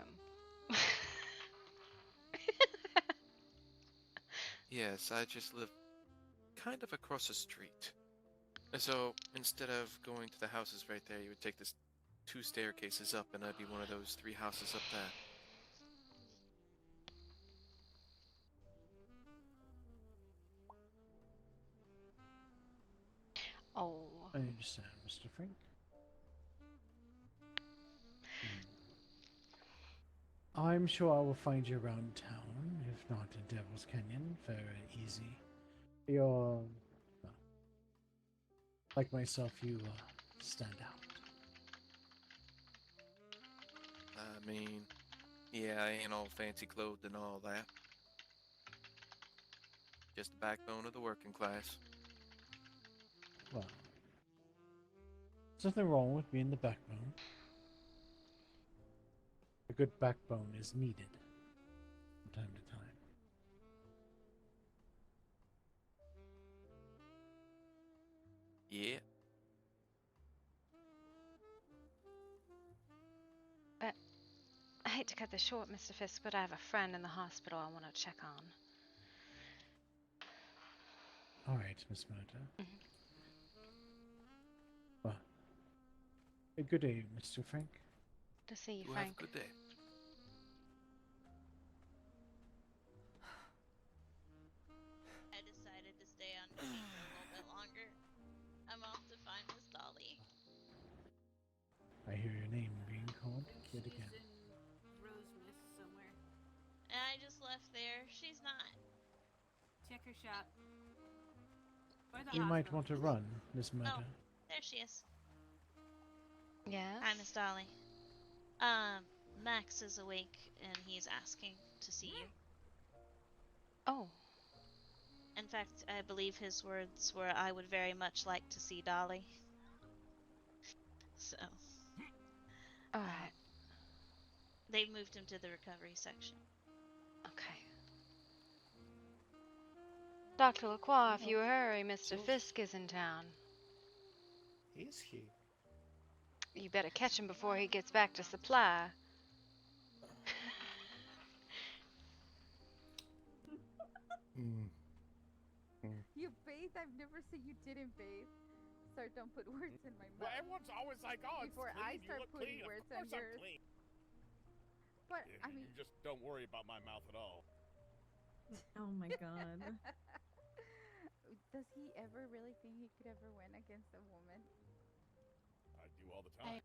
Yes, I just live kind of across the street. So instead of going to the houses right there, you would take this 2 staircases up, and I'd be one of those 3 houses up there. Oh. I understand, Mr. Frank. I'm sure I will find you around town, if not in Devil's Canyon. Very easy. You're... like myself, you stand out. I mean, yeah, I ain't all fancy clothed and all that. Just the backbone of the working class. Well, there's nothing wrong with being the backbone. A good backbone is needed from time to time. Yeah. I hate to cut this short, Mr. Fisk, but I have a friend in the hospital I want to check on. All right, Miss Murder. Well, a good day, Mr. Frank. To see you, You Frank. have a good day. I decided to stay on duty for a little bit longer. I'm off to find Miss Dolly. I hear your name being called yet She's again. in Rose Mist somewhere. And I just left there. She's not. Check her shop. Or the You might hospital. want to run, Miss Murder. Oh, there she is. Yes? Hi, Miss Dolly. Max is awake and he's asking to see you. Oh. In fact, I believe his words were, I would very much like to see Dolly. So. Alright. They've moved him to the recovery section. Okay. Dr. Lacroix, if you hurry, Mr. Fisk is in town. Is he? You better catch him before he gets back to supply. You bathe? I've never seen you didn't bathe. Sir, don't put words in my mouth. Well, everyone's always like, oh, it's Before clean. I You start look putting clean. words Of on course I'm yours. clean. But, Yeah, I mean... you just don't worry about my mouth at all. Oh my god. Does he ever really think he could ever win against a woman? I do all the time.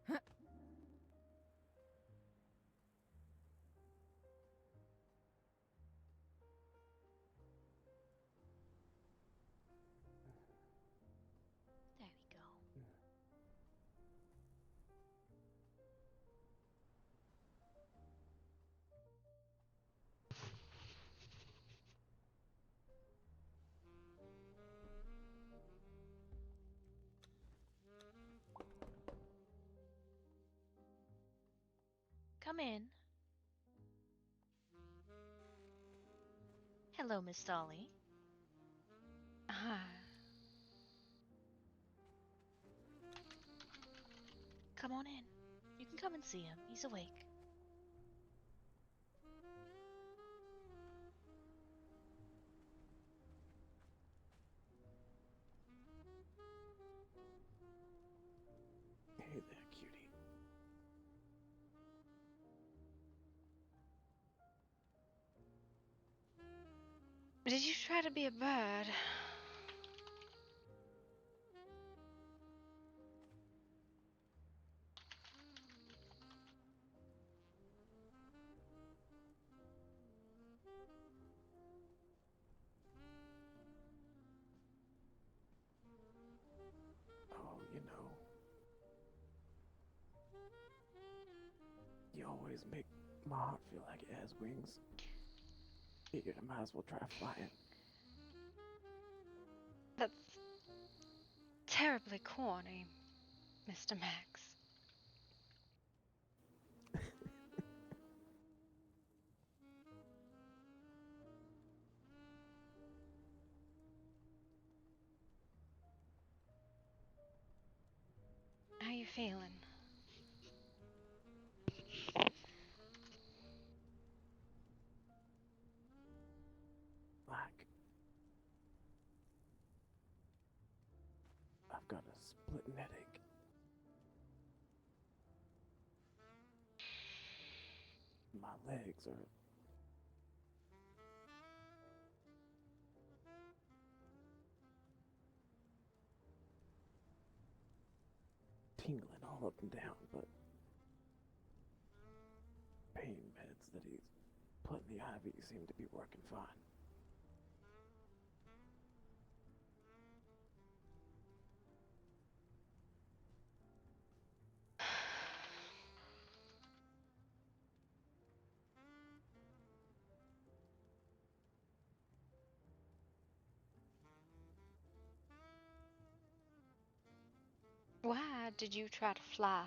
Hi. There we go. Come in. Hello, Miss Dolly. Hi. Come on in. You can come and see him. He's awake. Hey there, cutie. Did you try to be a bird? Oh, you always make my heart feel like it has wings. Figured I might as well try flying. That's terribly corny, Mr. Max. How you feeling? Like, I've got a splitting headache. My legs are tingling all up and down, but pain meds that he's put in the IV seem to be working fine. Why did you try to fly?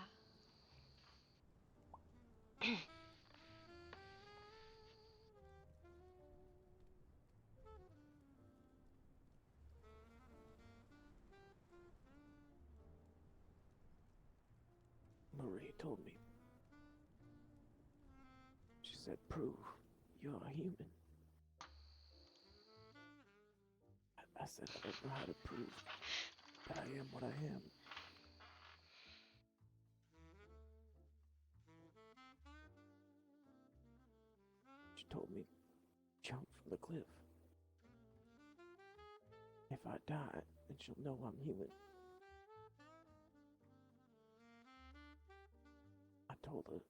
Marie told me. She said, prove you're a human. I said, I don't know how to prove that I am what I am. She told me, jump from the cliff. If I die, then she'll know I'm human. I told her.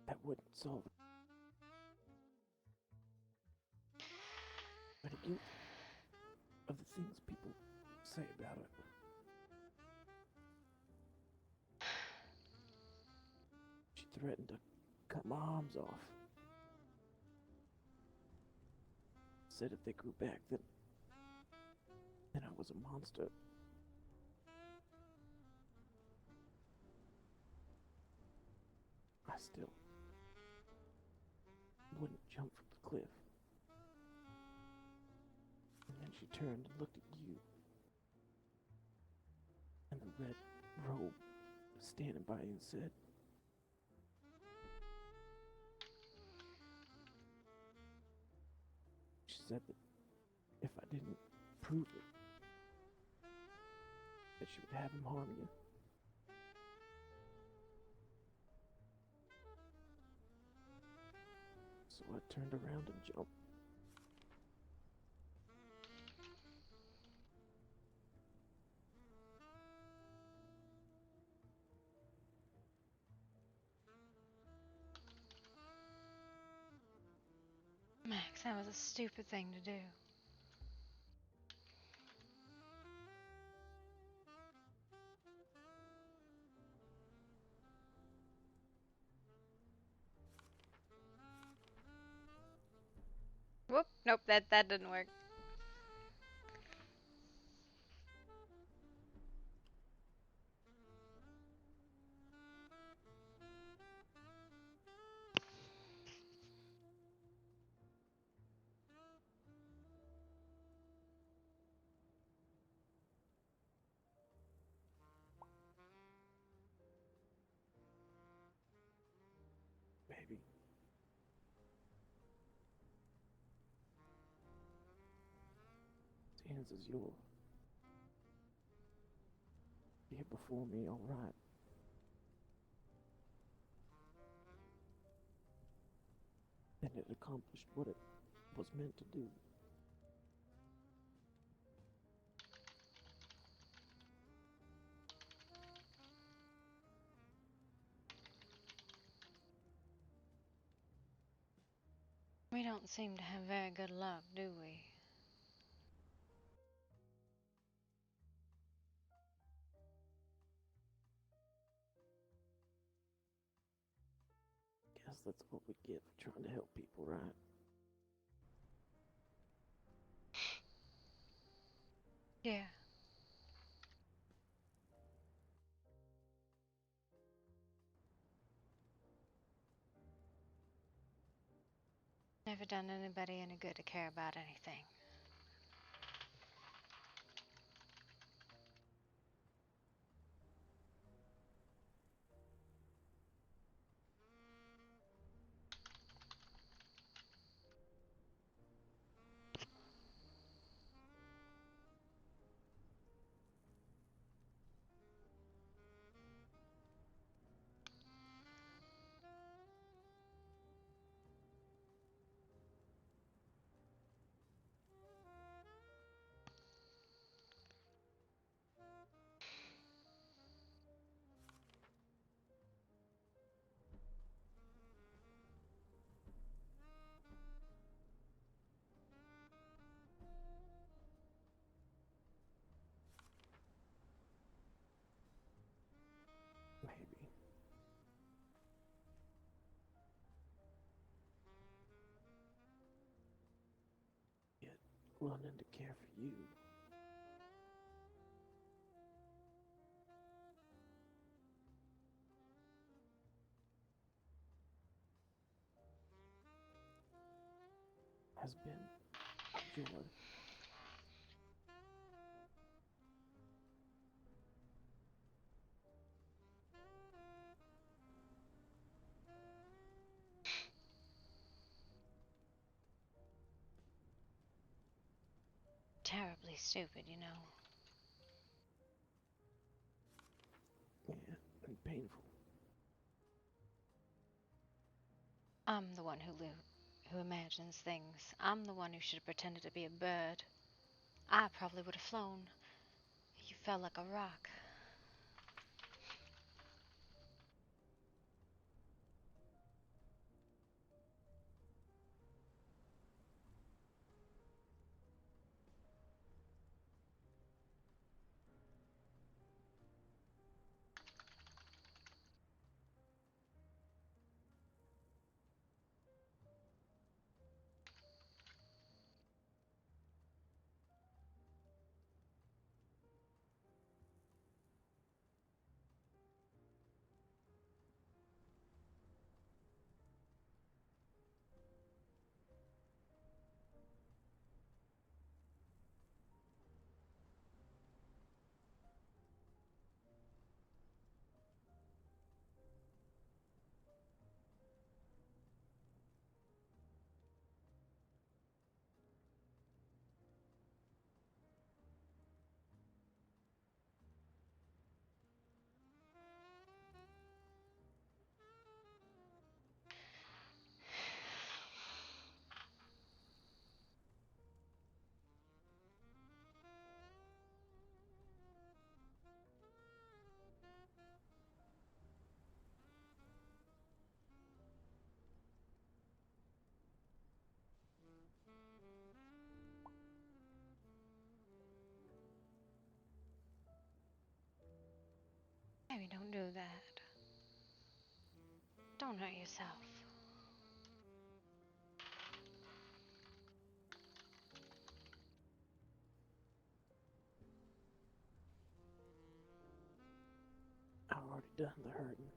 That wouldn't solve it. But again, of the things people say about it. She threatened to cut my arms off. Said if they grew back, then I was a monster. I still wouldn't jump from the cliff. And then she turned and looked at you. And the red robe standing by you and said, she said that if I didn't prove it, that she would have him harm you. So I turned around and jumped. Max, that was a stupid thing to do. Whoop, nope, that didn't work. Baby. The answer's yours. Here before me, all right. And it accomplished what it was meant to do. We don't seem to have very good luck, do we? Guess that's what we get for trying to help people, right? Yeah. Never done anybody any good to care about anything. learning to care for you. Has been a joy. Terribly stupid, you know. Yeah, and painful. I'm the one who imagines things. I'm the one who should have pretended to be a bird. I probably would have flown. You fell like a rock. Maybe don't do that. Don't hurt yourself. I've already done the hurting.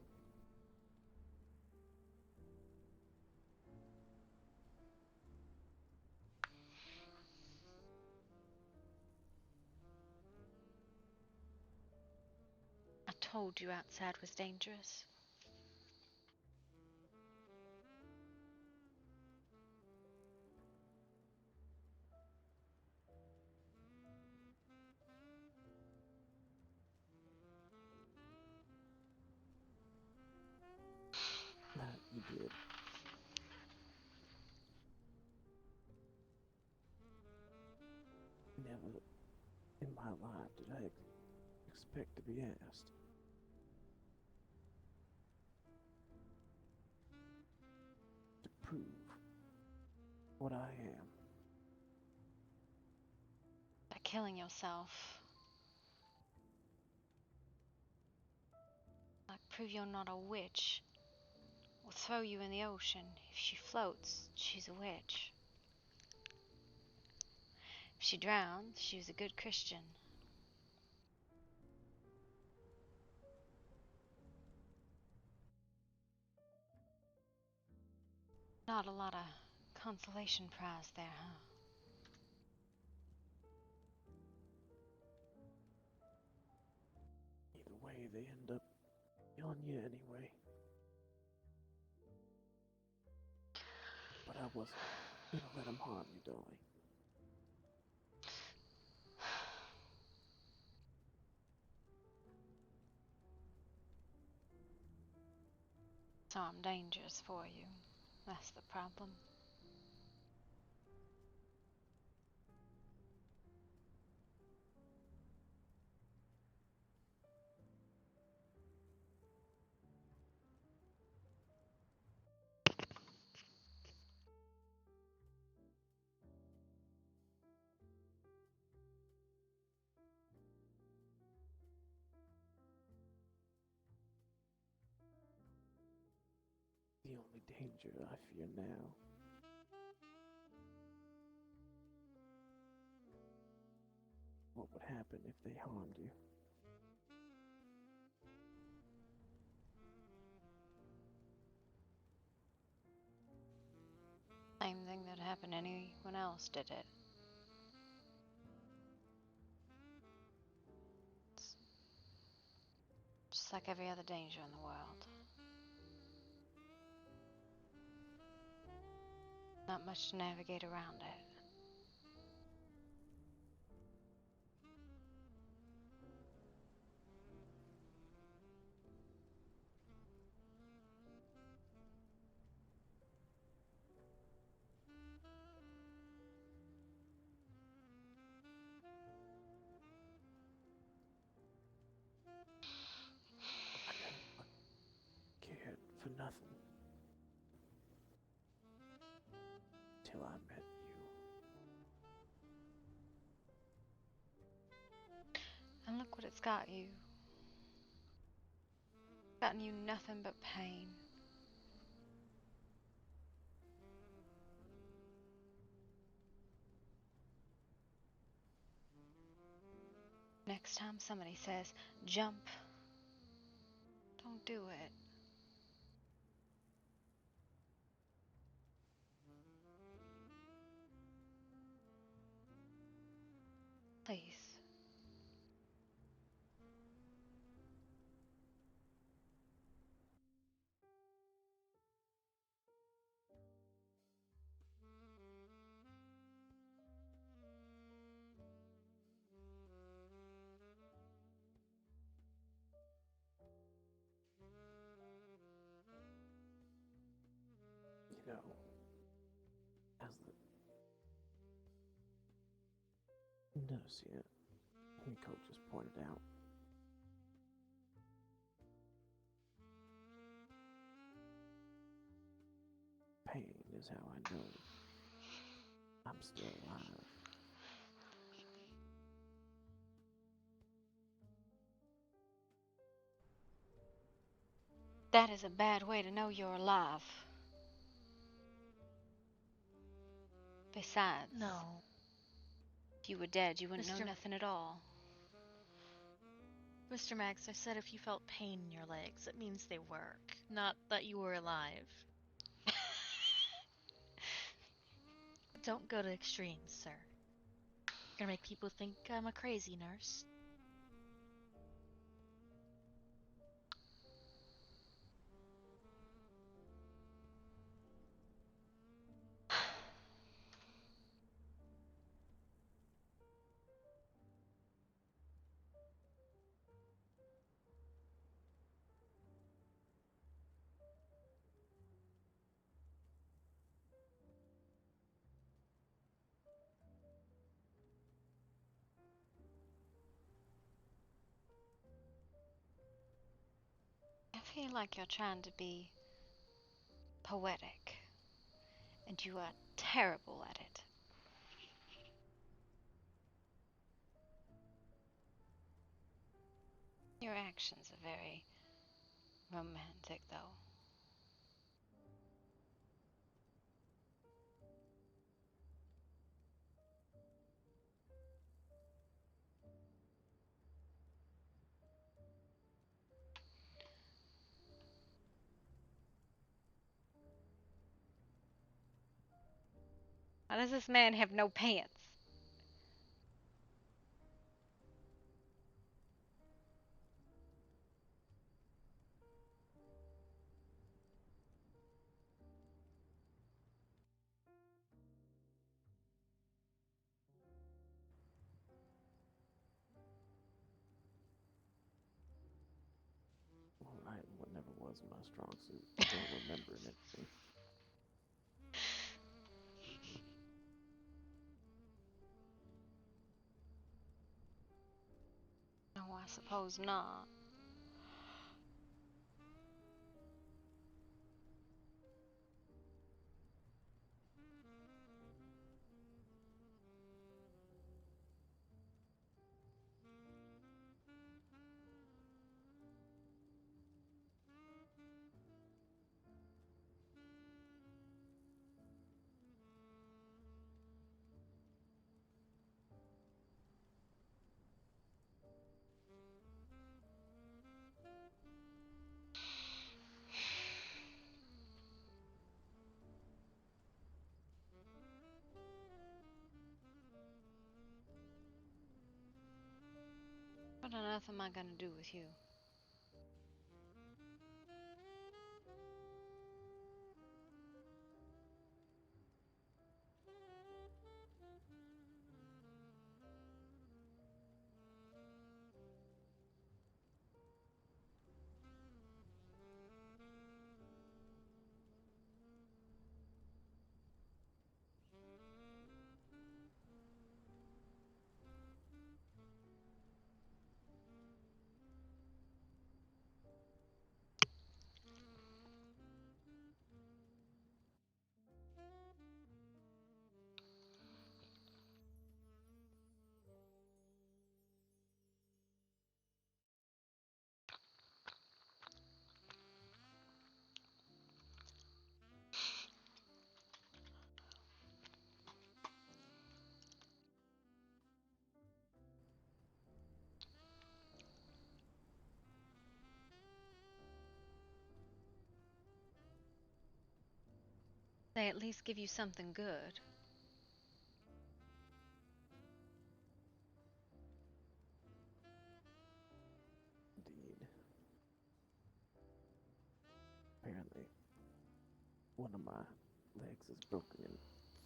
I told you outside was dangerous. That you did. Never in my life did I expect to be asked. To prove what I am. By killing yourself. Like prove you're not a witch. Or throw you in the ocean. If she floats, she's a witch. If she drowns, she was a good Christian. Not a lot of consolation prize there, huh? Either way, they end up killing you anyway. But I wasn't gonna let them harm you, Dolly. So I'm dangerous for you. That's the problem. The only danger I fear now what would happen if they harmed you. Same thing that happened to anyone else, did it? It's just like every other danger in the world. Not much to navigate around it. Cared for nothing till I met you. And look what it's got you. Gotten you nothing but pain. Next time somebody says, jump, don't do it. Please. You know, as the nurse here, Nico just pointed out, pain is how I know I'm still alive. That is a bad way to know you're alive. Besides, No. if you were dead, you wouldn't know Mr. nothing at all. Mr. Max, I said if you felt pain in your legs, it means they work, not that you were alive. Don't go to extremes, sir. You're gonna make people think I'm a crazy nurse. I feel like you're trying to be poetic, and you are terrible at it. Your actions are very romantic, though. Why does this man have no pants? Writing what never was my strong suit, or remembering anything. No, I suppose not. earth am I gonna do with you? They at least give you something good. Indeed. Apparently, one of my legs is broken in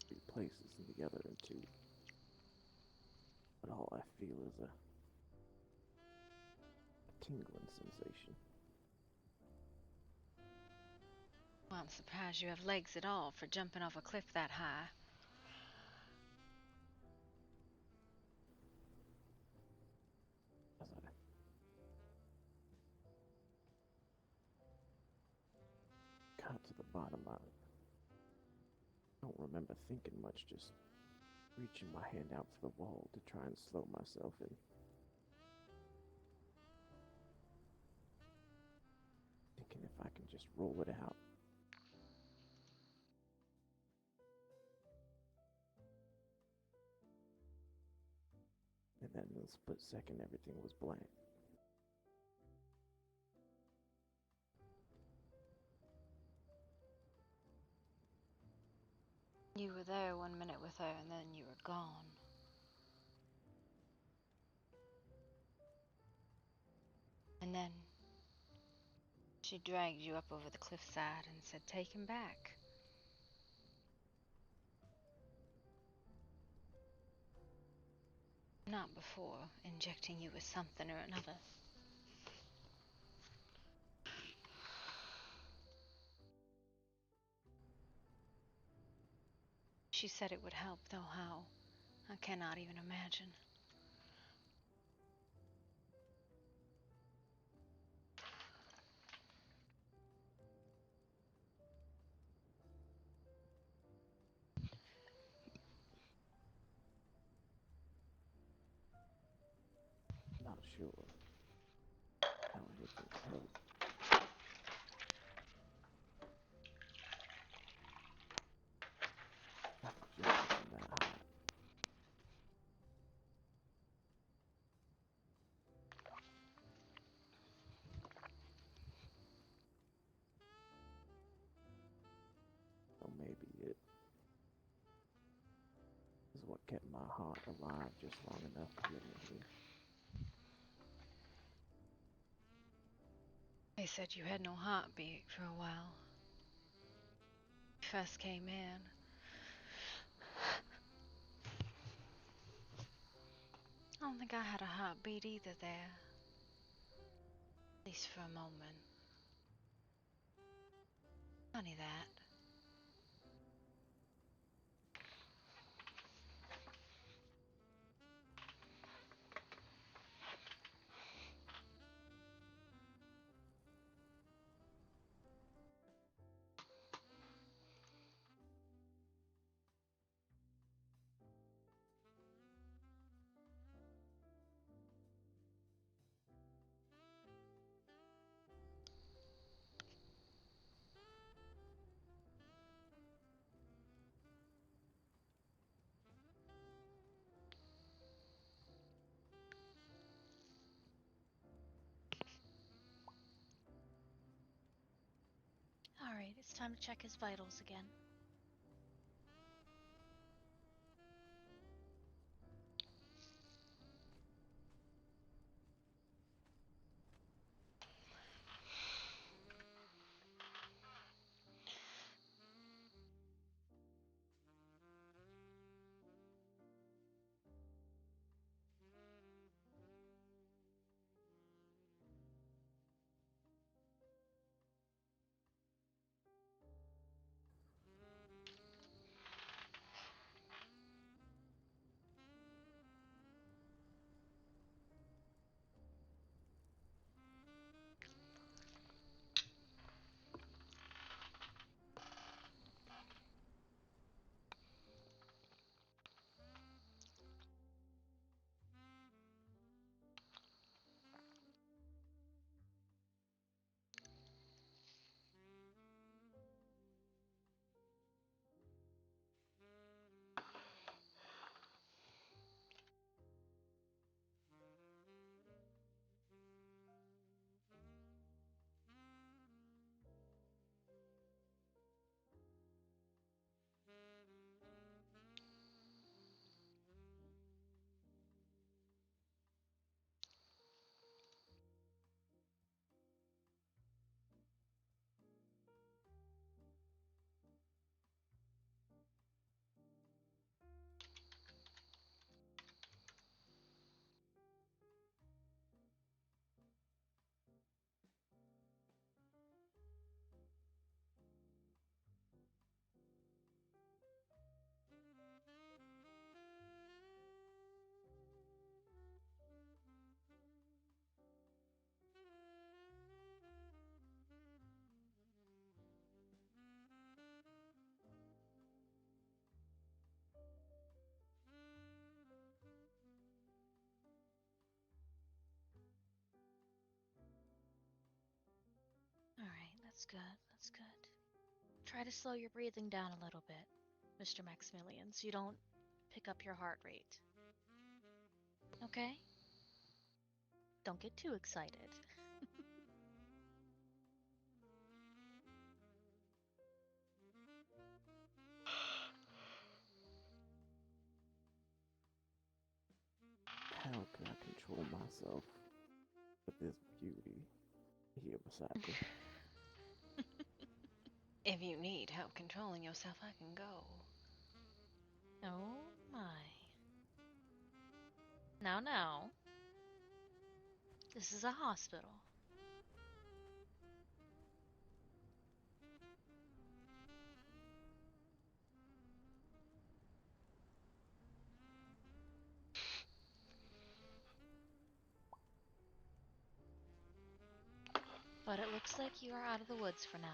3 places and the other in 2. But all I feel is a tingling sensation. Well, I'm surprised you have legs at all for jumping off a cliff that high. As I got to the bottom, I don't remember thinking much, just reaching my hand out to the wall to try and slow myself in. Thinking if I can just roll it out. And then in a split second, everything was blank. You were there 1 minute with her and then you were gone. And then she dragged you up over the cliffside and said, "Take him back." Not before injecting you with something or another. She said it would help, though how? I cannot even imagine. Not sure how anything helped. After jumping from that high. Or maybe it is what kept my heart alive just long enough to get me here. They said you had no heartbeat for a while. You first came in. I don't think I had a heartbeat either there. At least for a moment. Funny that. Alright, it's time to check his vitals again. That's good. That's good. Try to slow your breathing down a little bit, Mr. Maximilian, so you don't pick up your heart rate. Okay? Don't get too excited. How can I control myself with this beauty here beside me? If you need help controlling yourself, I can go. Oh my. Now. This is a hospital. But it looks like you are out of the woods for now.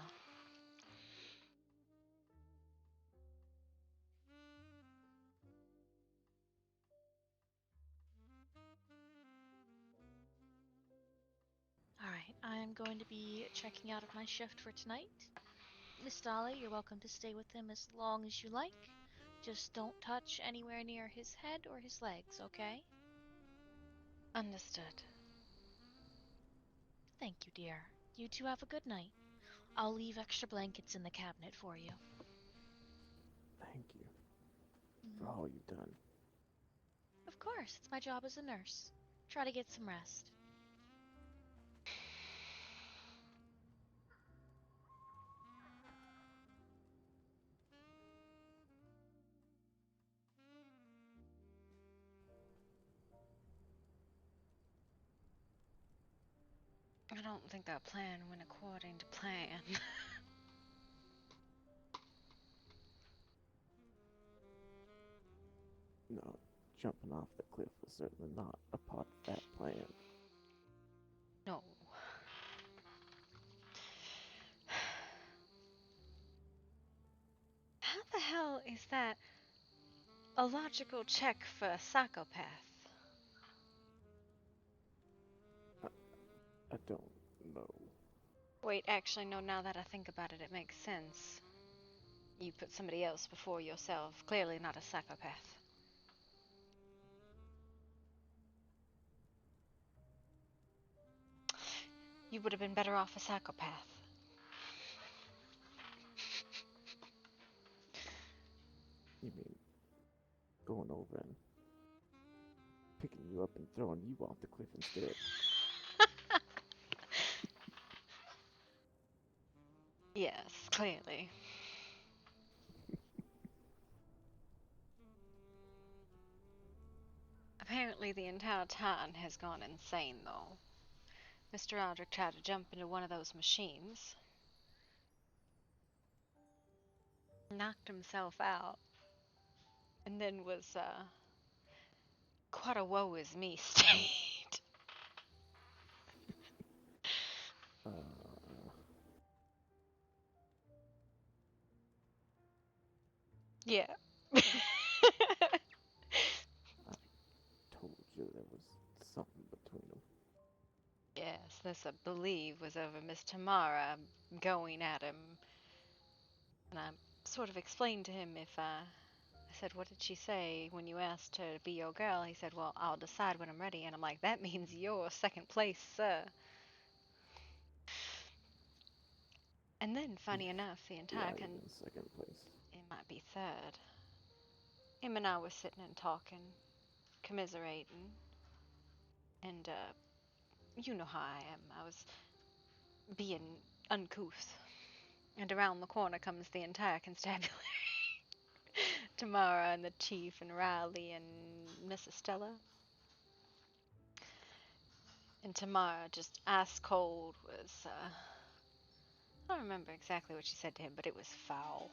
Alright, I'm going to be checking out of my shift for tonight. Miss Dolly, you're welcome to stay with him as long as you like. Just don't touch anywhere near his head or his legs, okay? Understood. Thank you, dear. You two have a good night. I'll leave extra blankets in the cabinet for you. Thank you for all you've done. Of course, it's my job as a nurse. Try to get some rest. I don't think that plan went according to plan. No, jumping off the cliff was certainly not a part of that plan. No. How the hell is that a logical check for a psychopath? I don't know. Wait, actually, no, now that I think about it, it makes sense. You put somebody else before yourself. Clearly not a psychopath. You would have been better off a psychopath. You mean going over and picking you up and throwing you off the cliff instead? Yes, clearly. Apparently the entire town has gone insane, though. Mr. Aldrich tried to jump into one of those machines. Knocked himself out. And then was, quite a woe is me state. Yeah. Told you there was something between them. Yes, this, I believe, was over Miss Tamara going at him. And I sort of explained to him if, I said, what did she say when you asked her to be your girl? He said, well, I'll decide when I'm ready. And I'm like, that means you're second place, sir. And then, funny enough, the entire Not even second place. it might be third. Him and I were sitting and talking, commiserating. And, you know how I am. I was being uncouth. And around the corner comes the entire constabulary. Tamara and the chief and Riley and Miss Estella. And Tamara, just ice cold, was, I don't remember exactly what she said to him, but it was foul.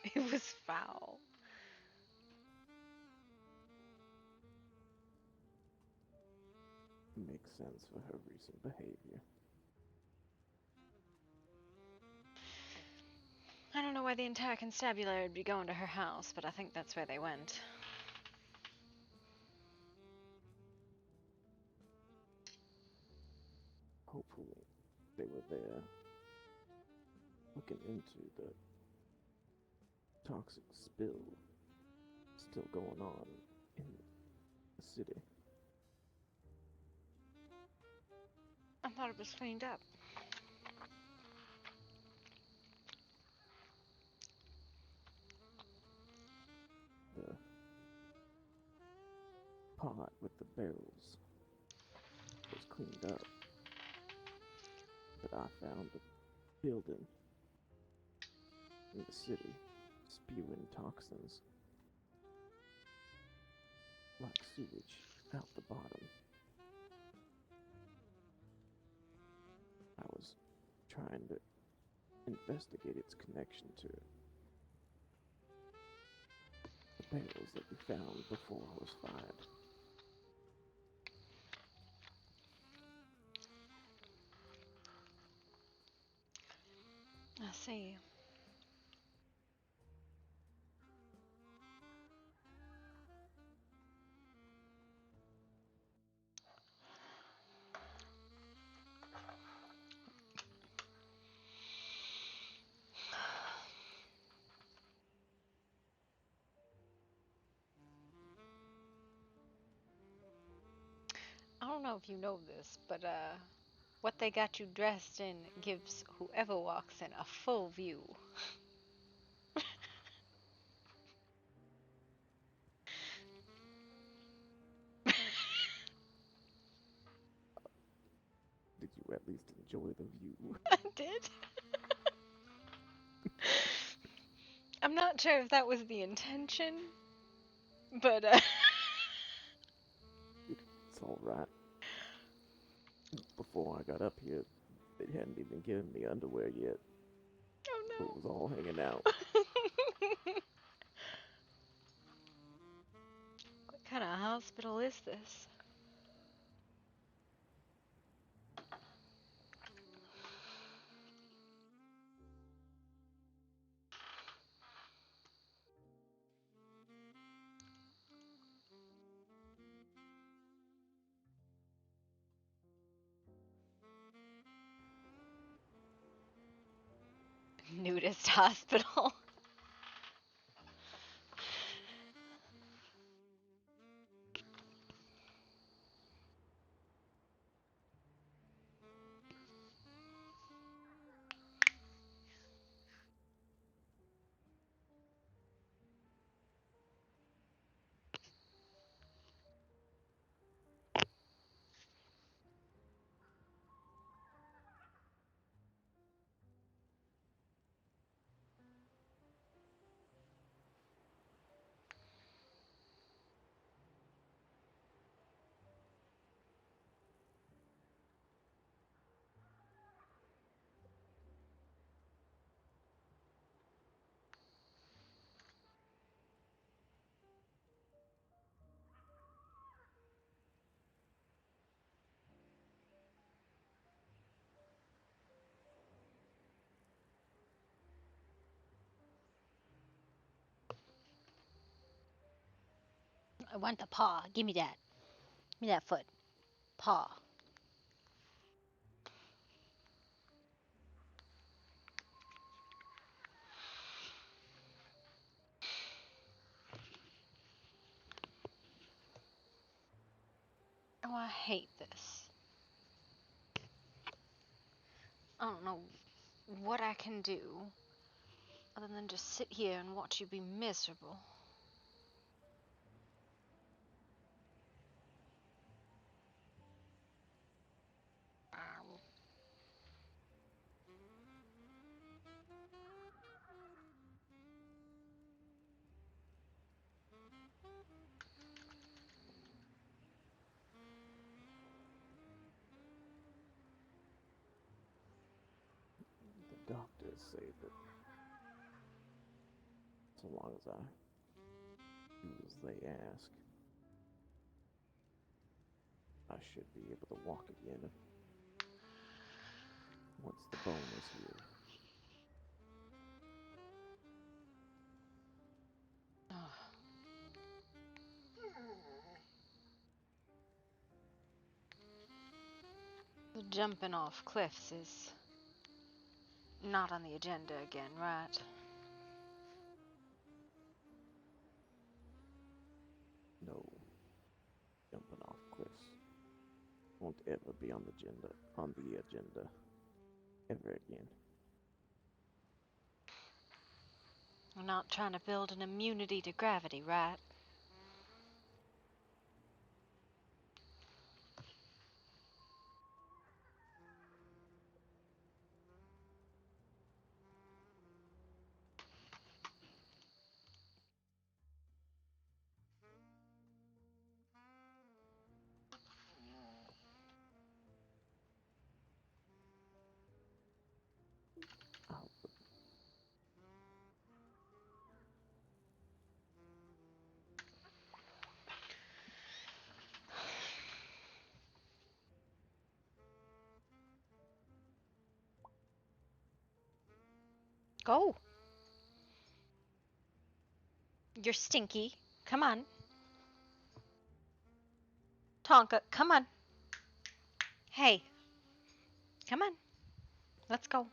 It was foul. Makes sense for her recent behavior. I don't know why the entire constabulary would be going to her house, but I think that's where they went. Hopefully, they were there looking into the toxic spill still going on in the city. I thought it was cleaned up. The pot with the barrels was cleaned up, but I found a building in the city spewing toxins like sewage out the bottom. I was trying to investigate its connection to the barrels that we found before I was fired. I see. I don't know if you know this, but what they got you dressed in gives whoever walks in a full view. Did you at least enjoy the view? I did. I'm not sure if that was the intention, but It's alright. Before I got up here, they hadn't even given me underwear yet. Oh no. It was all hanging out. What kind of hospital is this? Nudist hospital. I want the paw. Give me that. Give me that foot. Paw. Oh, I hate this. I don't know what I can do other than just sit here and watch you be miserable. Ow. The doctors say that so long as I do as they ask, I should be able to walk again once the bone is healed. The jumping off cliffs is not on the agenda again, right? No. Jumping off cliffs won't ever be on the agenda ever again. We're not trying to build an immunity to gravity, right? Go! You're stinky. Come on. Tonka, come on. Hey. Come on. Let's go.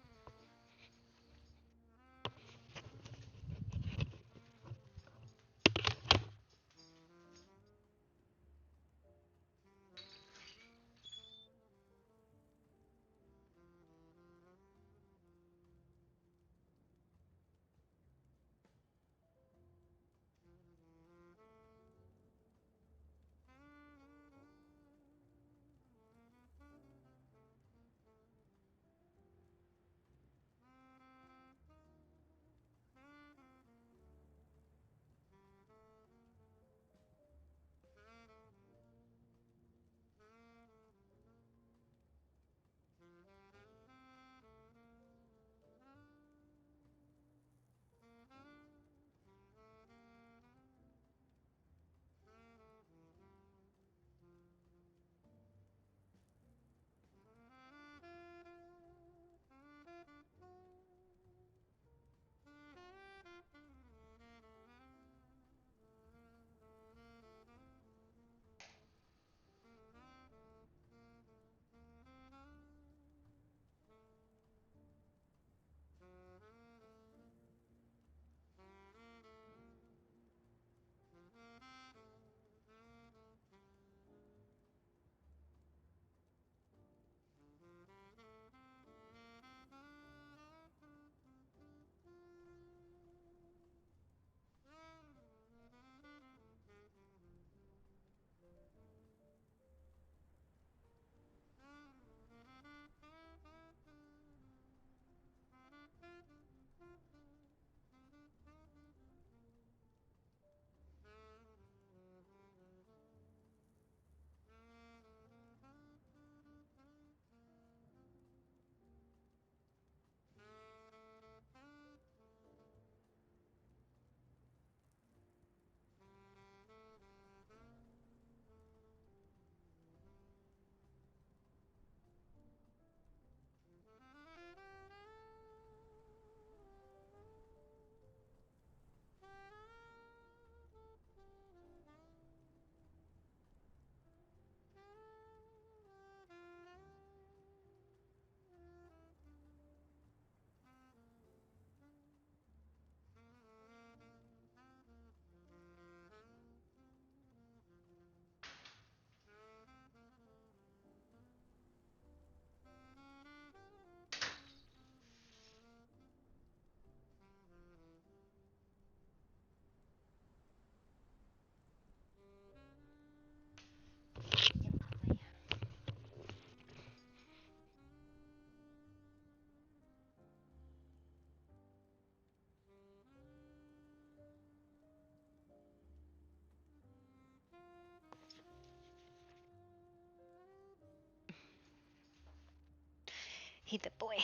He's the boy.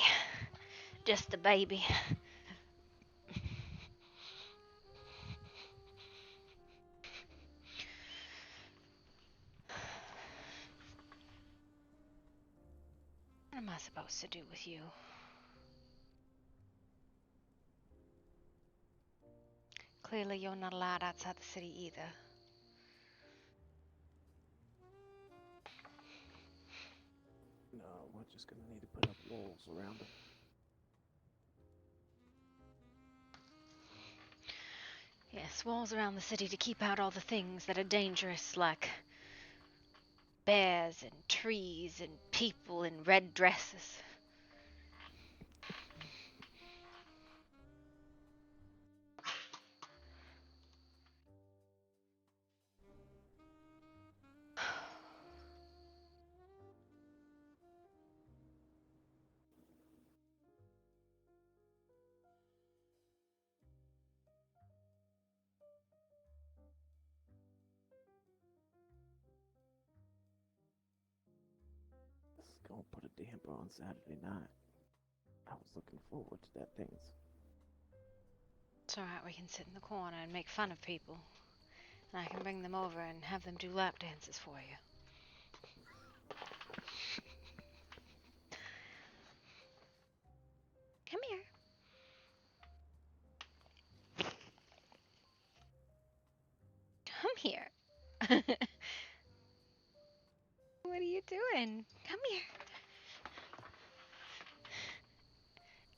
Just the baby. What am I supposed to do with you? Clearly you're not allowed outside the city either. No, we're just gonna need to put up walls around them. Yes, walls around the city to keep out all the things that are dangerous, like bears and trees and people in red dresses. This is gonna put a damper on Saturday night. I was looking forward to that things. It's alright, we can sit in the corner and make fun of people. And I can bring them over and have them do lap dances for you. Come here. Come here. What are you doing? Come here.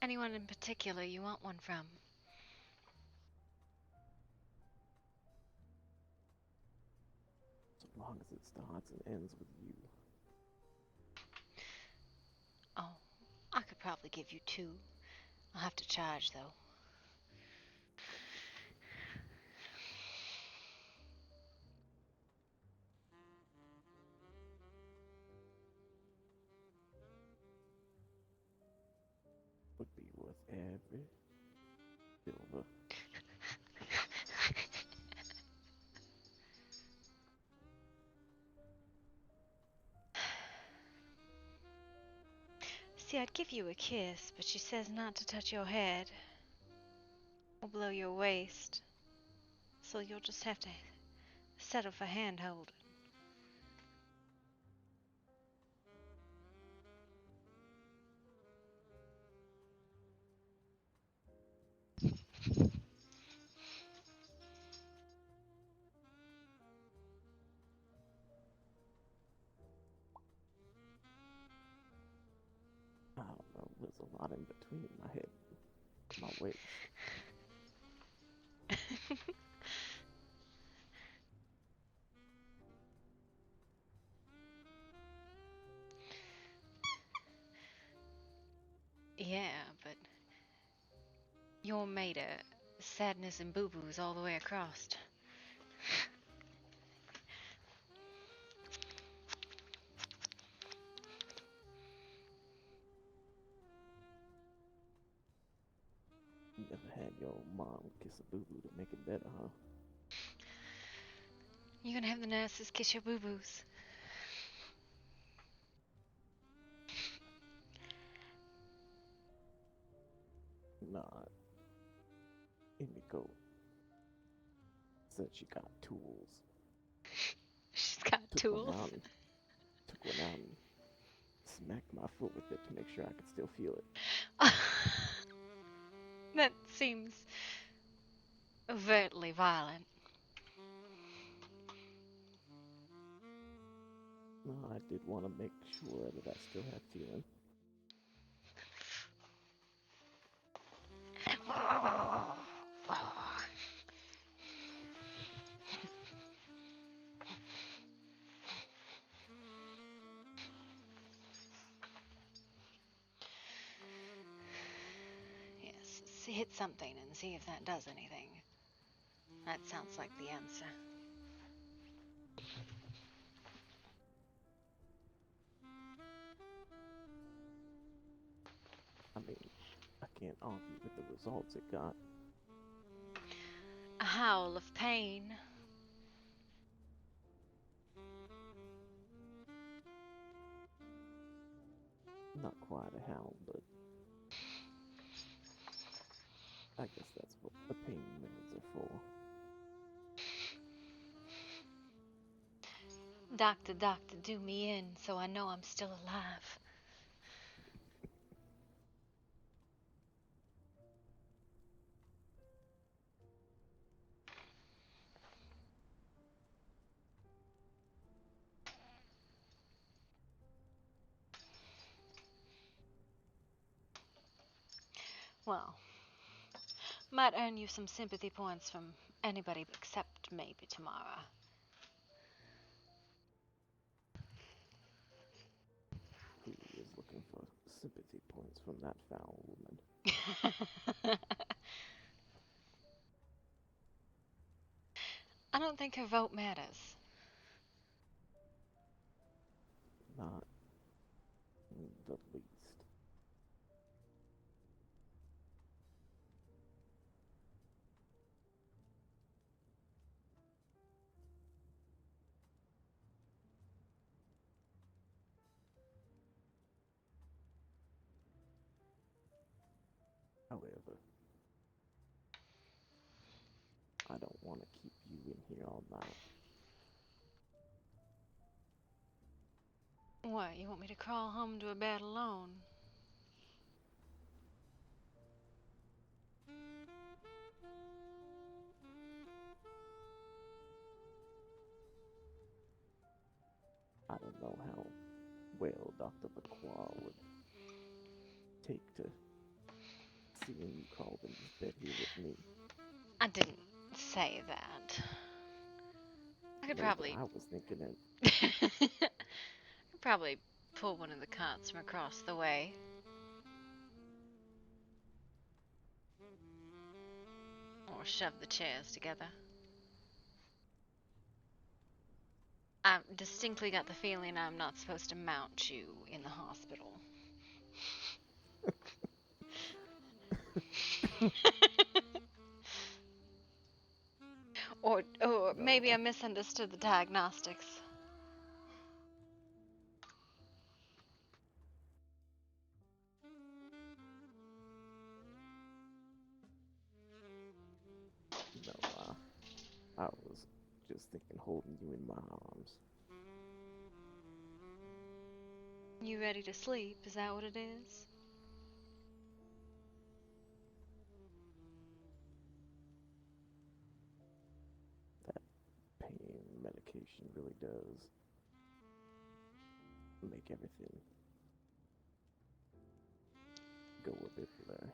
Anyone in particular you want one from? So long as it starts and ends with you. Oh, I could probably give you 2. I'll have to charge, though. Would be worth every silver. See, I'd give you a kiss, but she says not to touch your head or blow your waist. So you'll just have to settle for hand-holding. I don't know, there's a lot in between my head and my waist. Yeah, but you're made of sadness and boo-boos all the way across. You never had your mom kiss a boo-boo to make it better, huh? You gonna have the nurses kiss your boo-boos? Nah. Emiko said she got tools. She's got tools? Took one out and smacked my foot with it to make sure I could still feel it. That seems overtly violent. No, I did want to make sure that I still had feeling. Yes, hit something and see if that does anything. That sounds like the answer. I mean, I can't argue with the results it got. A howl of pain. Not quite a howl, but I guess that's what the pain meds are for. Doctor, doctor, do me in so I know I'm still alive. Well, Might earn you some sympathy points from anybody except maybe Tamara. Who is looking for sympathy points from that foul woman? I don't think her vote matters. Not the least. However, I don't want to keep you in here all night. What, you want me to crawl home to a bed alone? I don't know how well Dr. Lacroix would take to seeing you crawled in this bed here with me. I didn't say that. I could No, probably... but I was thinking it. I could probably pull one of the cots from across the way. Or shove the chairs together. I distinctly got the feeling I'm not supposed to mount you in the hospital. Or maybe I misunderstood the diagnostics. No, I was just thinking holding you in my arms. You ready to sleep? Is that what it is? That pain medication really does make everything go a bit blurry.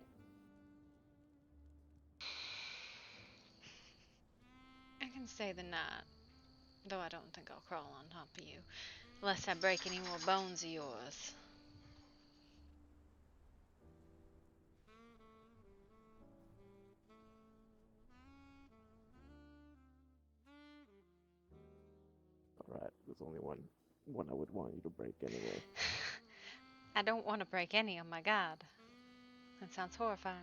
I can stay the night, though I don't think I'll crawl on top of you, unless I break any more bones of yours. Alright, there's only one I would want you to break anyway. I don't want to break any, oh my god. That sounds horrifying.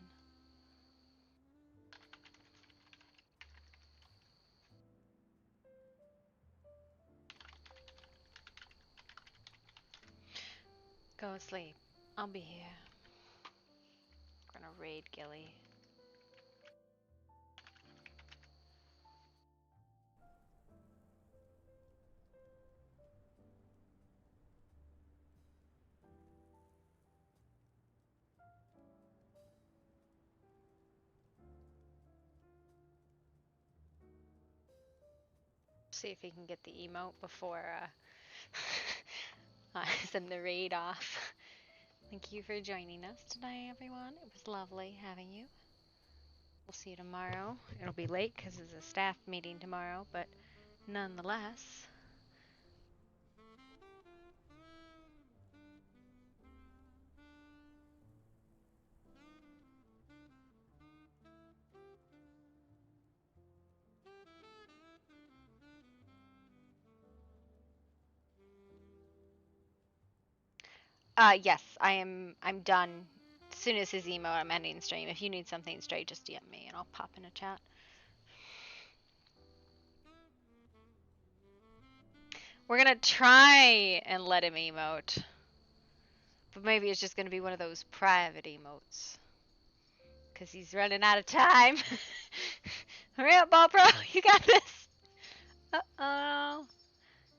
Go to sleep. I'll be here. Gonna raid Gilly. See if he can get the emote before I send the raid off. Thank you for joining us today, everyone. It was lovely having you. We'll see you tomorrow. It'll be late because it's a staff meeting tomorrow, but nonetheless. Yes, I'm done. As soon as his emote, I'm ending the stream. If you need something straight, just DM me and I'll pop in a chat. We're gonna try and let him emote. But maybe it's just gonna be one of those private emotes. Cause he's running out of time. Hurry up, Ball Pro, you got this. Uh-oh.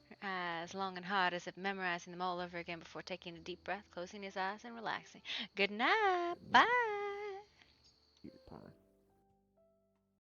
Her eyes, long and hard, as if memorizing them all over again before taking a deep breath, closing his eyes and relaxing. Good night. Bye.